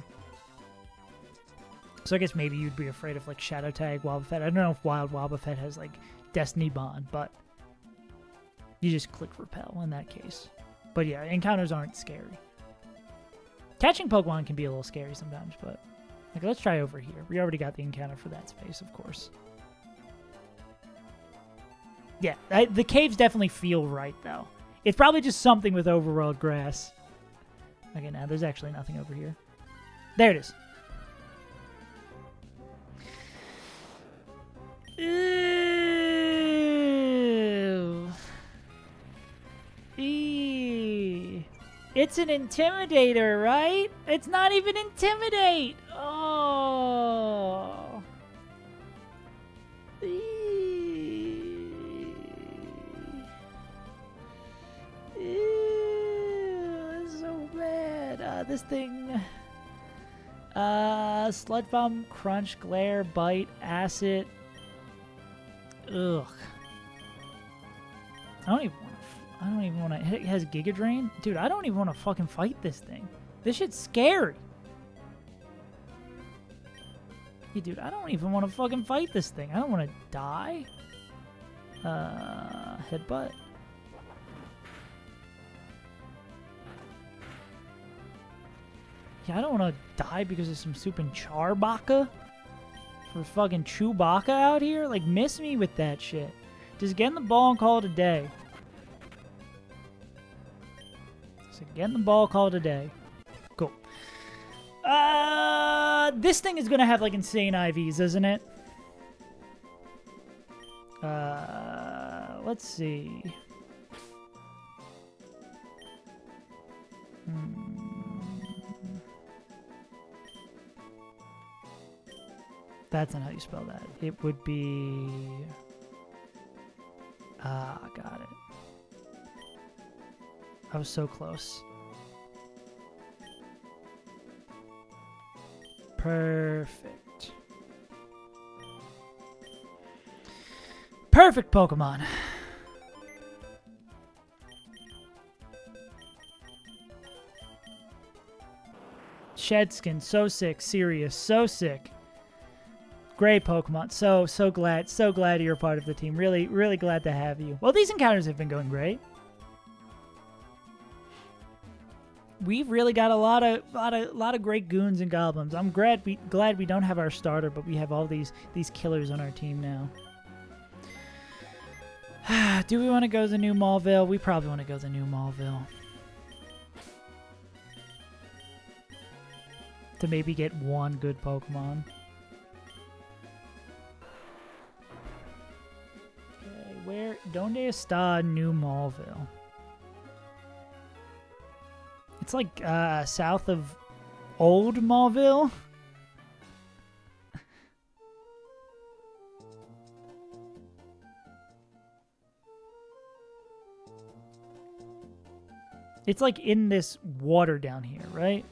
So I guess maybe you'd be afraid of like Shadow Tag, Wobbuffet. I don't know if Wild Wobbuffet has like Destiny Bond, but you just click Repel in that case. But yeah, encounters aren't scary. Catching Pokemon can be a little scary sometimes, but like, let's try over here. We already got the encounter for that space, of course. Yeah, the caves definitely feel right though. It's probably just something with overworld grass. Okay, now there's actually nothing over here. There it is. Ew. Eee. It's an Intimidator, right? It's not even Intimidate. Oh. Eee. Ew, that's so bad. This thing. Sludge Bomb, Crunch, Glare, Bite, Acid. Ugh. I don't even want to. It has Giga Drain? Dude, I don't even want to fucking fight this thing. This shit's scary. Yeah, dude, I don't even want to fucking fight this thing. I don't want to die. Headbutt. Yeah, I don't want to die because of some Supin Charbaka. For fucking Chewbacca out here? Like, miss me with that shit. Just get in the ball and call it a day. So get in the ball, call it a day. Cool. This thing is gonna have, like, insane IVs, isn't it? Let's see. That's not how you spell that. It would be... got it. I was so close. Perfect. Perfect Pokemon. Shedskin, so sick. Serious, so sick. Great Pokemon. So glad you're a part of the team. Really, really glad to have you. Well, these encounters have been going great. We've really got a lot of great goons and goblins. I'm glad we don't have our starter, but we have all these killers on our team now. Do we want to go to the new Maulville? We probably want to go to the new Maulville. To maybe get one good Pokemon. Where? Donde está New Maulville? It's like south of Old Maulville. It's like in this water down here, right?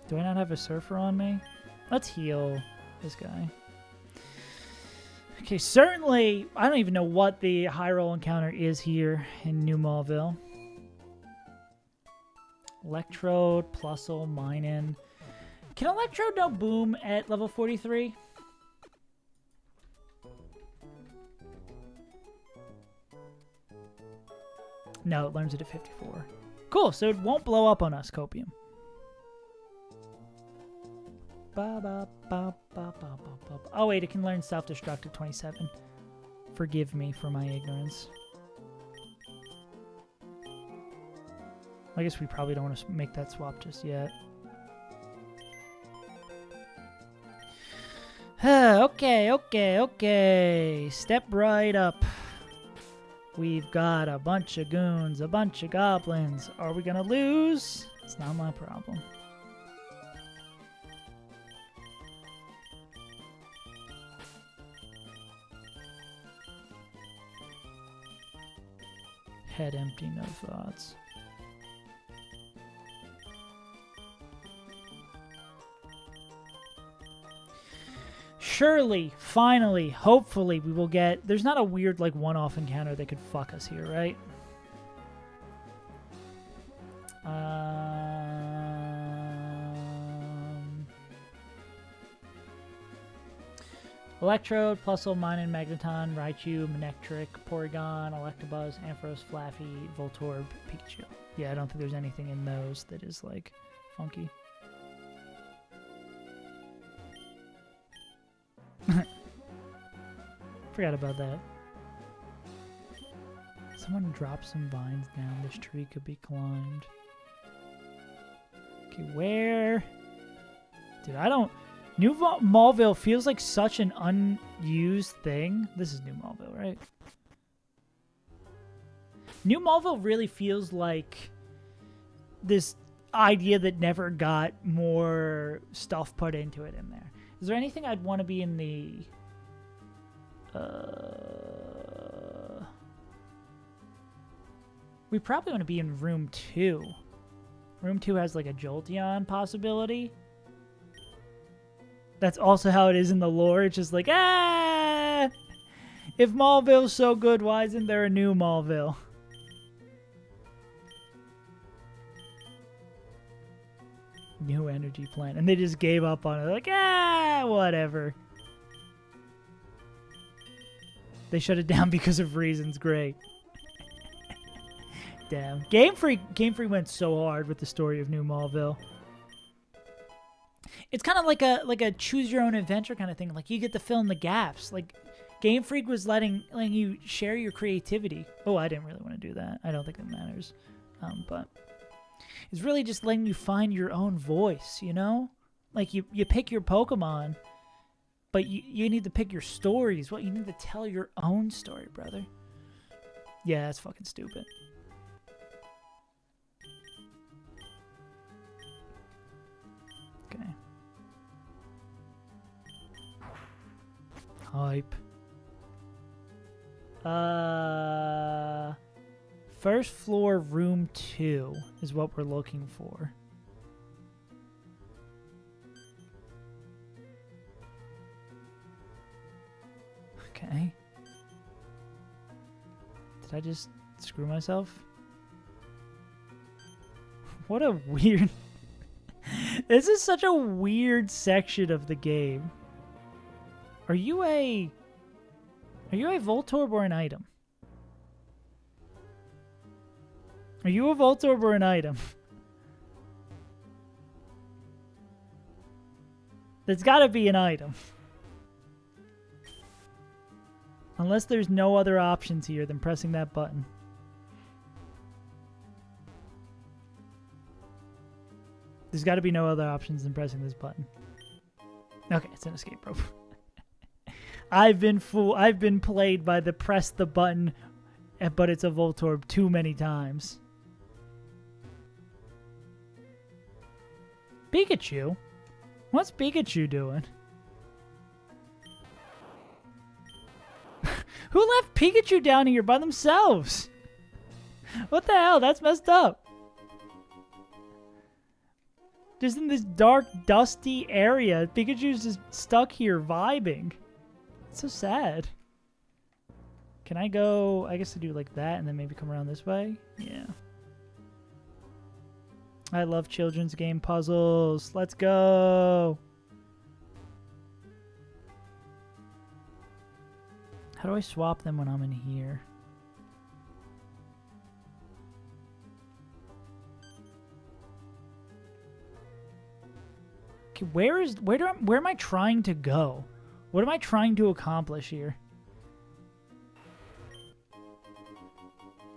Do I not have a surfer on me? Let's heal this guy. Okay, certainly, I don't even know what the high roll encounter is here in New Mauville. Electrode, Plusle, Minin. Can Electrode no boom at level 43? No, it learns it at 54. Cool, so it won't blow up on us, Copium. Oh, wait, it can learn self-destruct at 27. Forgive me for my ignorance. I guess we probably don't want to make that swap just yet. Okay. Step right up. We've got a bunch of goons, a bunch of goblins. Are we gonna lose? It's not my problem. Head empty, no thoughts. Surely, finally, hopefully, we will get... There's not a weird, like, one-off encounter that could fuck us here, right? Electrode, Plusle, Minin, Magneton, Raichu, Manectric, Porygon, Electabuzz, Ampharos, Flaffy, Voltorb, Pikachu. Yeah, I don't think there's anything in those that is, like, funky. Forgot about that. Someone dropped some vines down. This tree could be climbed. Okay, where? Dude, I don't... New Mauville feels like such an unused thing. This is New Mauville, right? New Mauville really feels like this idea that never got more stuff put into it in there. Is there anything I'd want to be in the... We probably want to be in room 2. Room 2 has like a Jolteon possibility. That's also how it is in the lore. It's just like, ah! If Mauville's so good, why isn't there a new Mauville? New energy plant. And they just gave up on it. Like, ah, whatever. They shut it down because of reasons. Great. Damn. Game Freak went so hard with the story of New Mauville. It's kind of like a choose your own adventure kind of thing. Like you get to fill in the gaps. Like Game Freak was letting you share your creativity. Oh, I didn't really want to do that. I don't think that matters. But it's really just letting you find your own voice, you know? Like you pick your Pokemon, but you need to pick your stories. What you need to tell your own story, brother. Yeah, that's fucking stupid. Okay. Hype. First floor, room 2 is what we're looking for. Okay. Did I just screw myself? What a weird... This is such a weird section of the game. Are you a Voltorb or an item? Are you a Voltorb or an item? That's gotta be an item. Unless there's no other options here than pressing that button. There's gotta be no other options than pressing this button. Okay, it's an escape rope. I've been played by the press the button, but it's a Voltorb too many times. Pikachu? What's Pikachu doing? Who left Pikachu down here by themselves? What the hell? That's messed up. Just in this dark, dusty area, Pikachu's just stuck here vibing. It's so sad. Can I go, I guess I do like that and then maybe come around this way? Yeah. I love children's game puzzles. Let's go. How do I swap them when I'm in here? Okay, where am I trying to go? What am I trying to accomplish here?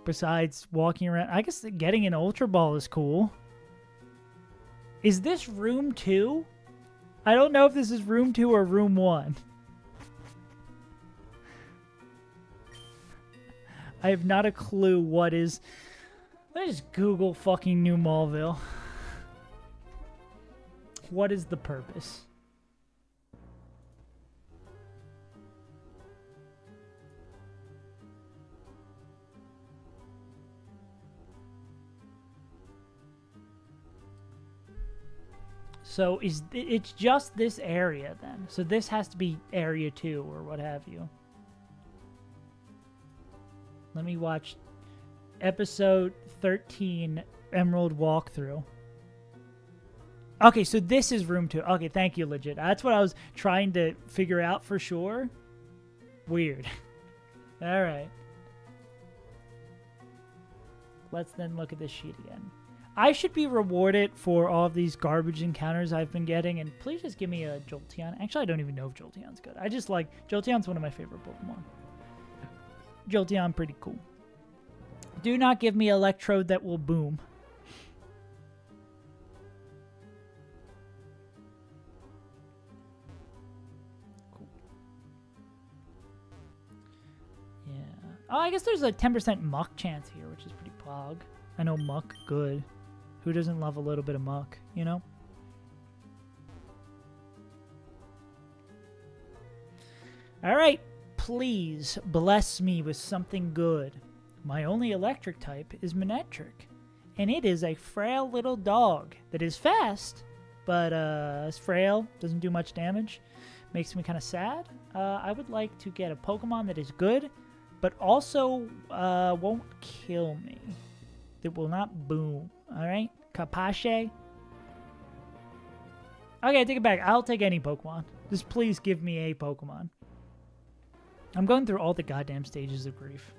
Besides walking around, I guess getting an Ultra Ball is cool. Is this room 2? I don't know if this is room 2 or room 1. I have not a clue what is. Let me just Google fucking New Mallville. What is the purpose? So it's just this area then. So this has to be area 2 or what have you. Let me watch episode 13 Emerald Walkthrough. Okay, so this is room 2. Okay, thank you, legit. That's what I was trying to figure out for sure. Weird. All right. Let's then look at this sheet again. I should be rewarded for all of these garbage encounters I've been getting, and please just give me a Jolteon. Actually, I don't even know if Jolteon's good. I just like... Jolteon's one of my favorite Pokemon. Jolteon, pretty cool. Do not give me Electrode that will boom. Oh, I guess there's a 10% muck chance here, which is pretty pog. I know muck good. Who doesn't love a little bit of muck, you know? Alright, please bless me with something good. My only electric type is Manectric, and it is a frail little dog that is fast, but is frail, doesn't do much damage. Makes me kind of sad. I would like to get a Pokemon that is good, but also won't kill me. That will not boom. Alright? Kapache? Okay, I take it back. I'll take any Pokemon. Just please give me a Pokemon. I'm going through all the goddamn stages of grief.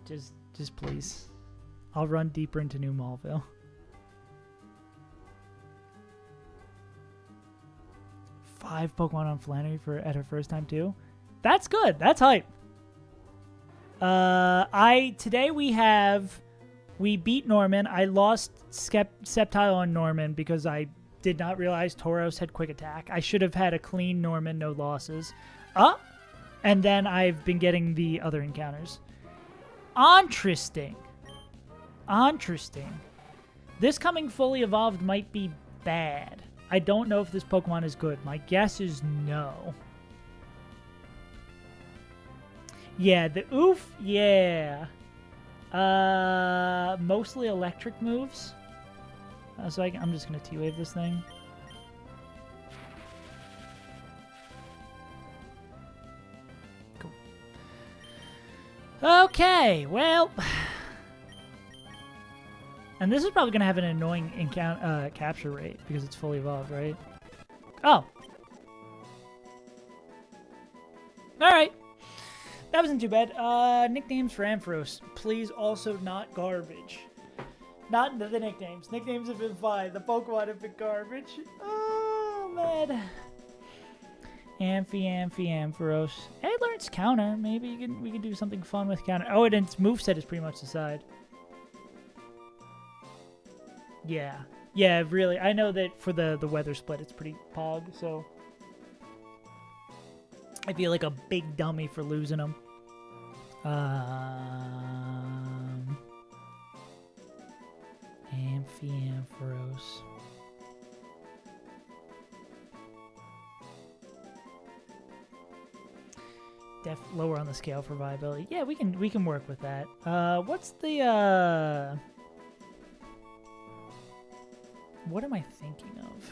Just please. I'll run deeper into New Mallville. Five Pokemon on Flannery at her first time too. That's good. That's hype. Today we beat Norman. I lost Sceptile on Norman because I did not realize Tauros had quick attack. I should have had a clean Norman, no losses. And then I've been getting the other encounters. Interesting. Interesting. This coming fully evolved might be bad. I don't know if this Pokemon is good. My guess is no. Yeah, the oof, yeah. Mostly electric moves. So I'm just going to T-Wave this thing. Cool. Okay, well... And this is probably going to have an annoying capture rate because it's fully evolved, right? Oh. Alright. That wasn't too bad. Nicknames for Ampharos. Please also not garbage. Not the nicknames. Nicknames have been fine. The Pokemon have been garbage. Oh, man. Ampharos. Hey, it learns counter. Maybe we can do something fun with counter. Oh, and its moveset is pretty much the side. Yeah. Yeah, really. I know that for the weather split, it's pretty pog, so... I feel like a big dummy for losing them. Ampharos. lower on the scale for viability. Yeah, we can work with that. What's the what am I thinking of?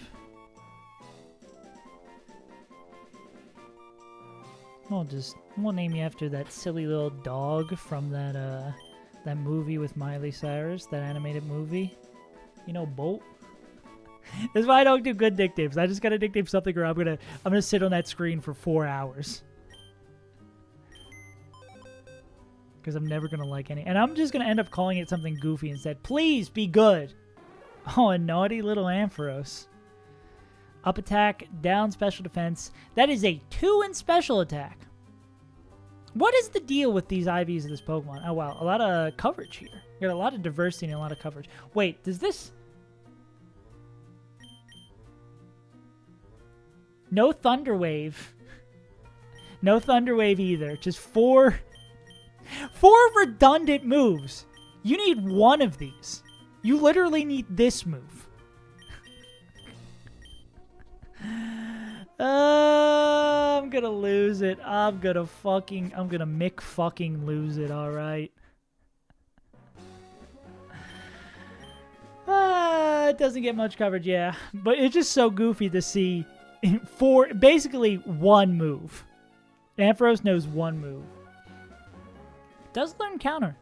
We'll name you after that silly little dog from that movie with Miley Cyrus, that animated movie. You know, Bolt. That's why I don't do good nicknames. I just gotta nickname something, or I'm gonna sit on that screen for 4 hours. Because I'm never gonna like any, and I'm just gonna end up calling it something goofy instead. Please be good. Oh, a naughty little Ampharos. Up attack, down special defense. That is a 2 in special attack. What is the deal with these IVs of this Pokemon? Oh, wow. A lot of coverage here. You got a lot of diversity and a lot of coverage. Wait, does this... No Thunder Wave. No Thunder Wave either. Just 4 redundant moves. You need one of these. You literally need this move. I'm gonna lose it. I'm gonna Mick fucking lose it, alright? It doesn't get much coverage, yeah. But it's just so goofy to see basically one move. Ampharos knows one move. Does learn counter.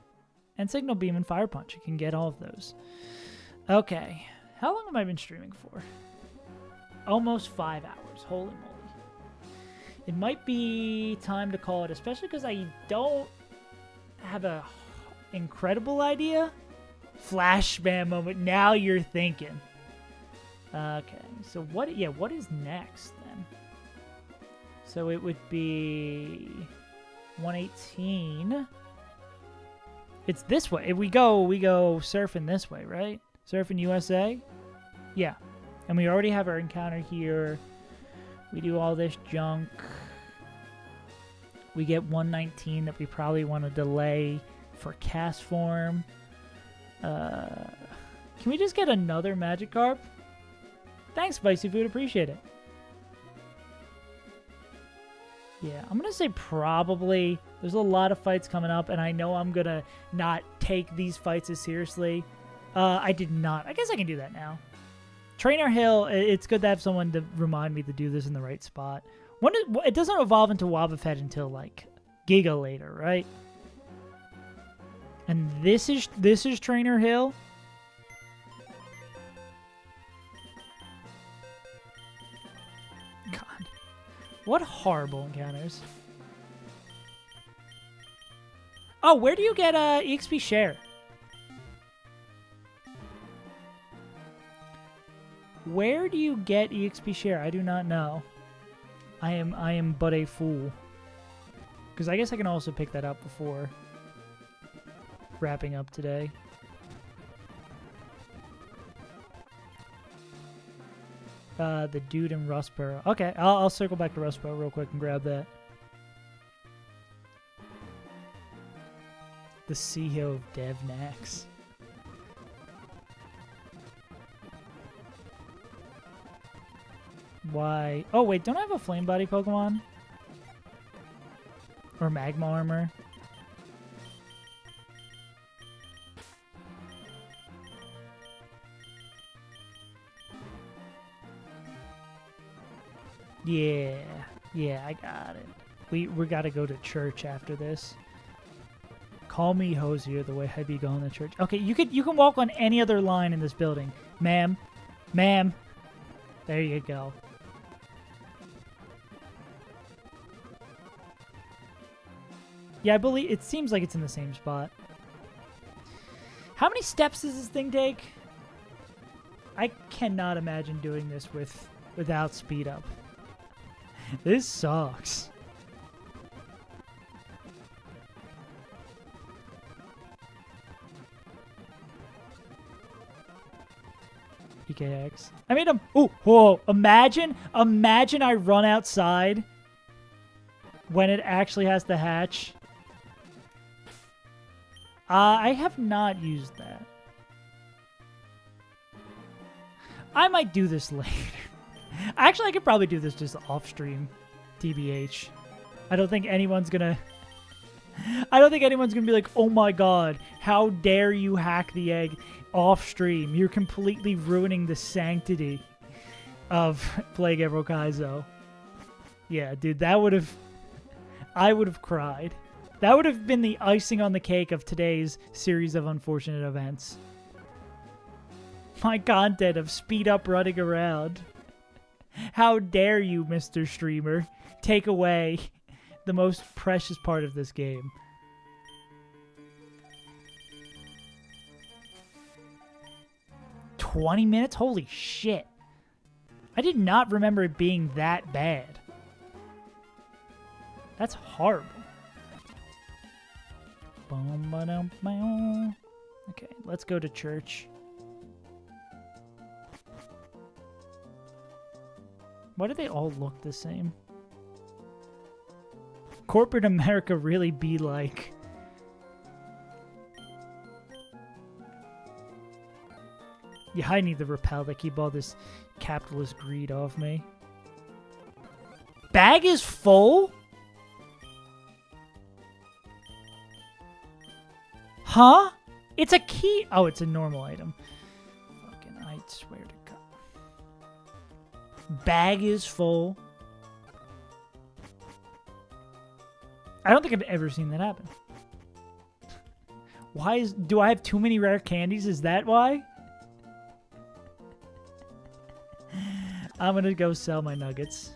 And Signal Beam and Fire Punch. You can get all of those. Okay. How long have I been streaming for? Almost 5 hours. Holy moly. It might be time to call it, especially because I don't have a incredible idea. Flashman moment. Now you're thinking. Okay. So what is next then? So it would be 118. It's this way. If we go surfing this way, right? Surfing USA? Yeah. And we already have our encounter here. We do all this junk. We get 119 that we probably want to delay for cast form. Can we just get another Magikarp? Thanks, Spicy Food. Appreciate it. Yeah, I'm going to say probably. There's a lot of fights coming up, and I know I'm going to not take these fights as seriously. I did not. I guess I can do that now. Trainer Hill, it's good to have someone to remind me to do this in the right spot. It doesn't evolve into Wobbuffet until, like, Giga later, right? And this is Trainer Hill. God. What horrible encounters. Oh, where do you get EXP share? Where do you get EXP share? I do not know. I am but a fool. Because I guess I can also pick that up before wrapping up today. The dude in Rustboro. Okay, I'll circle back to Rustboro real quick and grab that. The CEO of DevNax. Why? Oh, wait, don't I have a Flame Body Pokemon? Or Magma Armor? Yeah, I got it. We gotta go to church after this. Call me Hosier the way I'd be going to church. Okay, you can walk on any other line in this building. Ma'am. Ma'am. There you go. Yeah, I believe it seems like it's in the same spot. How many steps does this thing take? I cannot imagine doing this without speed up. This sucks. EKX. I made him. Ooh, whoa! Imagine I run outside when it actually has to hatch. I have not used that. I might do this later. Actually, I could probably do this just off stream, TBH. I don't think anyone's gonna be like, oh my god, how dare you hack the egg off stream? You're completely ruining the sanctity of Plague Emerald Kaizo. Yeah, dude, I would have cried. That would have been the icing on the cake of today's series of unfortunate events. My content of speed up running around. How dare you, Mr. Streamer, take away the most precious part of this game. $20 minutes? Holy shit. I did not remember it being that bad. That's horrible. Okay, let's go to church. Why do they all look the same? Corporate America really be like... Yeah, I need the repel to keep all this capitalist greed off me. Bag is full? Huh? It's a key. Oh, it's a normal item. Fucking, I swear to God. Bag is full. I don't think I've ever seen that happen. Do I have too many rare candies? Is that why? I'm gonna go sell my nuggets.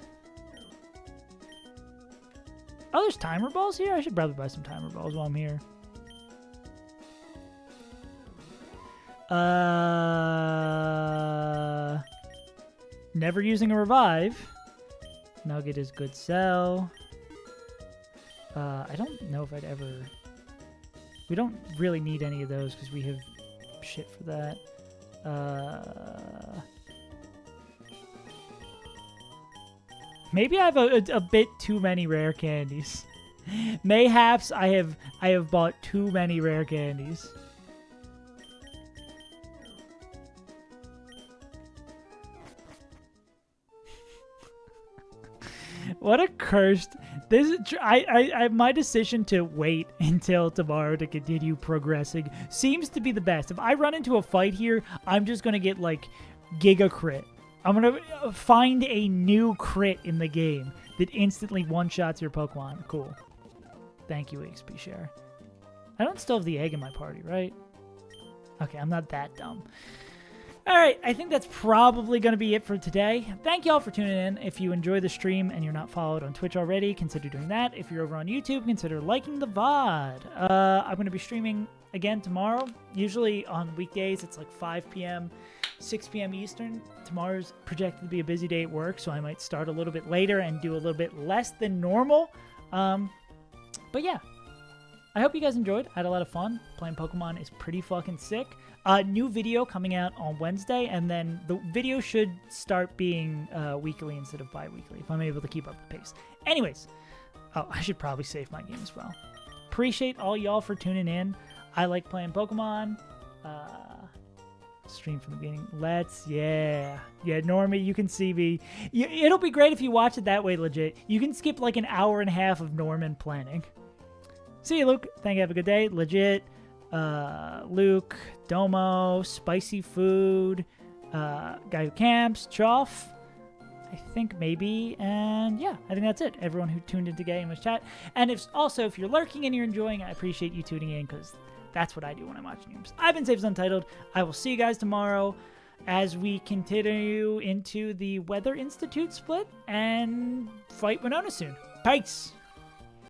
Oh, there's timer balls here? I should probably buy some timer balls while I'm here. Never using a revive. Nugget is good sell. I don't know if I'd ever... We don't really need any of those because we have shit for that. Maybe I have a bit too many rare candies. Mayhaps I have bought too many rare candies. What a cursed... my decision to wait until tomorrow to continue progressing seems to be the best. If I run into a fight here, I'm just going to get, like, Giga Crit. I'm going to find a new crit in the game that instantly one-shots your Pokemon. Cool. Thank you, XP Share. I don't still have the egg in my party, right? Okay, I'm not that dumb. All right, I think that's probably going to be it for today. Thank you all for tuning in. If you enjoy the stream and you're not followed on Twitch already, consider doing that. If you're over on YouTube, consider liking the VOD. I'm going to be streaming again tomorrow. Usually on weekdays, it's like 5 p.m., 6 p.m. Eastern. Tomorrow's projected to be a busy day at work, so I might start a little bit later and do a little bit less than normal. But yeah, I hope you guys enjoyed. I had a lot of fun. Playing Pokemon is pretty fucking sick. New video coming out on Wednesday, and then the video should start being weekly instead of bi-weekly if I'm able to keep up the pace. Anyways, oh, I should probably save my game as well. Appreciate all y'all for tuning in. I like playing Pokemon. Stream from the beginning. Yeah, Normie, you can see me. It'll be great if you watch it that way, legit. You can skip like an hour and a half of Norman planning. See you, Luke. Thank you. Have a good day. Legit. Luke, Domo, Spicy Food, Guy Who Camps, Choff, I think maybe, and yeah, I think that's it. Everyone who tuned into Gamer's chat, and if you're lurking and you're enjoying, I appreciate you tuning in because that's what I do when I'm watching games. I've been Saves Untitled. I will see you guys tomorrow as we continue into the Weather Institute split and fight Winona soon. Peace!